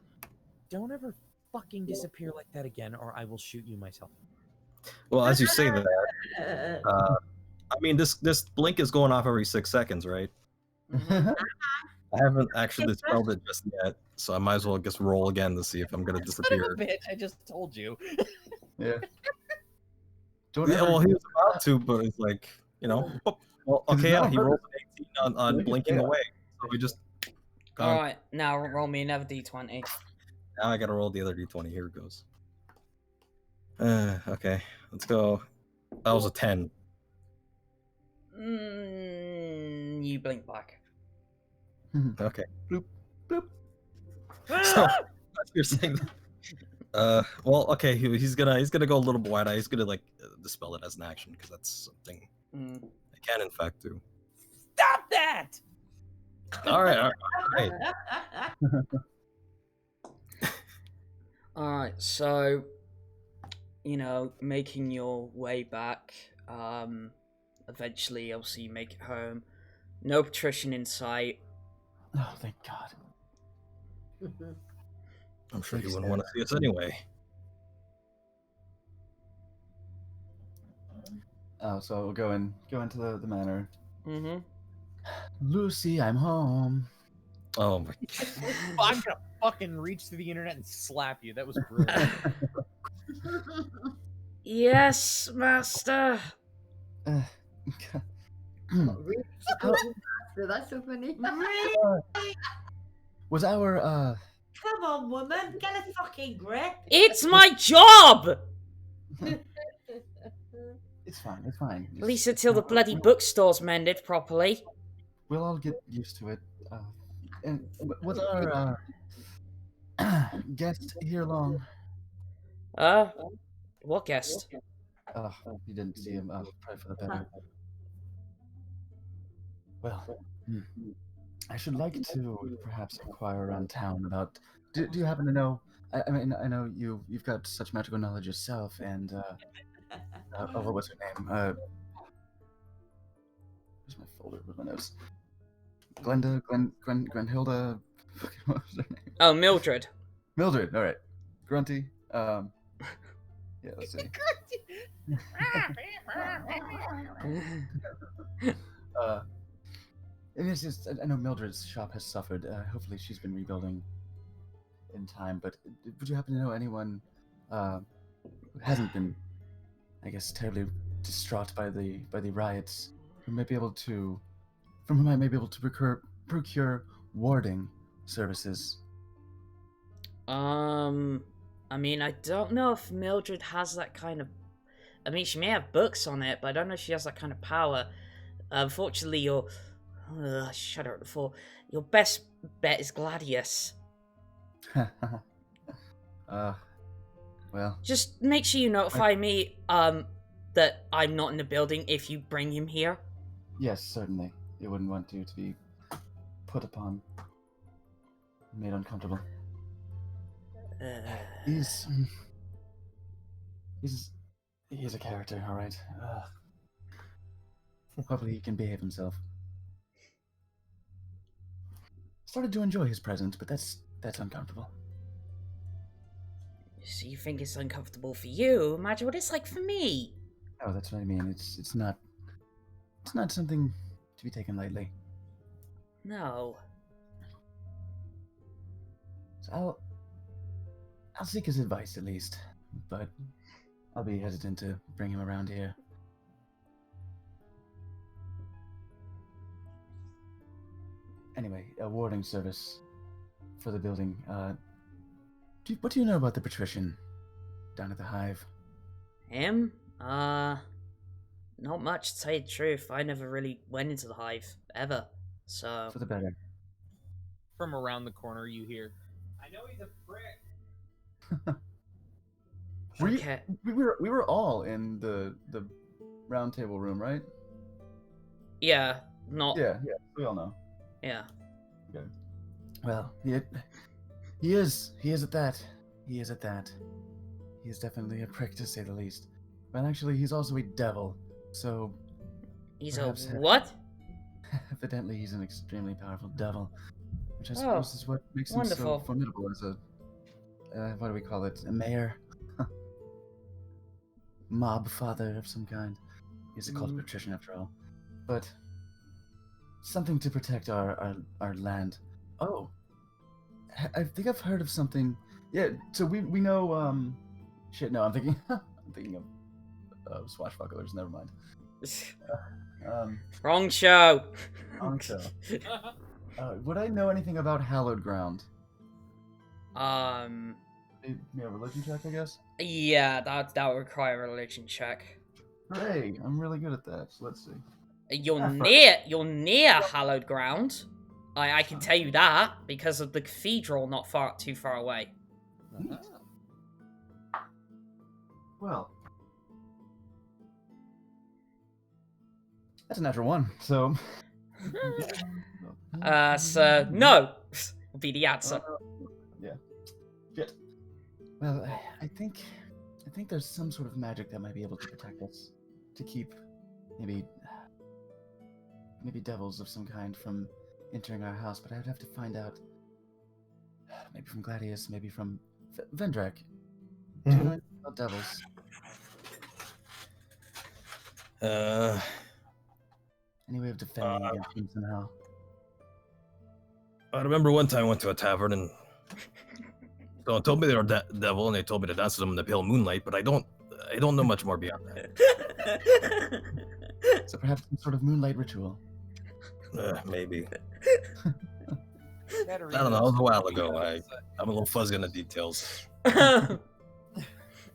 Speaker 3: don't ever fucking disappear like that again, or I will shoot you myself.
Speaker 6: Well, as you say that, I mean, this blink is going off every 6 seconds, right? I haven't actually dispelled it just yet, so I might as well just roll again to see if I'm gonna disappear.
Speaker 3: Bitch, I just told you.
Speaker 5: Yeah. Don't
Speaker 6: Yeah,
Speaker 5: ever-
Speaker 6: well, he was about to, but it's like, you know. Well, okay, yeah, he rolled an 18 on blinking away, so we just.
Speaker 1: Alright, now roll me another d20.
Speaker 6: Now I gotta roll the other d20. Here it goes. Okay, let's go. That was a 10.
Speaker 1: You blink back.
Speaker 6: Okay.
Speaker 5: Bloop, bloop.
Speaker 6: So you're saying. Well, okay. He's gonna go a little bit wide eye. He's gonna like dispel it as an action because that's something I can in fact do.
Speaker 3: Stop that!
Speaker 6: All right.
Speaker 1: Alright, so, making your way back, eventually, obviously, you make it home. No patrician in sight.
Speaker 5: Oh, thank God.
Speaker 6: I'm sure you wouldn't want to see us anyway.
Speaker 5: So we'll go into the manor.
Speaker 1: Mm-hmm.
Speaker 5: Lucy, I'm home.
Speaker 6: Oh my God.
Speaker 3: I'm gonna fucking reach through the internet and slap you. That was brilliant.
Speaker 1: Yes, master.
Speaker 2: Really? That's so funny.
Speaker 5: Was our
Speaker 7: Come on, woman, get a fucking grip.
Speaker 1: It's my job!
Speaker 5: It's fine. It's fine.
Speaker 1: At least until the bloody bookstore's mended properly.
Speaker 5: We'll all get used to it. And was our guest here long?
Speaker 1: What guest?
Speaker 5: Oh, you didn't see him. Probably for the better. Well, I should like to perhaps inquire around town about. Do you happen to know? I mean, I know you've got such magical knowledge yourself, and what was her name? Where's my folder with my notes? Glenda, Grenhilda. What was her name?
Speaker 1: Oh, Mildred.
Speaker 5: Mildred. All right. Grunty. Yeah. Let's see. And it's just, I know Mildred's shop has suffered. Hopefully she's been rebuilding in time, but would you happen to know anyone hasn't been, I guess, terribly distraught by the riots, who may be able to, from whom I may be able to procure warding services.
Speaker 1: I mean, I don't know if Mildred has that kind of. I mean, she may have books on it, but I don't know if she has that kind of power. Unfortunately, your. Shudder at the fall. Your best bet is Gladius.
Speaker 5: Well.
Speaker 1: Just make sure you notify me, that I'm not in the building if you bring him here.
Speaker 5: Yes, certainly. You wouldn't want you to be put upon, made uncomfortable. He's a character, all right. Hopefully he can behave himself. Started to enjoy his presence, but that's uncomfortable.
Speaker 1: So you think it's uncomfortable for you? Imagine what it's like for me.
Speaker 5: Oh, that's what I mean. It's not something to be taken lightly.
Speaker 1: No.
Speaker 5: So I'll seek his advice at least, but I'll be hesitant to bring him around here. Anyway, a warding service for the building. What do you know about the Patrision down at the Hive?
Speaker 1: Him? Not much, to tell you the truth. I never really went into the Hive, ever. So...
Speaker 5: For the better.
Speaker 3: From around the corner, you hear, I know he's a prick.
Speaker 1: Okay.
Speaker 5: We were all in the round table room, right?
Speaker 1: Yeah, not...
Speaker 5: Yeah, we all know.
Speaker 1: Yeah.
Speaker 5: Okay. Well, he is at that. He is at that. He is definitely a prick, to say the least. But actually, he's also a devil, so...
Speaker 1: He's a what?
Speaker 5: Evidently, he's an extremely powerful devil, which I suppose is what makes him so formidable as a... what do we call it? A mayor? Mob father of some kind. He's called Patrision, after all. But... something to protect our land. Oh, I think I've heard of something. Yeah, so we know. Shit, no, I'm thinking of swashbucklers. Never mind.
Speaker 1: Wrong show.
Speaker 5: Wrong show. Would I know anything about hallowed ground?
Speaker 1: Yeah,
Speaker 5: religion check, I guess.
Speaker 1: Yeah, that would require a religion check.
Speaker 5: Hooray! I'm really good at that. So let's see.
Speaker 1: You're near hallowed ground. I can tell you that because of the cathedral not too far away.
Speaker 5: Well, that's a natural one. So,
Speaker 1: so no, will be the answer.
Speaker 5: Yeah. Shit. Well, I think there's some sort of magic that might be able to protect us, to keep maybe devils of some kind from entering our house, but I would have to find out. Maybe from Gladius, maybe from Vendrak. Do you know anything about devils? Any way of defending against them somehow?
Speaker 6: I remember one time I went to a tavern and someone told me they were devil and they told me to dance with them in the pale moonlight, but I don't know much more beyond that.
Speaker 5: So perhaps some sort of moonlight ritual.
Speaker 6: Maybe. I don't know. That was a while ago. I'm a little fuzzy on the details.
Speaker 3: As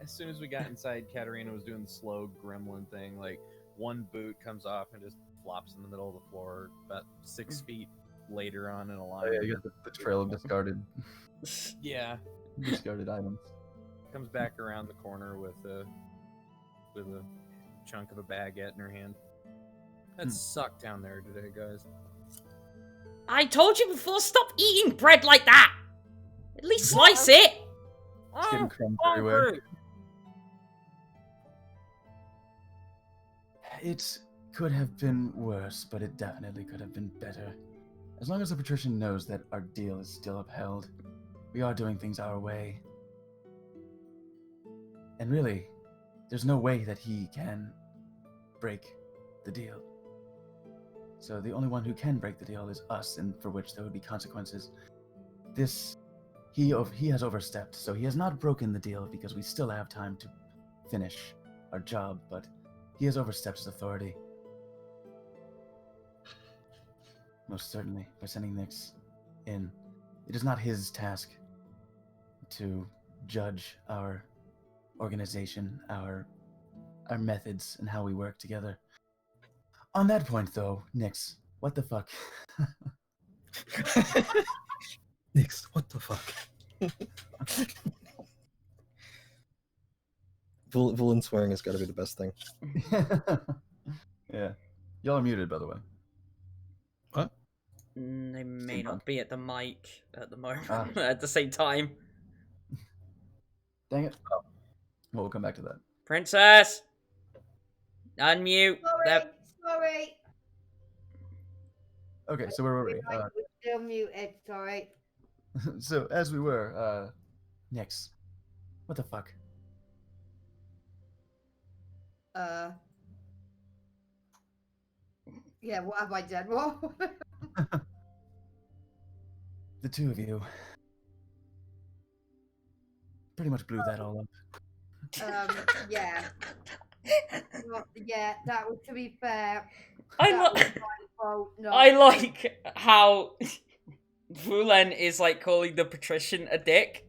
Speaker 3: soon as we got inside, Katterina was doing the slow gremlin thing. Like, one boot comes off and just flops in the middle of the floor about 6 feet later on in a line.
Speaker 5: Oh, yeah, you got the trail of discarded.
Speaker 3: Yeah.
Speaker 5: Discarded items.
Speaker 3: Comes back around the corner with a chunk of a baguette in her hand. That sucked down there today, guys.
Speaker 1: I told you before, stop eating bread like that! At least slice it!
Speaker 5: It's getting crumbs everywhere. It could have been worse, but it definitely could have been better. As long as the Patrician knows that our deal is still upheld, we are doing things our way. And really, there's no way that he can break the deal. So the only one who can break the deal is us, and for which there would be consequences. This he has overstepped, so he has not broken the deal because we still have time to finish our job, but he has overstepped his authority. Most certainly, by sending Nyx in. It is not his task to judge our organization, our methods, and how we work together. On that point, though, Nyx, what the fuck?
Speaker 6: Nyx, what the fuck? Vulen swearing has got to be the best thing.
Speaker 5: Yeah. Y'all are muted, by the way.
Speaker 6: What?
Speaker 1: They may
Speaker 5: Steampunk.
Speaker 1: not be at the mic at the moment at the same time.
Speaker 5: Dang it. Oh. Well, we'll come back to that.
Speaker 1: Princess! Unmute.
Speaker 4: Sorry.
Speaker 5: Okay, so where were we?
Speaker 4: We're still muted, sorry.
Speaker 5: So, as we were, Nyx, what the fuck?
Speaker 4: Yeah, what have I done? What?
Speaker 5: The two of you pretty much blew that all up.
Speaker 4: Yeah. Well, yeah, that was, to be fair.
Speaker 1: I
Speaker 4: that was my fault, not-
Speaker 1: I like how Vulen is like calling the patrician a dick.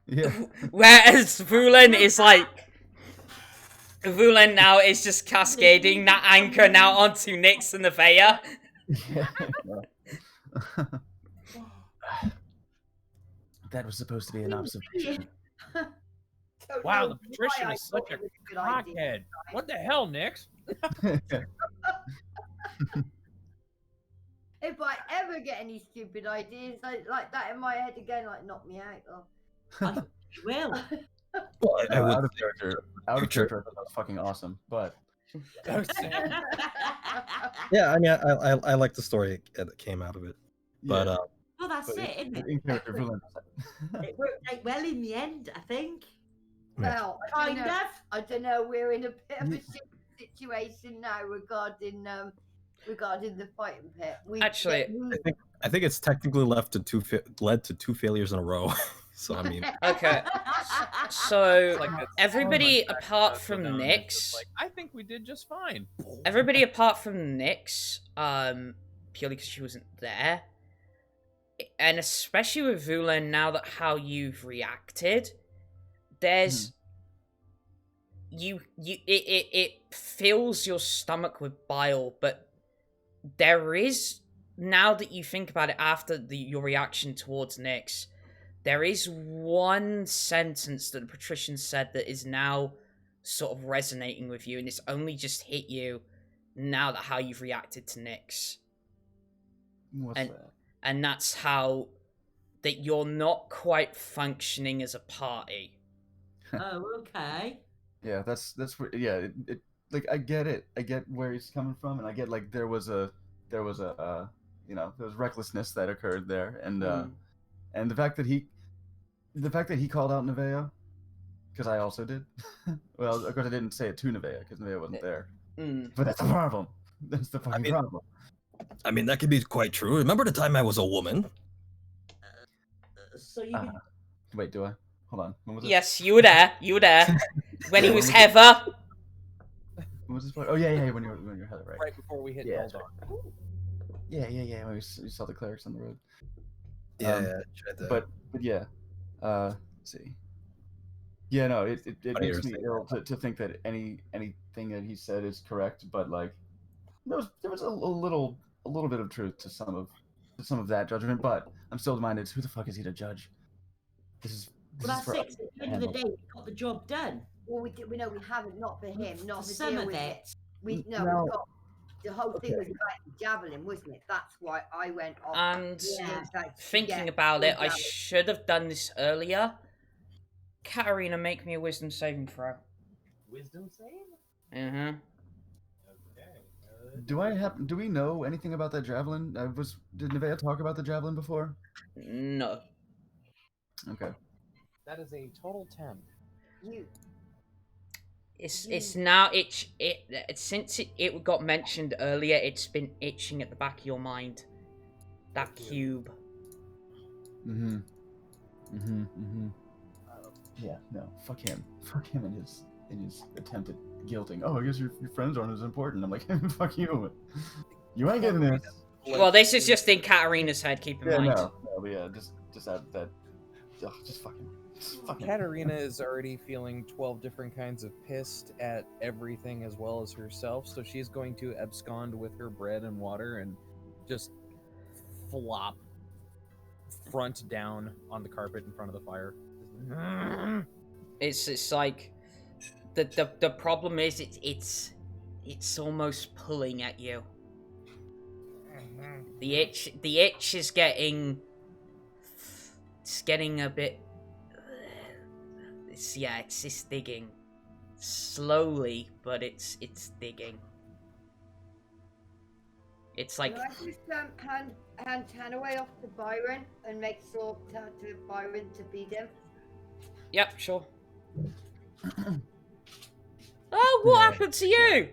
Speaker 5: Yeah.
Speaker 1: Whereas Vulen is like Vulen now is just cascading that anchor now onto Nyx and Nevaeh.
Speaker 5: Yeah. That was supposed to be an observation.
Speaker 3: Wow, the patrician is such a cockhead. What the hell, Nyx?
Speaker 4: If I ever get any stupid ideas like that in my head again, like knock me out.
Speaker 7: I will.
Speaker 6: Well, I would
Speaker 5: Out of character, I thought that was fucking awesome, but
Speaker 6: yeah, I mean, I like the story that came out of it, but
Speaker 5: yeah.
Speaker 7: Well, that's
Speaker 5: But
Speaker 7: it, isn't it?
Speaker 5: in character, Vulen.
Speaker 7: It worked out well in the end, I think.
Speaker 4: Well,
Speaker 7: Kind of.
Speaker 4: I don't know. We're in a bit of a situation now regarding the fighting pit.
Speaker 1: Actually,
Speaker 6: I think it's technically led to two failures in a row. So I mean,
Speaker 1: okay. So
Speaker 3: Like that
Speaker 1: everybody
Speaker 3: sound effect
Speaker 1: apart
Speaker 3: of
Speaker 1: from
Speaker 3: the numbers,
Speaker 1: Nyx,
Speaker 3: it's like, I think we did just fine.
Speaker 1: everybody apart from Nyx, purely because she wasn't there, and especially with Vulen, now that how you've reacted, there's it fills your stomach with bile, but there is, now that you think about it after your reaction towards Nyx, there is one sentence that the patrician said that is now sort of resonating with you, and it's only just hit you now that how you've reacted to Nyx.
Speaker 5: What's that?
Speaker 1: And that's how that you're not quite functioning as a party.
Speaker 7: Oh, okay.
Speaker 5: Yeah, that's yeah. It like I get it. I get where he's coming from, and I get like there was recklessness that occurred there, and the fact that he called out Nevaeh, because I also did. Well, of course I didn't say it to Nevaeh because Nevaeh wasn't there. But that's the problem. That's the fucking problem.
Speaker 6: I mean, that could be quite true. Remember the time I was a woman?
Speaker 7: So you
Speaker 5: Wait, do I? Hold on. When was it?
Speaker 1: Yes, you were there. You were there when he was Heather.
Speaker 5: When was this part? Oh yeah, when you're Heather, right?
Speaker 3: Right before we hit
Speaker 5: Yeah.
Speaker 3: Bulldog.
Speaker 5: Yeah. When we saw the clerics on the road.
Speaker 6: Yeah, tried that.
Speaker 5: But yeah. Let's see. Yeah, no, it
Speaker 6: Funny
Speaker 5: makes
Speaker 6: you
Speaker 5: me
Speaker 6: were
Speaker 5: ill to think that anything that he said is correct, but like there was a little bit of truth to some of that judgment, but I'm still minded. Who the fuck is he to judge? This
Speaker 7: Well,
Speaker 5: is
Speaker 7: that's
Speaker 5: for
Speaker 7: it.
Speaker 5: us
Speaker 7: At the
Speaker 5: to
Speaker 7: end of the
Speaker 5: handle.
Speaker 7: day, we got the job done.
Speaker 4: Well, we know we haven't, not for him, not
Speaker 7: For
Speaker 4: to
Speaker 7: some
Speaker 4: deal
Speaker 7: of
Speaker 4: with
Speaker 7: it.
Speaker 4: it. We
Speaker 5: No.
Speaker 4: got the whole thing
Speaker 5: Okay.
Speaker 4: was about the javelin, wasn't it? That's why I went off.
Speaker 1: And
Speaker 4: Like,
Speaker 1: thinking
Speaker 4: yeah,
Speaker 1: about it, I
Speaker 4: javelin.
Speaker 1: should have done this earlier. Katterina, make me a wisdom saving throw.
Speaker 3: Wisdom save?
Speaker 1: Mm-hmm.
Speaker 3: Okay.
Speaker 5: Do we know anything about that javelin? Did Nevaeh talk about the javelin before?
Speaker 1: No.
Speaker 5: Okay.
Speaker 3: That is a total 10.
Speaker 4: You.
Speaker 1: It's now since it got mentioned earlier, it's been itching at the back of your mind. That cube.
Speaker 5: Mm-hmm. Yeah, no, fuck him. Fuck him and his attempt at guilting. Oh, I guess your friends aren't as important. I'm like, fuck you. You ain't getting this.
Speaker 1: Well, this is just in Katterina's head, keep in mind.
Speaker 5: No, but yeah, just that, just fucking.
Speaker 3: Katterina is already feeling 12 different kinds of pissed at everything as well as herself, so she's going to abscond with her bread and water and just flop front down on the carpet in front of the fire.
Speaker 1: It's like the problem is it's almost pulling at you. The itch is getting a bit. It's digging slowly, but it's digging. It's like.
Speaker 4: Can I just hand Tanaway off to Byron and make sure to Byron to beat him?
Speaker 1: Yep, sure. Oh, what happened to you?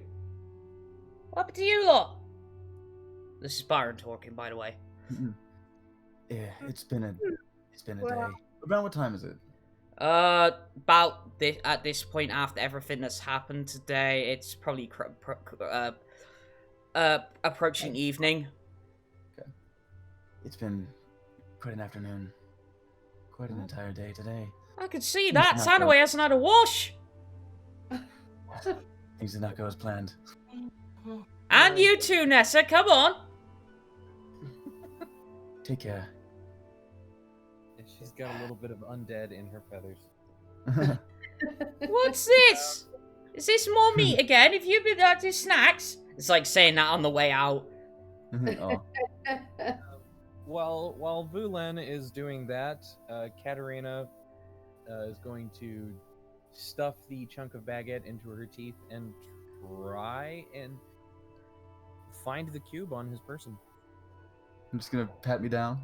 Speaker 1: What happened to you lot? This is Byron talking, by the way.
Speaker 5: Yeah, it's been a day. Around what time is it?
Speaker 1: About this, at this point after everything that's happened today, it's probably approaching evening.
Speaker 5: Okay. It's been quite an afternoon. Quite an entire day today.
Speaker 1: I can see that. Tanaway hasn't had a wash.
Speaker 5: Things did not go as planned.
Speaker 1: And you too, Nessa. Come on.
Speaker 5: Take care.
Speaker 3: She's got a little bit of undead in her feathers.
Speaker 1: What's this? Is this more meat again? Have you been out to snacks? It's like saying that on the way out.
Speaker 5: Oh.
Speaker 3: While Vulen is doing that, Katterina is going to stuff the chunk of baguette into her teeth and try and find the cube on his person.
Speaker 5: I'm just gonna pat me down.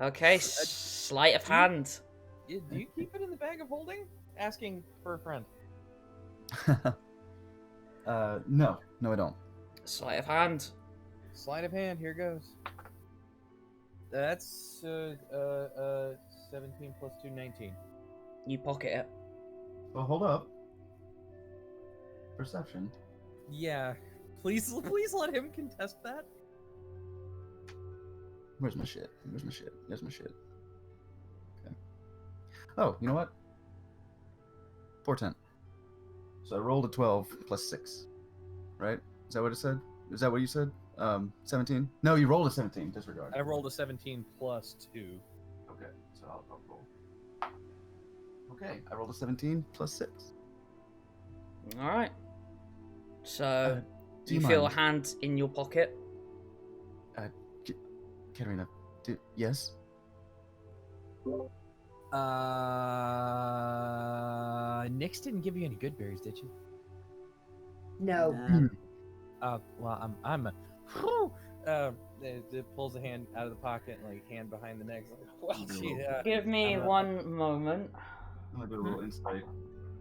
Speaker 1: Okay, sleight of hand.
Speaker 3: Do you keep it in the bag of holding? Asking for a friend.
Speaker 5: No, I don't.
Speaker 1: Sleight of hand.
Speaker 3: Sleight of hand, here goes. That's 17 plus 2, 19.
Speaker 1: You pocket it.
Speaker 5: Well, hold up. Perception.
Speaker 3: Yeah. Please let him contest that.
Speaker 5: Where's my shit? There's my shit. Okay. Oh, you know what? Portent. So I rolled a 12 plus 6. Right? Is that what it said? Is that what you said? 17? No, you rolled a 17. Disregard.
Speaker 3: I rolled a 17 plus 2.
Speaker 5: Okay, so I'll roll. Okay, I rolled a 17 plus 6.
Speaker 1: Alright. So,
Speaker 5: do
Speaker 1: you
Speaker 5: you
Speaker 1: feel a
Speaker 5: mind?
Speaker 1: hand in your pocket?
Speaker 5: Katterina, yes?
Speaker 3: Nyx didn't give you any good berries, did you?
Speaker 2: No.
Speaker 3: Well, I'm it pulls a hand out of the pocket, like hand behind the neck. Like, well, she,
Speaker 1: Give me one moment.
Speaker 5: I'm gonna do a little insight.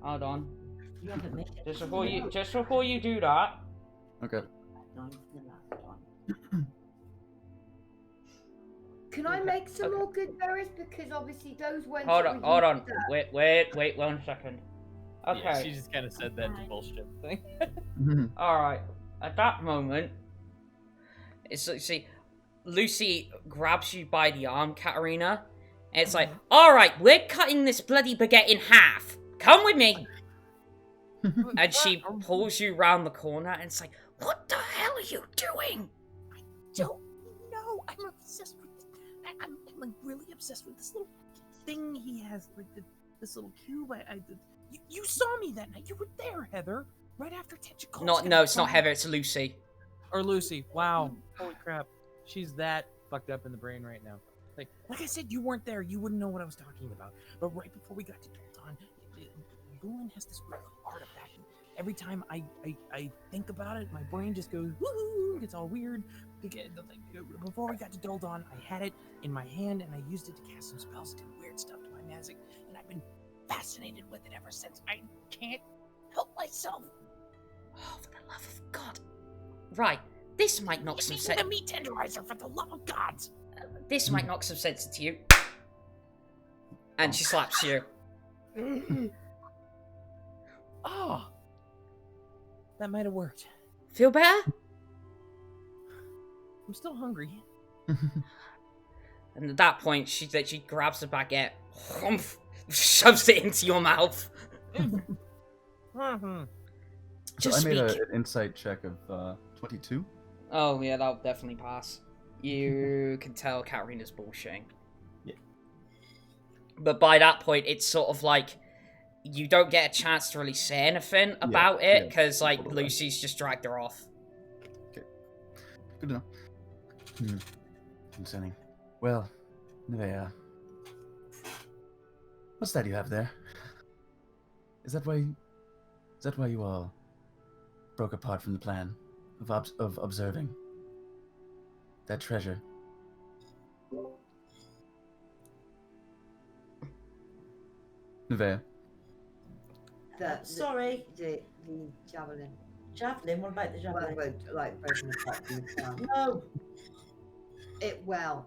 Speaker 1: Hold on.
Speaker 7: You haven't made it.
Speaker 1: Just before you do that.
Speaker 5: Okay.
Speaker 7: No, it's the last one.
Speaker 4: Can I make some more good berries? Because obviously those ones.
Speaker 1: Hold
Speaker 4: that
Speaker 1: on.
Speaker 4: we used
Speaker 1: Wait 1 second. Okay.
Speaker 3: Yeah, she just kind of said that to bullshit thing.
Speaker 1: Alright. At that moment, Lucy grabs you by the arm, Katterina, and it's like, alright, we're cutting this bloody baguette in half. Come with me. And she pulls you round the corner, and it's like, what the hell are you doing?
Speaker 10: I don't know. I'm obsessed with I'm like really obsessed with this little thing he has, like this little cube. You saw me that night. You were there, Heather. Right after Tentacles.
Speaker 1: No, it's not Heather, it's Lucy.
Speaker 3: Or Lucy. Wow. Holy crap. She's that fucked up in the brain right now.
Speaker 10: Like I said, you weren't there. You wouldn't know what I was talking about. But right before we got to Dalton, Vulen has this weird artifact. Every time I think about it, my brain just goes woo, gets all weird. Before we got to Doldon, I had it in my hand and I used it to cast some spells and do weird stuff to my magic, and I've been fascinated with it ever since. I can't help myself.
Speaker 1: Oh, for the love of God. Right, this might knock some sense.
Speaker 10: The meat tenderizer, for the love of God.
Speaker 1: This might knock some sense into you. And she slaps you.
Speaker 10: Oh, that might have worked.
Speaker 1: Feel better?
Speaker 10: I'm still hungry.
Speaker 1: And at that point, she grabs the baguette, humph, shoves it into your mouth.
Speaker 5: So
Speaker 1: Just
Speaker 5: I made
Speaker 1: speak.
Speaker 5: an insight check of 22.
Speaker 1: Oh yeah, that'll definitely pass. You can tell Katterina's bullshitting.
Speaker 5: Yeah.
Speaker 1: But by that point, it's sort of like you don't get a chance to really say anything about it because like Lucy's just dragged her off.
Speaker 5: Okay. Good to know. Concerning. Well, Nevaeh, what's that you have there? Is that why you all broke apart from the plan of observing that treasure? Nevaeh.
Speaker 7: Sorry.
Speaker 2: The javelin.
Speaker 7: Javelin? What about the javelin?
Speaker 2: Well, like broken apart from the ground.
Speaker 7: No.
Speaker 2: It was.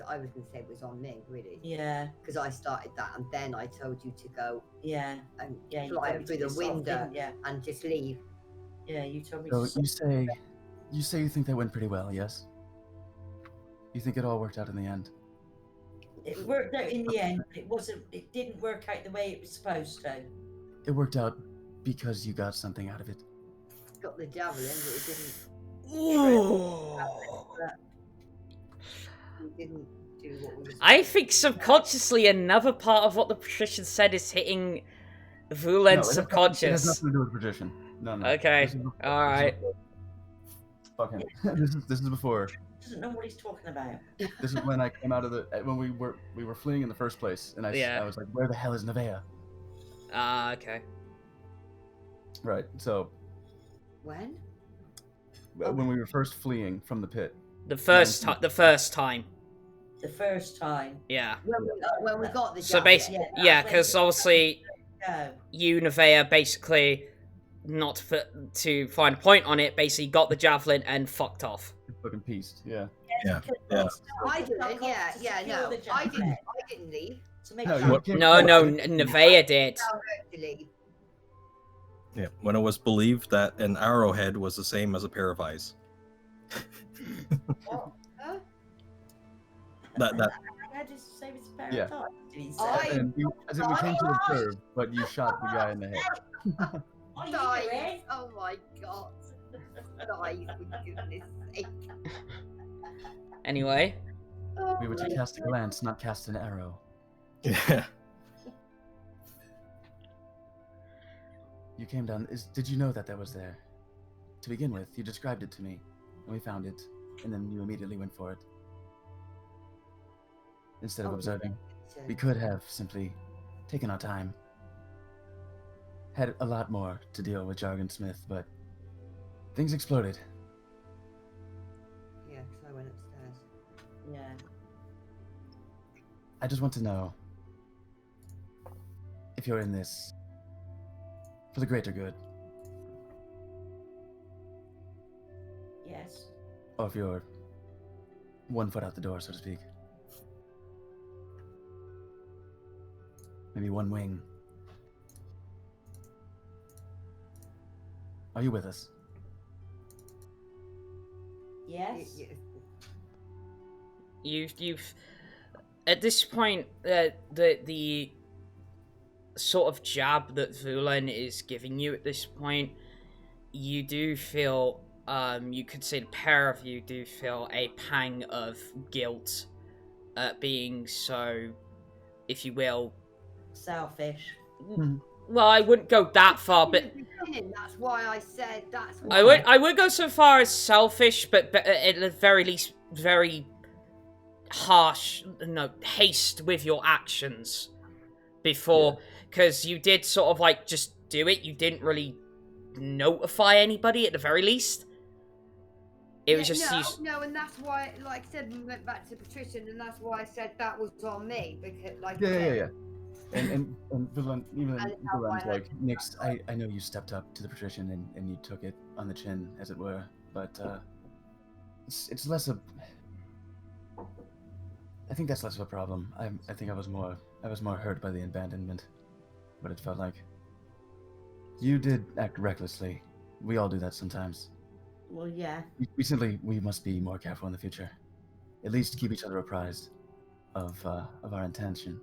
Speaker 2: I was going to say it was on me, really.
Speaker 7: Yeah.
Speaker 2: Because I started that, and then I told you to go.
Speaker 7: Yeah.
Speaker 2: And
Speaker 7: Yeah.
Speaker 2: fly through the window. And just leave.
Speaker 7: Yeah. You told me.
Speaker 5: So you say you think that went pretty well, yes? You think it all worked out in the end?
Speaker 7: It worked out in the end. It didn't work out the way it was supposed to.
Speaker 5: It worked out because you got something out of it.
Speaker 2: Got the javelin, but it didn't. It didn't do what we were.
Speaker 1: I think subconsciously another part of what the Patrision said is hitting Vulen's subconscious.
Speaker 5: It has nothing to do with Patrision. No.
Speaker 1: Okay. All right.
Speaker 5: Fuck him. This is before.
Speaker 7: He doesn't know what he's talking about.
Speaker 5: This is when I came out of when we were fleeing in the first place, and I was like, "Where the hell is Nevaeh?"
Speaker 1: Okay.
Speaker 5: Right. So.
Speaker 2: When?
Speaker 5: When we were first fleeing from the pit.
Speaker 1: The first time.
Speaker 7: The first time.
Speaker 1: Yeah.
Speaker 2: When we got the javelin.
Speaker 1: So basically, because obviously, you Nevaeh basically, not to find a point on it, basically got the javelin and fucked off.
Speaker 5: Fucking pieced. Yeah.
Speaker 2: I didn't. Yeah. No, I didn't leave.
Speaker 1: No, Nevaeh did.
Speaker 6: Yeah, when it was believed that an arrowhead was the same as a pair of eyes.
Speaker 2: What? Huh?
Speaker 6: That.
Speaker 5: Yeah. And we came to observe, but you shot the guy in the head.
Speaker 2: Nice. Oh my god. Nice, for goodness sake.
Speaker 1: Anyway.
Speaker 5: We were to cast a glance, not cast an arrow.
Speaker 6: Yeah.
Speaker 5: You came down. Did you know that was there? To begin with, you described it to me, and we found it, and then you immediately went for it. Instead of observing, we could have simply taken our time. Had a lot more to deal with Jargon Smith, but things exploded.
Speaker 2: Yeah, because I went upstairs.
Speaker 7: Yeah.
Speaker 5: I just want to know if you're in this for the greater good.
Speaker 7: Yes.
Speaker 5: Or if you're 1 foot out the door, so to speak. Maybe one wing. Are you with us?
Speaker 7: Yes.
Speaker 1: You've at this point the sort of jab that Vulen is giving you at this point, you do feel you could say the pair of you do feel a pang of guilt at being so, if you will,
Speaker 7: selfish.
Speaker 1: Well, I wouldn't go that far, but
Speaker 2: that's why I said that's.
Speaker 1: Why. I would go so far as selfish, but at the very least, very harsh. No, haste with your actions before, because you did sort of like just do it. You didn't really notify anybody at the very least. It was just
Speaker 4: no, and that's why, like I said, we went back to Patrision, and that's why I said that was on me because, like,
Speaker 5: yeah. And Vulen, even Vulen's like, Nix, I know you stepped up to the Patrision and you took it on the chin, as it were, but it's less of. I think that's less of a problem. I think I was more I was more hurt by the abandonment, what it felt like. You did act recklessly. We all do that sometimes.
Speaker 7: Well, yeah.
Speaker 5: We must be more careful in the future. At least keep each other apprised of our intention.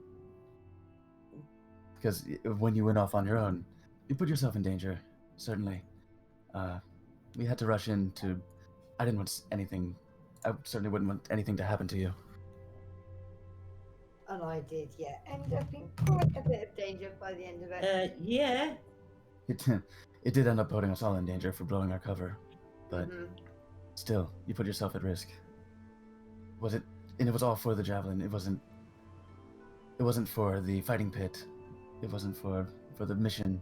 Speaker 5: Because when you went off on your own, you put yourself in danger, certainly. We had to rush in to... I didn't want anything... I certainly wouldn't want anything to happen to you.
Speaker 4: And I did, yeah. Ended up in quite a bit of danger by the end of it.
Speaker 7: Yeah.
Speaker 5: It did end up putting us all in danger for blowing our cover, but still, you put yourself at risk. And it was all for the javelin. It wasn't for the fighting pit. It wasn't for the mission.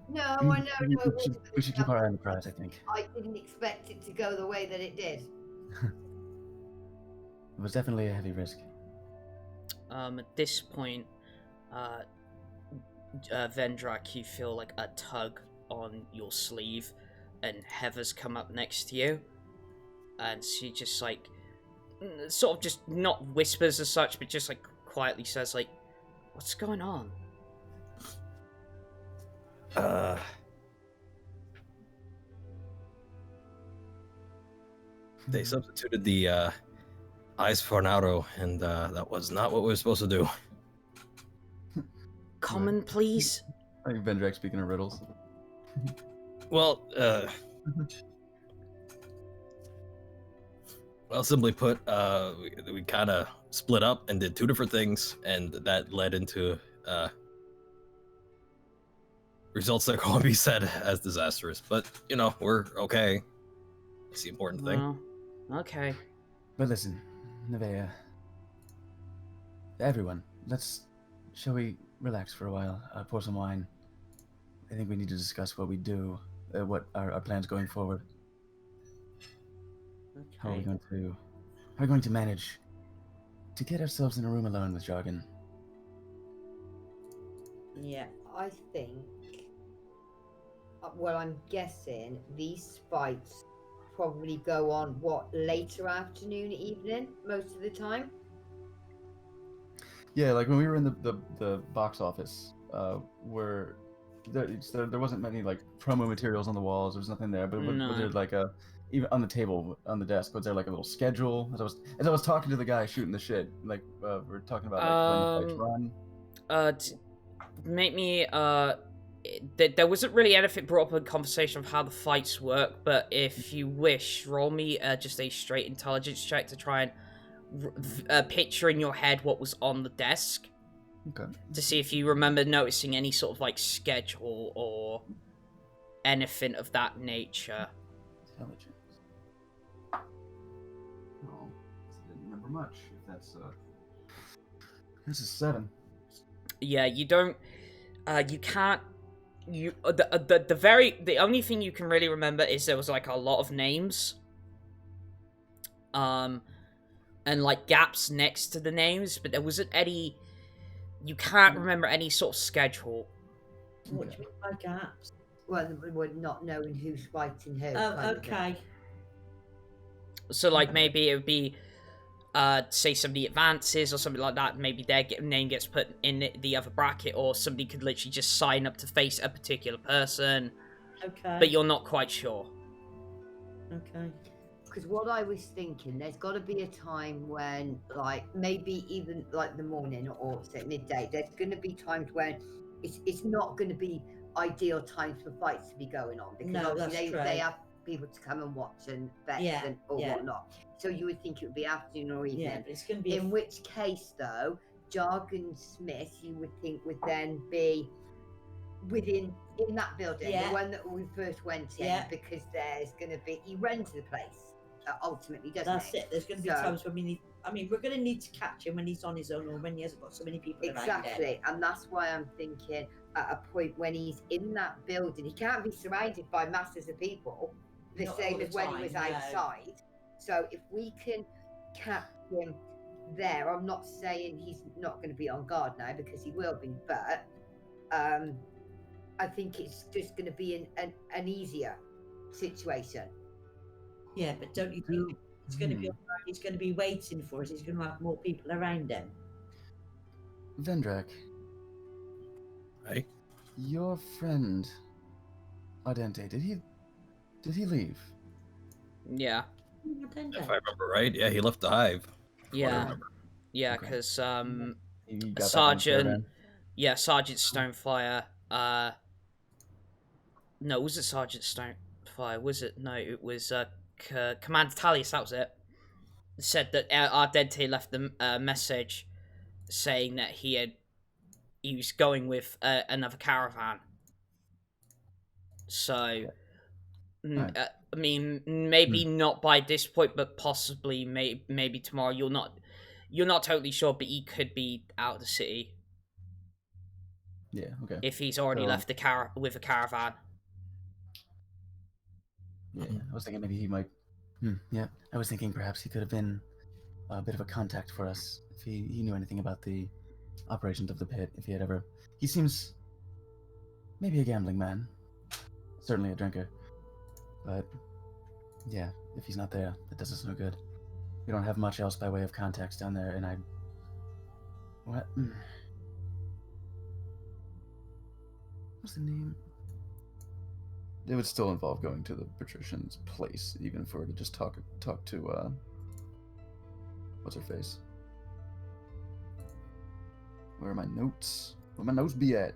Speaker 4: No, I know.
Speaker 5: We should keep our eye on the prize, I think.
Speaker 4: I didn't expect it to go the way that it did.
Speaker 5: It was definitely a heavy risk.
Speaker 1: At this point, Vendrak, you feel like a tug on your sleeve, and Heather's come up next to you, and she just like, sort of just not whispers as such, but just like quietly says like, "What's going on?"
Speaker 6: They substituted the eyes for an arrow, and that was not what we were supposed to do.
Speaker 1: Common, please.
Speaker 5: I think Vendrak speaking of riddles.
Speaker 6: Well, simply put, we kind of split up and did two different things, and that led into results that can be said as disastrous. But, you know, we're okay. That's the important thing.
Speaker 1: Well, okay.
Speaker 5: But listen, Nevaeh, everyone, shall we relax for a while, pour some wine? I think we need to discuss what we do, what our plans going forward. Okay. How are we going to manage to get ourselves in a room alone with Jargon?
Speaker 2: Yeah, I think, well, I'm guessing these fights probably go on, later afternoon, evening, most of the time?
Speaker 5: Yeah, like when we were in the box office, where there wasn't many like promo materials on the walls. There was nothing there, but was there like even on the table on the desk? Was there like a little schedule? As I was talking to the guy shooting the shit, like we're talking about like when the fights run.
Speaker 1: Make me there wasn't really anything brought up in conversation of how the fights work, but if you wish, roll me just a straight intelligence check to try and picture in your head what was on the desk.
Speaker 5: Okay.
Speaker 1: To see if you remember noticing any sort of like schedule or anything of that nature.
Speaker 5: Intelligence. Oh, I didn't remember much. If that's this is 7.
Speaker 1: Yeah, you don't. You can't. You the only thing you can really remember is there was like a lot of names. And like gaps next to the names, but there wasn't any. You can't remember any sort of schedule.
Speaker 7: What do you mean by gaps?
Speaker 2: Well, we're not knowing who's fighting who.
Speaker 7: Oh, okay.
Speaker 1: So, like, maybe it would be, say somebody advances or something like that, maybe their name gets put in the other bracket, or somebody could literally just sign up to face a particular person.
Speaker 7: Okay.
Speaker 1: But you're not quite sure.
Speaker 7: Okay.
Speaker 2: Because what I was thinking, there's got to be a time when, like, maybe even like the morning or say midday, there's going to be times when it's not going to be ideal times for fights to be going on, because obviously they have people to come and watch and bet or whatnot. So you would think it would be afternoon or evening.
Speaker 7: Yeah, but it's going to be.
Speaker 2: In which case, though, Jargon Smith, you would think would then be in that building, the one that we first went in, because there's going to be, he runs the place. Ultimately, doesn't
Speaker 7: That's it. There's going to be times when we need. I mean, we're going to need to catch him when he's on his own or when he hasn't got so many people around him.
Speaker 2: Exactly, and that's why I'm thinking at a point when he's in that building, he can't be surrounded by masses of people, the same as when he was outside. So if we can catch him there, I'm not saying he's not going to be on guard now, because he will be, but I think it's just going to be an easier situation.
Speaker 7: Yeah, but don't you think it's going to be? He's going to be waiting for us. He's going to have more people around him.
Speaker 5: Vendrak,
Speaker 6: Right?
Speaker 5: your friend Ardente, did he leave?
Speaker 1: Yeah.
Speaker 6: If I remember right, yeah, he left the hive. from what I
Speaker 1: Yeah.
Speaker 6: remember.
Speaker 1: Yeah,
Speaker 5: Okay.
Speaker 1: because
Speaker 5: He got back on the
Speaker 1: Sergeant,
Speaker 5: caravan?
Speaker 1: Sergeant Stonefire, no, was it Sergeant Stonefire? Was it? No, it was Commander Tallius, that was it. Said that Ardente left the message saying that he was going with another caravan. So,
Speaker 5: Right.
Speaker 1: I mean, maybe not by this point, but possibly maybe tomorrow. You're not totally sure, but he could be out of the city
Speaker 5: Yeah. Okay.
Speaker 1: if he's already
Speaker 5: So-
Speaker 1: left with a caravan.
Speaker 5: Yeah, I was thinking maybe he might. Yeah, I was thinking perhaps he could have been a bit of a contact for us if he knew anything about the operations of the pit. If he had ever, he seems maybe a gambling man, certainly a drinker, but yeah, if he's not there, that does us no good. We don't have much else by way of contacts down there, and what? What's the name? It would still involve going to the patrician's place, even for her to just talk to what's her face? Where are my notes? Where my notes be at?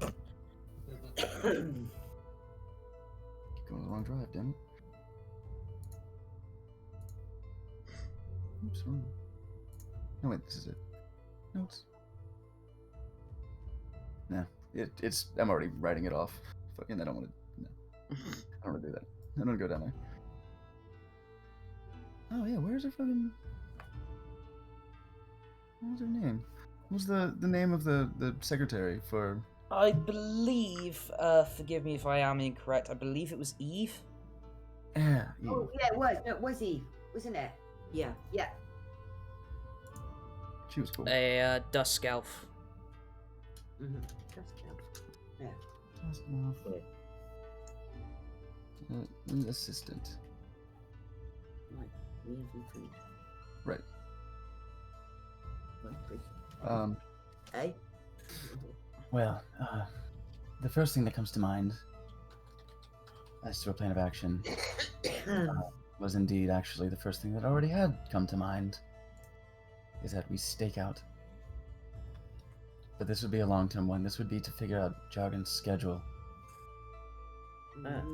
Speaker 5: Keep going the wrong drive, damn it. Oops, wrong. No wait, this is it. Notes. Nah, it's I'm already writing it off. Fucking I don't want to. No, I don't want to do that. I don't go down there. Oh yeah, where's her fucking? What was her name? What was the name of the secretary for?
Speaker 1: I believe, forgive me if I am incorrect, I believe it was Eve.
Speaker 5: Yeah.
Speaker 2: Oh, yeah, it was. No, it was Eve, wasn't it?
Speaker 7: Yeah.
Speaker 2: Yeah.
Speaker 5: She was cool.
Speaker 1: A dusk elf.
Speaker 2: Mm-hmm. That's good. Yeah.
Speaker 5: Just assistant.
Speaker 7: Right. We have food.
Speaker 5: Right.
Speaker 7: Right. Hey.
Speaker 5: Well, the first thing that comes to mind as to a plan of action was indeed actually the first thing that already had come to mind, is that we stake out. But this would be a long-term one. This would be to figure out Jargon's schedule.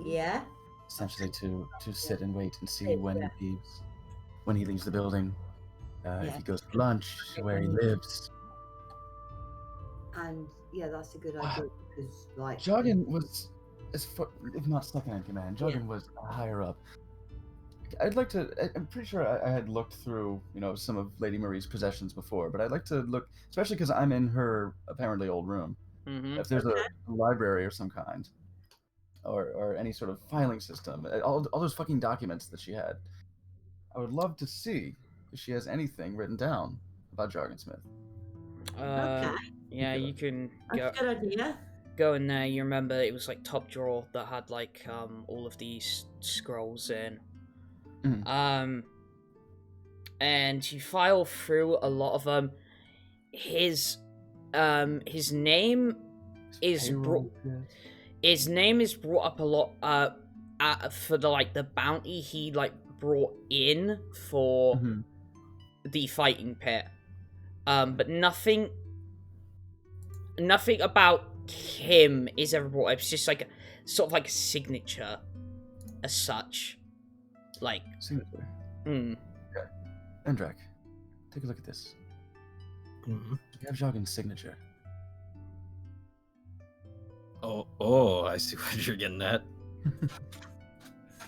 Speaker 7: Yeah.
Speaker 5: Essentially to sit and wait and see when he leaves the building, if he goes to lunch, where he lives.
Speaker 2: And yeah, that's a good idea because like
Speaker 5: Jargon was, as far, if not second in command, Jargon was higher up. I'd like to. I'm pretty sure I had looked through, some of Lady Marie's possessions before, but I'd like to look, especially because I'm in her apparently old room.
Speaker 1: Mm-hmm.
Speaker 5: If there's a library of some kind, or any sort of filing system, all those fucking documents that she had, I would love to see if she has anything written down about Jargon Smith.
Speaker 7: Okay.
Speaker 1: Yeah, you can go.
Speaker 7: That's a good idea.
Speaker 1: Go in there. You remember it was like top drawer that had like all of these scrolls in.
Speaker 5: Mhm.
Speaker 1: And you file through a lot of them. His name is
Speaker 5: Payroll,
Speaker 1: his name is brought up a lot for the bounty he brought in for the fighting pit. But nothing about him is ever brought up. It's just like a signature as such.
Speaker 5: Signature.
Speaker 1: Mm.
Speaker 5: Okay. Vendrak, take a look at this.
Speaker 6: Mm-hmm.
Speaker 5: We have Jargon's signature.
Speaker 6: Oh, I see what you're getting at.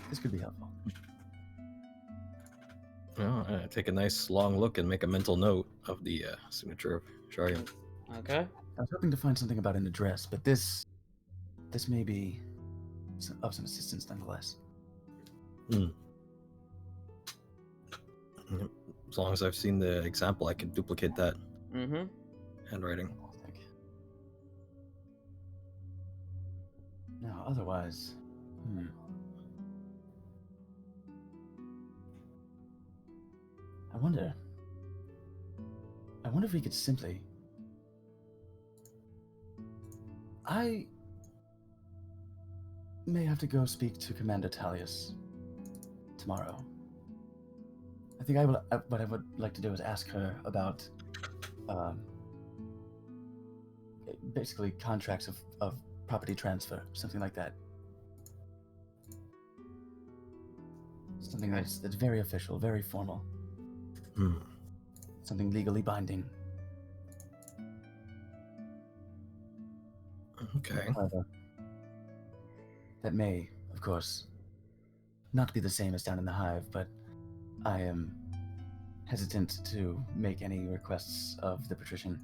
Speaker 5: This could be helpful.
Speaker 6: Well, take a nice long look and make a mental note of the signature of Jargon.
Speaker 1: Okay.
Speaker 5: I was hoping to find something about an address, but this may be of some assistance nonetheless.
Speaker 6: As long as I've seen the example, I can duplicate that handwriting.
Speaker 5: Now, otherwise, I wonder if we could simply I may have to go speak to Commander Talius tomorrow. I think what I would like to do is ask her about basically contracts of property transfer, something like that. Something that's very official, very formal. Something legally binding.
Speaker 6: Okay.
Speaker 5: However, that may, of course, not be the same as down in the Hive, but I am hesitant to make any requests of the Patrision.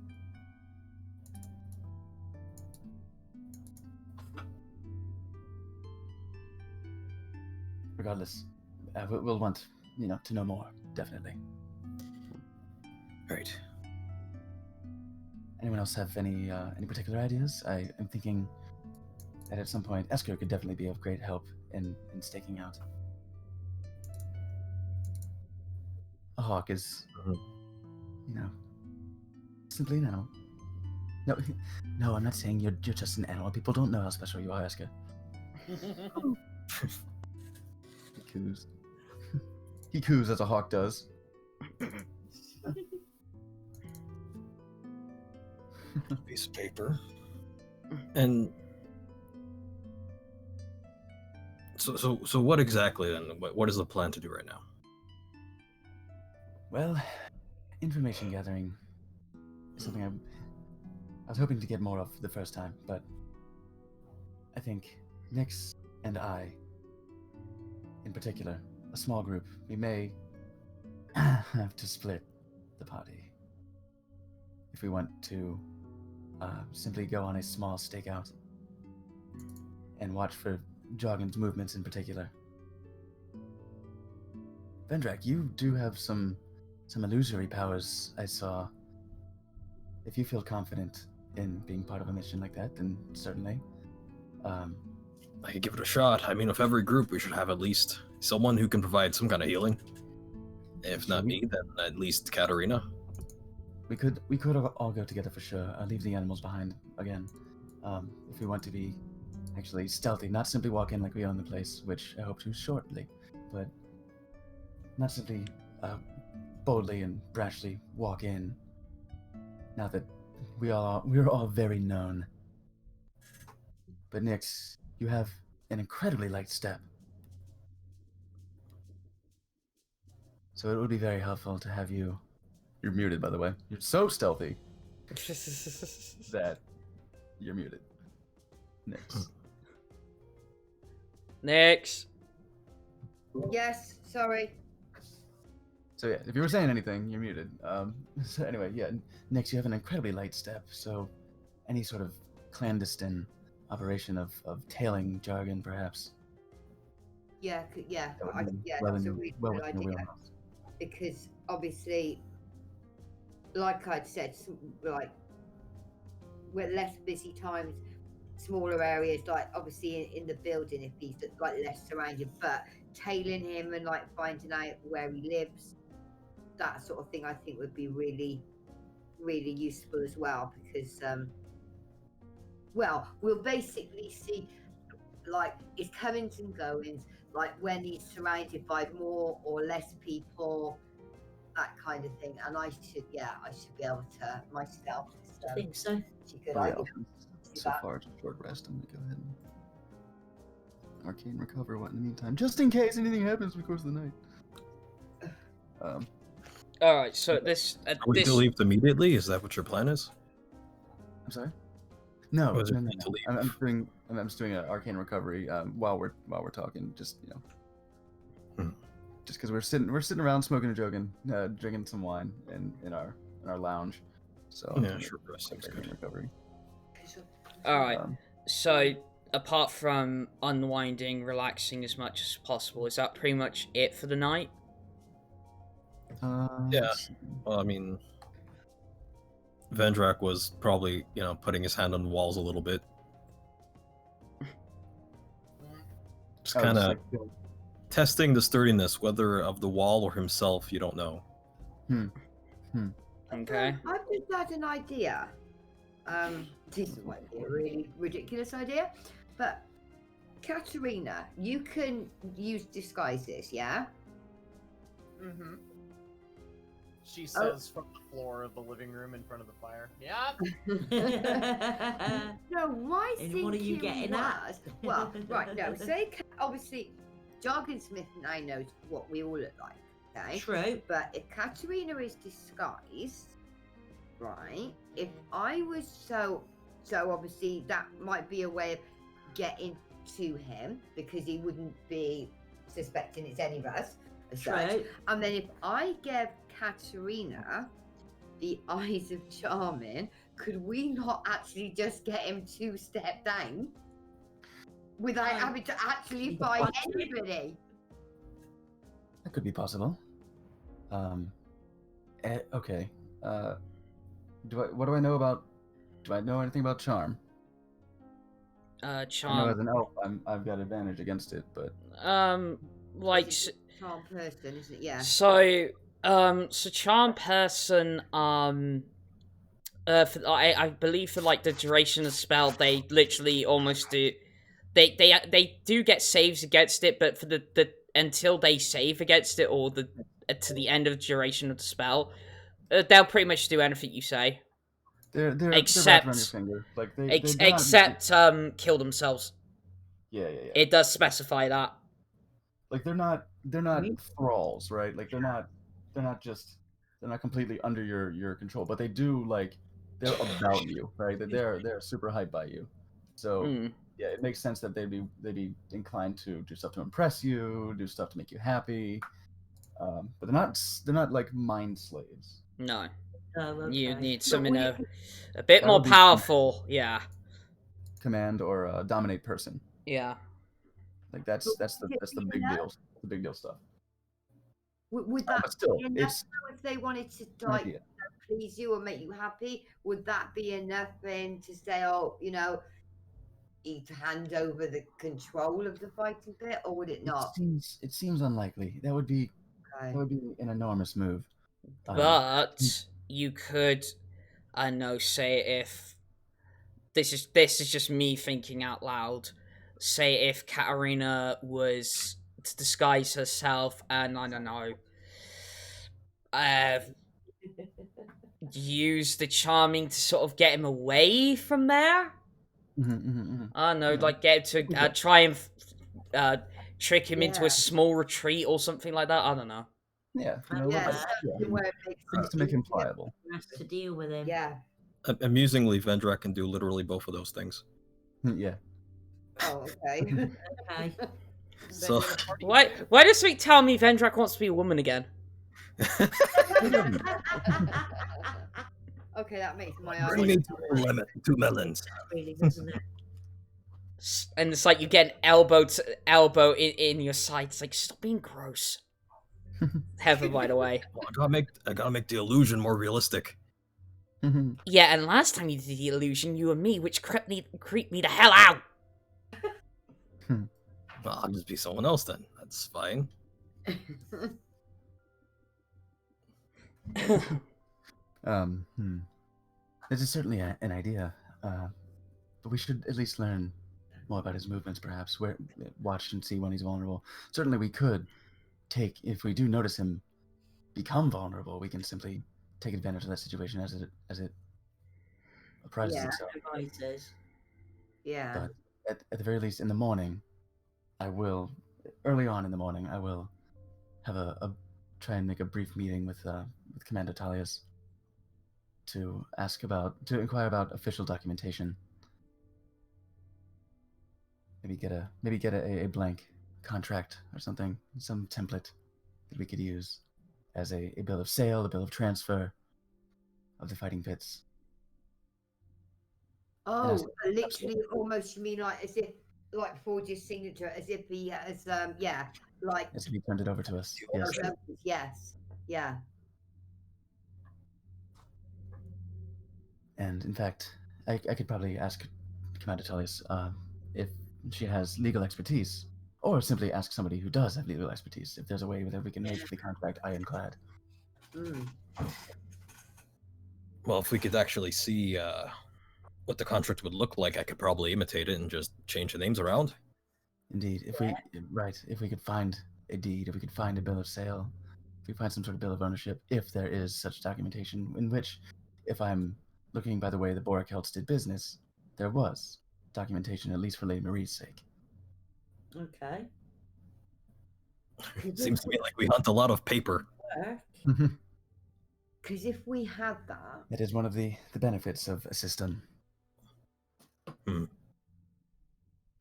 Speaker 5: Regardless, we'll want, to know more, definitely.
Speaker 6: Right.
Speaker 5: Anyone else have any particular ideas? I am thinking that at some point Esker could definitely be of great help in staking out. A hawk is, simply an animal. No, I'm not saying you're just an animal. People don't know how special you are, Esker. He coos. He coos as a hawk does.
Speaker 6: Piece of paper. And so what exactly then? What is the plan to do right now?
Speaker 5: Well, information gathering is something I was hoping to get more of the first time, but I think Nyx and I, in particular, a small group, we may have to split the party if we want to simply go on a small stakeout and watch for Jorgen's movements in particular. Vendrak, you do have some illusory powers, I saw. If you feel confident in being part of a mission like that, then certainly.
Speaker 6: I could give it a shot. I mean, with every group, we should have at least someone who can provide some kind of healing. If not me, then at least Katterina.
Speaker 5: We could all go together for sure. I'll leave the animals behind again. If we want to be actually stealthy, not simply walk in like we own the place, which I hope to shortly, but not simply boldly and brashly walk in. Now that we're all very known. But Nyx, you have an incredibly light step. So it would be very helpful to have you. You're muted, by the way. You're so stealthy that you're muted. Nyx.
Speaker 1: Nyx.
Speaker 4: Yes, sorry.
Speaker 5: So yeah, if you were saying anything, you're muted. So anyway, yeah, Nyx, you have an incredibly light step. So any sort of clandestine operation of tailing jargon, perhaps.
Speaker 4: Yeah, yeah,
Speaker 5: That would be
Speaker 4: that's a really
Speaker 5: well
Speaker 4: good
Speaker 5: within your
Speaker 4: idea.
Speaker 5: wheelhouse.
Speaker 4: Because obviously, like I'd said, like we're less busy times, smaller areas, like obviously in the building if he's like less surrounded, but tailing him and like finding out where he lives, that sort of thing I think would be really, really useful as well, because well, we'll basically see like his comings and goings, like when he's surrounded by more or less people, that kind of thing. And I should be able to myself.
Speaker 7: I think so.
Speaker 5: So far, it's a short rest. I'm gonna go ahead and arcane recover what in the meantime, just in case anything happens in the course of the night.
Speaker 1: All right. So this.
Speaker 6: Are we to leave immediately? Is that what your plan is?
Speaker 5: I'm sorry. No,
Speaker 6: Or is it
Speaker 5: no.
Speaker 6: to leave?
Speaker 5: I'm just doing an arcane recovery while we're talking. Just just because we're sitting around smoking and joking, drinking some wine in our lounge. So
Speaker 6: yeah, short rest.
Speaker 5: Arcane recovery.
Speaker 1: All right. So apart from unwinding, relaxing as much as possible, is that pretty much it for the night?
Speaker 6: Yeah. Well, I mean, Vendrak was probably, putting his hand on the walls a little bit. Just kind of testing the sturdiness, whether of the wall or himself, you don't know.
Speaker 1: Okay.
Speaker 4: I've just had an idea.
Speaker 2: This might be a really ridiculous idea, but Katterina, you can use disguises, yeah?
Speaker 3: Mm-hmm. She
Speaker 2: Oh.
Speaker 3: says from the floor of the living room in front of the fire. Yeah.
Speaker 2: No, my
Speaker 7: And
Speaker 2: thinking
Speaker 7: what are you getting at?
Speaker 2: was, well, right, no, say, obviously, Jargonsmith now knows what we all look like, okay?
Speaker 7: True.
Speaker 2: But if Katterina is disguised, right, if I was so obviously that might be a way of getting to him, because he wouldn't be suspecting it's any of us, as such.
Speaker 7: True.
Speaker 2: And then if I gave Katterina the eyes of charming, could we not actually just get him 2 step down without having to actually find anybody?
Speaker 5: That could be possible. Okay. What do I know about? Do I know anything about charm? I know as
Speaker 1: Charm.
Speaker 5: an elf, I've got advantage against it, but
Speaker 1: Like,
Speaker 2: It's a charm person, isn't it? Yeah.
Speaker 1: so charm person, I believe for like the duration of the spell, they literally almost do, they do get saves against it, but for the until they save against it, or the to the end of the duration of the spell, they'll pretty much do anything you say.
Speaker 5: they're right
Speaker 1: Except-
Speaker 5: around your finger. Like they're not-
Speaker 1: Except kill themselves.
Speaker 5: yeah.
Speaker 1: It does specify that.
Speaker 5: Like they're not thralls, right? Like they're not completely under your control, but they do, like, they're about you, right? They're super hyped by you. So
Speaker 1: Mm.
Speaker 5: yeah, it makes sense that they'd be inclined to do stuff to impress you, do stuff to make you happy. But they're not like mind slaves.
Speaker 1: No.
Speaker 7: Oh, okay.
Speaker 1: You need
Speaker 2: But
Speaker 1: something
Speaker 2: we-
Speaker 1: a bit
Speaker 5: That
Speaker 1: more
Speaker 5: would be-
Speaker 1: powerful. Yeah.
Speaker 5: Command or dominate person.
Speaker 1: Yeah.
Speaker 5: Like that's the big deal. The big deal stuff.
Speaker 2: Would that
Speaker 5: But still,
Speaker 2: be enough
Speaker 5: it's
Speaker 2: though, if they wanted to
Speaker 5: an
Speaker 2: like
Speaker 5: idea.
Speaker 2: please you or make you happy? Would that be enough then to say, oh, to hand over the control of the fighting pit, or would it not?
Speaker 5: It seems unlikely. That would be
Speaker 2: Okay.
Speaker 5: an enormous move.
Speaker 1: But you could, I know, say if this is just me thinking out loud. Say if Katterina was to disguise herself and, I don't know, use the charming to sort of get him away from there. I don't know,
Speaker 5: Yeah.
Speaker 1: like get him to try and trick him into
Speaker 2: Yeah.
Speaker 1: a small retreat or something like that. I don't know.
Speaker 5: Yeah,
Speaker 2: Yeah,
Speaker 5: yeah,
Speaker 2: something where it makes
Speaker 5: things to make him pliable.
Speaker 7: Has to deal with him.
Speaker 2: Yeah.
Speaker 6: Amusingly, Vendrak can do literally both of those things.
Speaker 5: Yeah.
Speaker 2: Oh, okay.
Speaker 7: Okay.
Speaker 6: So
Speaker 1: Why does it tell me Vendrak wants to be a woman again?
Speaker 2: Okay, that makes my
Speaker 6: bring
Speaker 2: eyes.
Speaker 6: me two melons.
Speaker 7: Really, doesn't it?
Speaker 1: And it's like you get an elbow to elbow in your side. It's like, stop being gross. Heather, by the way.
Speaker 6: Well, I gotta make the illusion more realistic.
Speaker 1: Yeah, and last time you did the illusion, you and me, which creeped me the hell out.
Speaker 6: Well, I'll just be someone else then. That's fine.
Speaker 5: This is certainly an idea, but we should at least learn more about his movements, perhaps. Watch and see when he's vulnerable. Certainly, we could if we do notice him become vulnerable, we can simply take advantage of that situation as it apprises
Speaker 2: Yeah.
Speaker 5: itself.
Speaker 7: Devices.
Speaker 2: Yeah.
Speaker 5: But at the very least, in the morning, early on in the morning, I will have try and make a brief meeting with Commander Talius to inquire about official documentation. Maybe get a blank contract or something, some template that we could use as a bill of sale, a bill of transfer of the fighting pits.
Speaker 2: Oh, literally, almost you mean like as if, like forge his signature, as if he has, like.
Speaker 5: As if he turned it over to us. Yes.
Speaker 2: Yes. Yeah.
Speaker 5: And in fact, I could probably ask Commander Tullius if she has legal expertise, or simply ask somebody who does have legal expertise, if there's a way that we can make the contract ironclad.
Speaker 2: Mm.
Speaker 6: Well, if we could actually see what the contract would look like, I could probably imitate it and just change the names around.
Speaker 5: Indeed, if we could find a deed, if we could find a bill of sale, if we find some sort of bill of ownership, if there is such documentation, in which, if I'm looking by the way the Borakelts did business, there was documentation, at least for Lady Marie's sake.
Speaker 7: Okay.
Speaker 6: It seems to me like we hunt a lot of paper.
Speaker 2: Because if we had that,
Speaker 5: That is one of the benefits of a system.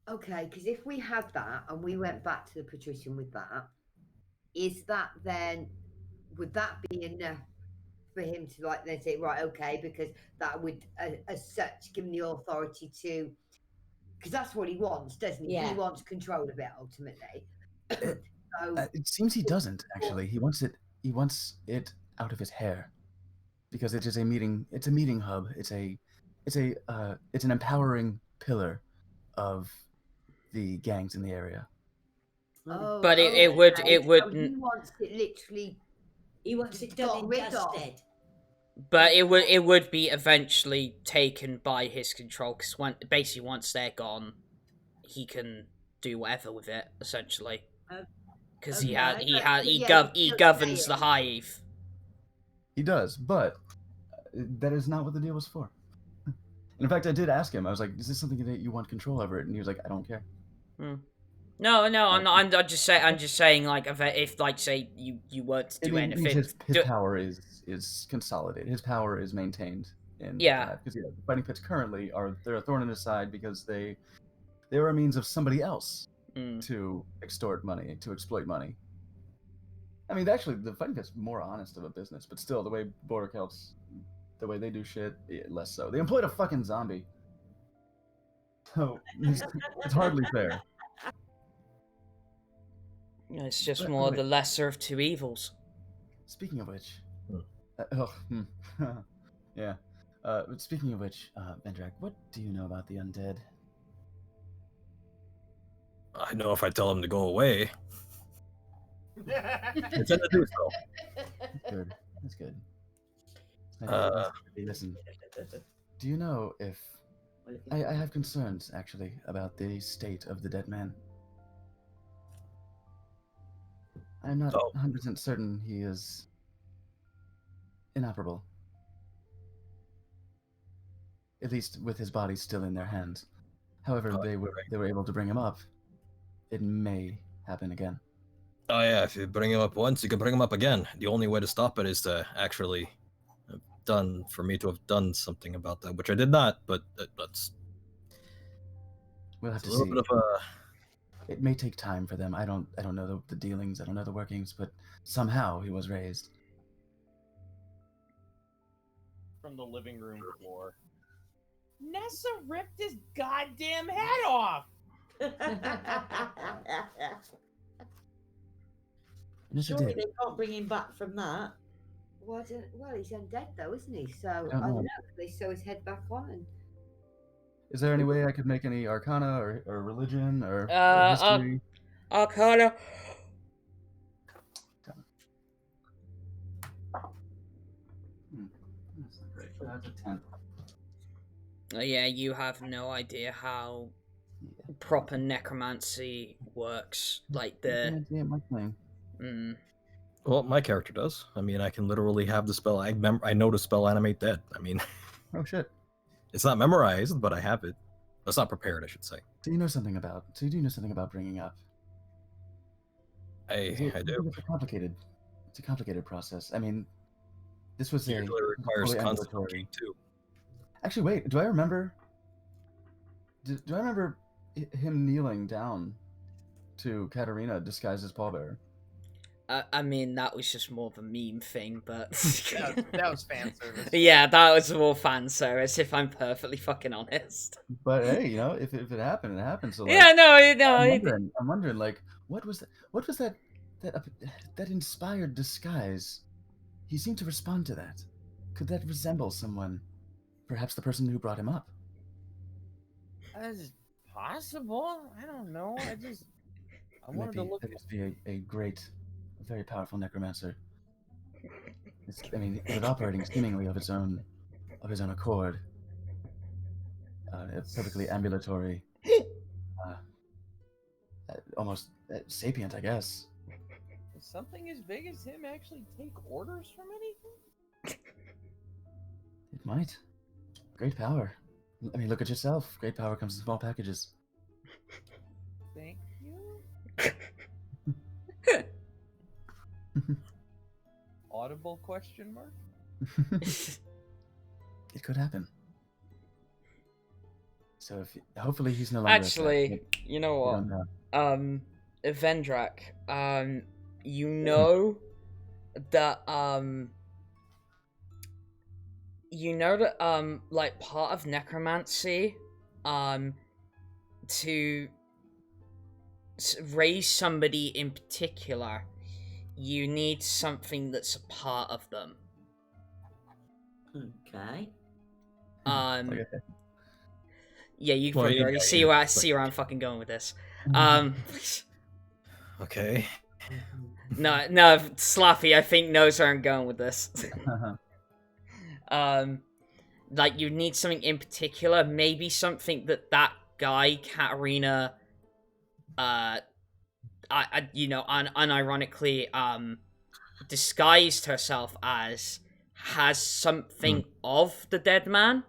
Speaker 2: okay, because if we had that and we went back to the Patrision with that, is that then, would that be enough for him to like then say, right, okay, because that would as such give him the authority to, because that's what he wants, doesn't he?
Speaker 7: Yeah.
Speaker 2: He wants control of it ultimately. So,
Speaker 5: It seems he doesn't actually. He wants it out of his hair, because it is a meeting. It's a meeting hub. It's an empowering pillar of the gangs in the area.
Speaker 2: oh,
Speaker 1: But
Speaker 2: okay.
Speaker 1: it would
Speaker 2: So he wants it literally.
Speaker 7: He wants it
Speaker 2: got
Speaker 7: done
Speaker 2: rid
Speaker 7: and
Speaker 2: of.
Speaker 7: dusted.
Speaker 1: But it would be eventually taken by his control, because basically once they're gone, he can do whatever with it essentially. Because he governs the Hive.
Speaker 5: He does, but that is not what the deal was for. In fact, I did ask him. I was like, "Is this something that you want control over?" And he was like, "I don't care."
Speaker 1: No, I'm not. I'm just saying, like, if like, say, you weren't to do anything.
Speaker 5: His power is consolidated. His power is maintained in because the fighting pits currently they're a thorn in his side because they are a means of somebody else to extort money, to exploit money. I mean, actually, the fighting pit's more honest of a business, but still, the way Border Celts, the way they do shit, less so. They employed a fucking zombie, so it's hardly fair.
Speaker 1: It's just more the lesser of two evils.
Speaker 5: Speaking of which, yeah. Speaking of which, Vendrak, what do you know about the undead?
Speaker 6: I know if I tell him to go away. I tend to do so.
Speaker 5: That's good. That's good. Listen, do you know if I have concerns actually about the state of the dead man? I'm not 100% certain he is inoperable. At least with his body still in their hands. However, they were able to bring him up. It may happen again.
Speaker 6: Oh yeah, if you bring him up once, you can bring him up again. The only way to stop it is to actually have done something about that, which I did not. But that's
Speaker 5: we'll have to
Speaker 6: a little
Speaker 5: see.
Speaker 6: bit of a.
Speaker 5: It may take time for them. I don't know the dealings. I don't know the workings, but somehow he was raised.
Speaker 3: From the living room floor. Nessa ripped his goddamn head off.
Speaker 7: Surely they can't bring him back from that.
Speaker 2: Well, he's undead though, isn't he? So I
Speaker 5: don't
Speaker 2: don't
Speaker 5: know.
Speaker 2: know. They sew his head back on and.
Speaker 5: Is there any way I could make any arcana or religion or history?
Speaker 1: Arcana.
Speaker 5: That's not great. That's a 10.
Speaker 1: Yeah, you have no idea how proper necromancy works. Like the.
Speaker 6: Well, my character does. I mean, I can literally have the spell. I know the spell Animate Dead. I mean,
Speaker 5: oh shit!
Speaker 6: It's not memorized, but I have it. It's not prepared, I should say.
Speaker 5: So you know something about. So you do know something about bringing up.
Speaker 6: I do.
Speaker 5: It's a complicated process. I mean, this was
Speaker 6: usually requires concentration too.
Speaker 5: Actually, wait. Do I remember? Do I remember him kneeling down to Katterina disguised as pallbearer?
Speaker 1: I mean, that was just more of a meme thing, but
Speaker 3: that was fan service.
Speaker 1: Yeah, that was more fan service. If I'm perfectly fucking honest.
Speaker 5: But hey, you know, if it happened, it happened. So like,
Speaker 1: yeah, no.
Speaker 5: I'm wondering, like, what was that inspired disguise? He seemed to respond to that. Could that resemble someone? Perhaps the person who brought him up.
Speaker 3: That's possible. I don't know. I wanted to look.
Speaker 5: That must be a very powerful necromancer. I mean, it was operating seemingly of his own accord. a perfectly ambulatory, almost sapient, I guess.
Speaker 3: Does something as big as him actually take orders from anything?
Speaker 5: It might. Great power. I mean, look at yourself. Great power comes in small packages.
Speaker 3: Thank you. Audible question mark?
Speaker 5: It could happen. So hopefully he's no longer.
Speaker 1: Actually, you know
Speaker 5: we
Speaker 1: what?
Speaker 5: don't know.
Speaker 1: Vendrak, you know that like part of necromancy, to raise somebody in particular, you need something that's a part of them.
Speaker 7: Okay.
Speaker 1: Yeah, you can
Speaker 6: Well,
Speaker 1: probably
Speaker 6: yeah,
Speaker 1: already see where I'm fucking going with this.
Speaker 6: Okay.
Speaker 1: No, Slappy, I think knows where I'm going with this. Like, you need something in particular, maybe something that guy, Katterina, unironically, disguised herself as, has something of the dead man.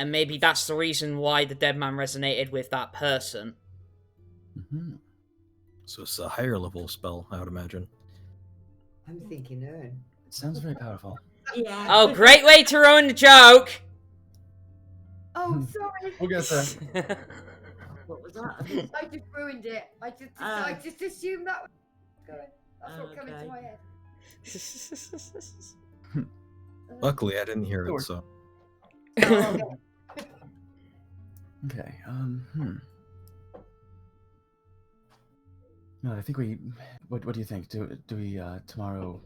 Speaker 1: And maybe that's the reason why the dead man resonated with that person.
Speaker 5: Mm-hmm.
Speaker 6: So it's a higher level spell, I would imagine.
Speaker 2: I'm thinking Ern.
Speaker 5: It sounds very powerful.
Speaker 7: Yeah.
Speaker 1: Oh, great way to ruin the joke!
Speaker 4: Oh, sorry.
Speaker 5: We'll get there.
Speaker 7: What was that?
Speaker 4: I just ruined it. I just assumed that was going. That's what came into my head.
Speaker 6: Luckily, I didn't hear it, so.
Speaker 5: Okay. No, I think we. What do you think? Do we tomorrow?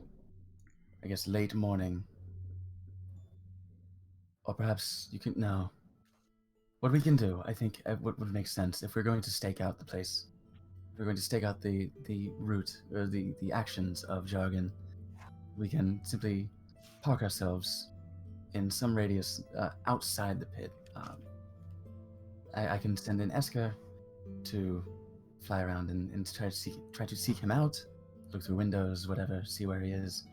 Speaker 5: I guess late morning, or perhaps you can. No. What we can do, I think, what would make sense if we're going to stake out the place. If we're going to stake out the route or the actions of Jargon, we can simply park ourselves in some radius outside the pit. I can send in Esker to fly around and try to seek him out, look through windows, whatever, see where he is,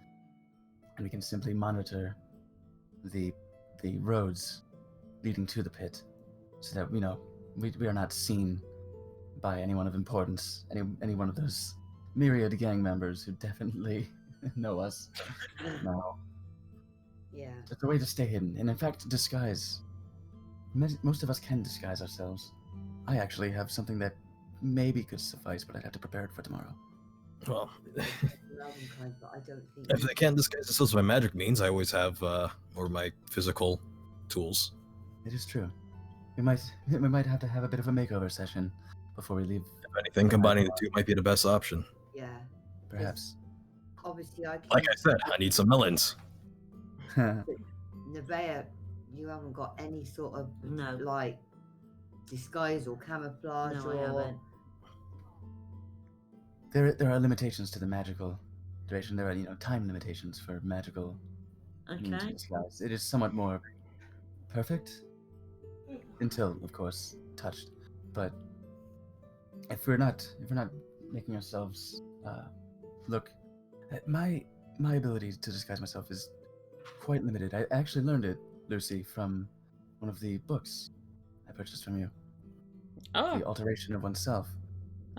Speaker 5: and we can simply monitor the roads leading to the pit, so that we are not seen by anyone of importance, any one of those myriad gang members who definitely know us. No.
Speaker 2: Yeah.
Speaker 5: It's a way to stay hidden, and in fact, disguise. Most of us can disguise ourselves. I actually have something that maybe could suffice, but I'd have to prepare it for tomorrow.
Speaker 6: Well,
Speaker 2: But I don't think.
Speaker 6: if they can't disguise themselves by magic means, I always have more of my physical tools.
Speaker 5: It is true. We might have to have a bit of a makeover session before we leave.
Speaker 6: If anything, combining the two might be the best option.
Speaker 2: Yeah.
Speaker 5: Perhaps.
Speaker 2: Obviously, I can.
Speaker 6: Like I said, I need some melons.
Speaker 2: Nevaeh, you haven't got any sort of like disguise or camouflage
Speaker 7: No, I haven't.
Speaker 5: There are limitations to the magical duration. There are time limitations for magical means of disguise. It is somewhat more perfect until, of course, touched. But if we're not making ourselves look, my ability to disguise myself is quite limited. I actually learned it, Lucy, from one of the books I purchased from you.
Speaker 1: Oh.
Speaker 5: The alteration of oneself.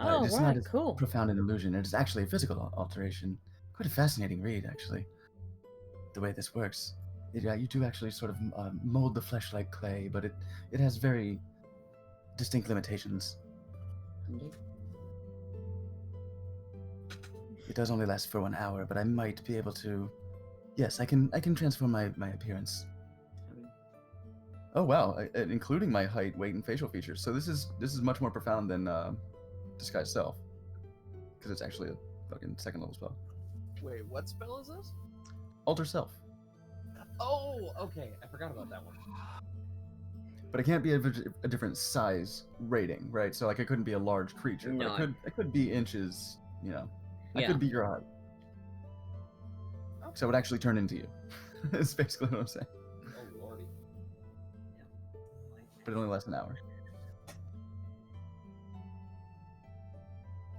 Speaker 1: Oh,
Speaker 5: it's
Speaker 1: right,
Speaker 5: not as
Speaker 1: cool.
Speaker 5: profound an illusion. It is actually a physical alteration. Quite a fascinating read, actually. The way this works. You do actually sort of mold the flesh like clay, but it has very distinct limitations. It does only last for 1 hour, but I might be able to. Yes, I can transform my appearance. Oh wow, including my height, weight, and facial features. So this is much more profound than disguise self, because it's actually a fucking second level spell.
Speaker 3: Wait, what spell is this?
Speaker 5: Alter self.
Speaker 3: Oh, okay. I forgot about that one.
Speaker 5: But it can't be a different size rating, right? So like, it couldn't be a large creature.
Speaker 1: No.
Speaker 5: But it could be inches. I could be your height. So it would actually turn into you. That's basically what I'm saying.
Speaker 3: Oh lordy.
Speaker 5: but it only lasts an hour.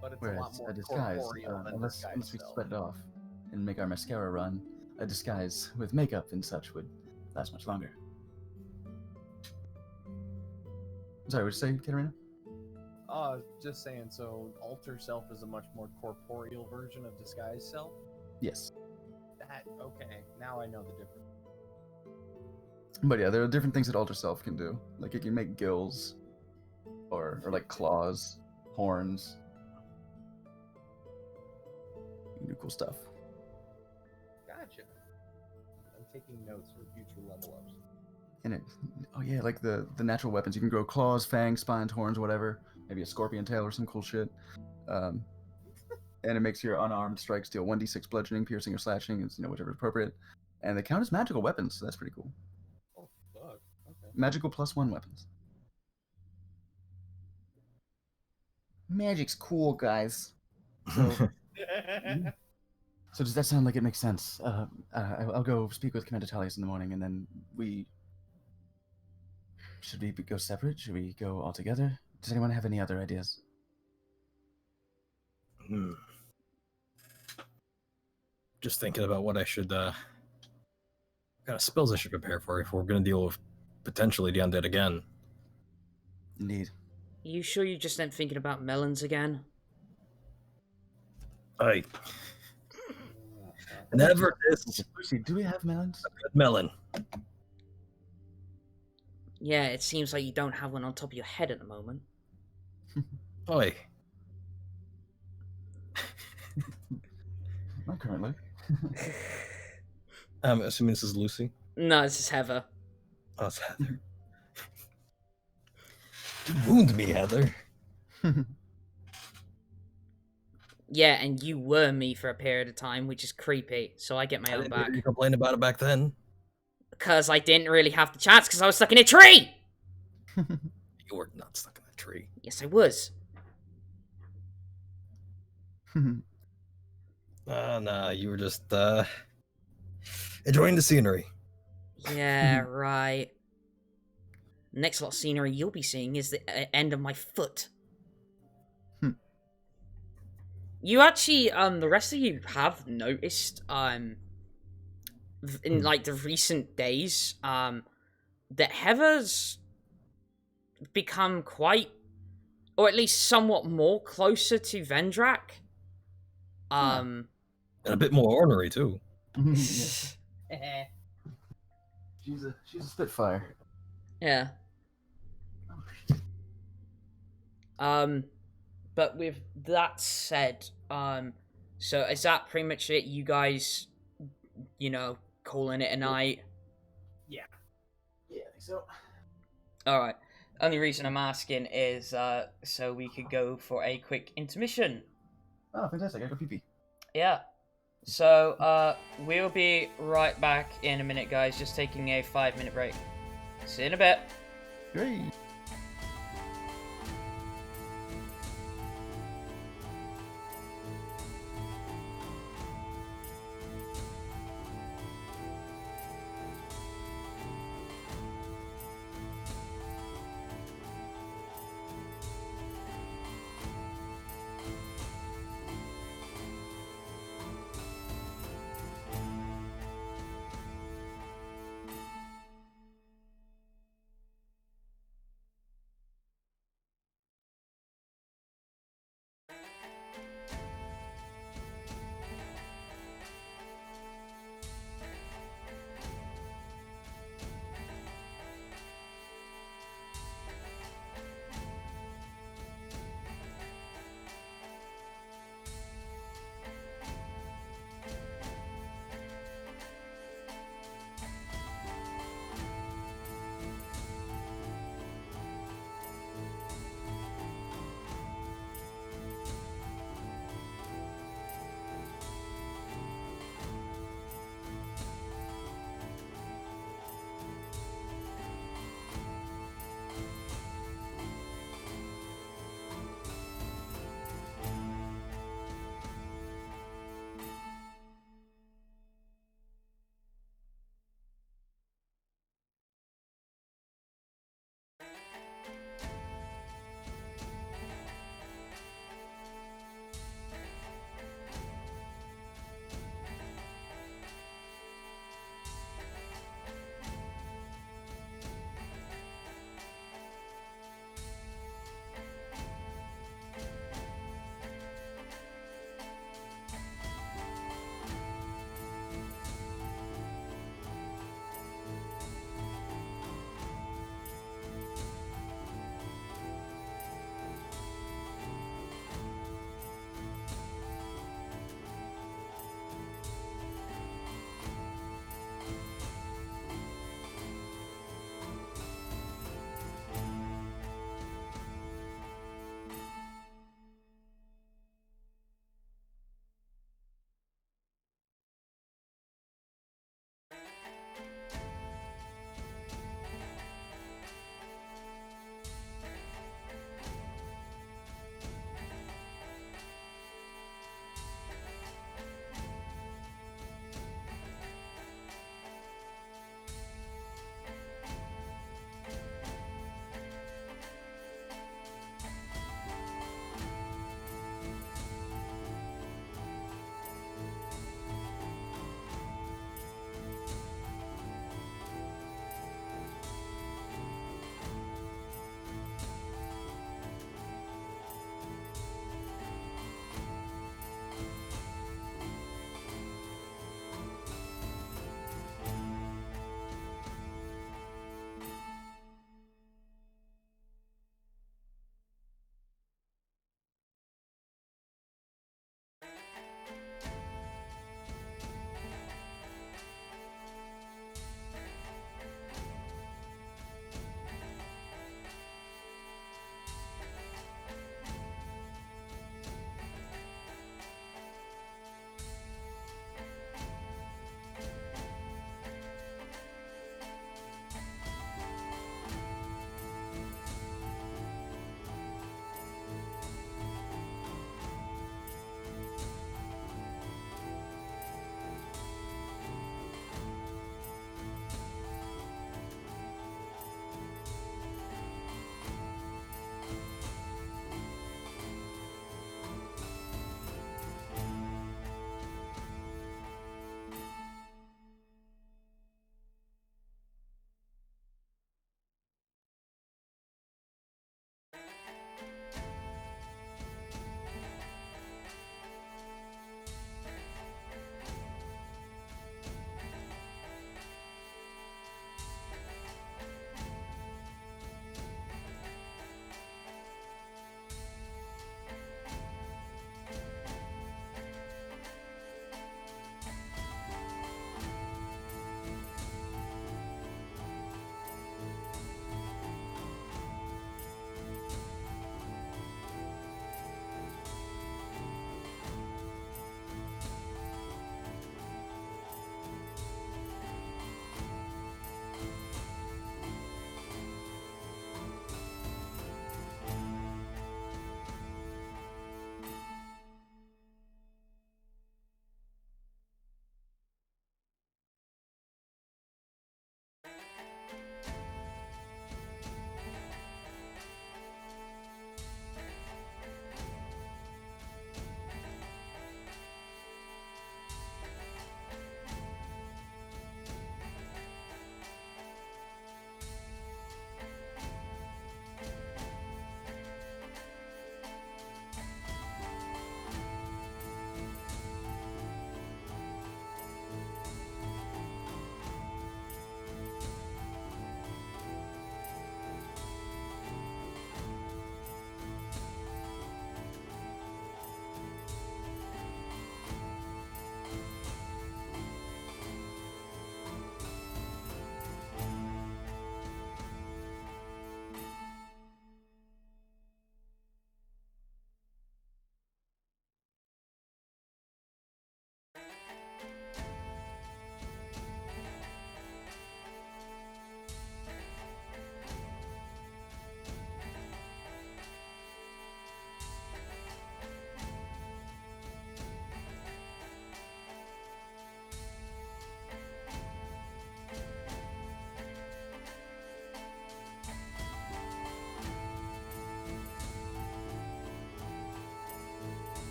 Speaker 3: But it's a
Speaker 5: Whereas
Speaker 3: lot more
Speaker 5: a disguise,
Speaker 3: corporeal than
Speaker 5: unless
Speaker 3: disguise
Speaker 5: we
Speaker 3: self.
Speaker 5: sweat it off and make our mascara run, a disguise with makeup and such would last much longer. Sorry, what did you say, Katterina?
Speaker 3: Just saying, so alter self is a much more corporeal version of disguise self?
Speaker 5: Yes.
Speaker 3: Okay, now I know the difference.
Speaker 5: But yeah, there are different things that alter self can do. Like it can make gills, or like claws, horns. You can do cool stuff.
Speaker 3: Gotcha. I'm taking notes for future level ups.
Speaker 5: And oh yeah, like the natural weapons. You can grow claws, fangs, spines, horns, whatever. Maybe a scorpion tail or some cool shit. And it makes your unarmed strikes deal 1d6 bludgeoning, piercing, or slashing. It's whichever is appropriate. And they count as magical weapons, so that's pretty cool.
Speaker 3: Oh fuck. Okay.
Speaker 5: Magical +1 weapons. Magic's cool, guys. So, so does that sound like it makes sense? I'll go speak with Commander Talius in the morning, and then should we go separate? Should we go all together? Does anyone have any other ideas?
Speaker 6: Just thinking about what I should, what kind of spells I should prepare for if we're going to deal with potentially the undead again.
Speaker 5: Indeed.
Speaker 1: You sure you just ain't thinking about melons again?
Speaker 6: I never is
Speaker 5: Lucy, do we have melons?
Speaker 6: a good melon.
Speaker 1: Yeah, it seems like you don't have one on top of your head at the moment.
Speaker 6: Oi.
Speaker 5: Not currently.
Speaker 6: I'm assuming this is Lucy.
Speaker 1: No, this is Heather.
Speaker 6: Oh, it's Heather. You wound me, Heather.
Speaker 1: Yeah, and you were me for a period of time, which is creepy, so I get my
Speaker 6: I
Speaker 1: own
Speaker 6: didn't
Speaker 1: back.
Speaker 6: hear you complain about it back then.
Speaker 1: Because I didn't really have the chance, because I was stuck in a tree!
Speaker 6: You were not stuck in a tree.
Speaker 1: Yes, I was.
Speaker 6: Nah, you were just, enjoying the scenery.
Speaker 1: Yeah, right. Next lot of scenery you'll be seeing is the end of my foot. You actually, the rest of you have noticed, in, like, the recent days, that Heather's become quite, or at least somewhat more closer to Vendrak.
Speaker 6: And a bit more ornery, too.
Speaker 5: She's a spitfire.
Speaker 1: Yeah. But with that said, so is that pretty much it? You guys, calling it a night?
Speaker 3: Yeah.
Speaker 5: Yeah, I think so.
Speaker 1: Alright. Only reason I'm asking is, so we could go for a quick intermission.
Speaker 5: Oh, fantastic. I go pee-pee.
Speaker 1: Yeah. So, we'll be right back in a minute, guys. Just taking a 5-minute break. See you in a bit.
Speaker 5: Great.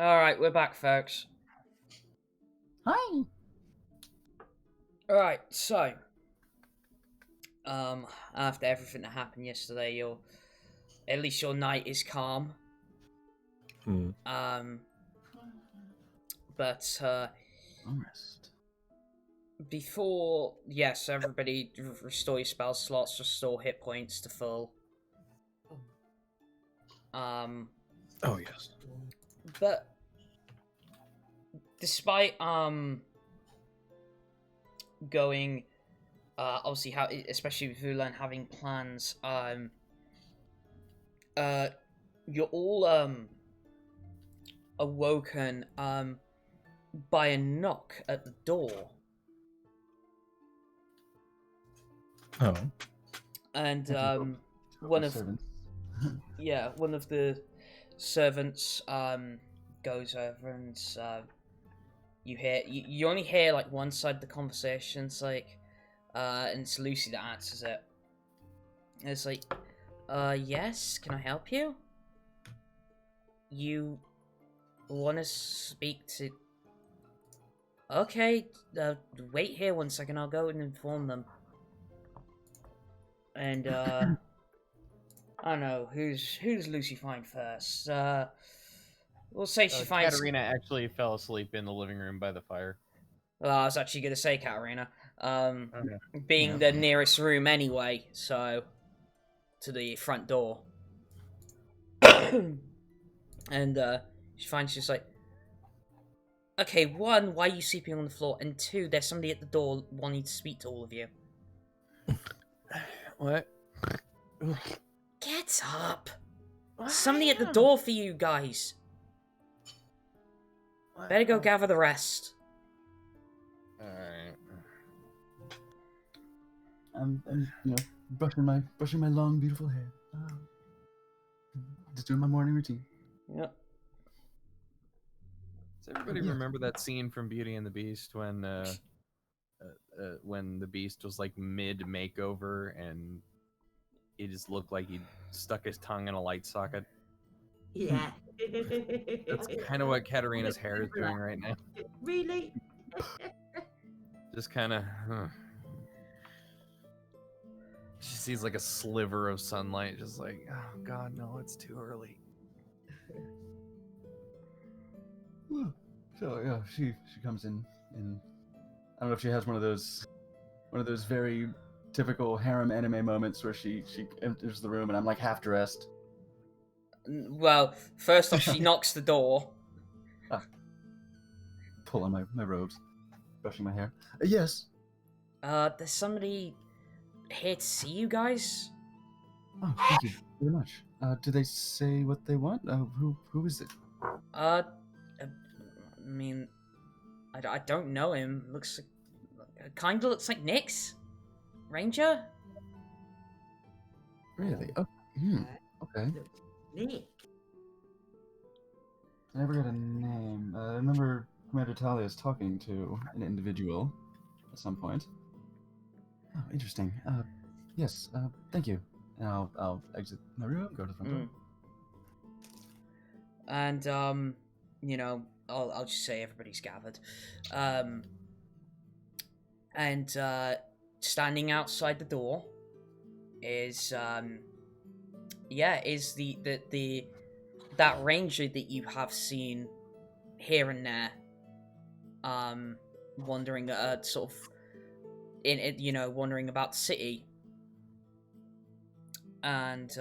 Speaker 1: Alright, we're back, folks.
Speaker 5: Hi.
Speaker 1: Alright, so after everything that happened yesterday, at least your night is calm. But
Speaker 5: Rest.
Speaker 1: before, yes, everybody restore your spell slots, restore hit points to full.
Speaker 6: Oh yes.
Speaker 1: But despite going obviously how, especially with Vulen having plans, you're all awoken by a knock at the door.
Speaker 6: Oh.
Speaker 1: And
Speaker 5: One of servants.
Speaker 1: one of the servants goes over and you only hear like one side of the conversation. It's like and it's Lucy that answers it. And it's like, yes, can I help you? You want to speak to... Okay, wait here 1 second, I'll go and inform them. And, I don't know, who's Lucy find first? We'll say she finds...
Speaker 3: Katterina actually fell asleep in the living room by the fire.
Speaker 1: Well, I was actually going to say Katterina. Being the nearest room anyway, so... to the front door. And, she finds she's like... Okay, 1, why are you sleeping on the floor? And 2, there's somebody at the door wanting to speak to all of you.
Speaker 3: What?
Speaker 1: Get up! Somebody at the door for you guys. Better go gather the rest.
Speaker 3: Alright.
Speaker 5: I'm brushing my long, beautiful hair. Just doing my morning routine.
Speaker 1: Yep.
Speaker 3: Does everybody remember that scene from Beauty and the Beast when the Beast was like mid makeover and he just looked like he stuck his tongue in a light socket?
Speaker 7: Yeah.
Speaker 3: That's kind of what Katterina's hair is doing right now.
Speaker 7: Really?
Speaker 3: Just kind of. She sees like a sliver of sunlight, just like, oh god, no, it's too early.
Speaker 5: So yeah, she comes in, and I don't know if she has one of those very typical harem anime moments where she enters the room and I'm like half dressed.
Speaker 1: Well, first off, she knocks the door.
Speaker 5: Pull on my robes, brushing my hair. Yes.
Speaker 1: There's somebody here to see you guys.
Speaker 5: Oh, thank you very much. Do they say what they want? Who is it?
Speaker 1: I mean, I don't know him. Looks like, kinda looks like Nyx, Ranger.
Speaker 5: Really? Oh, okay.
Speaker 7: Nick.
Speaker 5: I never got a name. I remember Commander Talia's talking to an individual at some point. Oh, interesting. Yes. Thank you. And I'll exit my room, go to the front door.
Speaker 1: And I'll just say everybody's gathered. And standing outside the door is that ranger that you have seen here and there, wandering sort of wandering about the city. And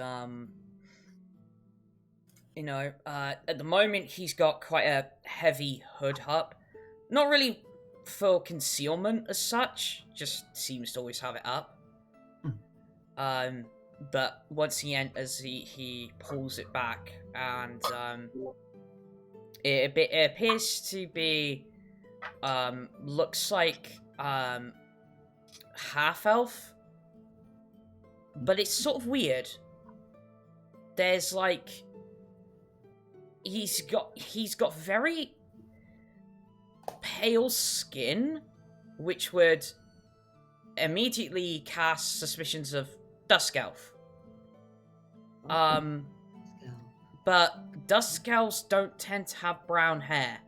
Speaker 1: at the moment he's got quite a heavy hood up, not really for concealment as such, just seems to always have it up. But once he enters, he pulls it back, and it appears to be looks like half elf, but it's sort of weird. There's like he's got very pale skin, which would immediately cast suspicions of Dusk Elf. but dusk elves don't tend to have brown hair.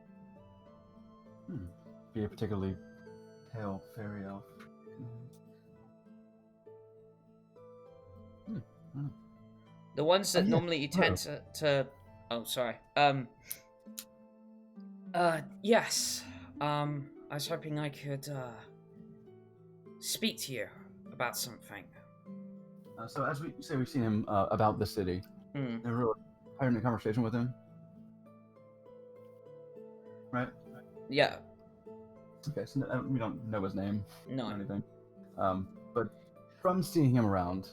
Speaker 5: Be a particularly pale fairy elf.
Speaker 1: The ones that
Speaker 5: yeah.
Speaker 1: normally you tend to... Oh, sorry. Yes. I was hoping I could, speak to you about something.
Speaker 5: So as we've seen him about the city. Never really having a conversation with him. Right?
Speaker 1: Yeah.
Speaker 5: Okay, so we don't know his name
Speaker 1: No.
Speaker 5: or anything. But from seeing him around,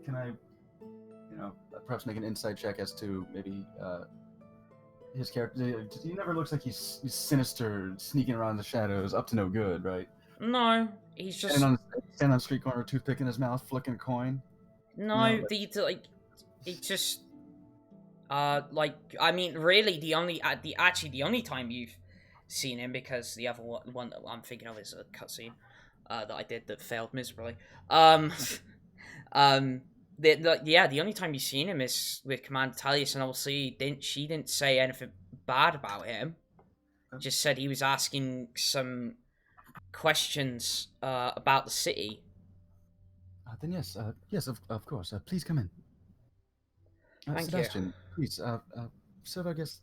Speaker 5: can I, perhaps make an insight check as to maybe his character? He never looks like he's sinister, sneaking around the shadows, up to no good, right?
Speaker 1: No, he's just...
Speaker 5: Standing on the street corner, toothpick in his mouth, flicking a coin.
Speaker 1: No, it just... I mean, really, the only time you've seen him, because the other one that I'm thinking of is a cutscene that I did that failed miserably. The only time you've seen him is with Commander Talius, and obviously she didn't say anything bad about him. Just said he was asking some questions about the city.
Speaker 5: Then yes, of course. Please come in.
Speaker 1: Thank
Speaker 5: Sebastian,
Speaker 1: you.
Speaker 5: Please, serve I guess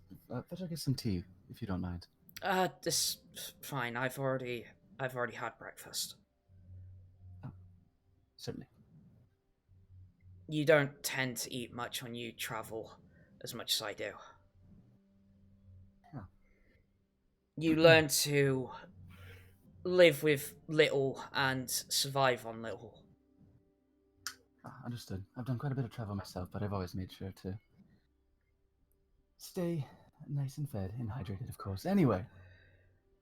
Speaker 5: some tea, if you don't mind.
Speaker 1: This fine. I've already had breakfast.
Speaker 5: Oh, certainly.
Speaker 1: You don't tend to eat much when you travel as much as I do.
Speaker 5: Yeah.
Speaker 1: You learn to live with little and survive on little.
Speaker 5: Understood. I've done quite a bit of travel myself, but I've always made sure to stay nice and fed and hydrated, of course. Anyway,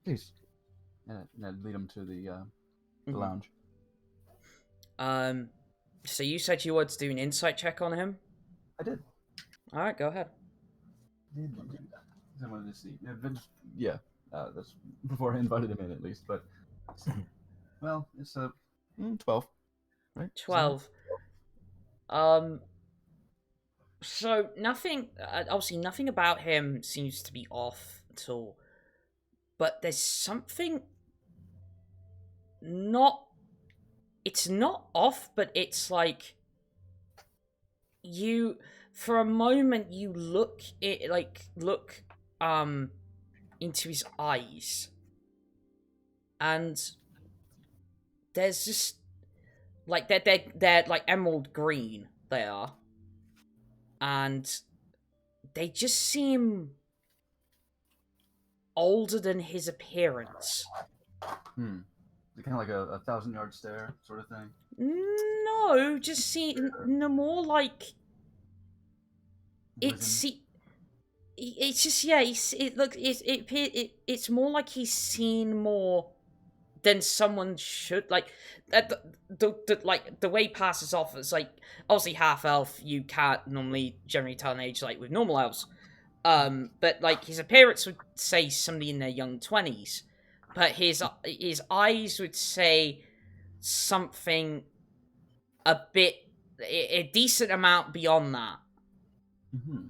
Speaker 5: please, lead him to the lounge.
Speaker 1: So you said you wanted to do an insight check on him?
Speaker 5: I did.
Speaker 1: All right, go ahead.
Speaker 5: I wanted to see. Yeah, that's before I invited him in, at least. But well, it's 12, right?
Speaker 1: 12. So nothing. Obviously, nothing about him seems to be off at all. But there's something not. It's not off, but it's like you. For a moment, you look into his eyes, and there's just like they're like emerald green. They are, and they just seem older than his appearance.
Speaker 5: Kind of like a 1,000-yard stare sort of thing.
Speaker 1: No, just see no more like it's just it's more like he's seen more than someone should. Like the way he passes off is like obviously half elf. You can't normally generally tell an age like with normal elves, but like his appearance would say somebody in their young 20s. But his eyes would say something a decent amount beyond that.
Speaker 5: Mm-hmm.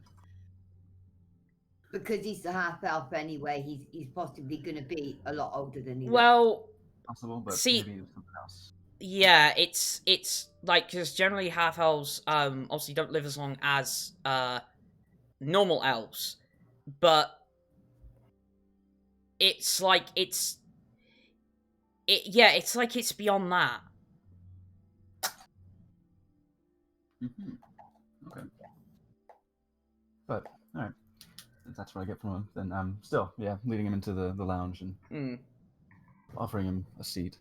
Speaker 2: Because he's a half elf anyway, he's possibly going to be a lot older than he
Speaker 1: Well,
Speaker 5: possible, but
Speaker 1: see,
Speaker 5: maybe something else.
Speaker 1: Yeah, it's like because generally half elves obviously don't live as long as normal elves, but it's like it's like it's beyond that.
Speaker 5: Mm-hmm. Okay. But all right, if that's what I get from him. Then I'm still leading him into the lounge and offering him a seat.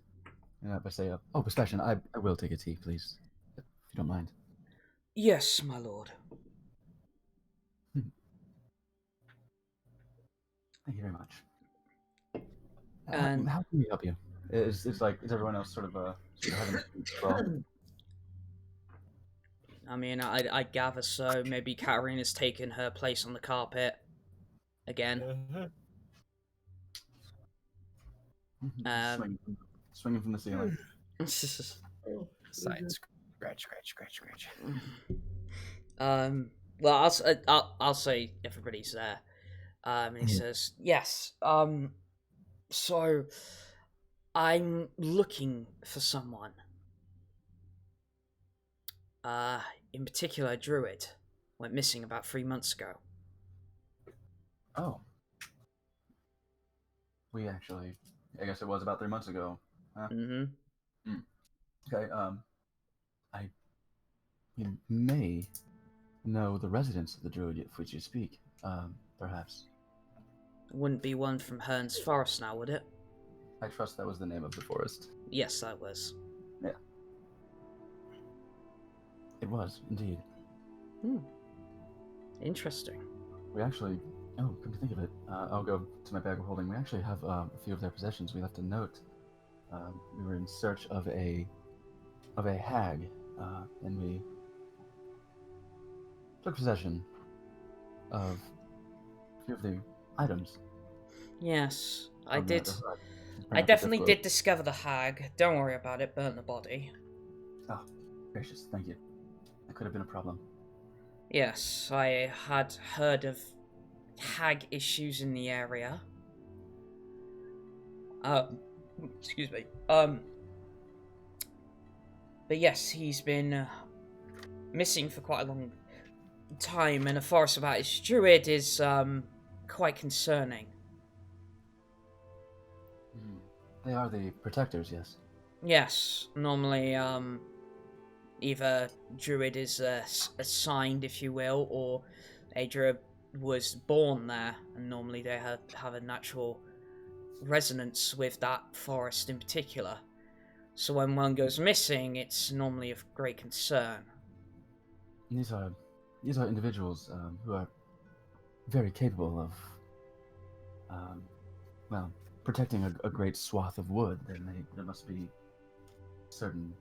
Speaker 5: And I say, "Oh, Sebastian, I will take a tea, please, if you don't mind."
Speaker 1: Yes, my lord.
Speaker 5: Thank you very much.
Speaker 1: And
Speaker 5: how can we help you? Is everyone else sort of having a seat as well?
Speaker 1: I mean, I gather so. Maybe Katterina's taken her place on the carpet again.
Speaker 5: Swinging from the ceiling.
Speaker 3: Side scratch.
Speaker 1: Well, I'll say everybody's there. And he says, "Yes. So I'm looking for someone. In particular, a druid went missing about 3 months ago."
Speaker 5: Oh. We actually, I guess it was about 3 months ago. Huh?
Speaker 1: Mm-hmm.
Speaker 5: Okay, you may know the residents of the druid of which you speak, perhaps.
Speaker 1: Wouldn't be one from Hearn's Forest now, would it?
Speaker 5: I trust that was the name of the forest.
Speaker 1: Yes, that was.
Speaker 5: Yeah. It was, indeed.
Speaker 1: Interesting.
Speaker 5: We actually, come to think of it, I'll go to my bag of holding. We actually have a few of their possessions. We left a note. We were in search of a hag, and we took possession of a few of the items.
Speaker 1: Yes, I
Speaker 5: from,
Speaker 1: did.
Speaker 5: the hut.
Speaker 1: I definitely did discover the hag. Don't worry about it. Burn the body.
Speaker 5: Oh, gracious, thank you. That could have been a problem.
Speaker 1: Yes, I had heard of hag issues in the area. Excuse me. But yes, he's been missing for quite a long time, and a forest about his druid is quite concerning.
Speaker 5: They are the protectors, yes.
Speaker 1: Yes, normally either druid is assigned, if you will, or a druid was born there, and normally they have a natural resonance with that forest in particular. So when one goes missing, it's normally of great concern.
Speaker 5: These are individuals who are very capable of, protecting a great swath of wood. There must be certain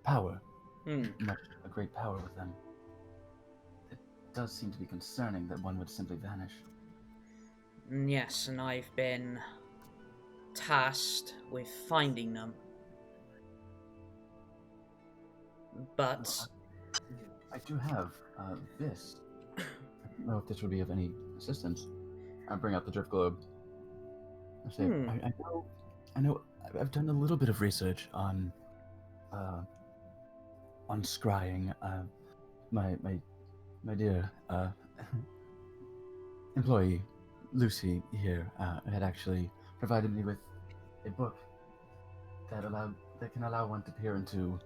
Speaker 5: power, a great power with them. It does seem to be concerning that one would simply vanish.
Speaker 1: Yes, and I've been tasked with finding them. But
Speaker 5: I do have this. I don't know if this would be of any assistance. I bring out the drift globe. I say, I know. I've done a little bit of research on scrying. My dear employee Lucy here had actually provided me with a book that can allow one to peer into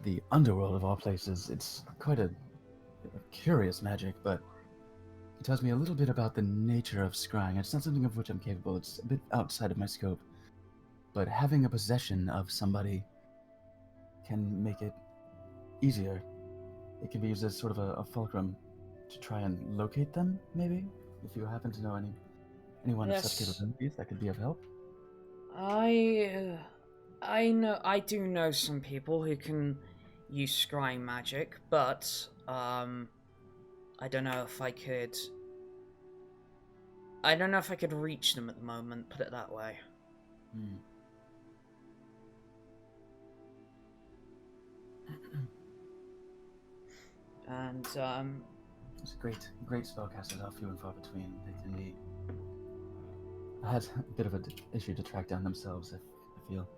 Speaker 5: the underworld of all places. It's quite a curious magic, but it tells me a little bit about the nature of scrying. It's not something of which I'm capable. It's a bit outside of my scope. But having a possession of somebody can make it easier. It can be used as sort of a fulcrum to try and locate them, maybe? If you happen to know anyone of such capabilities that could be of help.
Speaker 1: I do know some people who can use scrying magic, but I don't know if I could reach them at the moment, put it that way. And
Speaker 5: it's great spellcasters are few and far between. They can be. I had a bit of an issue to track down themselves, I feel.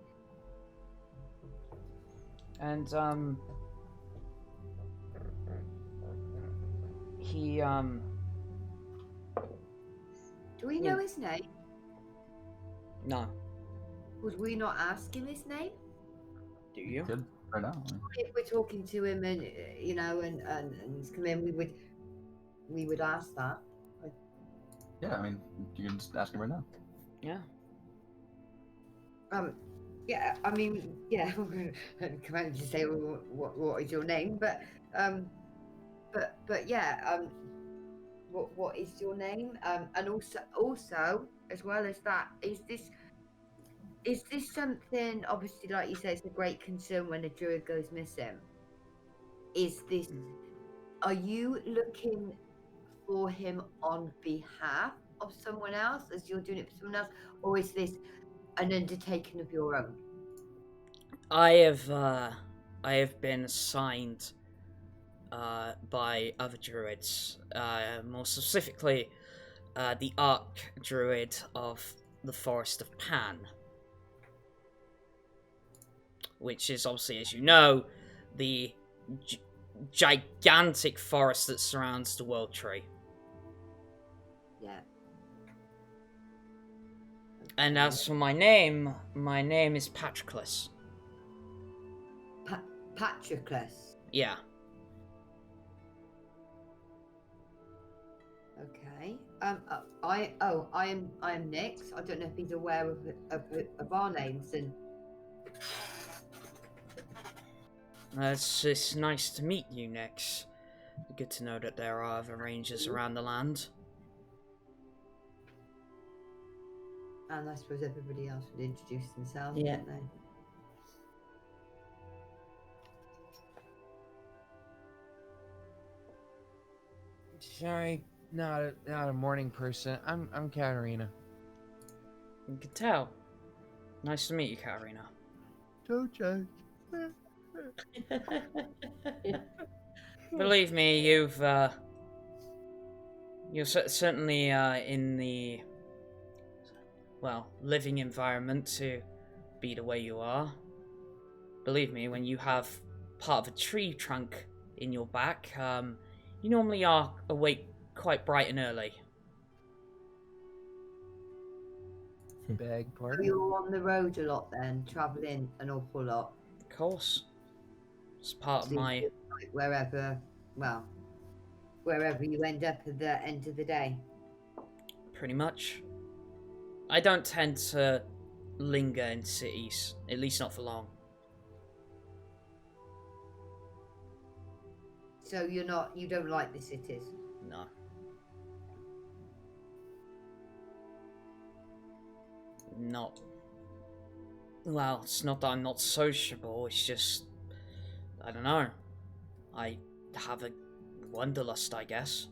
Speaker 1: And he
Speaker 4: Do we know his name?
Speaker 1: No.
Speaker 4: Would we not ask him his name?
Speaker 1: Do you?
Speaker 5: Good, right now.
Speaker 4: If we're talking to him and and he's come in, we would ask that.
Speaker 5: Yeah, I mean, you can just ask him right now.
Speaker 1: Yeah.
Speaker 4: Yeah, I mean, yeah, come out and just say, well, what is your name? But yeah, what is your name? And also, as well as that, is this something? Obviously, like you say, it's a great concern when a druid goes missing. Are you looking for him on behalf of someone else, as you're doing it for someone else, or is this an undertaking of your own?
Speaker 1: I have been assigned by other druids, more specifically the Arc Druid of the Forest of Pan, which is obviously, as you know, the gigantic forest that surrounds the World Tree.
Speaker 2: Yeah.
Speaker 1: And as for my name is Patroclus.
Speaker 2: Patroclus.
Speaker 1: Yeah.
Speaker 2: Okay. I am Nyx. I don't know if he's aware of our names and.
Speaker 1: It's nice to meet you, Nyx. Good to know that there are other rangers around the land.
Speaker 2: And I suppose everybody else would introduce themselves,
Speaker 7: Yeah.
Speaker 2: wouldn't they?
Speaker 10: Sorry, not a morning person. I'm Katterina.
Speaker 1: You can tell. Nice to meet you, Katterina.
Speaker 5: Jojo.
Speaker 1: Believe me, you're certainly in the, well, living environment to be the way you are. Believe me, when you have part of a tree trunk in your back, you normally are awake quite bright and early.
Speaker 10: Beg
Speaker 2: So
Speaker 10: pardon?
Speaker 2: you're on the road a lot then, travelling an awful lot.
Speaker 1: Of course. It's part of
Speaker 2: So
Speaker 1: my...
Speaker 2: like wherever you end up at the end of the day.
Speaker 1: Pretty much. I don't tend to linger in cities, at least not for long.
Speaker 2: So you don't like the cities?
Speaker 1: No. Not... Well, it's not that I'm not sociable, it's just... I don't know. I have a wanderlust, I guess.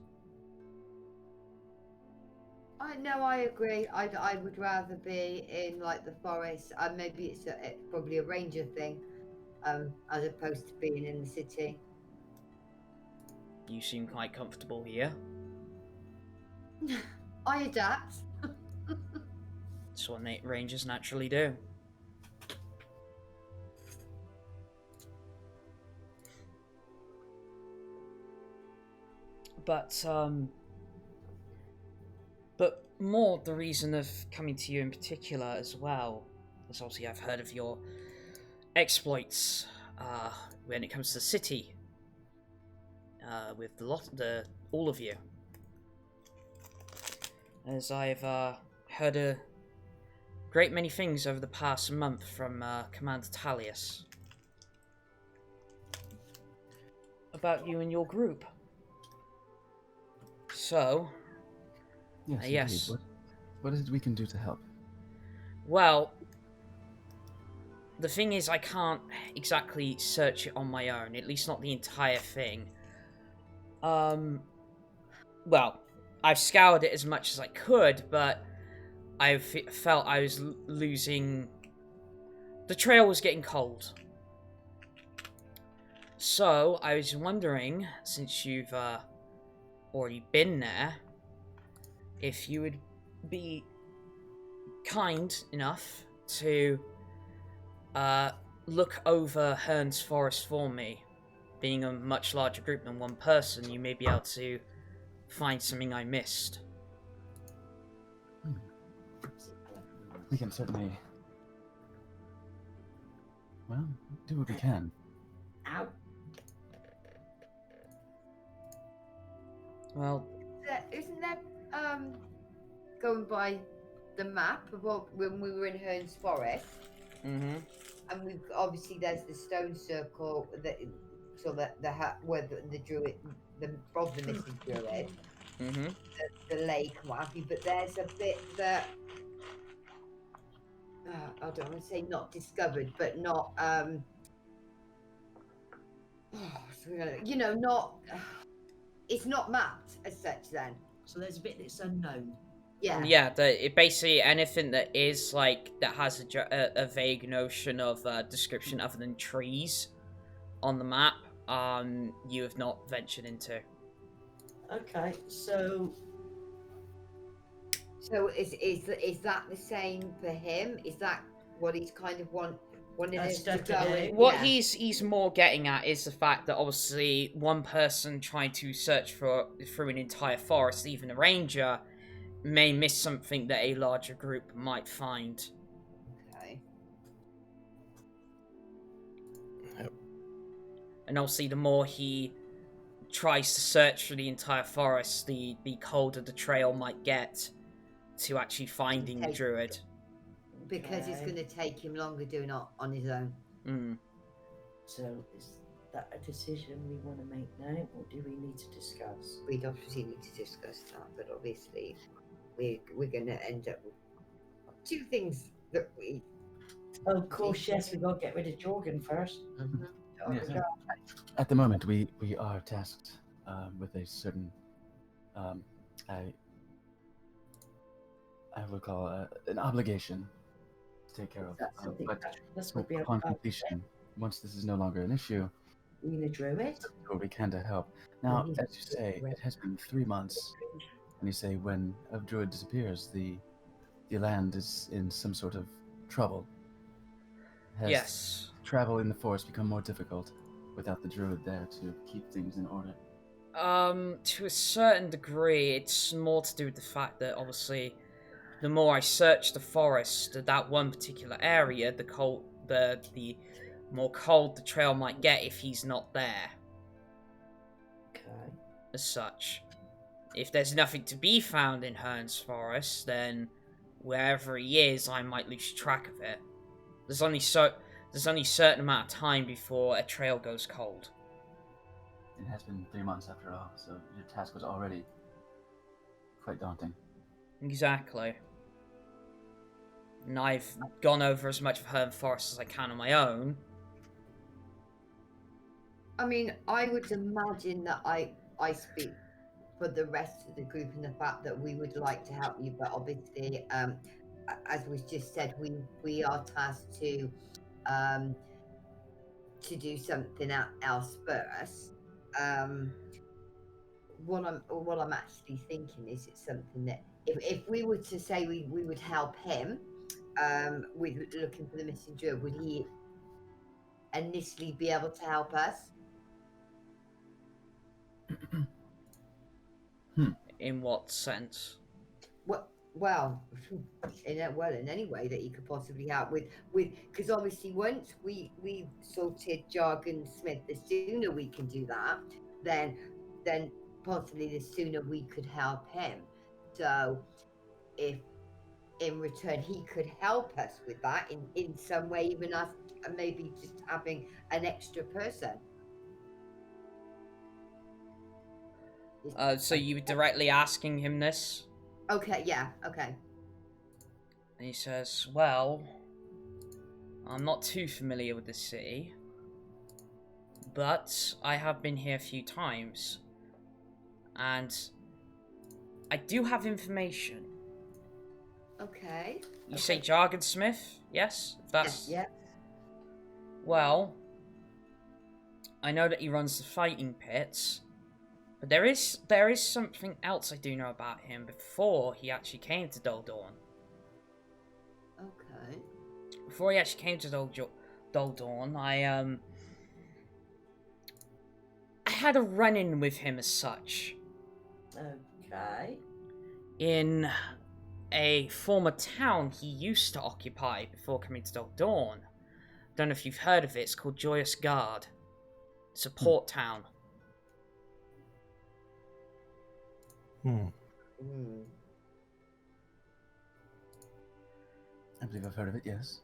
Speaker 2: No, I agree. I would rather be in like the forest. Maybe it's probably a ranger thing, as opposed to being in the city.
Speaker 1: You seem quite comfortable here.
Speaker 2: I adapt.
Speaker 1: That's what rangers naturally do. But more the reason of coming to you in particular as well is obviously I've heard of your exploits when it comes to the city with all of you. As I've heard a great many things over the past month from Commander Talius about you and your group. So,
Speaker 5: Yes.
Speaker 1: yes.
Speaker 5: Indeed. What is it we can do to help?
Speaker 1: Well, the thing is, I can't exactly search it on my own, at least not the entire thing. Well, I've scoured it as much as I could, but I felt I was losing... The trail was getting cold. So, I was wondering, since you've already been there, if you would be kind enough to look over Hearn's Forest for me. Being a much larger group than one person, you may be able to find something I missed.
Speaker 5: We can certainly, well, do what we can.
Speaker 7: Ow.
Speaker 1: Well,
Speaker 2: Isn't that going by the map of when we were in Hearn's Forest?
Speaker 1: mm-hmm.
Speaker 2: And we've obviously there's the stone circle where the druid, the missing druid,
Speaker 1: Mm-hmm.
Speaker 2: the lake and what have you. But there's a bit that I don't want to say not discovered, but not not. It's not mapped as such. Then.
Speaker 7: So there's a bit that's unknown.
Speaker 2: Yeah.
Speaker 1: Yeah, it basically anything that is like that has a vague notion of description other than trees on the map you have not ventured into.
Speaker 7: Okay, so
Speaker 2: is that the same for him? Is that what he's kind of wanted us to
Speaker 7: stuck
Speaker 2: go
Speaker 7: in
Speaker 2: in?
Speaker 7: it.
Speaker 1: What
Speaker 2: Yeah.
Speaker 1: he's more getting at is the fact that obviously one person trying to search through an entire forest, even a ranger, may miss something that a larger group might find.
Speaker 2: Okay.
Speaker 1: And obviously the more he tries to search through the entire forest, the colder the trail might get to actually finding the
Speaker 2: Take-
Speaker 1: druid.
Speaker 2: Because it's
Speaker 7: Okay.
Speaker 2: going to take him longer doing it on his own.
Speaker 7: So is that a decision we want to make now, or do we need to discuss?
Speaker 2: We'd obviously need to discuss that, but obviously we're going to end up with two things that we.
Speaker 7: Oh, of course, yes, we've got to get rid of Jorgen first.
Speaker 5: Yes. At the moment, we are tasked with a certain, I will call an obligation to take care of.
Speaker 7: That's something
Speaker 5: But
Speaker 7: that's what we have
Speaker 5: upon
Speaker 7: to
Speaker 5: completion, once this is no longer an issue,
Speaker 7: we need a druid.
Speaker 5: do what we can to help. Now,
Speaker 7: need
Speaker 5: as you say, it has been 3 months, and you say when a druid disappears, the land is in some sort of trouble. Has
Speaker 1: Yes.
Speaker 5: travel in the forest become more difficult without the druid there to keep things in order?
Speaker 1: To a certain degree, it's more to do with the fact that obviously, the more I search the forest, that one particular area, the more cold the trail might get if he's not there.
Speaker 7: Okay.
Speaker 1: As such, if there's nothing to be found in Hearn's forest, then wherever he is, I might lose track of it. There's only a certain amount of time before a trail goes cold.
Speaker 5: It has been 3 months after all, so your task was already quite daunting.
Speaker 1: Exactly. And I've gone over as much of Hearn Forest as I can on my own.
Speaker 2: I mean, I would imagine that I speak for the rest of the group in the fact that we would like to help you, but obviously, as was just said, we are tasked to do something else first. What I'm actually thinking is it's something that if we were to say we would help him with looking for the missing druid, would he initially be able to help us?
Speaker 1: In what sense?
Speaker 2: Well, in any way that you could possibly help with because obviously once we sorted Jargon Smith, the sooner we can do that, then possibly the sooner we could help him. So if in return he could help us with that in some way, even us maybe just having an extra person.
Speaker 1: So you were directly asking him this?
Speaker 2: Okay, yeah, okay.
Speaker 1: And he says, well, I'm not too familiar with this city, but I have been here a few times, and I do have information.
Speaker 2: Okay.
Speaker 1: You say Jargon Smith? Yes? That's...
Speaker 2: Yeah.
Speaker 1: Well, I know that he runs the fighting pits, but there is something else I do know about him before he actually came to Doldorn.
Speaker 2: Okay.
Speaker 1: Before he actually came to Doldorn, I had a run-in with him as such.
Speaker 7: Okay.
Speaker 1: In a former town he used to occupy before coming to Doldorn. Don't know if you've heard of it, it's called Joyous Guard. It's a port town.
Speaker 5: I believe I've heard of it, yes.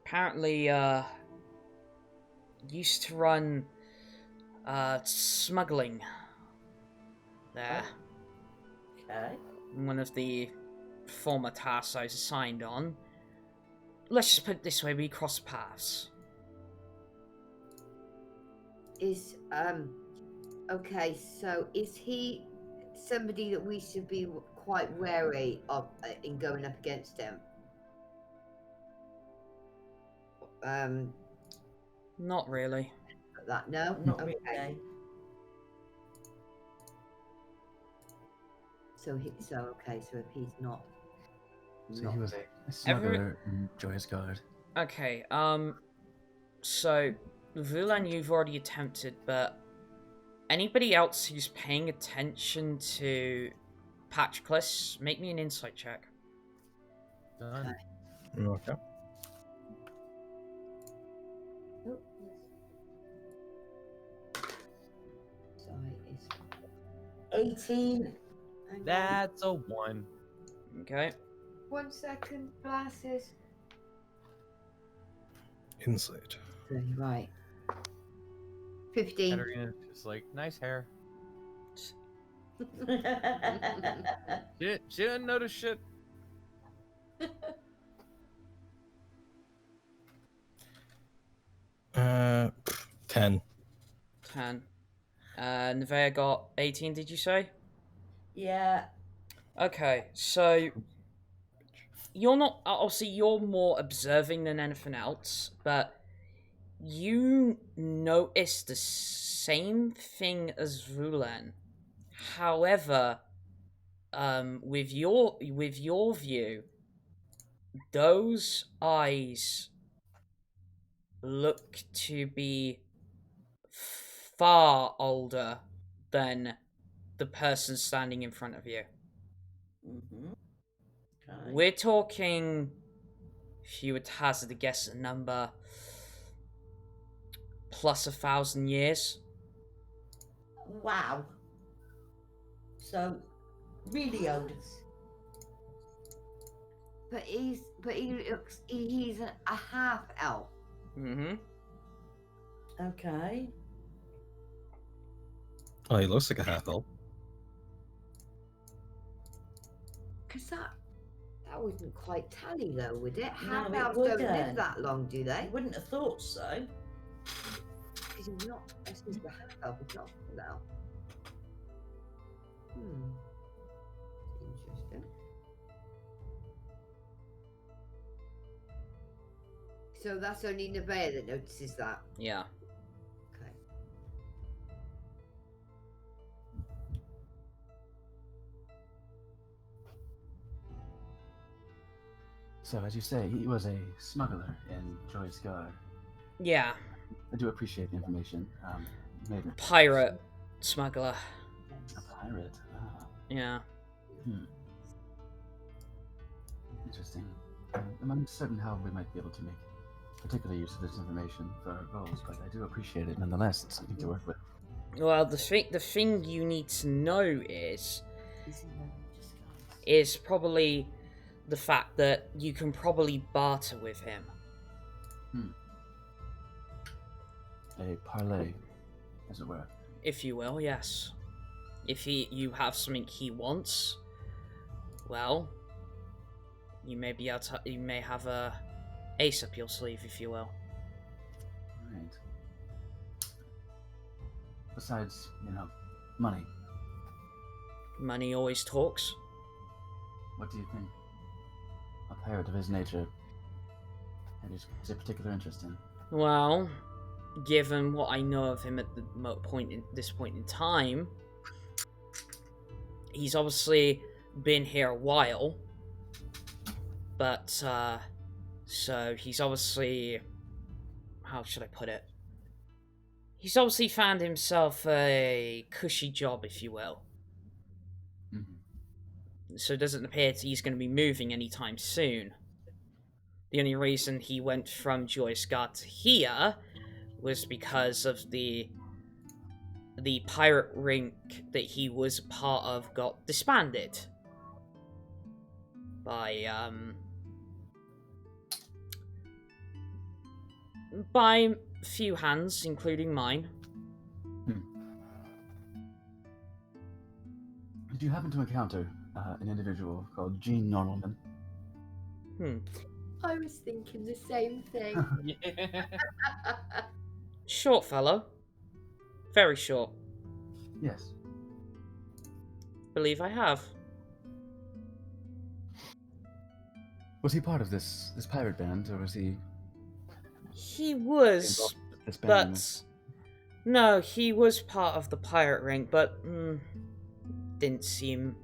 Speaker 1: Apparently, used to run, smuggling there.
Speaker 7: Okay.
Speaker 1: One of the former tasks I was assigned on. Let's just put it this way, we cross paths.
Speaker 2: Okay, so is he somebody that we should be quite wary of in going up against him?
Speaker 1: Not really.
Speaker 2: that. No,
Speaker 7: Not
Speaker 2: okay.
Speaker 7: really.
Speaker 2: So if he's not.
Speaker 5: So he was a smuggler in Joyous Guard.
Speaker 1: Okay, so Vulen you've already attempted, but anybody else who's paying attention to Patriclus, make me an insight check.
Speaker 3: Done.
Speaker 6: Okay.
Speaker 2: Sorry, it's
Speaker 7: 18.
Speaker 3: That's a 1.
Speaker 1: Okay.
Speaker 4: 1 second, glasses.
Speaker 6: Insight.
Speaker 2: right. 15.
Speaker 3: Katterina just like, nice hair. She didn't notice shit.
Speaker 6: 10.
Speaker 1: 10. Nevaeh got 18, did you say?
Speaker 7: Yeah.
Speaker 1: Okay, so you're not, obviously you're more observing than anything else, but you notice the same thing as Vulen. However, with your view, those eyes look to be far older than the person standing in front of you.
Speaker 7: Mm-hmm. Okay.
Speaker 1: We're talking, if you would hazard a guess, a number plus 1,000 years.
Speaker 7: Wow. So, really old.
Speaker 2: But he's a half elf.
Speaker 1: Mm-hmm.
Speaker 7: Okay.
Speaker 6: Oh, he looks like a half elf.
Speaker 2: Because that wouldn't quite tally though, would it?
Speaker 7: No,
Speaker 2: Half
Speaker 7: it
Speaker 2: elves don't live
Speaker 7: wouldn't.
Speaker 2: that long, do
Speaker 7: I
Speaker 2: they?
Speaker 7: wouldn't have thought so.
Speaker 2: Because he's not. This is the half elf. He's not full elf. Interesting. So that's only Nevaeh that notices that.
Speaker 1: Yeah.
Speaker 2: Okay.
Speaker 5: So, as you say, he was a smuggler in Joyous Guard.
Speaker 1: Yeah.
Speaker 5: I do appreciate the information. Maybe
Speaker 1: Pirate smuggler.
Speaker 5: a pirate. Ah,
Speaker 1: Yeah.
Speaker 5: interesting. I'm uncertain how we might be able to make particular use of this information for our goals, but I do appreciate it nonetheless. It's something to work with.
Speaker 1: Well, the thing you need to know is probably the fact that you can probably barter with him.
Speaker 5: A parlay, as it were.
Speaker 1: If you will, yes. If you have something he wants, well, you may be able to, you may have a ace up your sleeve, if you will.
Speaker 5: Right. Besides, money.
Speaker 1: Money always talks.
Speaker 5: What do you think? A pirate of his nature has a particular interest in.
Speaker 1: Well, given what I know of him at this point in time, he's obviously been here a while, but so he's obviously, how should I put it? He's obviously found himself a cushy job, if you will. So it doesn't appear he's going to be moving anytime soon. The only reason he went from Joyous Guard to here was because of the pirate rink that he was a part of got disbanded by a few hands, including mine.
Speaker 5: Did you happen to encounter an individual called Jean Normalman?
Speaker 4: I was thinking the same thing.
Speaker 1: Short fellow. Very short.
Speaker 5: Yes.
Speaker 1: Believe I have.
Speaker 5: Was he part of this pirate band, or was he?
Speaker 1: He was,
Speaker 5: This band?
Speaker 1: No, he was part of the pirate ring, but didn't seem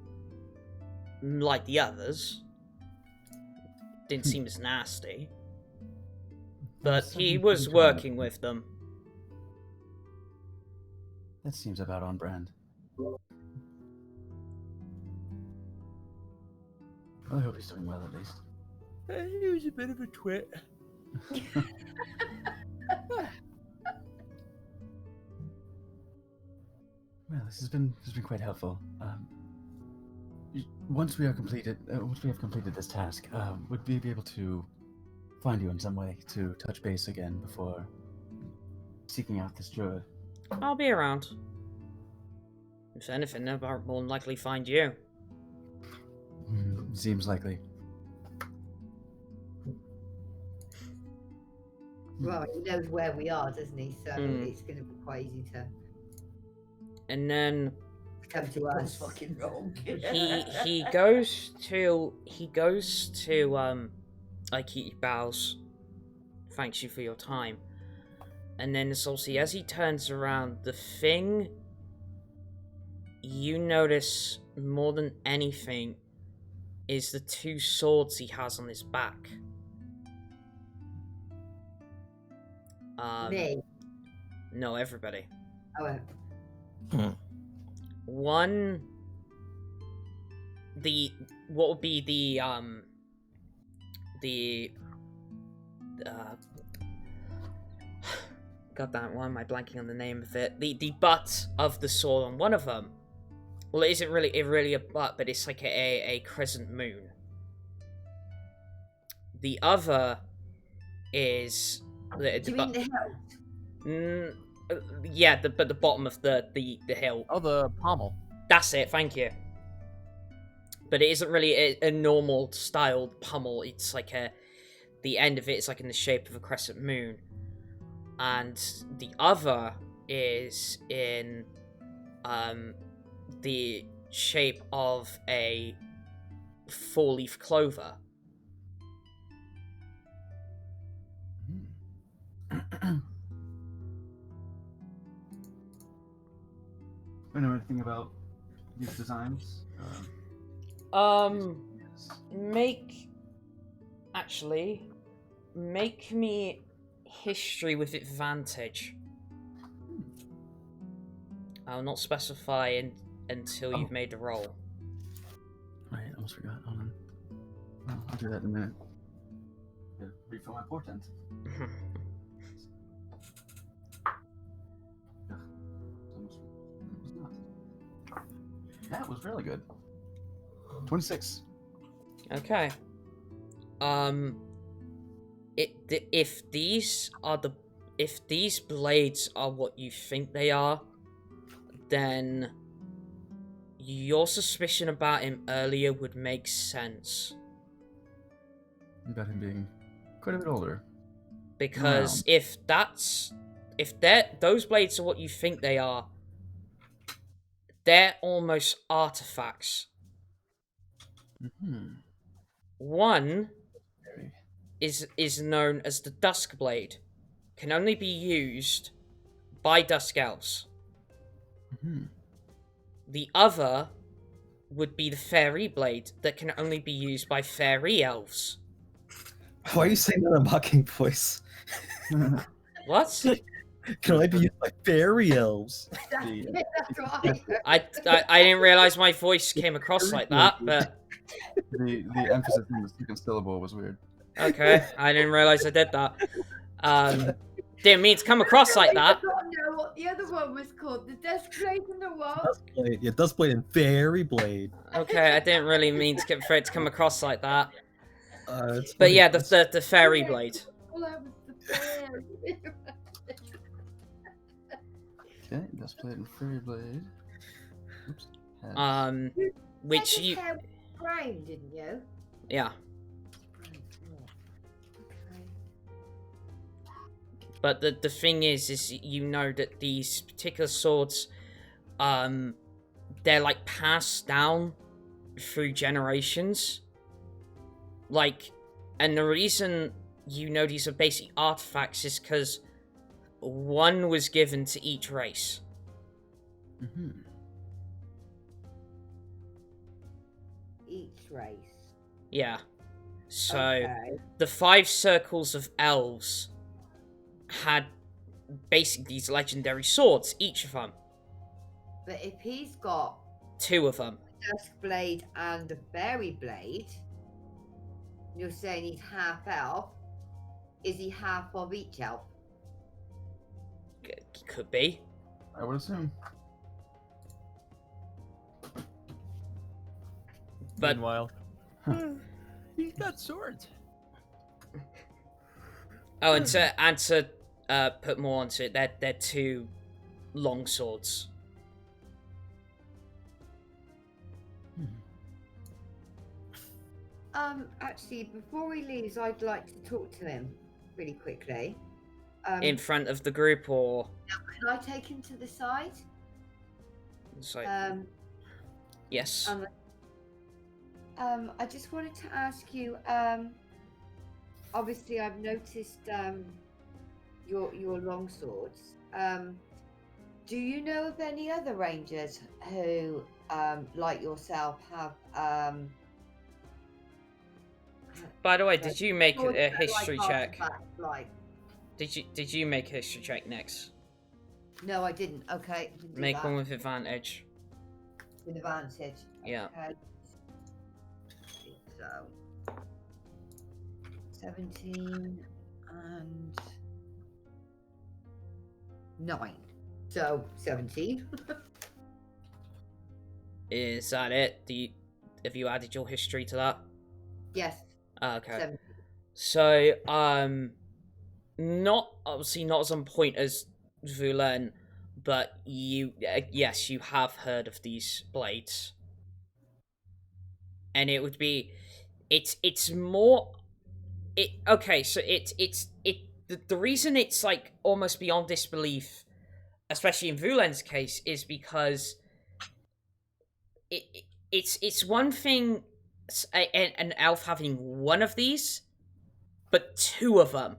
Speaker 1: like the others. Didn't seem as nasty. But he was working with them.
Speaker 5: That seems about on brand. Well, I hope he's doing well at least.
Speaker 10: He was a bit of a twit.
Speaker 5: Well, this has been quite helpful. Once we have completed this task, would we be able to find you in some way to touch base again before seeking out this druid?
Speaker 1: I'll be around. If anything, I'll more than likely find you.
Speaker 5: Seems likely.
Speaker 2: Well, he knows where we are, doesn't he? So it's going to be quite easy to
Speaker 1: And then
Speaker 2: come to us.
Speaker 7: Fucking wrong.
Speaker 1: he goes to like he bows, thanks you for your time. And then it's obviously as he turns around, the thing you notice more than anything is the two swords he has on his back.
Speaker 2: Me?
Speaker 1: No, everybody.
Speaker 2: Oh,
Speaker 1: One, what would be God damn, why am I blanking on the name of it? The butt of the sword on one of them. Well, it isn't really a butt, but it's like a crescent moon. The other is
Speaker 2: do you mean the hilt?
Speaker 1: Yeah, but the bottom of the hilt.
Speaker 3: Oh, the pommel.
Speaker 1: That's it, thank you. But it isn't really a normal styled pommel. It's like the end of it is like in the shape of a crescent moon. And the other is in the shape of a four-leaf clover.
Speaker 5: I know anything about these designs?
Speaker 1: Make me history with advantage. I'll not specify until you've made a roll.
Speaker 5: Right, I almost forgot. Hold on. Well, I'll do that in a minute. Yeah, refill my portent. That was really good. 26.
Speaker 1: Okay. If these blades are what you think they are, then your suspicion about him earlier would make sense.
Speaker 5: About him being quite a bit older.
Speaker 1: Because if those blades are what you think they are, they're almost artifacts. One is known as the Dusk Blade. Can only be used by Dusk Elves. The other would be the Fairy Blade that can only be used by Fairy Elves.
Speaker 6: Why are you saying that in a mocking voice?
Speaker 1: What?
Speaker 6: Can only be used by fairy elves.
Speaker 2: That's right.
Speaker 1: I didn't realize my voice came across like that, but
Speaker 5: The emphasis on the second syllable was weird.
Speaker 1: okay, I didn't realize I did that. Didn't mean to come across like that.
Speaker 4: I don't know what the other one was called. The Dusk Blade and the what?
Speaker 6: Dust blade. Yeah, Dust Blade and Fairy Blade.
Speaker 1: Okay, I didn't really mean for it to come across like that.
Speaker 6: But
Speaker 1: But yeah, the Fairy Blade.
Speaker 4: Well, I was the fairy.
Speaker 5: Okay, Dust Blade and Fairy Blade. Oops.
Speaker 1: Which
Speaker 2: His
Speaker 1: you,
Speaker 2: hair was brown, didn't you?
Speaker 1: yeah.
Speaker 2: Okay.
Speaker 1: But the thing is you know that these particular swords, they're like passed down through generations. Like, and the reason you know these are basic artifacts is because one was given to each race.
Speaker 5: Mm-hmm.
Speaker 2: Each race.
Speaker 1: Yeah. So
Speaker 2: Okay.
Speaker 1: the 5 circles of elves had basically these legendary swords, each of them.
Speaker 2: But if he's got
Speaker 1: 2 of them.
Speaker 2: a dusk blade and a fairy blade, you're saying he's half elf. Is he half of each elf?
Speaker 1: Could be.
Speaker 5: I would assume.
Speaker 1: But
Speaker 3: Meanwhile,
Speaker 10: He's got swords.
Speaker 1: oh, and to put more onto it, they're 2 long swords.
Speaker 2: Actually, before he leaves, I'd like to talk to him really quickly.
Speaker 1: In front of the group, or
Speaker 2: Can I take him to the side?
Speaker 1: so, yes.
Speaker 2: I just wanted to ask you. Obviously, I've noticed your long swords. Do you know of any other rangers who, like yourself, have?
Speaker 1: By the way, did you make
Speaker 2: swords
Speaker 1: a
Speaker 2: that are
Speaker 1: history
Speaker 2: like
Speaker 1: check?
Speaker 2: artifacts, like?
Speaker 1: Did you make a history check next?
Speaker 2: No, I didn't. Okay, I can do
Speaker 1: Make
Speaker 2: that.
Speaker 1: one with advantage.
Speaker 2: With advantage.
Speaker 1: Yeah.
Speaker 2: Okay. So 17 and 9. So 17.
Speaker 1: Is that it? Have you added your history to that?
Speaker 2: Yes.
Speaker 1: Okay.
Speaker 2: 17.
Speaker 1: So, not obviously not as on point as Vulen, but yes, you have heard of these blades, and it would be, it's more, okay. So the reason it's like almost beyond disbelief, especially in Vulen's case, is because it's one thing, an elf having one of these, but 2 of them.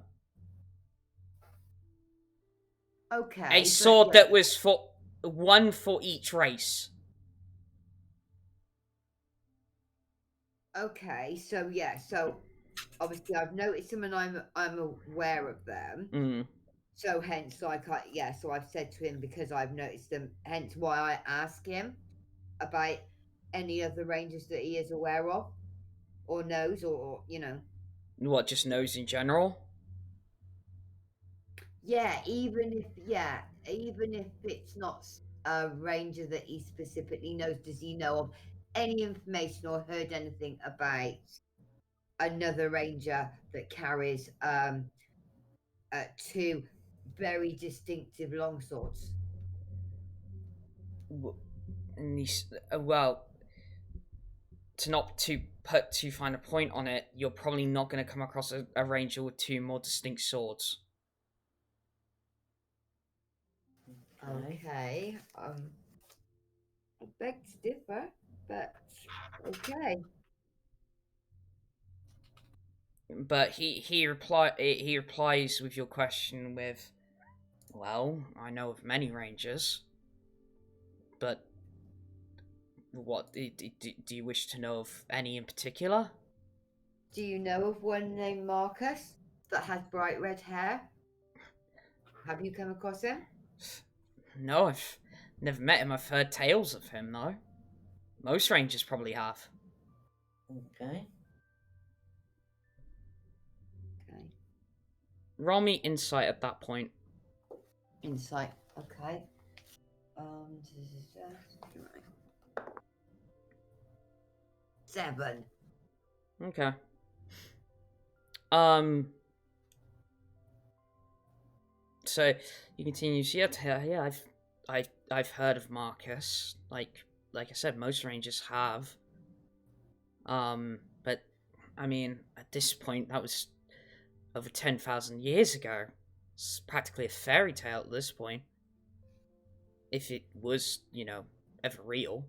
Speaker 2: Okay.
Speaker 1: A sword that was for one for each race.
Speaker 2: Okay, so yeah, so obviously I've noticed them and I'm aware of them.
Speaker 1: Mm.
Speaker 2: So hence, like, so I've said to him because I've noticed them. Hence, why I ask him about any other rangers that he is aware of, or knows, or you know.
Speaker 1: What, just knows in general?
Speaker 2: Yeah, even if it's not a ranger that he specifically knows, does he know of any information or heard anything about another ranger that carries 2 very distinctive longswords?
Speaker 1: And well, to not to put too fine a point on it, you're probably not going to come across a ranger with 2 more distinct swords.
Speaker 2: Okay. I beg to differ, but okay.
Speaker 1: But he replies with your question with, well, I know of many rangers, but what do you wish to know of any in particular?
Speaker 2: Do you know of one named Marcus that has bright red hair? Have you come across him?
Speaker 1: No, I've never met him. I've heard tales of him, though. Most rangers probably have.
Speaker 7: Okay.
Speaker 2: Okay.
Speaker 1: Roll me insight at that point.
Speaker 2: Insight. Okay. 7.
Speaker 1: Okay. So you continue. Yeah, I've heard of Marcus. Like I said, most rangers have. But I mean, at this point, that was over 10,000 years ago. It's practically a fairy tale at this point. If it was, ever real.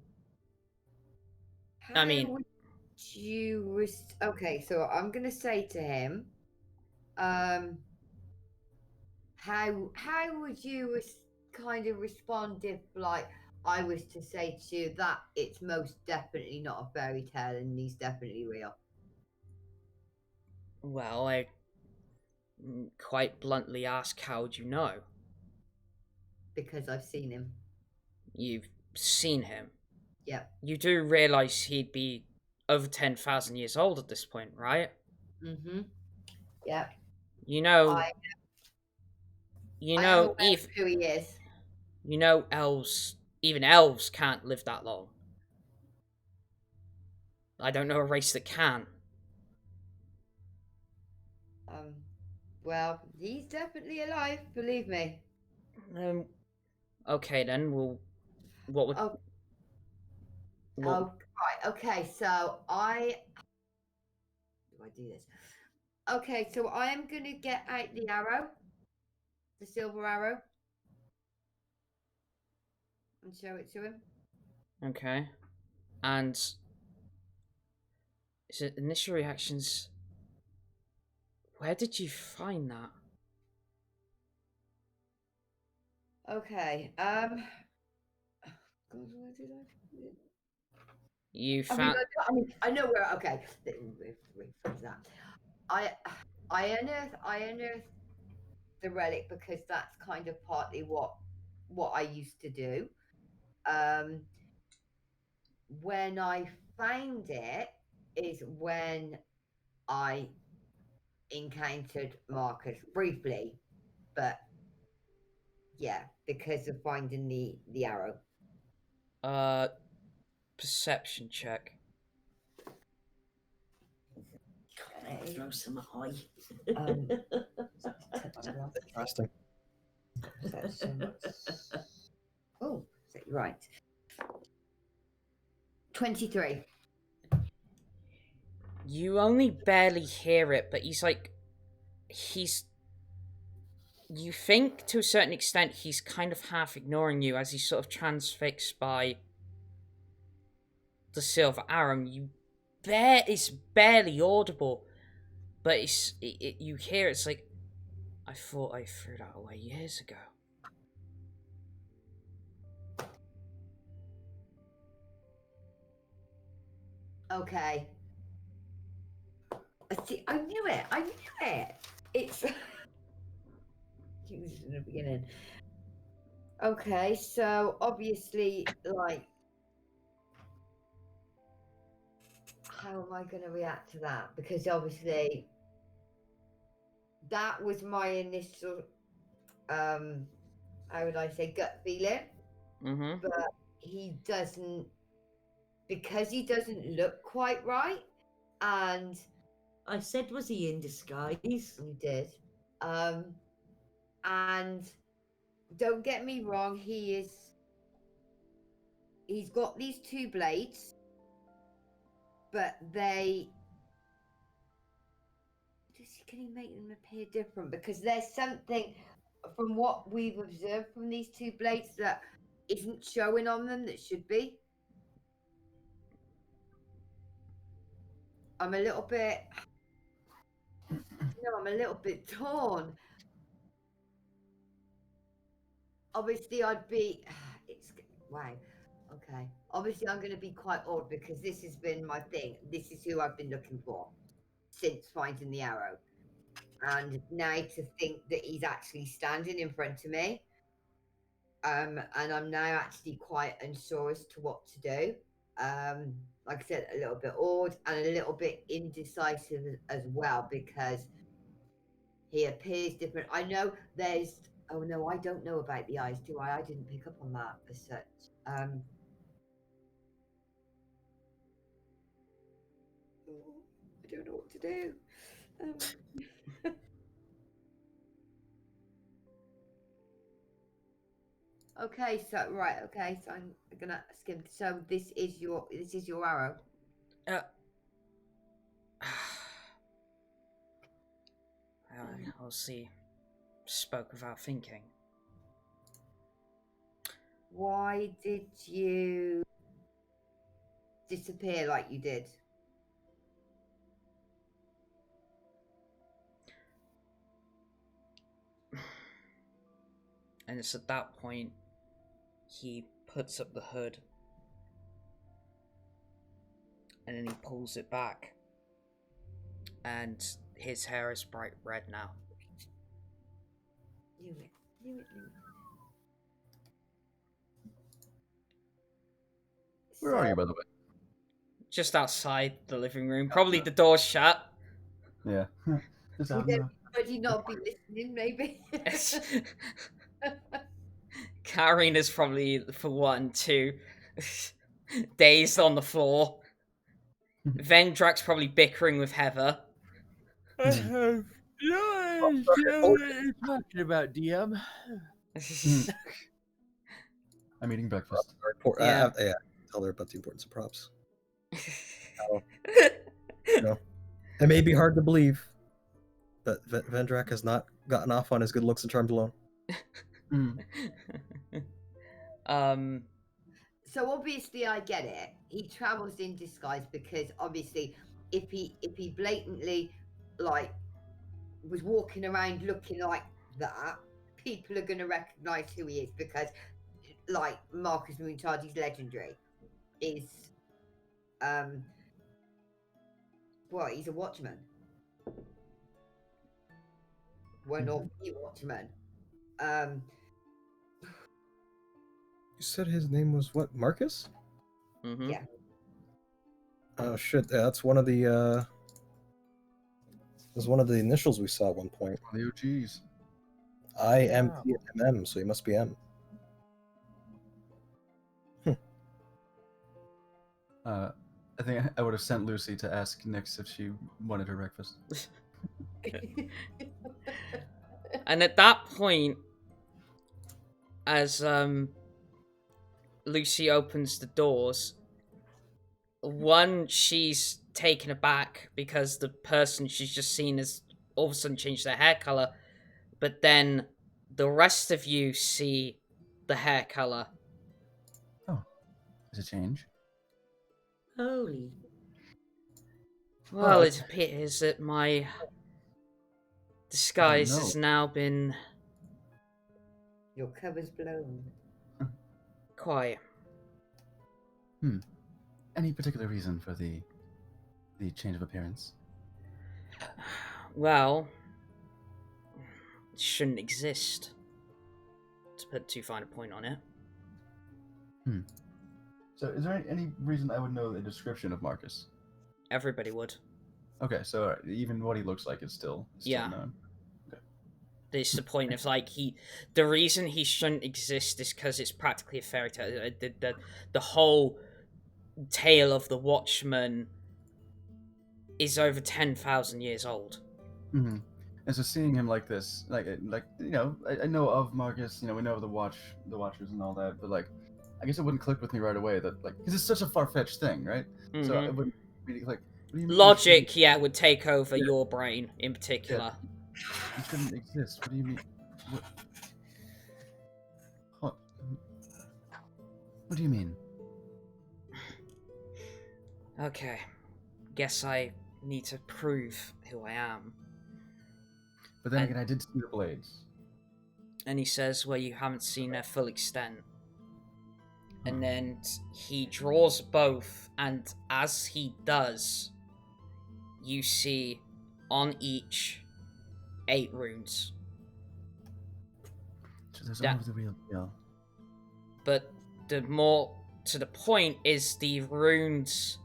Speaker 1: I mean,
Speaker 2: would you okay, so I'm gonna say to him,
Speaker 4: how would you kind of respond if, like, I was to say to you that it's most definitely not a fairy tale and he's definitely real?
Speaker 1: Well, I quite bluntly ask, how do you know?
Speaker 4: Because I've seen him.
Speaker 1: You've seen him?
Speaker 4: Yep.
Speaker 1: You do realise he'd be over 10,000 years old at this point, right?
Speaker 4: Mm-hmm. Yep.
Speaker 1: You know...
Speaker 4: I am aware
Speaker 1: if
Speaker 4: of who he is.
Speaker 1: You know even elves can't live that long. I don't know a race that can.
Speaker 4: Well, he's definitely alive, believe me.
Speaker 1: Okay then, well, what would...
Speaker 4: right, okay, so do I do this? Okay, so I am going to get out the arrow, the silver arrow, and show it to him.
Speaker 1: Okay. And... is it initial reactions... Where did you find that?
Speaker 4: Okay, God, where did I find it?
Speaker 1: You found...
Speaker 4: I know where. Okay, rephrase that. I unearthed the relic because that's kind of partly what I used to do. When I found it is when I encountered Marcus briefly, but yeah, because of finding the arrow.
Speaker 1: Perception check.
Speaker 7: Throw some high.
Speaker 9: Interesting.
Speaker 4: Oh, right. 23.
Speaker 1: You only barely hear it, but you think to a certain extent he's kind of half ignoring you as he's sort of transfixed by the silver arrow. It's barely audible, but you hear it's like, I thought I threw that away years ago.
Speaker 4: Okay. See, I knew it. It's this is in the beginning. Okay, so obviously, like, how am I going to react to that? Because obviously, that was my initial, how would I say, gut feeling.
Speaker 1: Mm-hmm.
Speaker 4: But he doesn't look quite right, and
Speaker 7: I said, was he in disguise?
Speaker 4: You did. And don't get me wrong, he's got these two blades, but can he make them appear different? Because there's something from what we've observed from these two blades that isn't showing on them that should be. I'm a little bit torn. Obviously, wow. Okay. Obviously, I'm going to be quite odd because this has been my thing. This is who I've been looking for since finding the arrow. And now to think that he's actually standing in front of me. And I'm now actually quite unsure as to what to do. Like I said, a little bit awed and a little bit indecisive as well because he appears different. I know there's... Oh no, I don't know about the eyes, do I? I didn't pick up on that as such. I don't know what to do. Okay, so I'm gonna skim. So this is your arrow.
Speaker 1: I'll see. Spoke without thinking.
Speaker 4: Why did you disappear like you did?
Speaker 1: And it's at that point he puts up the hood. And then he pulls it back. And his hair is bright red now.
Speaker 7: Knew it. Knew it.
Speaker 5: Where are you, by the way?
Speaker 1: Just outside the living room. Probably the door's shut.
Speaker 5: Yeah. Just out
Speaker 4: Would
Speaker 5: in the-
Speaker 4: everybody not be listening, maybe?
Speaker 1: Katterina's probably, for 1, 2, dazed on the floor. Vendrak's probably bickering with Heather.
Speaker 10: I have no idea what you're talking about, DM.
Speaker 5: I'm eating breakfast.
Speaker 1: Yeah.
Speaker 6: Yeah, tell her about the importance of props. It may be hard to believe, but Vendrak has not gotten off on his good looks and charms alone.
Speaker 4: So obviously I get it. He travels in disguise because obviously if he blatantly like was walking around looking like that, people are gonna recognise who he is because like Marcus Muntadi's legendary is well, he's a watchman. Well, not a watchman.
Speaker 6: You said his name was what? Marcus?
Speaker 1: Mm-hmm.
Speaker 4: Yeah.
Speaker 6: Oh shit! That's one of the. Was one of the initials we saw at one point.
Speaker 5: The OGs.
Speaker 6: IMPMM, so he must be M.
Speaker 5: I think I would have sent Lucy to ask Nyx if she wanted her breakfast.
Speaker 1: And at that point, as Lucy opens the doors, one, she's taken aback because the person she's just seen has all of a sudden changed their hair color, but then the rest of you see the hair color.
Speaker 5: Oh, is it change?
Speaker 7: Holy.
Speaker 1: Well, it appears that my disguise
Speaker 5: no.
Speaker 1: has now been
Speaker 4: Your cover's blown.
Speaker 1: quite.
Speaker 5: Any particular reason for the change of appearance?
Speaker 1: Well, it shouldn't exist, to put too fine a point on it.
Speaker 5: So, is there any reason I would know the description of Marcus?
Speaker 1: Everybody would.
Speaker 5: Okay, so even what he looks like is still
Speaker 1: Yeah.
Speaker 5: known.
Speaker 1: It's the point of like the reason he shouldn't exist is because it's practically a fairy tale. The whole tale of the Watchman is over 10,000 years old.
Speaker 5: Mm-hmm. And so seeing him like this, like you know, I know of Marcus, you know, we know of the Watchers and all that, but like, I guess it wouldn't click with me right away that like, because it's such a far-fetched thing, right? So it wouldn't be like. What do you mean
Speaker 1: Logic, yeah, would take over your brain in particular.
Speaker 5: It shouldn't exist. What do you mean? What do you mean?
Speaker 1: Okay, guess I need to prove who I am.
Speaker 5: But then again, I did see the blades.
Speaker 1: And he says, well, you haven't seen their full extent. And then he draws both, and as he does, you see on each 8 runes.
Speaker 5: So there's all of the real deal.
Speaker 1: But the more to the point is the runes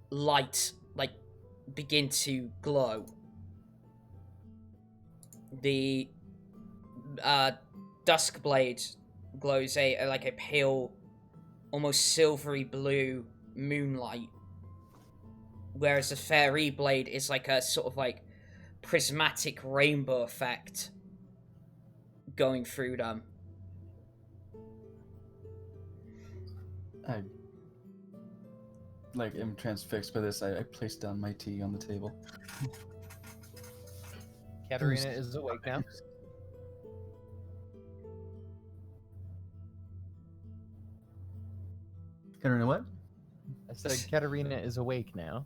Speaker 1: light, like, begin to glow. The Duskblade glows like a pale, almost silvery blue moonlight, whereas the Fairy Blade is like a sort of like prismatic rainbow effect going through them.
Speaker 5: I am transfixed by this. I placed down my tea on the table.
Speaker 3: Katterina is awake now.
Speaker 5: Katterina, what?
Speaker 3: I said Katterina is awake now.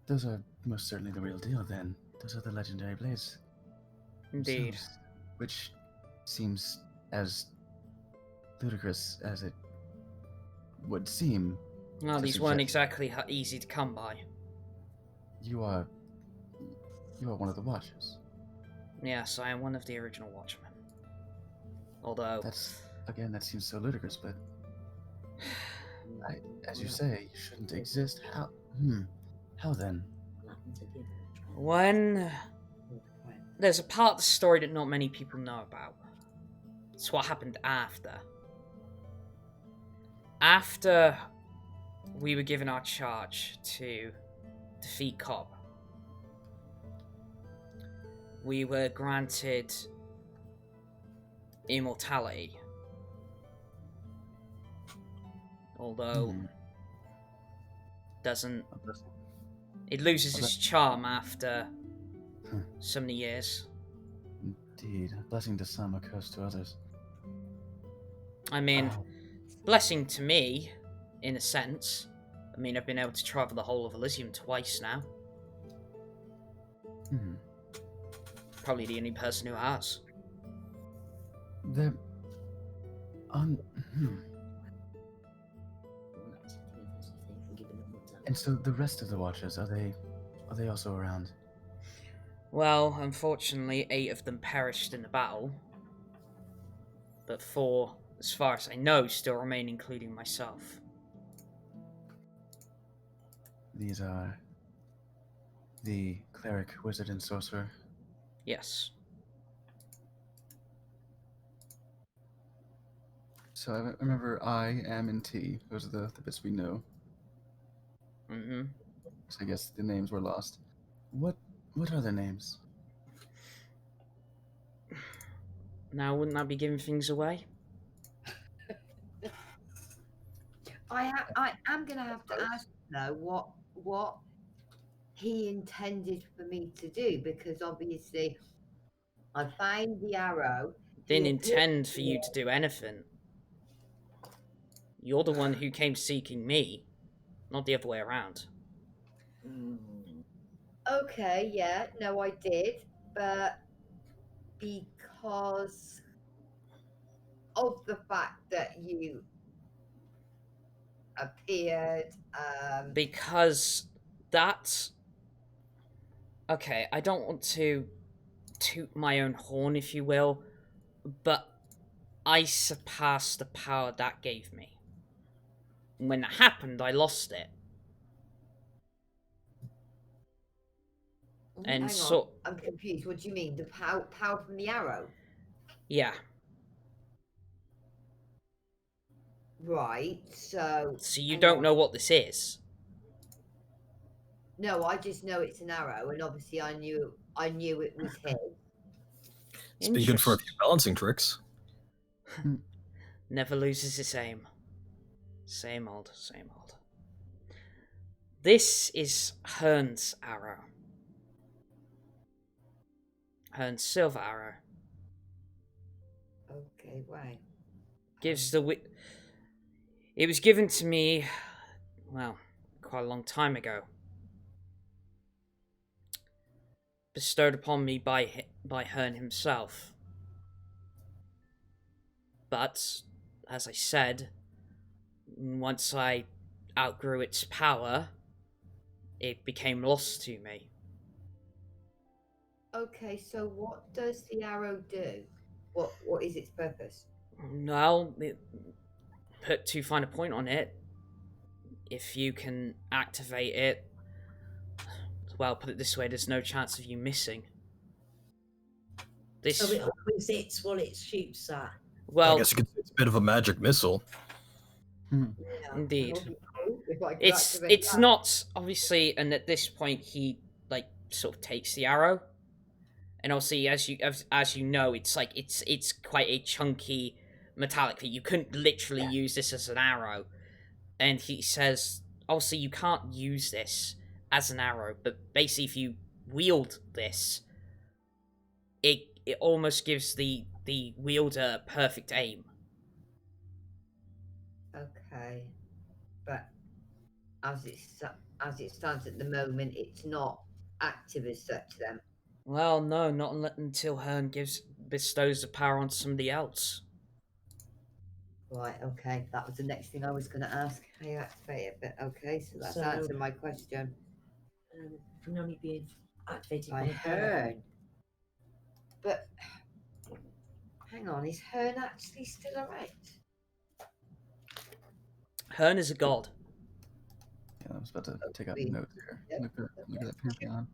Speaker 5: Those are most certainly the real deal, then. Those are the legendary blades.
Speaker 1: Indeed.
Speaker 5: themselves, which seems as ludicrous as it would seem.
Speaker 1: Well,
Speaker 5: to
Speaker 1: these weren't
Speaker 5: suggest
Speaker 1: exactly easy to come by.
Speaker 5: You are one of the Watchers.
Speaker 1: Yes, I am one of the original Watchmen. Although...
Speaker 5: That seems so ludicrous, but... as you say, you shouldn't exist. How then?
Speaker 1: When... There's a part of the story that not many people know about. It's what happened after. After we were given our charge to defeat Cobb, we were granted immortality. Although it loses its charm after so many years.
Speaker 5: Indeed, a blessing to some, a curse to others.
Speaker 1: I mean, blessing to me, in a sense. I mean, I've been able to travel the whole of Elizium twice now. Probably the only person who has.
Speaker 5: And so the rest of the Watchers, are they also around?
Speaker 1: Well, unfortunately, 8 of them perished in the battle. But 4, as far as I know, still remain, including myself.
Speaker 5: These are the Cleric, Wizard, and Sorcerer?
Speaker 1: Yes.
Speaker 5: So I remember I, am, and T. Those are the bits we know. So I guess the names were lost. What are their names?
Speaker 1: Now, wouldn't that be giving things away?
Speaker 2: I am gonna have to ask though what he intended for me to do, because obviously I find the arrow.
Speaker 1: Didn't intend for you to do anything. You're the one who came seeking me, not the other way around.
Speaker 2: Okay, yeah, no, I did, but because of the fact that you appeared,
Speaker 1: Because that's... Okay, I don't want to toot my own horn, if you will, but I surpassed the power that gave me. When that happened, I lost it. And
Speaker 2: hang
Speaker 1: so...
Speaker 2: on, I'm confused. What do you mean? The power from the arrow?
Speaker 1: Yeah.
Speaker 2: Right, so...
Speaker 1: So you don't know what this is?
Speaker 2: No, I just know it's an arrow, and obviously I knew it was his.
Speaker 6: It's been good for a few balancing tricks.
Speaker 1: Never loses its aim. Same old, same old. This is Hearn's arrow. Hearn's silver arrow.
Speaker 2: Okay, why?
Speaker 1: Gives the It was given to me, well, quite a long time ago. Bestowed upon me by Hearn himself. But, as I said, once I outgrew its power, it became lost to me.
Speaker 2: Okay, so what does the arrow do? What is its purpose?
Speaker 1: Well, put too fine a point on it. If you can activate it, well, put it this way, there's no chance of you missing.
Speaker 7: So it always hits what it shoots at.
Speaker 1: Well,
Speaker 6: I guess you could say it's a bit of a magic missile.
Speaker 1: Indeed. It's not, obviously, and at this point he sort of takes the arrow. And obviously, as you know, it's it's quite a chunky metallic thing. You couldn't literally use this as an arrow. And he says, obviously, you can't use this as an arrow, but basically, if you wield this, it almost gives the wielder perfect aim.
Speaker 2: Okay, but as it stands at the moment, it's not active as such. Then.
Speaker 1: Well, no, not until Hearn bestows the power on somebody else.
Speaker 2: Right, okay. That was the next thing I was going to ask. How you activate it, but okay, so that's
Speaker 7: So-
Speaker 2: answered my question.
Speaker 7: Can only be activated
Speaker 2: I
Speaker 7: by
Speaker 2: heard. But hang on, is Hearn actually still around?
Speaker 1: Hearn is a god.
Speaker 5: Yeah, I was about to take out
Speaker 2: We-
Speaker 5: notes here.
Speaker 2: Yep.
Speaker 5: Look at that pantheon.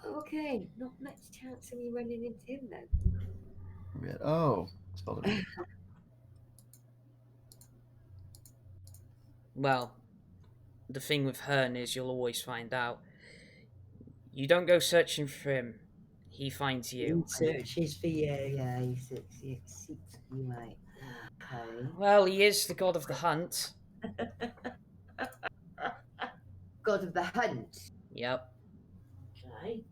Speaker 2: Okay, not much chance of me running into him then.
Speaker 5: We had, oh, spelled it.
Speaker 1: Well, the thing with Hearn is you'll always find out. You don't go searching for him. He finds you.
Speaker 7: Searches for you.
Speaker 2: Yeah, he seeks you, mate. Okay.
Speaker 1: Well, he is the god of the hunt.
Speaker 2: God of the hunt.
Speaker 1: Yep.
Speaker 7: Okay.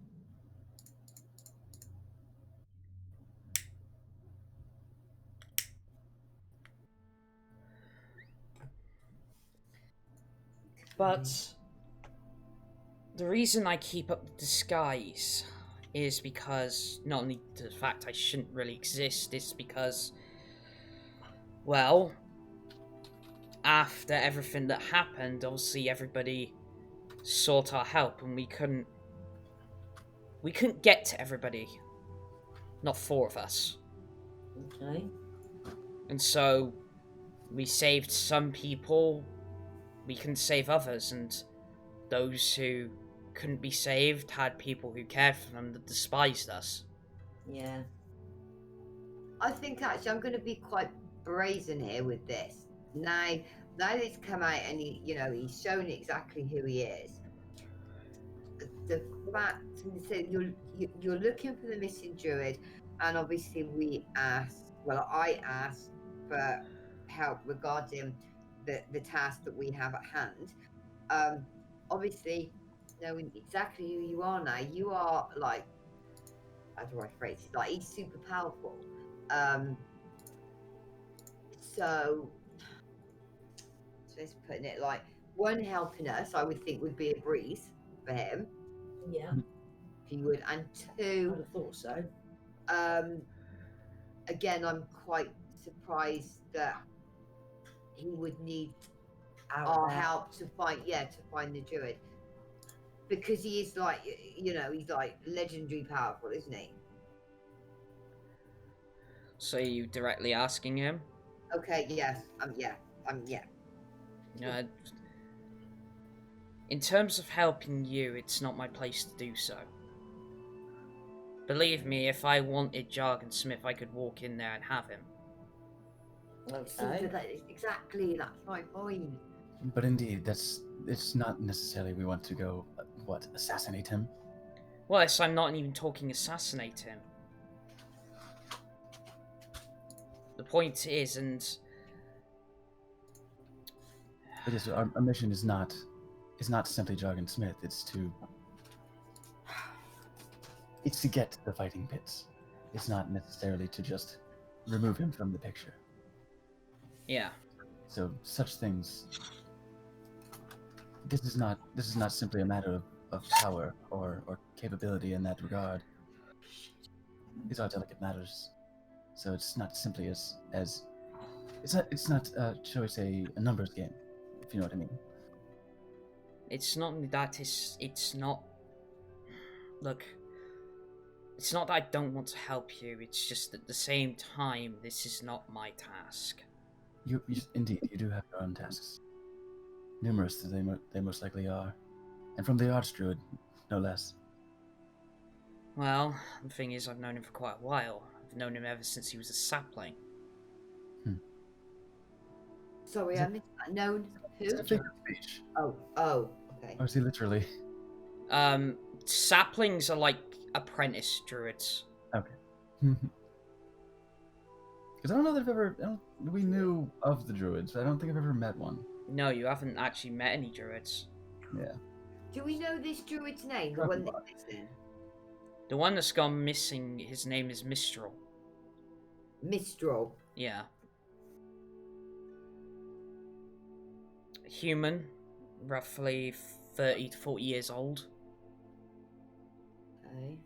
Speaker 1: But the reason I keep up the disguise is because not only the fact I shouldn't really exist, is because, well, after everything that happened, obviously everybody sought our help and we couldn't get to everybody. Not 4 of us.
Speaker 7: Okay.
Speaker 1: And so we saved some people, we couldn't save others, and those who couldn't be saved had people who cared for them that despised us.
Speaker 7: Yeah.
Speaker 2: I think actually I'm going to be quite brazen here with this. Now that it's come out and he's shown exactly who he is. The fact that you're looking for the missing druid, and obviously I asked for help regarding the task that we have at hand. Obviously, knowing exactly who you are now, you are like, how do I phrase it? Like, he's super powerful. So let's putting it like, one helping us, I would think would be a breeze for him.
Speaker 7: Yeah.
Speaker 2: If you would, and
Speaker 7: I
Speaker 2: 2,
Speaker 7: would have thought so.
Speaker 2: again, I'm quite surprised that he would need
Speaker 7: Out
Speaker 2: our
Speaker 7: there.
Speaker 2: help to find the druid, because he is like, he's like legendary powerful, isn't he?
Speaker 1: So you directly asking him?
Speaker 2: Okay, yes, yeah.
Speaker 1: In terms of helping you, it's not my place to do so. Believe me, if I wanted Jargon Smith, I could walk in there and have him.
Speaker 7: Okay.
Speaker 2: Exactly, that's my point.
Speaker 5: But indeed, it's not necessarily we want to go, assassinate him?
Speaker 1: Well, yes, I'm not even talking assassinate him. The point is,
Speaker 5: But yes, our mission is not simply Jargon Smith. It's to get to the fighting pits. It's not necessarily to just remove him from the picture.
Speaker 1: yeah.
Speaker 5: So such things. This is not simply a matter of power or capability in that regard. These are delicate matters. So it's not simply as it's not shall we say, a numbers game, if you know what I mean.
Speaker 1: It's not that it's not. Look, it's not that I don't want to help you. It's just at the same time, this is not my task.
Speaker 5: You indeed, you do have your own tasks. Numerous as they most likely are, and from the Archdruid, no less.
Speaker 1: Well, the thing is, I've known him for quite a while. I've known him ever since he was a sapling.
Speaker 2: Sorry, I missed that. Known who?
Speaker 5: It's a figure of speech.
Speaker 2: Oh, okay.
Speaker 5: Or is he literally?
Speaker 1: Saplings are like apprentice druids.
Speaker 5: Okay. Because I don't know that we knew of the druids, but I don't think I've ever met one.
Speaker 1: No, you haven't actually met any druids.
Speaker 5: Yeah.
Speaker 2: Do we know this druid's name? The one that's missing?
Speaker 1: The one that's gone missing, his name is Mistral.
Speaker 2: Mistral.
Speaker 1: Yeah. Human, roughly 30 to 40 years old.
Speaker 2: Okay.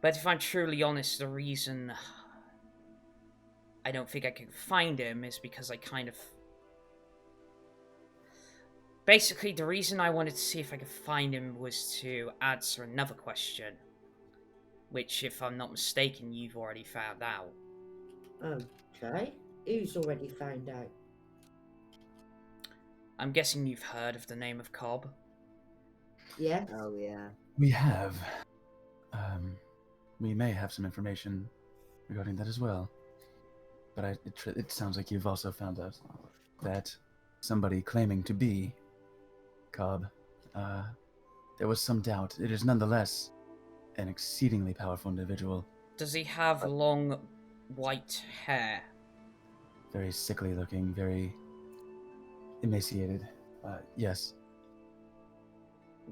Speaker 1: But if I'm truly honest, the reason I don't think I can find him is because I kind of... Basically, the reason I wanted to see if I could find him was to answer another question. Which, if I'm not mistaken, you've already found out.
Speaker 7: Okay. Who's already found out?
Speaker 1: I'm guessing you've heard of the name of Cobb.
Speaker 7: Yeah.
Speaker 2: Oh yeah.
Speaker 5: We have. We may have some information regarding that as well. But it sounds like you've also found out that somebody claiming to be Cobb, there was some doubt. It is nonetheless an exceedingly powerful individual.
Speaker 1: Does he have long white hair?
Speaker 5: Very sickly looking, very emaciated. Yes.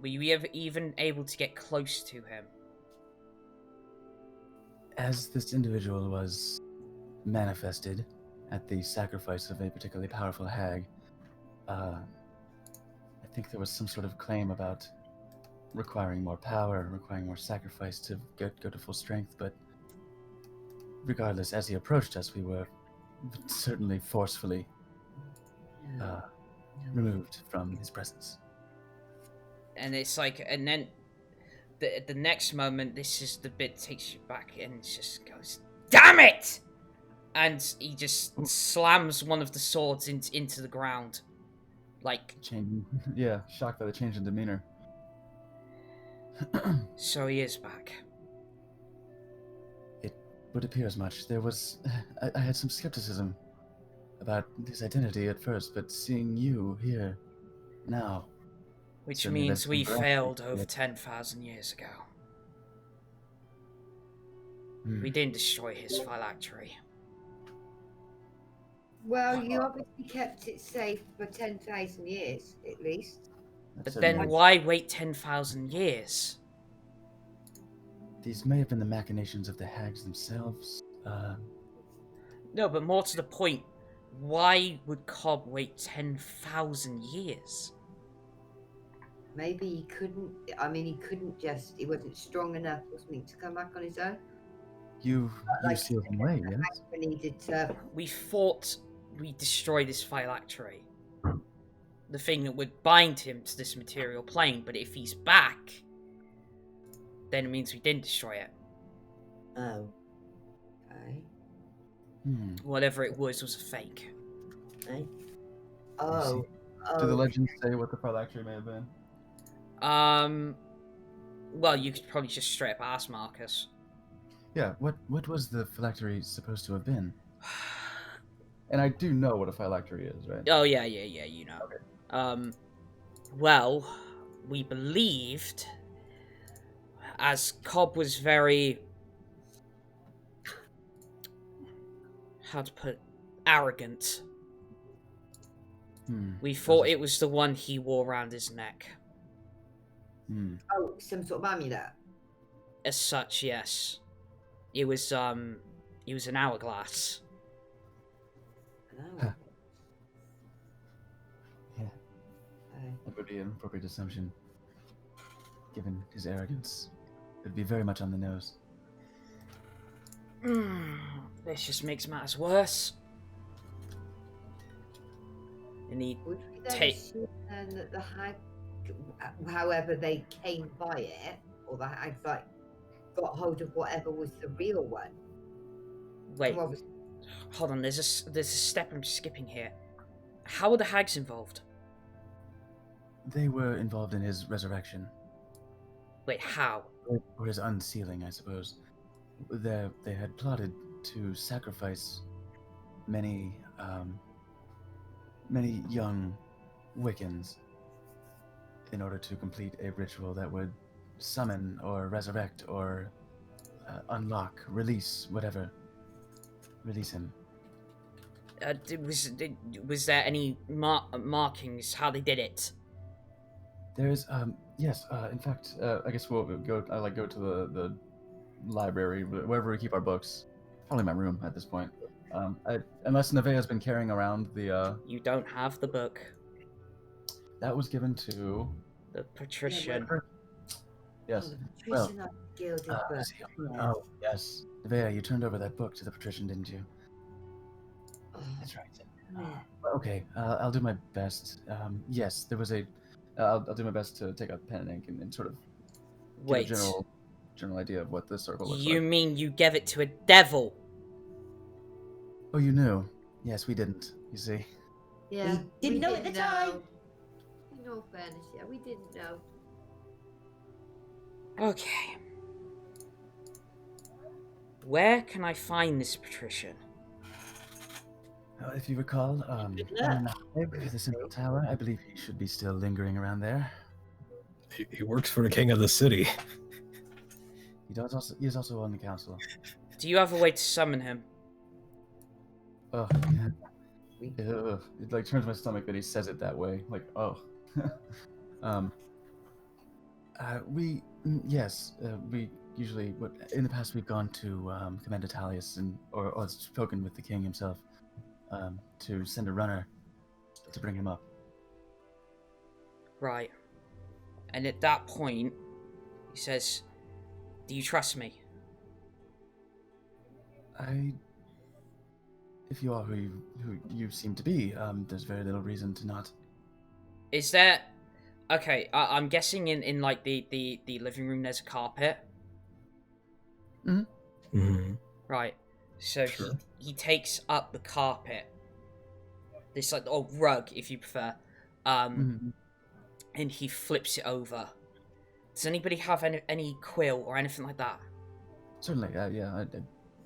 Speaker 1: Were you ever even able to get close to him?
Speaker 5: As this individual was manifested at the sacrifice of a particularly powerful hag, I think there was some sort of claim about requiring more power, requiring more sacrifice to go to full strength, but regardless, as he approached us, we were certainly forcefully removed from his presence.
Speaker 1: And it's like, and then the next moment, this is the bit takes you back and it just goes, damn it! And he just slams one of the swords into the ground. Like...
Speaker 5: Yeah, shocked by the change in demeanor.
Speaker 1: So he is back.
Speaker 5: It would appear as much. There was... I had some skepticism about his identity at first, but seeing you here now...
Speaker 1: Which means we failed over 10,000 years ago. We didn't destroy his phylactery.
Speaker 4: Well, you obviously kept it safe for 10,000 years, at least.
Speaker 1: But then why wait 10,000 years?
Speaker 5: These may have been the machinations of the hags themselves.
Speaker 1: No, but more to the point, why would Cobb wait 10,000 years?
Speaker 2: Maybe he couldn't. I mean, he couldn't just. He wasn't strong enough or something to come back on his own.
Speaker 5: You sealed him away, yes?
Speaker 2: Needed to.
Speaker 1: We thought we destroyed his phylactery. The thing that would bind him to this material plane, but if he's back, then it means we didn't destroy it.
Speaker 7: Oh.
Speaker 2: Okay.
Speaker 1: Whatever it was a fake.
Speaker 7: Okay.
Speaker 2: Oh.
Speaker 9: Do the legends say what the phylactery may have been?
Speaker 1: Well, you could probably just straight up ask Marcus.
Speaker 5: Yeah, what was the phylactery supposed to have been?
Speaker 9: And I do know what a phylactery is, right?
Speaker 1: Oh, yeah, you know.
Speaker 9: Okay.
Speaker 1: Well, we believed, as Cobb was very, how to put it, arrogant, we thought it was the one he wore around his neck.
Speaker 2: Oh, some sort of amulet.
Speaker 1: As such, yes. It was an hourglass.
Speaker 2: No.
Speaker 5: Yeah. That would be an appropriate assumption. Given his arrogance, it'd be very much on the nose.
Speaker 1: This just makes matters worse. And he
Speaker 2: Would we then assume then that the hag, however they came by it, or the hags like got hold of whatever was the real one?
Speaker 1: Wait,
Speaker 2: Well, obviously-
Speaker 1: hold on. There's a step I'm skipping here. How are the hags involved?
Speaker 5: They were involved in his resurrection.
Speaker 1: Wait, how?
Speaker 5: Or his unsealing, I suppose. They had plotted to sacrifice many young Wiccans in order to complete a ritual that would summon or resurrect or unlock, release, whatever. Release him.
Speaker 1: Was there any markings how they did it?
Speaker 5: There is, yes, in fact, I guess we'll go, go to the library, wherever we keep our books. Probably my room at this point. Unless Nevaeh has been carrying around the.
Speaker 1: You don't have the book.
Speaker 5: That was given to.
Speaker 1: The Patrision.
Speaker 5: Yes.
Speaker 2: Oh, the
Speaker 5: Well.
Speaker 2: Patrision gilded book. Yeah.
Speaker 5: Oh yes, Nevaeh, you turned over that book to the Patrician, didn't you?
Speaker 2: Oh,
Speaker 5: That's right.
Speaker 2: yeah.
Speaker 5: Okay, I'll do my best. Yes, there was a. I'll do my best to take out pen and ink and sort of
Speaker 1: Wait.
Speaker 5: give a general idea of what this circle looks
Speaker 1: You
Speaker 5: like.
Speaker 1: mean you gave it to a devil?
Speaker 5: Oh, you knew? Yes, we didn't. You see.
Speaker 4: Yeah.
Speaker 7: We didn't know at the time.
Speaker 4: In all fairness, yeah, we didn't know.
Speaker 1: Okay. Where can I find this Patrician?
Speaker 5: If you recall, in the Hive, the central tower, I believe he should be still lingering around there.
Speaker 6: He works for the king of the city.
Speaker 5: He is also on the council.
Speaker 1: Do you have a way to summon him?
Speaker 5: Oh, yeah. Ugh. It like turns my stomach that he says it that way. Like, oh. We usually, in the past we've gone to Commander Talius or spoken with the king himself to send a runner to bring him up.
Speaker 1: Right. And at that point, he says, "Do you trust me?"
Speaker 5: If you are who you seem to be, there's very little reason to not.
Speaker 1: Is there... Okay, I'm guessing in like the living room there's a carpet.
Speaker 5: Mm-hmm.
Speaker 6: Mm-hmm.
Speaker 1: Right. So
Speaker 6: Sure.
Speaker 1: he takes up the carpet. This like rug, if you prefer. And he flips it over. Does anybody have any quill or anything like that?
Speaker 5: Certainly, yeah. I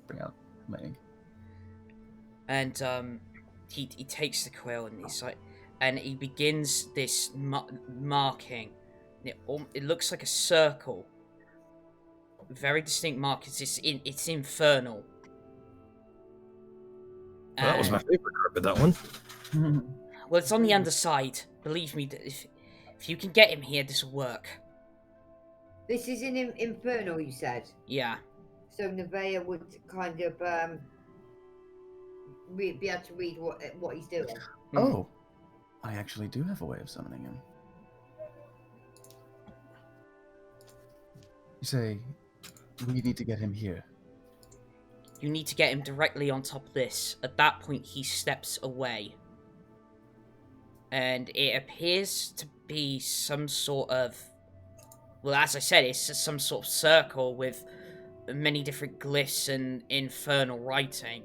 Speaker 5: bring out my ink.
Speaker 1: And he takes the quill and he's like, and he begins this marking. It looks like a circle. Very distinct markings. It's infernal.
Speaker 6: Well, that was my favorite carpet, that one.
Speaker 1: Well, it's on the underside. Believe me, if you can get him here, this will work.
Speaker 2: This is in Infernal, you said?
Speaker 1: Yeah.
Speaker 2: So Nevaeh would kind of be able to read what he's doing.
Speaker 5: Oh, I actually do have a way of summoning him. You say we need to get him here.
Speaker 1: You need to get him directly on top of this. At that point, he steps away. And it appears to be some sort of... Well, as I said, it's some sort of circle with many different glyphs and infernal writing.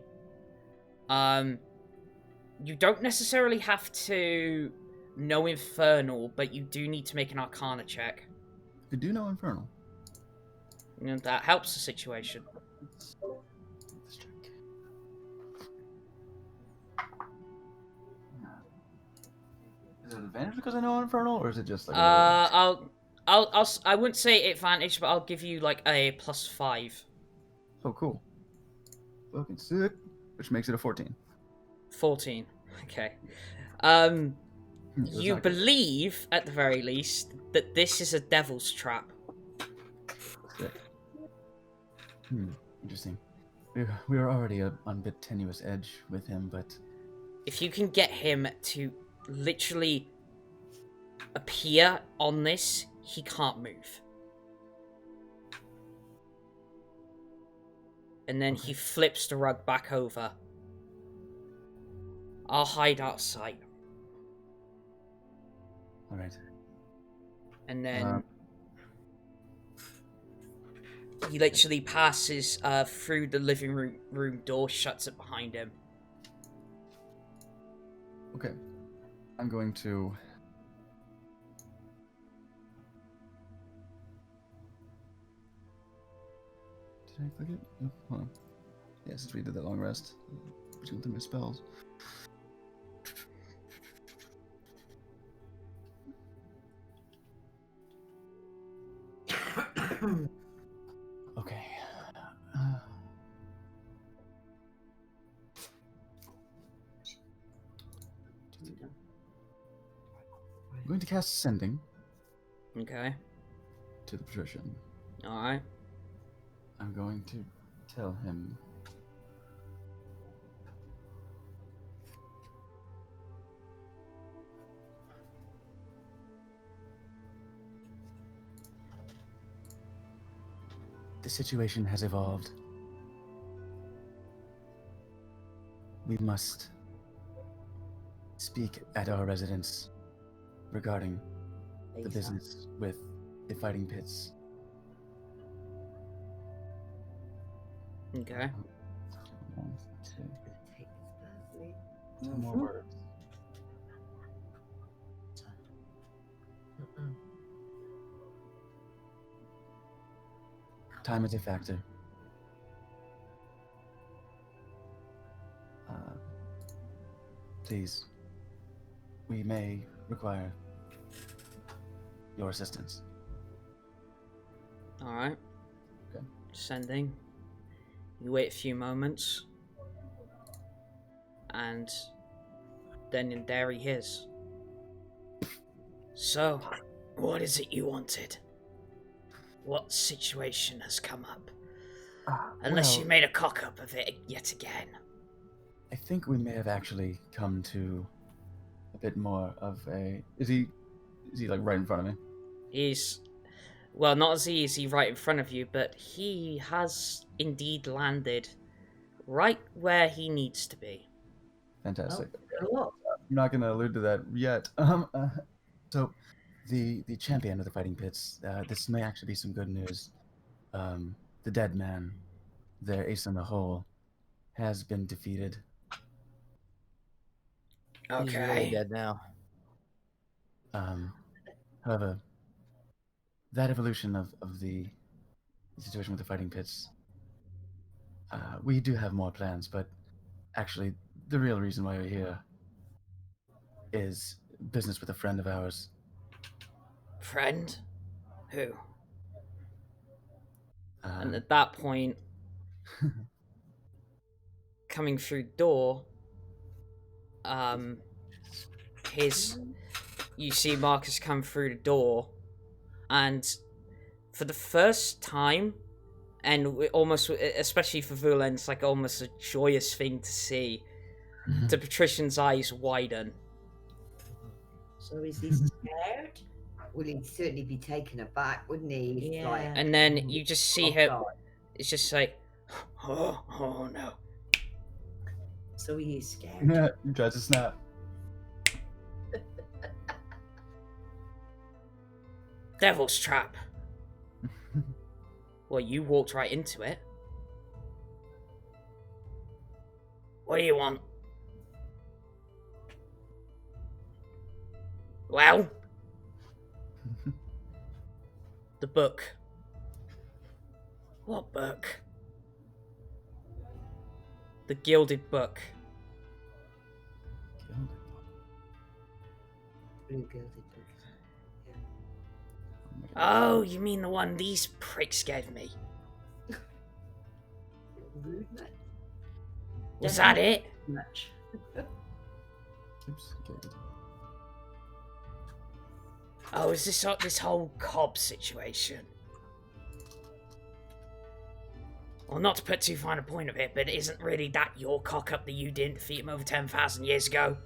Speaker 1: You don't necessarily have to know Infernal, but you do need to make an Arcana check.
Speaker 5: You do know Infernal.
Speaker 1: And that helps the situation.
Speaker 5: Let's check. Is it an advantage because I know Infernal, or is it just like?
Speaker 1: I wouldn't say advantage, but I'll give you like a +5.
Speaker 5: Oh, cool. Fucking sick. Which makes it a 14.
Speaker 1: 14. Okay. You believe, at the very least, that this is a devil's trap.
Speaker 5: Sick. Interesting. We were already on a bit tenuous edge with him, but...
Speaker 1: If you can get him to literally appear on this, he can't move. And then he flips the rug back over. I'll hide out of sight.
Speaker 5: Alright.
Speaker 1: And then... he literally passes through the living room door, shuts it behind him.
Speaker 5: Okay. I'm going to... Did I click it? Oh, hold on. Yeah, since we did that long rest. Which went through my spells. Okay. I'm going to cast Sending
Speaker 1: Okay.
Speaker 5: to the Patrician.
Speaker 1: Alright.
Speaker 5: I'm going to tell him the situation has evolved. We must speak at our residence regarding the business with the fighting pits.
Speaker 1: Okay.
Speaker 5: One, two,
Speaker 2: Take this personally.
Speaker 5: two more words. Time is a factor. Please, we may require your assistance.
Speaker 1: Alright.
Speaker 5: Okay.
Speaker 1: Sending. You wait a few moments. And then there he is. So, what is it you wanted? What situation has come up? Unless you made a cock up of it yet again.
Speaker 5: I think we may have actually come to a bit more of a... Is he like right in front of me?
Speaker 1: He's... Well, not as he is he right in front of you, but he has indeed landed right where he needs to be.
Speaker 5: Fantastic.
Speaker 7: Oh,
Speaker 5: I'm not going to allude to that yet. So, the champion of the fighting pits, this may actually be some good news. The dead man, their ace in the hole, has been defeated.
Speaker 10: He's really dead now.
Speaker 5: However, that evolution of the situation with the fighting pits, we do have more plans, but actually, the real reason why we're here is business with a friend of ours.
Speaker 1: Friend? Who? And at that point, coming through door, you see Marcus come through the door, and for the first time, and almost, especially for Vulen, it's like almost a joyous thing to see, the Patrician's eyes widen.
Speaker 7: so is he scared?
Speaker 2: Well, he'd certainly be taken aback, wouldn't he? He's
Speaker 7: Yeah.
Speaker 2: like,
Speaker 1: And then you just see
Speaker 2: oh,
Speaker 1: him,
Speaker 2: God.
Speaker 1: it's just like, oh no.
Speaker 7: So he is scared.
Speaker 5: You tried to snap.
Speaker 1: Devil's trap. Well, you walked right into it. What do you want? Well? The book. What book? The Gilded Book.
Speaker 2: Blue gilded book.
Speaker 1: Oh, you mean the one these pricks gave me?
Speaker 2: Rude, man.
Speaker 1: Was that it?
Speaker 7: Much.
Speaker 5: Oops. Okay.
Speaker 1: Oh, is this whole Cobb situation? Well, not to put too fine a point of it, but isn't really that your cock up that you didn't defeat him over 10,000 years ago?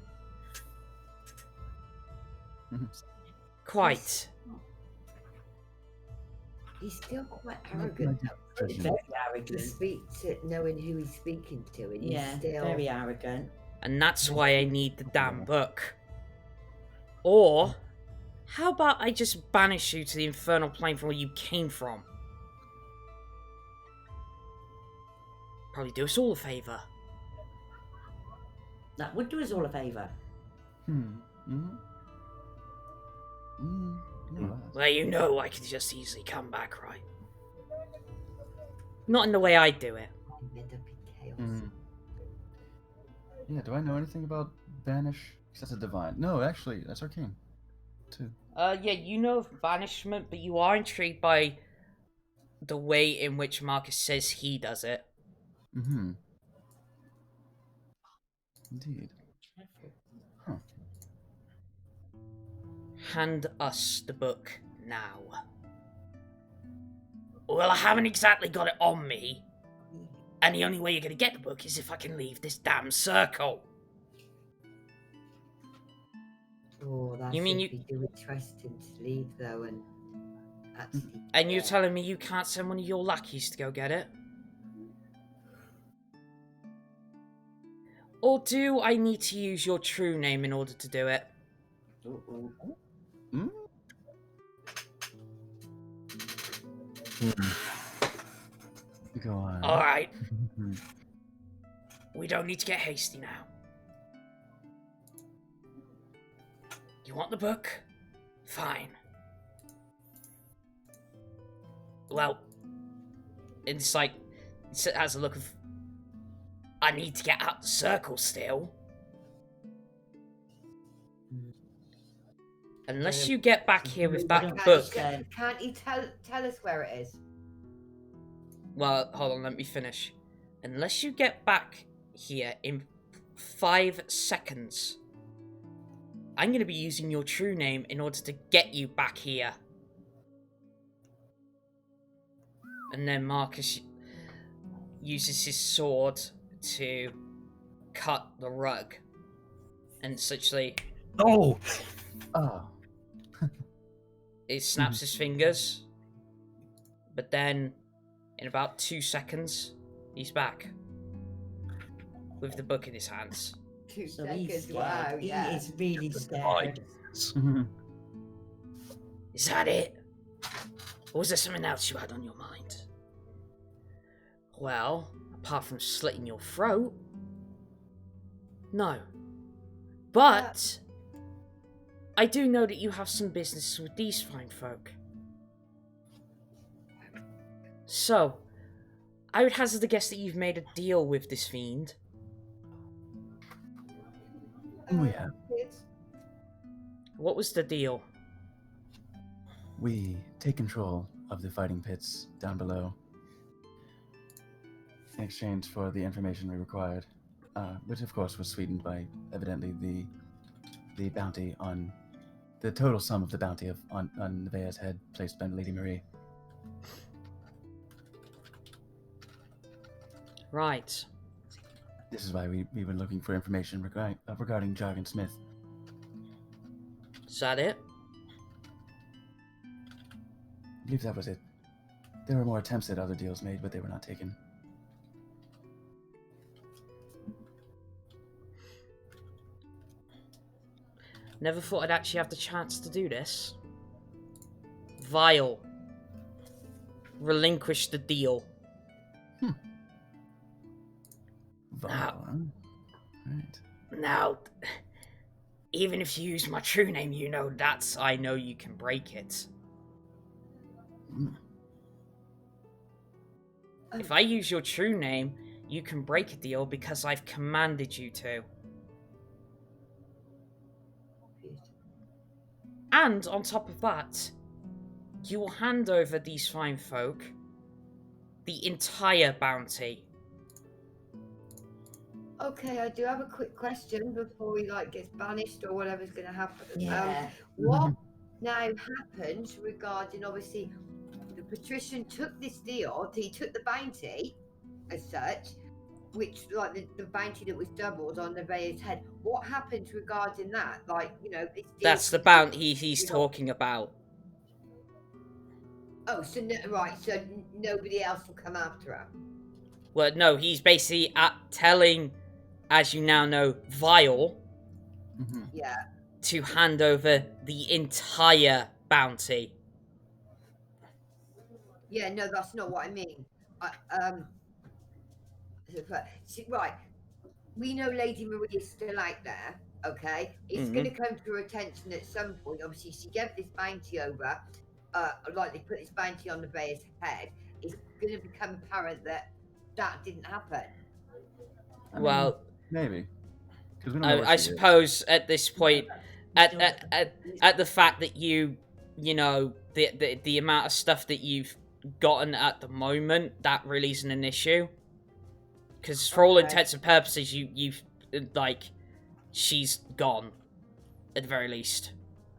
Speaker 1: Quite.
Speaker 2: He's still quite arrogant.
Speaker 7: Very
Speaker 2: To
Speaker 7: arrogant.
Speaker 2: speak to knowing who he's speaking to, and
Speaker 7: Yeah,
Speaker 2: he's still
Speaker 7: very arrogant.
Speaker 1: And that's why I need the damn book. Or, how about I just banish you to the infernal plane from where you came from? Probably do us all a favour.
Speaker 7: That would do us all a favour.
Speaker 1: Well, you know I could just easily come back, right? Not in the way I do it.
Speaker 2: end up in chaos.
Speaker 5: Yeah, do I know anything about banish? 'Cause that's a divine. No, actually, that's arcane, too.
Speaker 1: Yeah, you know of banishment, but you are intrigued by the way in which Marcus says he does it.
Speaker 5: Mm-hmm. Indeed. Huh.
Speaker 1: Hand us the book now. Well, I haven't exactly got it on me. And the only way you're going to get the book is if I can leave this damn circle.
Speaker 2: Oh, that's
Speaker 1: You mean
Speaker 2: if
Speaker 1: you-
Speaker 2: do trust him to leave though, and Actually,
Speaker 1: And you're
Speaker 2: yeah.
Speaker 1: telling me you can't send one of your lackeys to go get it? Or do I need to use your true name in order to do it?
Speaker 5: Hmm? Go on.
Speaker 1: Alright. We don't need to get hasty now. You want the book? Fine. Well, it's like, it has a look of, I need to get out the circle still. Unless you get back here with that book.
Speaker 2: Can't you tell us where it is?
Speaker 1: Well, hold on, let me finish. Unless you get back here in 5 seconds, I'm going to be using your true name in order to get you back here. And then Marcus uses his sword to cut the rug. And essentially...
Speaker 6: No!
Speaker 5: Oh.
Speaker 1: It snaps his fingers. But then, in about 2 seconds, he's back. With the book in his hands.
Speaker 2: 2
Speaker 7: So he's
Speaker 2: seconds.
Speaker 7: scared.
Speaker 2: Wow,
Speaker 7: He
Speaker 2: yeah.
Speaker 7: is really scared.
Speaker 1: Is that it? Or was there something else you had on your mind? Well, apart from slitting your throat, no. But I do know that you have some business with these fine folk. So, I would hazard a guess that you've made a deal with this fiend.
Speaker 5: We have.
Speaker 1: What was the deal?
Speaker 5: We take control of the fighting pits down below in exchange for the information we required, which of course was sweetened by evidently the bounty on the total sum of the bounty on Nevaeh's head placed by Lady Marie.
Speaker 1: Right.
Speaker 5: This is why we were looking for information regarding Jargon Smith.
Speaker 1: Is that it?
Speaker 5: I believe that was it. There were more attempts at other deals made, but they were not taken.
Speaker 1: Never thought I'd actually have the chance to do this. Vile. Relinquish the deal.
Speaker 5: Right.
Speaker 1: Now, even if you use my true name, I know you can break it. If I use your true name, you can break a deal because I've commanded you to. And on top of that, you will hand over these fine folk the entire bounty.
Speaker 2: Okay, I do have a quick question before he gets banished or whatever's going to happen.
Speaker 7: Yeah.
Speaker 2: What now happens regarding obviously the Patrision took this deal? He took the bounty as such, which the bounty that was doubled on Nevaeh's head. What happens regarding that?
Speaker 1: That's the bounty he's talking about.
Speaker 2: Oh, so so nobody else will come after him.
Speaker 1: Well, no, he's basically telling, as you now know, Vile
Speaker 2: Yeah.
Speaker 1: to hand over the entire bounty.
Speaker 2: Yeah, no, that's not what I mean. Right. We know Lady Marie is still out there, okay? It's going to come to her attention at some point. Obviously, she gave this bounty over, they put this bounty on Nevaeh's head. It's going to become apparent that didn't happen.
Speaker 1: Well,
Speaker 5: maybe.
Speaker 1: I suppose at this point, at the fact that the amount of stuff that you've gotten at the moment, that really isn't an issue. Because for all intents and purposes, you've she's gone, at the very least.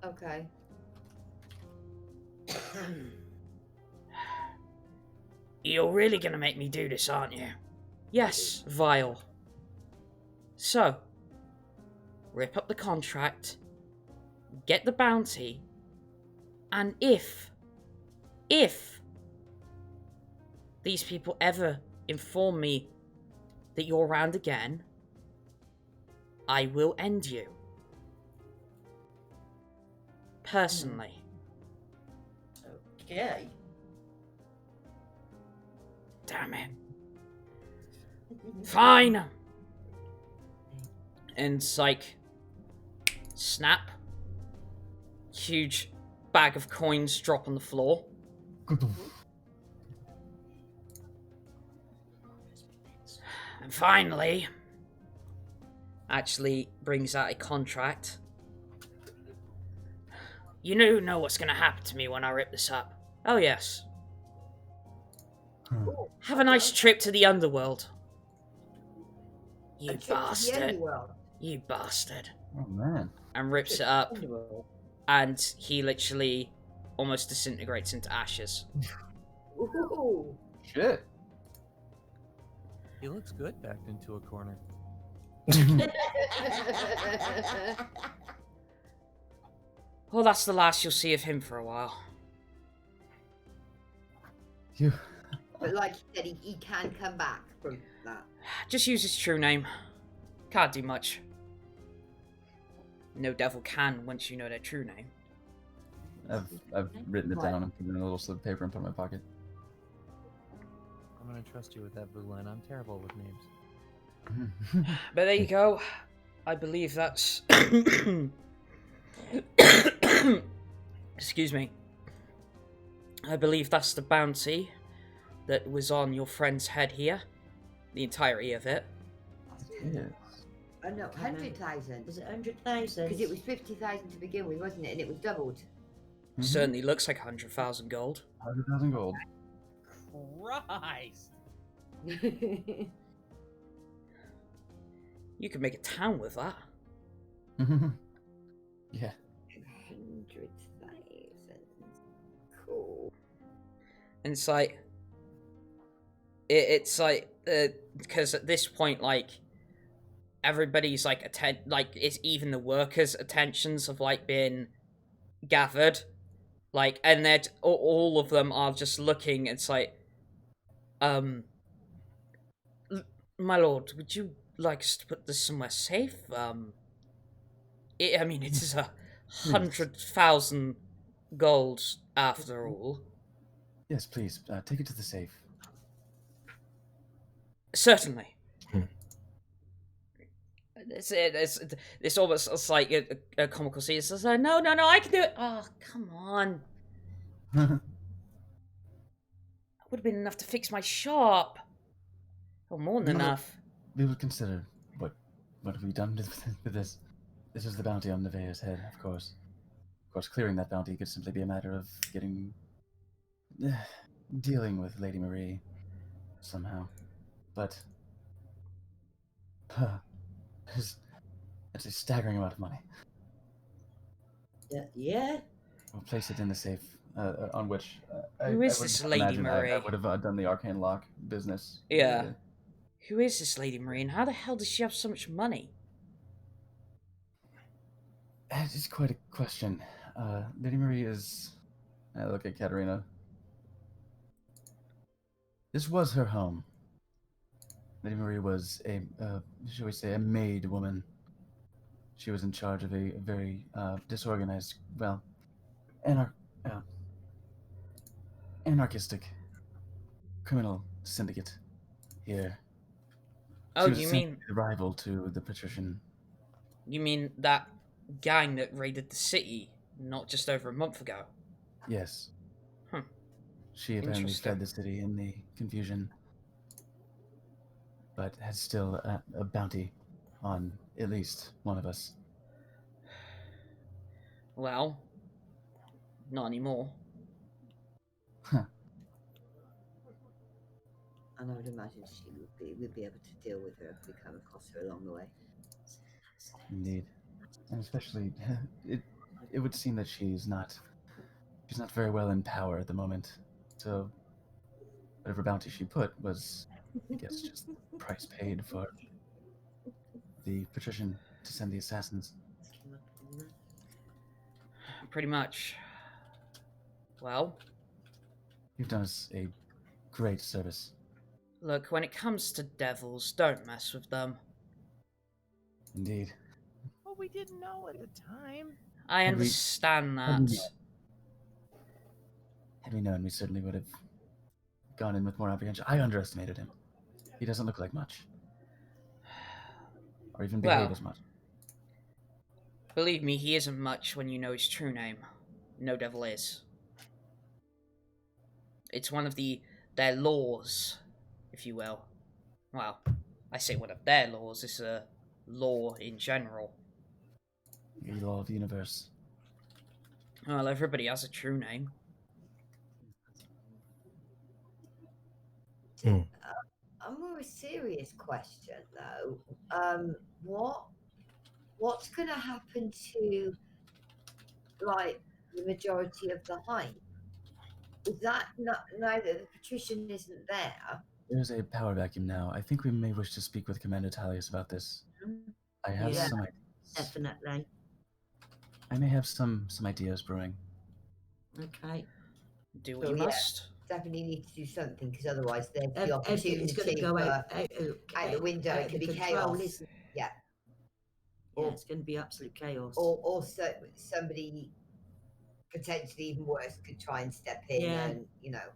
Speaker 2: Okay.
Speaker 1: You're really gonna make me do this, aren't you? Yes, Vile. So, rip up the contract, get the bounty, and if if these people ever inform me that you're around again, I will end you. Personally.
Speaker 7: Okay.
Speaker 1: Damn it. Fine. And it's like, snap. Huge bag of coins drop on the floor. And finally, actually brings out a contract. You know what's gonna happen to me when I rip this up. Oh yes. Have a nice trip to the underworld. You bastard. You bastard.
Speaker 5: Oh man.
Speaker 1: And rips it up. And he literally almost disintegrates into ashes.
Speaker 2: Ooh.
Speaker 5: Shit.
Speaker 10: He looks good backed into a corner.
Speaker 1: Well, that's the last you'll see of him for a while.
Speaker 5: You.
Speaker 4: But like you said, he can come back from that.
Speaker 1: Just use his true name. Can't do much. No devil can once you know their true name.
Speaker 5: I've written it down and put it in a little slip of paper and put it in my pocket.
Speaker 10: I'm gonna trust you with that, Vulen. I'm terrible with names.
Speaker 1: But there you go. I believe that's... Excuse me. I believe that's the bounty that was on your friend's head here. The entirety of it.
Speaker 5: Yeah.
Speaker 2: Oh no, 100,000.
Speaker 7: Was it 100,000?
Speaker 2: Because it was 50,000 to begin with, wasn't it? And it was doubled.
Speaker 5: Mm-hmm.
Speaker 1: Certainly looks like 100,000 gold.
Speaker 5: 100,000 gold.
Speaker 3: Christ!
Speaker 1: You could make a town with that.
Speaker 5: Yeah.
Speaker 2: 100,000. Cool.
Speaker 1: And it's like... It's like... Because at this point, like... Everybody's like... it's even the workers' attentions have like been gathered. Like, and they're... All of them are just looking. It's like... My lord, would you like us to put this somewhere safe? I mean, it is 100,000 gold after all.
Speaker 5: Yes, please. Take it to the safe.
Speaker 1: Certainly. It's almost it's like a comical scene. It's like, no, I can do it. Oh, come on. That would have been enough to fix my shop. Oh, more than enough.
Speaker 5: We will consider what have we done with this. This is the bounty on Nevaeh's head, of course. Of course, clearing that bounty could simply be a matter of dealing with Lady Marie somehow. But it's a staggering amount of money.
Speaker 7: Yeah.
Speaker 5: We'll place it in the safe, on which
Speaker 1: Who is this Lady Marie?
Speaker 5: I would have done the arcane lock business.
Speaker 1: Yeah. Who is this Lady Marie, and how the hell does she have so much money?
Speaker 5: It is quite a question. Lady Marie is... I look at Katterina. This was her home. Lady Marie was a, shall we say, a maid woman. She was in charge of a very disorganized, well, anarchistic criminal syndicate here.
Speaker 1: Oh,
Speaker 5: She was
Speaker 1: you mean
Speaker 5: a rival to the Patrision?
Speaker 1: you mean that gang that raided the city not just over a month ago?
Speaker 5: Yes.
Speaker 1: Hmm.
Speaker 5: She apparently
Speaker 1: Interesting.
Speaker 5: fled the city in the confusion, but has still a bounty on at least one of us.
Speaker 1: Well, not anymore.
Speaker 2: And I would imagine we'd be able to deal with her if we come across her along the way.
Speaker 5: Indeed, and especially it would seem that she's not very well in power at the moment. So whatever bounty she put was, I guess, just the price paid for the Patrision to send the assassins.
Speaker 1: Pretty much. Well,
Speaker 5: You've done us a great service.
Speaker 1: Look, when it comes to devils, don't mess with them.
Speaker 5: Indeed.
Speaker 10: Well, we didn't know at the time.
Speaker 1: I
Speaker 5: Had we-
Speaker 1: understand
Speaker 5: had we
Speaker 1: that.
Speaker 5: known- Had we known, we certainly would have gone in with more apprehension. I underestimated him. He doesn't look like much. Or even behave
Speaker 1: Well,
Speaker 5: as much.
Speaker 1: Believe me, he isn't much when you know his true name. No devil is. It's one of their laws, if you will. Well, I say one of their laws. It's a law in general.
Speaker 5: The law of the universe.
Speaker 1: Well, everybody has a true name.
Speaker 2: A more serious question, though. What's going to happen to, like, the majority of the Hive? Is that not, now that the Patrision isn't there?
Speaker 5: There's a power vacuum now. I think we may wish to speak with Commander Talius about this. I have
Speaker 7: Yeah.
Speaker 5: some ideas.
Speaker 7: Definitely.
Speaker 5: I may have some ideas brewing.
Speaker 7: Okay.
Speaker 1: Do what
Speaker 2: So,
Speaker 1: you
Speaker 2: yeah.
Speaker 1: must.
Speaker 2: Definitely need to do something, because otherwise there's the
Speaker 7: Everything's going
Speaker 2: opportunity
Speaker 7: to go
Speaker 2: for
Speaker 7: out
Speaker 2: the window.
Speaker 7: out
Speaker 2: It could
Speaker 7: of
Speaker 2: be
Speaker 7: control,
Speaker 2: chaos.
Speaker 7: isn't it?
Speaker 2: Yeah.
Speaker 7: Yeah,
Speaker 2: Or-
Speaker 7: it's going to be absolute chaos.
Speaker 2: Or somebody potentially even worse could try and step in
Speaker 7: Yeah.
Speaker 2: and, you know.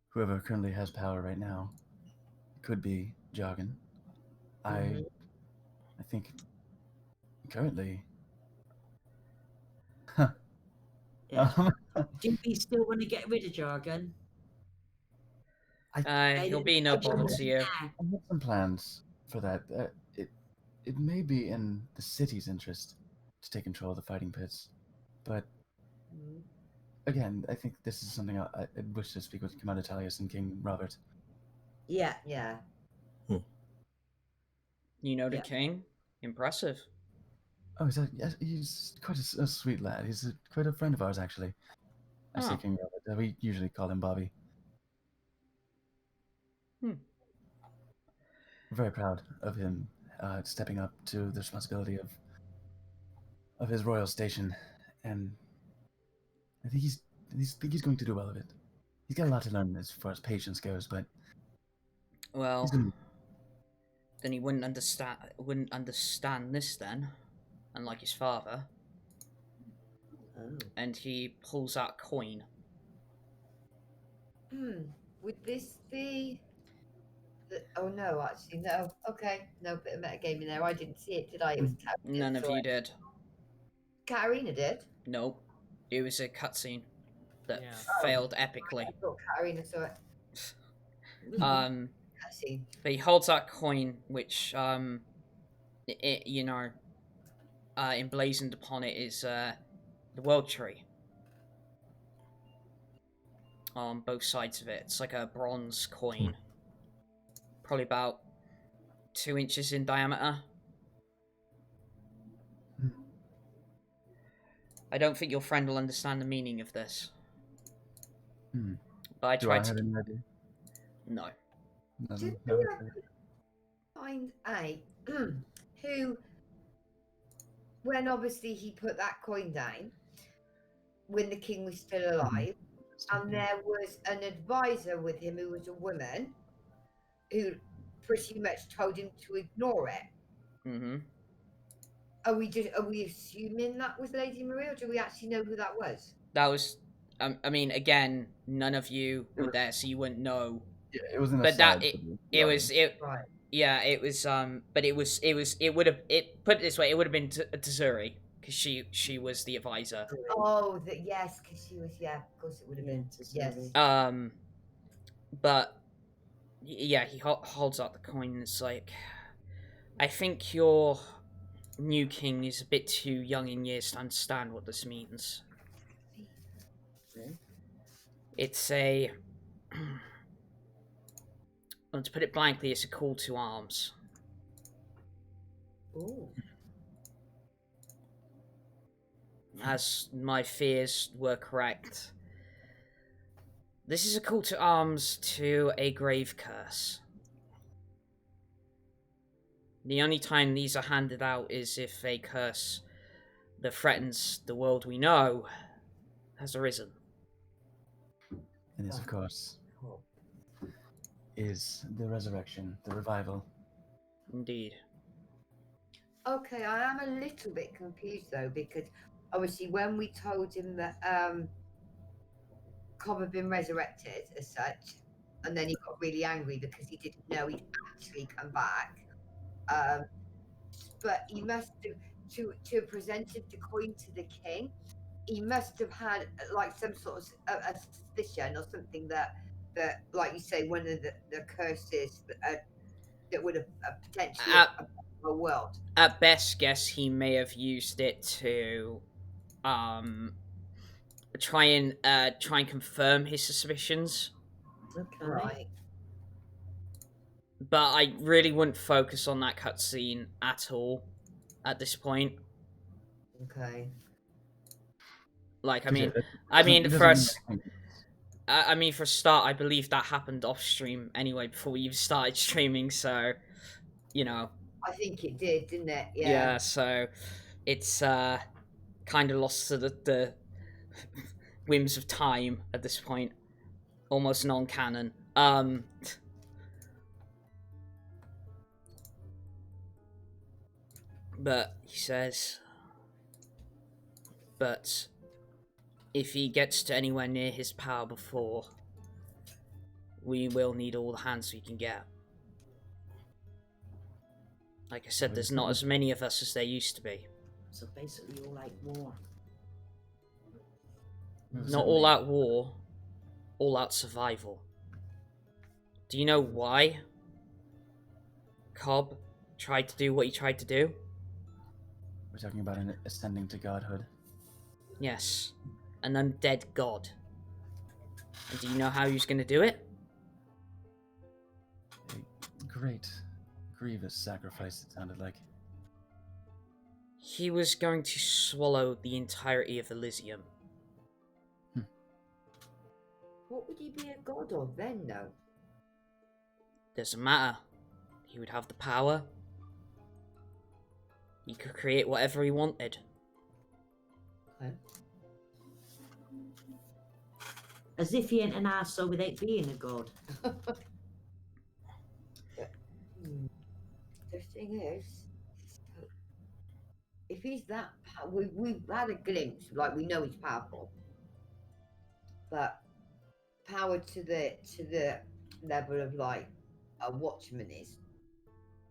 Speaker 5: Whoever currently has power right now could be Jargon. I think currently.
Speaker 7: Yeah. Do we still want to get rid of Jargon?
Speaker 1: He'll be no bother to you.
Speaker 5: I have some plans for that. It may be in the city's interest to take control of the fighting pits, but again, I think this is something I wish to speak with Commander Talius and King Robert.
Speaker 7: Yeah.
Speaker 2: Yeah.
Speaker 1: You know the
Speaker 7: Yeah.
Speaker 1: king? Impressive.
Speaker 5: Oh, yes, he's quite a sweet lad. He's quite a friend of ours, actually. I say
Speaker 1: Oh.
Speaker 5: King Robert. We usually call him Bobby. We're very proud of him stepping up to the responsibility of his royal station, and I think he's going to do well of it. He's got a lot to learn as far as patience goes, but
Speaker 1: Well,
Speaker 5: he's gonna...
Speaker 1: then he wouldn't understand this then, unlike his father.
Speaker 7: Oh.
Speaker 1: And he pulls out a coin.
Speaker 2: Would this be... Oh, no, actually, no. Okay, no bit of metagaming there. I didn't see it, did I? It was Katterina,
Speaker 1: None of
Speaker 2: so
Speaker 1: you did.
Speaker 2: Katterina did.
Speaker 1: Nope. It was a cutscene that
Speaker 3: Yeah.
Speaker 1: failed epically.
Speaker 2: I thought Katterina saw it. Cutscene.
Speaker 1: But he holds that coin, which emblazoned upon it is the world tree. On both sides of it, it's like a bronze coin, probably about 2 inches in diameter. I don't think your friend will understand the meaning of this. But I
Speaker 5: Do
Speaker 1: tried
Speaker 5: I have
Speaker 1: to.
Speaker 5: any idea?
Speaker 1: No.
Speaker 2: Did
Speaker 5: No.
Speaker 2: we find out who, when obviously he put that coin down, when the king was still alive, and there was an advisor with him who was a woman who pretty much told him to ignore it.
Speaker 1: Mm-hmm.
Speaker 2: Are we assuming that was Lady Maria, or do we actually know who that was?
Speaker 1: That was. I mean, again, none of you were there, so you wouldn't know.
Speaker 5: Yeah, it was an
Speaker 1: But
Speaker 5: aside
Speaker 1: that
Speaker 5: for the
Speaker 1: it
Speaker 5: audience.
Speaker 1: was it.
Speaker 2: Right.
Speaker 1: Yeah, it was. But it would have. Put it this way, it would have been Tsuri, because she was the advisor.
Speaker 2: Oh, yes, because she was. Yeah, of course it would have been. Yes.
Speaker 1: But yeah, he holds out the coin. And it's like, I think your new king is a bit too young in years to understand what this means. It's a. Well, to put it blankly, it's a call to arms.
Speaker 7: Ooh.
Speaker 1: As my fears were correct. This is a call to arms to a grave curse. The only time these are handed out is if a curse that threatens the world we know has arisen.
Speaker 5: And this, of course, is the resurrection, the revival.
Speaker 1: Indeed.
Speaker 2: Okay, I am a little bit confused though, because obviously when we told him that Cobb had been resurrected as such, and then he got really angry because he didn't know he'd actually come back. But he must have to have presented the coin to the king. He must have had like some sort of a suspicion or something that like you say, one of the curses that would have potentially a world.
Speaker 1: At best guess, he may have used it to try and confirm his suspicions.
Speaker 7: Okay.
Speaker 2: Right.
Speaker 1: But I really wouldn't focus on that cutscene at all at this point.
Speaker 2: Okay.
Speaker 1: Like, I mean, for a start, I believe that happened off stream anyway before we even started streaming. So, you know.
Speaker 2: I think it did, didn't it? Yeah.
Speaker 1: Yeah. So, it's kind of lost to the whims of time at this point, almost non-canon. But he says, but if he gets to anywhere near his power before, we will need all the hands we can get. Like I said, there's not as many of us as there used to be.
Speaker 7: So basically all out war.
Speaker 1: Not all out war, all out survival. Do you know why Cobb tried to do what he tried to do?
Speaker 5: We're talking about an ascending to godhood.
Speaker 1: Yes, an undead god. And do you know how he was going to do it?
Speaker 5: A great, grievous sacrifice, it sounded like.
Speaker 1: He was going to swallow the entirety of Elizium.
Speaker 2: What would he be a god of then, though?
Speaker 1: Doesn't matter. He would have the power. He could create whatever he wanted.
Speaker 2: Okay.
Speaker 7: As if he ain't an arsehole without being a god.
Speaker 2: The thing is, if he's that, we've had a glimpse, like we know he's powerful, but power to the level of like a watchman is.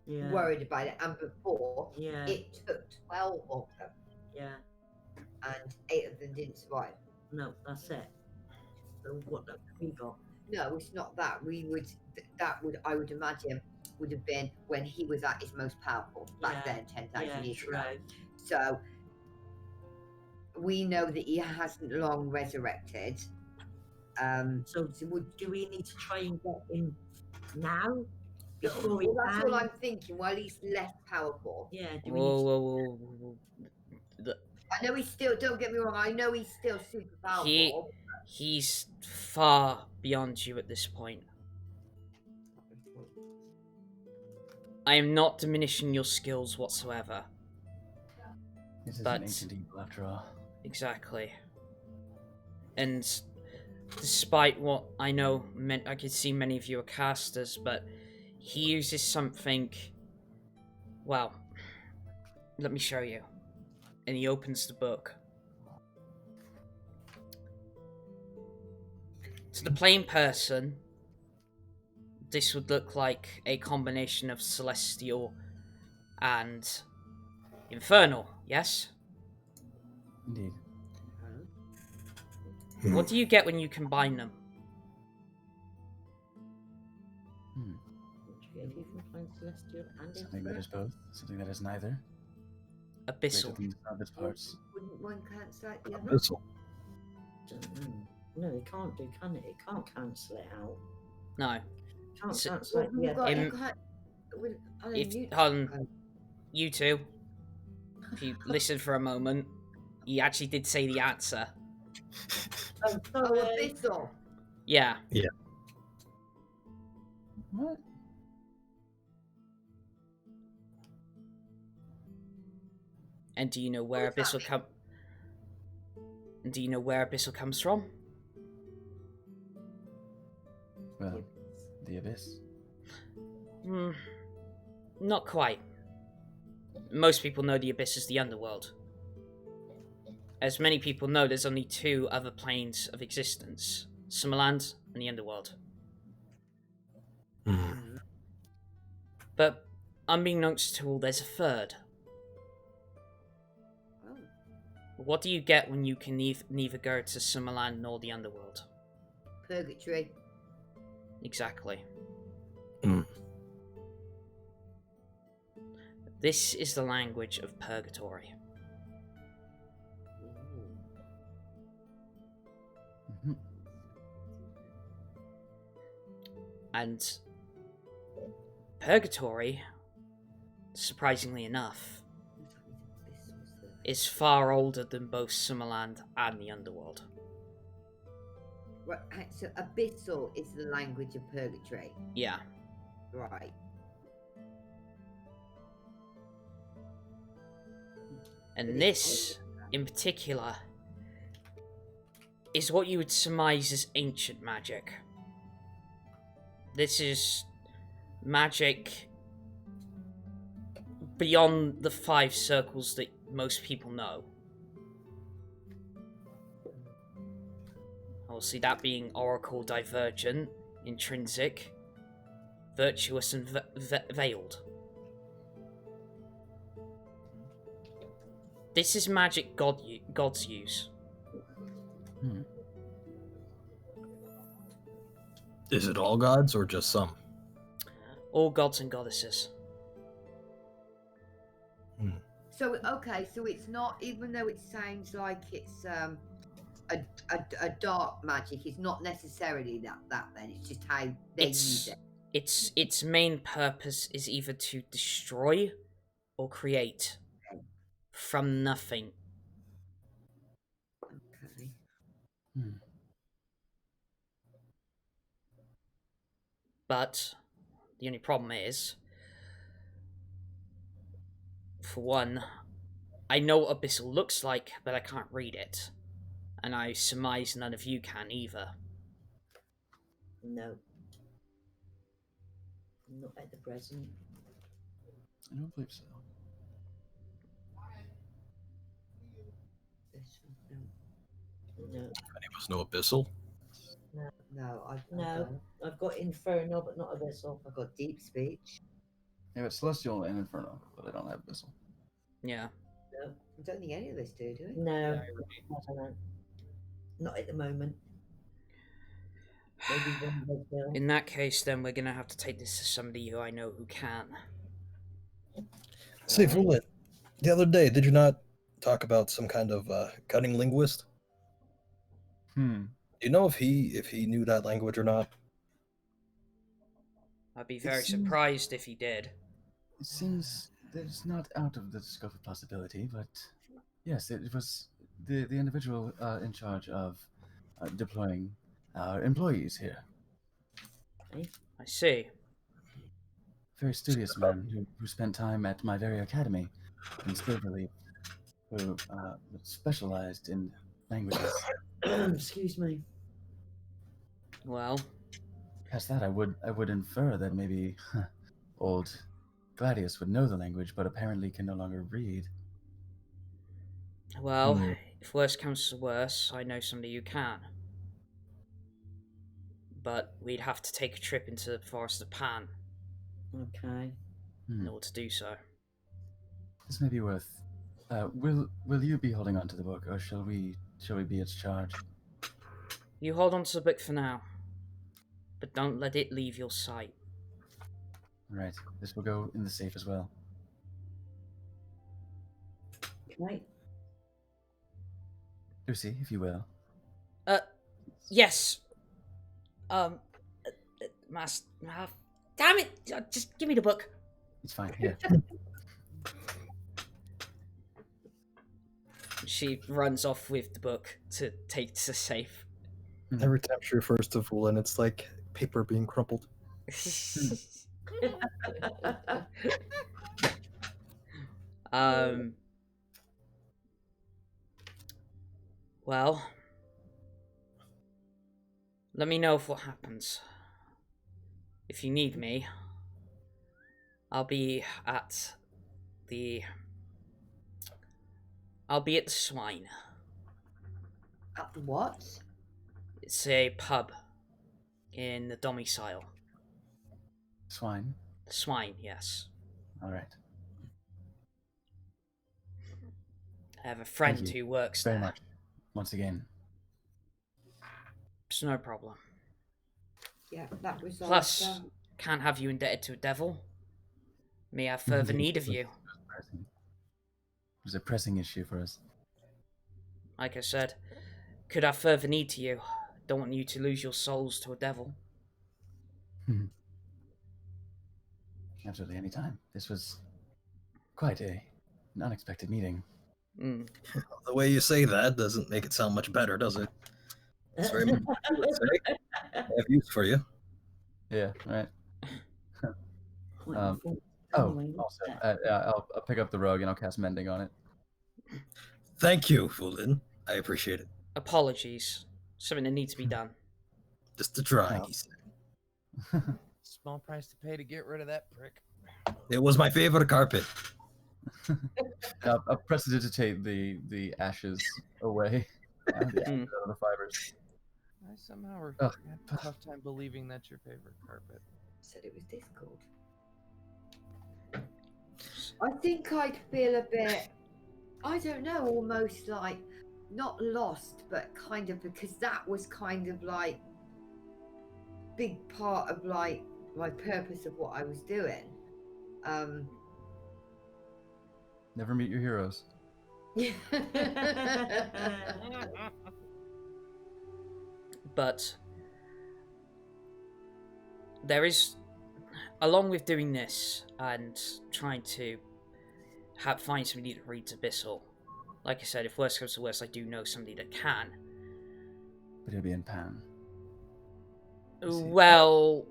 Speaker 7: Yeah.
Speaker 2: Worried about it, and before it took 12 of them.
Speaker 7: Yeah.
Speaker 2: And 8 of them didn't survive.
Speaker 7: No, that's it. So what have we got?
Speaker 2: No, it's not that. I would imagine would have been when he was at his most powerful back then, 10,000 years ago. So we know that he hasn't long resurrected.
Speaker 7: So do we need to try and get him now?
Speaker 2: Well, that's all I'm thinking. While he's less powerful.
Speaker 7: Yeah.
Speaker 1: Whoa.
Speaker 2: I know he's still. Don't get me wrong. I know he's still super powerful.
Speaker 1: He's far beyond you at this point. I am not diminishing your skills whatsoever.
Speaker 5: This is an ancient evil, after all.
Speaker 1: Exactly. And despite what I know, I could see many of you are casters, but he uses something. Well, let me show you. And he opens the book. To the plain person, this would look like a combination of celestial and infernal, yes?
Speaker 5: Indeed.
Speaker 1: What do you get when you combine them?
Speaker 5: Something that is both, something that is neither.
Speaker 1: Abyssal.
Speaker 5: Parts.
Speaker 2: Wouldn't one cancel out the other?
Speaker 6: Abyssal.
Speaker 7: No, it can't do, can it? It can't cancel it out.
Speaker 1: No.
Speaker 7: Can't
Speaker 1: So-
Speaker 7: cancel it.
Speaker 1: You two, if you listen for a moment, he actually did say the answer.
Speaker 2: Oh, abyssal.
Speaker 1: Yeah.
Speaker 6: Yeah.
Speaker 5: What?
Speaker 1: And do you know where Abyssal Do you know where Abyssal comes from?
Speaker 5: Well, the abyss.
Speaker 1: Not quite. Most people know the abyss is the underworld. As many people know, there's only two other planes of existence: Summerland and the underworld. But unbeknownst to all, there's a third.
Speaker 2: Oh.
Speaker 1: What do you get when you can neither go to Summerland nor the underworld?
Speaker 2: Purgatory.
Speaker 1: Exactly. This is the language of purgatory.
Speaker 5: Mm-hmm.
Speaker 1: And purgatory, surprisingly enough, is far older than both Summerland and the underworld.
Speaker 2: Right, so abyssal is the language of purgatory.
Speaker 1: Yeah.
Speaker 2: Right.
Speaker 1: And this, in particular, is what you would surmise as ancient magic. This is magic beyond the 5 circles that most people know. Obviously, that being Oracle, Divergent, Intrinsic, Virtuous, and Veiled. This is magic gods use.
Speaker 6: Is it all gods or just some?
Speaker 1: All gods and goddesses.
Speaker 2: So okay, so it's not, even though it sounds like it's a dark magic, it's not necessarily that then. It's just how they use it.
Speaker 1: Its main purpose is either to destroy or create from nothing.
Speaker 2: Okay.
Speaker 1: But the only problem is, for one, I know what abyssal looks like, but I can't read it. And I surmise none of you can either.
Speaker 7: No. Not at the present.
Speaker 5: I don't believe so.
Speaker 7: No.
Speaker 6: Any of us know abyssal?
Speaker 2: No,
Speaker 7: I've got infernal, but not abyssal.
Speaker 2: I've got deep speech.
Speaker 5: Yeah, it's celestial and infernal, but I don't have abyssal.
Speaker 1: Yeah.
Speaker 7: No.
Speaker 2: I don't think any of this do we?
Speaker 7: No. Not at the moment. Maybe one will.
Speaker 1: In that case, then we're gonna have to take this to somebody who I know who can.
Speaker 6: Say, Vulen, the other day, did you not talk about some kind of cunning linguist? Do you know if he knew that language or not?
Speaker 1: I'd be very surprised if he did.
Speaker 5: It seems that it's not out of the scope of possibility, but yes, it was the individual in charge of deploying our employees here.
Speaker 1: I see.
Speaker 5: Very studious man who spent time at my very academy in Silverleaf, who specialized in languages.
Speaker 7: Excuse me.
Speaker 1: Well,
Speaker 5: past that, I would infer that maybe old Gladius would know the language, but apparently can no longer read.
Speaker 1: Well, if worse comes to worse, I know somebody who can. But we'd have to take a trip into the Forest of Pan.
Speaker 7: Okay.
Speaker 1: In order to do so.
Speaker 5: This may be worth. Will you be holding on to the book, or shall we be its charge?
Speaker 1: You hold on to the book for now, but don't let it leave your sight.
Speaker 5: Right. This will go in the safe as well.
Speaker 7: Right.
Speaker 5: Lucy, if you will.
Speaker 1: Yes. Damn it! Just give me the book.
Speaker 5: It's fine. Here.
Speaker 1: She runs off with the book to take to the safe.
Speaker 6: Every time she refers to Vulen, it's like paper being crumpled.
Speaker 1: Well, let me know if what happens. if you need me, I'll be at the Swine.
Speaker 2: At the what?
Speaker 1: It's a pub in the domicile.
Speaker 5: Swine.
Speaker 1: Swine, yes.
Speaker 5: All right.
Speaker 1: I have a friend
Speaker 5: Thank you
Speaker 1: who works
Speaker 5: very
Speaker 1: there.
Speaker 5: much. Once again.
Speaker 1: It's no problem.
Speaker 2: Yeah, that was.
Speaker 1: Plus, can't have you indebted to a devil. May have further need of you.
Speaker 5: It was a pressing issue for us.
Speaker 1: Like I said, could have further need to you. Don't want you to lose your souls to a devil.
Speaker 5: Absolutely, anytime. This was quite an unexpected meeting.
Speaker 1: Mm.
Speaker 6: The way you say that doesn't make it sound much better, does it? It's very much I have use for you.
Speaker 5: Yeah, right. Also, I'll pick up the rogue and I'll cast Mending on it.
Speaker 6: Thank you, Vulen. I appreciate it.
Speaker 1: Apologies. Something that needs to be done.
Speaker 6: Just to try,
Speaker 5: Oh.
Speaker 6: he said.
Speaker 3: Small price to pay to get rid of that prick.
Speaker 6: It was my favorite carpet.
Speaker 5: I'll prestidigitate the ashes away. The ashes out of the fibers.
Speaker 3: I somehow had a tough time believing that's your favorite carpet.
Speaker 2: Said it was difficult. I think I'd feel a bit, I don't know, almost like not lost, but kind of, because that was kind of like big part of like my purpose of what I was doing.
Speaker 5: Never meet your heroes.
Speaker 1: But there is, along with doing this and trying to find somebody that reads Abyssal, like I said, if worst comes to worst, I do know somebody that can.
Speaker 5: But it'll be in Pan.
Speaker 1: Well,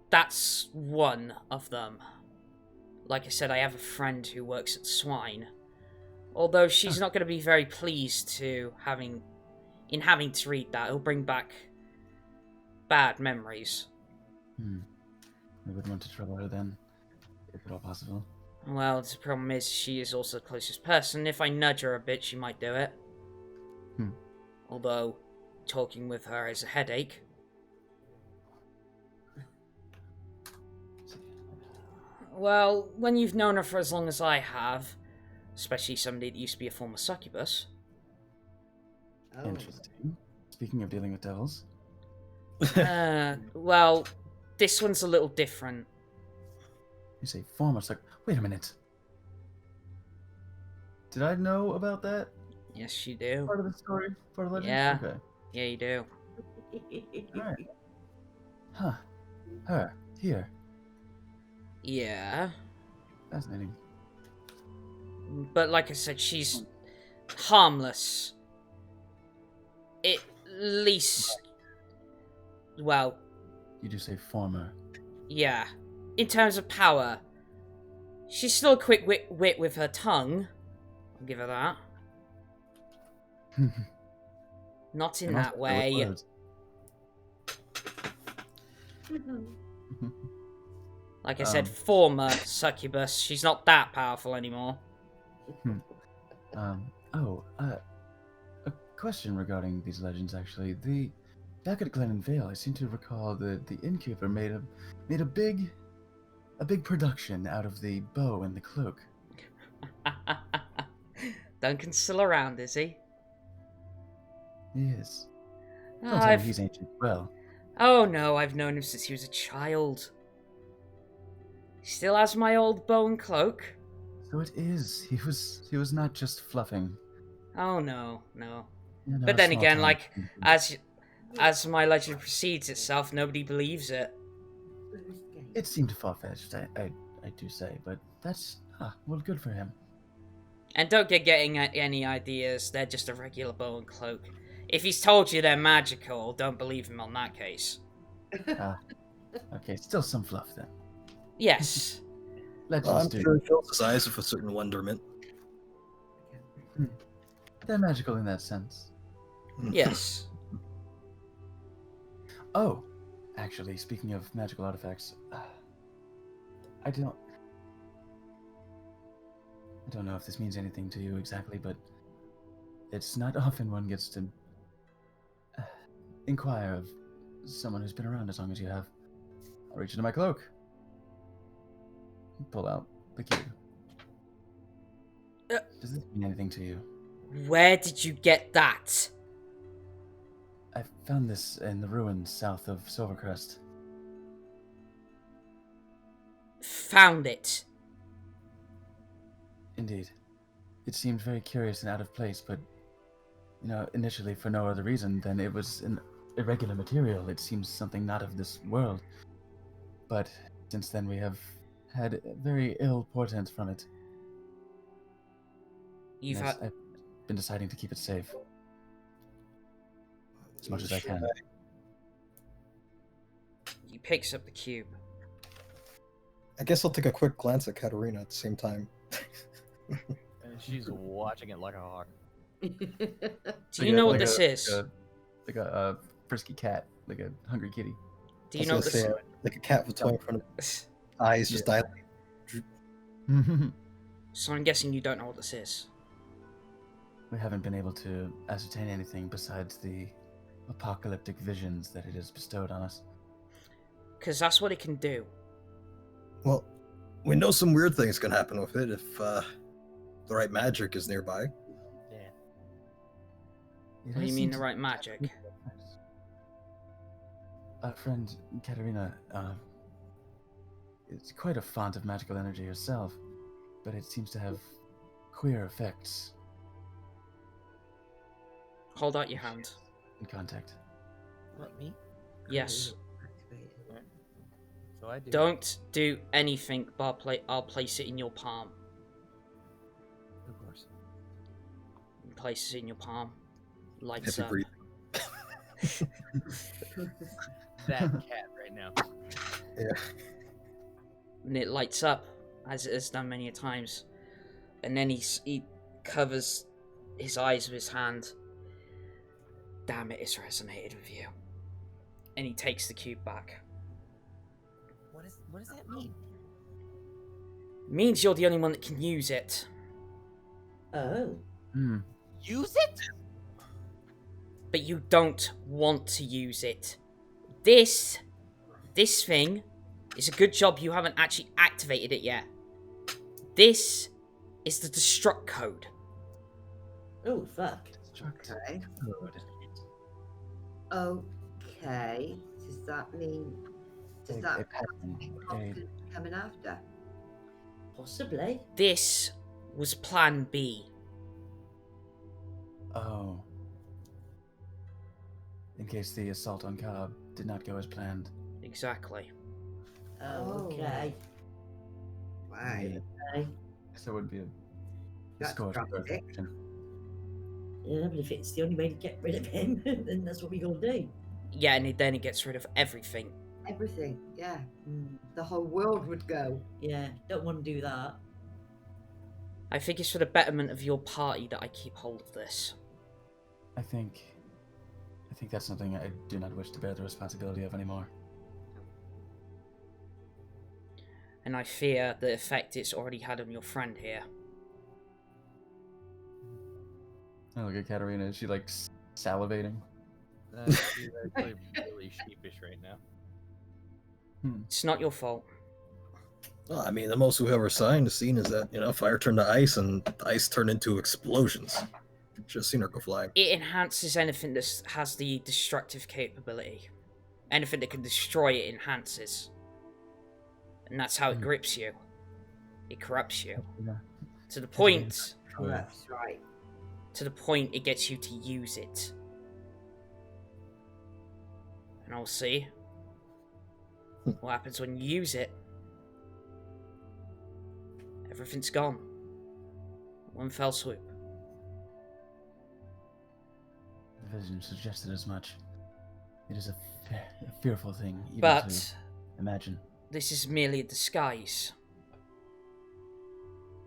Speaker 1: that's one of them. Like I said, I have a friend who works at Swine. Although she's not going to be very pleased to having to read that. It'll bring back bad memories.
Speaker 5: We wouldn't want to trouble her then, if at all possible.
Speaker 1: Well, the problem is she is also the closest person. If I nudge her a bit, she might do it. Although, talking with her is a headache. Well, when you've known her for as long as I have, especially somebody that used to be a former succubus.
Speaker 2: Oh.
Speaker 5: Interesting. Speaking of dealing with devils.
Speaker 1: Well, this one's a little different.
Speaker 5: You say former Wait a minute. Did I know about that?
Speaker 1: Yes, you do.
Speaker 5: Part of the story? Part of the legend?
Speaker 1: Yeah.
Speaker 5: Okay.
Speaker 1: Yeah, you do.
Speaker 5: Alright. Huh. Her. Here.
Speaker 1: Yeah.
Speaker 5: Fascinating.
Speaker 1: But like I said, she's harmless. At least... Well...
Speaker 5: You do say former.
Speaker 1: Yeah. In terms of power, she's still a quick wit with her tongue. I'll give her that. Not in that way. Like I said, former succubus. She's not that powerful anymore.
Speaker 5: A question regarding these legends, actually. Back at Glen and Vale, I seem to recall that the innkeeper made a big production out of the bow and the cloak.
Speaker 1: Duncan's still around, is he?
Speaker 5: He is. Don't tell me he's ancient. Well.
Speaker 1: Oh no, I've known him since he was a child. He still has my old bow and cloak.
Speaker 5: So it is. He was not just fluffing.
Speaker 1: Oh no, no.
Speaker 5: You know,
Speaker 1: But then
Speaker 5: small
Speaker 1: again,
Speaker 5: town
Speaker 1: like,
Speaker 5: people.
Speaker 1: as my legend proceeds itself, nobody believes it.
Speaker 5: It seemed far-fetched, I do say, but that's well, good for him.
Speaker 1: And don't get getting any ideas. They're just a regular bow and cloak. If he's told you they're magical, don't believe him on that case.
Speaker 5: Okay, still some fluff then.
Speaker 1: Yes.
Speaker 5: Legends
Speaker 6: I'm
Speaker 5: do.
Speaker 6: sure it fills his eyes with a certain wonderment.
Speaker 5: They're magical in that sense.
Speaker 1: Yes.
Speaker 5: Oh, Actually, speaking of magical artifacts, I don't know if this means anything to you exactly, but it's not often one gets to inquire of someone who's been around as long as you have. I'll reach into my cloak. Pull out the cube. Does this mean anything to you?
Speaker 1: Where did you get that?
Speaker 5: I found this in the ruins south of Silvercrest.
Speaker 1: Found it.
Speaker 5: Indeed. It seemed very curious and out of place, but, initially for no other reason than it was an irregular material. It seems something not of this world. But since then we have had very ill portent from it. I've been deciding to keep it safe. As much as I can.
Speaker 1: He picks up the cube.
Speaker 6: I guess I'll take a quick glance at Katterina at the same time.
Speaker 3: And she's watching it like a hawk.
Speaker 1: Do you know what this is?
Speaker 5: Like a frisky cat, like a hungry kitty.
Speaker 1: Do you know what this is?
Speaker 6: Like a cat with toy in front of its eyes just dilate.
Speaker 1: So I'm guessing you don't know what this is.
Speaker 5: We haven't been able to ascertain anything besides the apocalyptic visions that it has bestowed on us.
Speaker 1: Because that's what it can do.
Speaker 6: Well, we know some weird things can happen with it if the right magic is nearby.
Speaker 3: Yeah.
Speaker 1: What do you mean the right magic?
Speaker 5: Our friend Katterina is quite a font of magical energy herself, but it seems to have queer effects.
Speaker 1: Hold out your hand.
Speaker 5: In contact.
Speaker 3: What, me?
Speaker 1: Yes.
Speaker 3: So I do.
Speaker 1: Don't do anything, but I'll place it in your palm.
Speaker 3: Of course.
Speaker 1: Place it in your palm. Lights
Speaker 6: Happy
Speaker 1: up.
Speaker 6: breathing.
Speaker 3: That cat right now.
Speaker 6: Yeah.
Speaker 1: And it lights up, as it has done many a times. And then he covers his eyes with his hand. Damn it, it's resonated with you. And he takes the cube back.
Speaker 10: What does that mean?
Speaker 1: Means you're the only one that can use it.
Speaker 7: Oh.
Speaker 10: Use it?
Speaker 1: But you don't want to use it. This thing is a good job you haven't actually activated it yet. This is the destruct code.
Speaker 7: Oh, fuck.
Speaker 2: Okay. Okay. Does that mean coming after?
Speaker 7: Possibly.
Speaker 1: This was Plan B.
Speaker 5: Oh. In case the assault on Cobb did not go as planned.
Speaker 1: Exactly.
Speaker 7: Oh, okay.
Speaker 2: Right.
Speaker 7: Okay.
Speaker 5: So it would be a
Speaker 2: That's
Speaker 5: scorch
Speaker 2: drastic.
Speaker 7: Yeah, but if it's the only way to get rid of him, then that's what we gonna do.
Speaker 1: Yeah, and then it gets rid of everything.
Speaker 2: Everything, yeah. The whole world would go.
Speaker 7: Yeah, don't want to do that.
Speaker 1: I think it's for the betterment of your party that I keep hold of this.
Speaker 5: I think that's something I do not wish to bear the responsibility of anymore.
Speaker 1: And I fear the effect it's already had on your friend here.
Speaker 5: I look at Katterina, is she like salivating?
Speaker 3: She's actually really sheepish right now.
Speaker 1: It's not your fault.
Speaker 6: Well, I mean, the most we've ever seen is that, fire turned to ice and ice turned into explosions. Just seen her go flying.
Speaker 1: It enhances anything that has the destructive capability. Anything that can destroy it enhances. And that's how it grips you. It corrupts you.
Speaker 5: Yeah.
Speaker 1: To the point...
Speaker 2: That's right.
Speaker 1: To the point it gets you to use it. And I'll see what happens when you use it. Everything's gone. One fell swoop.
Speaker 5: The vision suggested as much. It is a fearful thing even
Speaker 1: But
Speaker 5: to imagine.
Speaker 1: this is merely a disguise.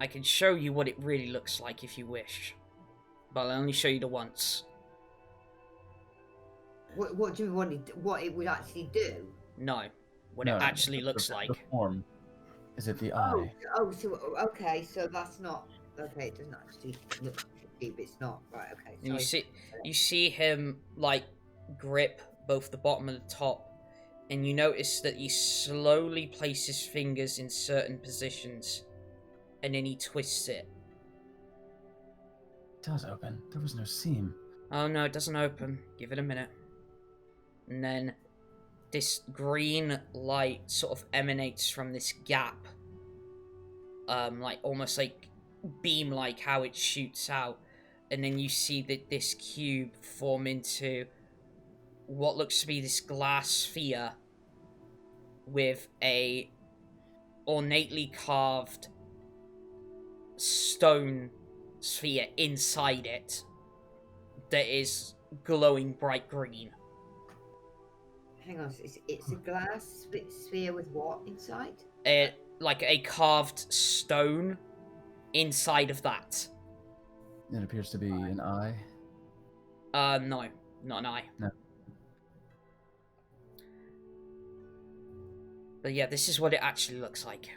Speaker 1: I can show you what it really looks like if you wish. But I'll only show you the once.
Speaker 2: What do you want? What it would actually do?
Speaker 1: No. What
Speaker 5: No,
Speaker 1: it actually looks
Speaker 5: the
Speaker 1: like.
Speaker 5: form. Is it the
Speaker 2: Oh,
Speaker 5: eye?
Speaker 2: so okay, so that's not okay. It doesn't actually look deep. It's not right. Okay,
Speaker 1: And
Speaker 2: sorry.
Speaker 1: you see him like grip both the bottom and the top, and you notice that he slowly places fingers in certain positions, and then he twists it.
Speaker 5: It does open. There was no seam.
Speaker 1: Oh no, it doesn't open. Give it a minute. And then this green light sort of emanates from this gap. Like almost like beam like how it shoots out. And then you see that this cube form into what looks to be this glass sphere with a ornately carved stone sphere inside it that is glowing bright green.
Speaker 2: Hang on, it's a glass sphere with what inside?
Speaker 1: Like a carved stone inside of that.
Speaker 5: It appears to be an eye.
Speaker 1: No, not an eye.
Speaker 5: No.
Speaker 1: But yeah, this is what it actually looks like.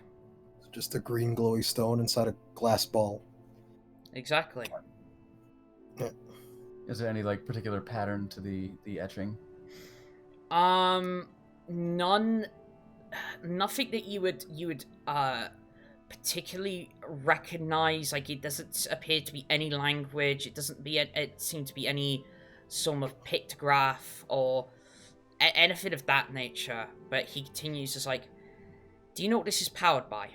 Speaker 6: Just a green glowy stone inside a glass ball.
Speaker 1: Exactly.
Speaker 5: Is there any like particular pattern to the etching?
Speaker 1: None. Nothing that you would particularly recognize. Like, it doesn't appear to be any language. It doesn't seem to be any sort of pictograph or anything of that nature. But he continues as like, do you know what this is powered by?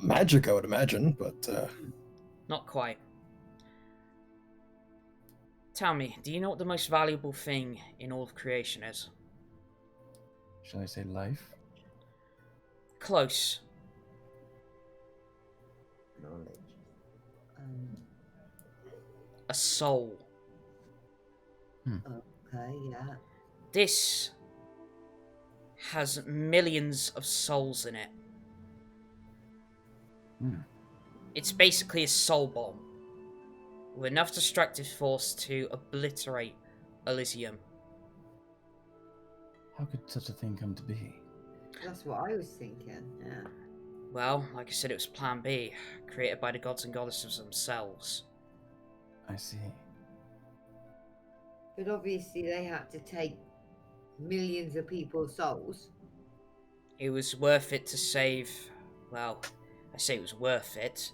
Speaker 6: Magic, I would imagine, but
Speaker 1: Not quite. Tell me, do you know what the most valuable thing in all of creation is?
Speaker 5: Shall I say life?
Speaker 1: Close.
Speaker 2: Knowledge.
Speaker 1: A soul.
Speaker 2: Okay, yeah.
Speaker 1: This has millions of souls in it. It's basically a soul bomb with enough destructive force to obliterate Elizium.
Speaker 5: How could such a thing come to be?
Speaker 2: That's what I was thinking. Yeah.
Speaker 1: Well, like I said, it was Plan B, created by the gods and goddesses themselves.
Speaker 5: I see.
Speaker 2: But obviously they had to take millions of people's souls.
Speaker 1: It was worth it to save, well, I say it was worth it,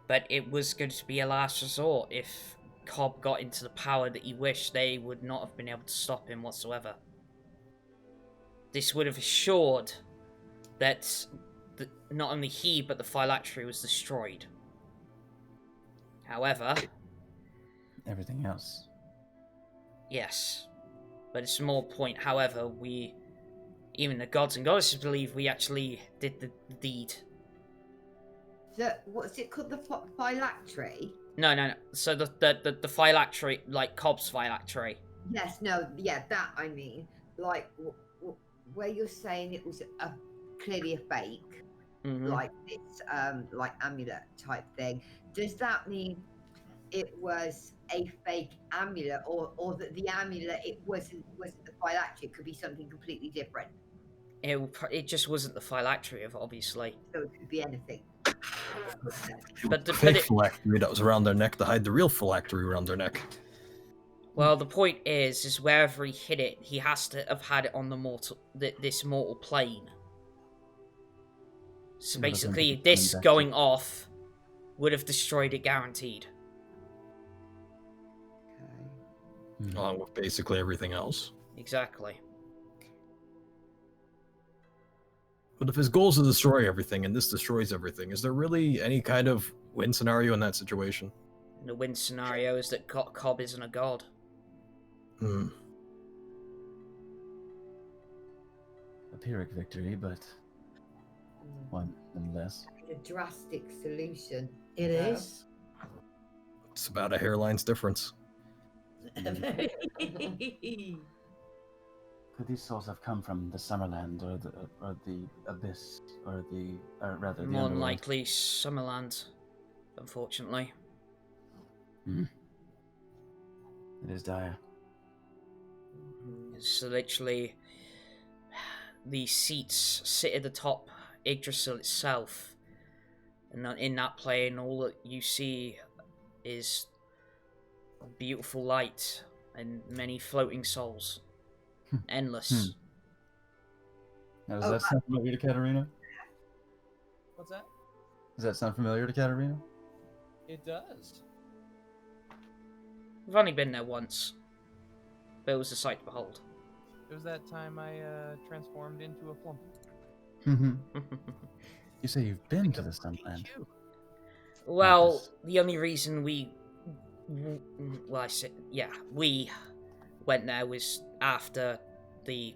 Speaker 1: but it was going to be a last resort. If Cobb got into the power that he wished, they would not have been able to stop him whatsoever. This would have assured that not only he, but the phylactery was destroyed. However...
Speaker 5: Everything else.
Speaker 1: Yes. But it's a small point. However, even the gods and goddesses believe we actually did the deed.
Speaker 2: What's it called? The phylactery?
Speaker 1: No. So the phylactery, like Cobb's phylactery.
Speaker 2: Yes, no, yeah, that I mean. Like, where you're saying it was clearly a fake, like this, like amulet type thing. Does that mean it was a fake amulet, or that the amulet it wasn't the phylactery? It could be something completely different.
Speaker 1: It just wasn't the phylactery of, obviously.
Speaker 2: So it could be anything.
Speaker 1: But
Speaker 6: the fake phylactery that was around their neck to hide the real phylactery around their neck.
Speaker 1: Well, the point is wherever he hid it, he has to have had it on this mortal plane. So basically, this going off would have destroyed it, guaranteed.
Speaker 6: Along with basically everything else.
Speaker 1: Exactly.
Speaker 6: But if his goal is to destroy everything, and this destroys everything, is there really any kind of win scenario in that situation?
Speaker 1: The win scenario is that Cobb isn't a god.
Speaker 5: A Pyrrhic victory, but one nonetheless.
Speaker 2: A drastic solution.
Speaker 7: It is.
Speaker 6: It's about a hairline's difference.
Speaker 5: Could these souls have come from the Summerland, or the Abyss, or rather the
Speaker 1: More than
Speaker 5: Underworld?
Speaker 1: likely Summerland, unfortunately.
Speaker 5: It is dire.
Speaker 1: So literally, the seats sit at the top, Yggdrasil itself, and in that plane, all that you see is beautiful light and many floating souls. Endless.
Speaker 5: Now, does that sound familiar to Katterina?
Speaker 3: What's that?
Speaker 5: Does that sound familiar to Katterina?
Speaker 3: It does.
Speaker 1: We've only been there once, but it was a sight to behold.
Speaker 3: It was that time I transformed into a flump.
Speaker 5: You say you've been to the Sunland.
Speaker 1: Well, the only reason we went there was after the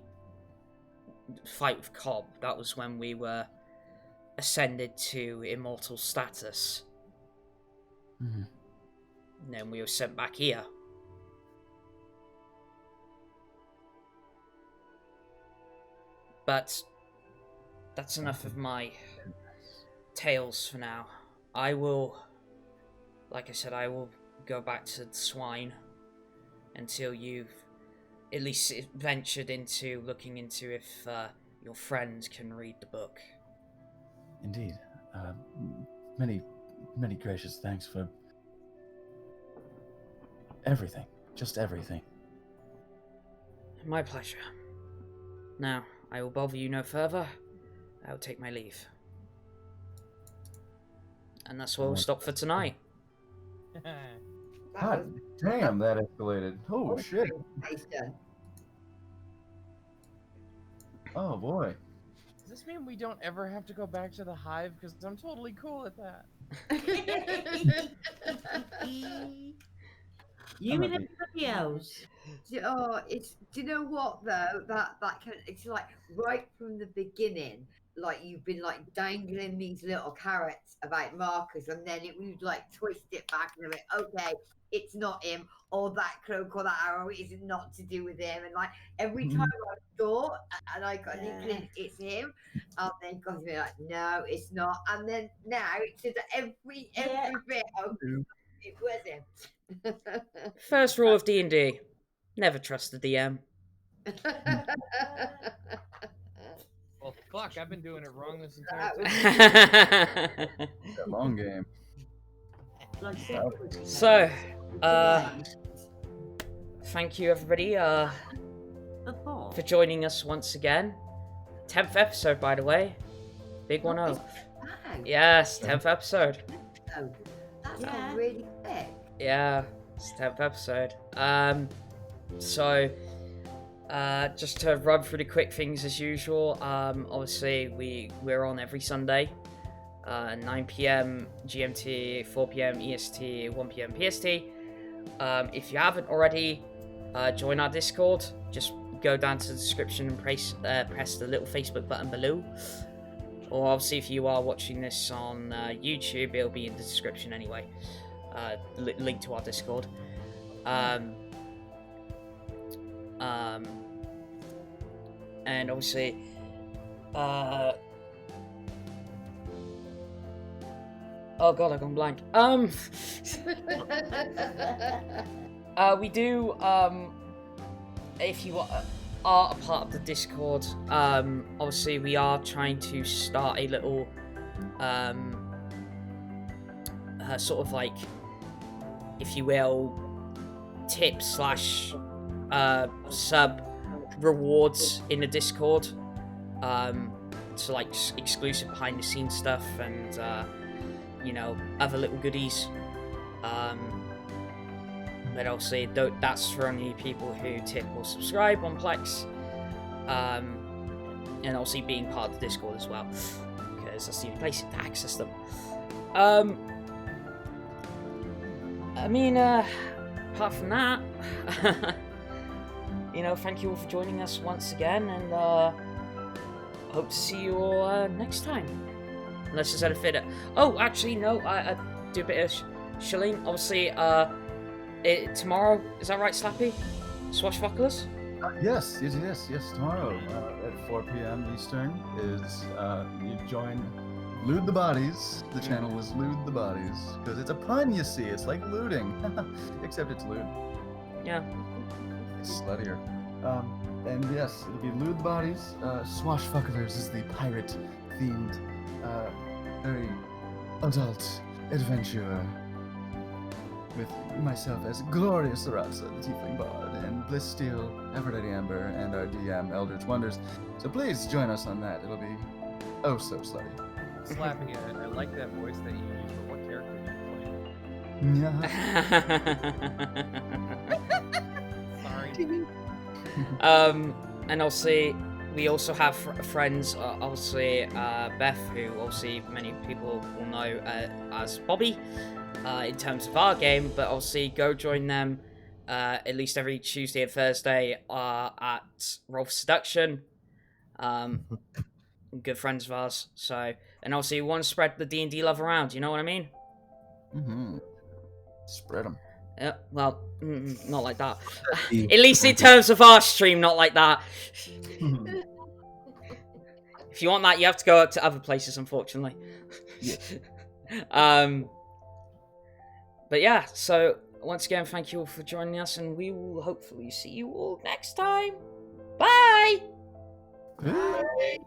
Speaker 1: fight with Cobb. That was when we were ascended to immortal status. And then we were sent back here. But that's enough of my tales for now. I will, like I said, I will go back to the swine until you've at least ventured into looking into if your friends can read the book.
Speaker 5: Indeed. Many gracious thanks for everything. Just everything.
Speaker 1: My pleasure. Now, I will bother you no further. I will take my leave. And that's where we'll stop for tonight.
Speaker 5: God damn, that escalated. Oh, shit. Oh, boy.
Speaker 3: Does this mean we don't ever have to go back to the Hive? Because I'm totally cool at that.
Speaker 7: You and everybody else.
Speaker 2: Oh, do you know what though? That kind of, it's like right from the beginning, like you've been like dangling these little carrots about Marcus, and then it would like twist it back and be okay, it's not him, or that cloak or that arrow is not to do with him, and like every time I thought and I got it's him, and then got me like no, it's not, and then now it's just every bit of it was him.
Speaker 1: First rule of D&D: never trust the DM.
Speaker 3: Well, fuck, I've been doing it wrong this entire
Speaker 5: That long game.
Speaker 1: So, thank you everybody for joining us once again. 10th episode, by the way. Big 1-0. Yes, 10th episode.
Speaker 2: That's really quick.
Speaker 1: Yeah, it's 10th episode. So, just to run through the quick things as usual, obviously we're on every Sunday, 9 PM GMT, 4 PM EST, 1 PM PST. If you haven't already, join our Discord. Just go down to the description and press the little Facebook button below. Or obviously if you are watching this on YouTube, it'll be in the description anyway. Link to our Discord. And obviously, oh god, I've gone blank. We do, if you are a part of the Discord, obviously we are trying to start a little, sort of like, if you will, tip / sub rewards in the Discord, so like exclusive behind the scenes stuff and you know, other little goodies, but obviously that's for only people who tip or subscribe on Plex, and obviously being part of the Discord as well, because that's the only place to access them. I mean, apart from that, you know, thank you all for joining us once again, and hope to see you all next time. Unless there's anything. Oh, actually, no, I do a bit of shilling. Obviously, tomorrow, is that right, Slappy? Swashbucklers?
Speaker 5: Yes. Tomorrow at 4 PM Eastern is you join Loot the Bodies. The channel is Loot the Bodies because it's a pun, you see. It's like looting, except it's loot.
Speaker 1: Yeah.
Speaker 9: Sluttier. And yes, it'll be lewd bodies. Swashbucklers is the pirate-themed, very adult adventurer. With myself as Glorious Sarasa, the Tiefling Bard, and Bliss Steel, Aphrodite Amber, and our DM, Eldritch Wonders. So please join us on that. It'll be oh so slutty.
Speaker 3: Slappy, I like that voice that you use for what character you
Speaker 1: Sorry. And obviously, we also have friends, obviously, Beth, who obviously many people will know as Bobby, in terms of our game, but obviously go join them at least every Tuesday and Thursday at Roll for Seduction. Good friends of ours, so, and obviously we want to spread the D&D love around, you know what I mean?
Speaker 9: Mm-hmm. Spread them.
Speaker 1: Well, not like that. At least in terms of our stream, not like that. If you want that, you have to go up to other places, unfortunately.
Speaker 9: Yeah.
Speaker 1: But yeah, so once again, thank you all for joining us, and we will hopefully see you all next time. Bye!
Speaker 9: Bye.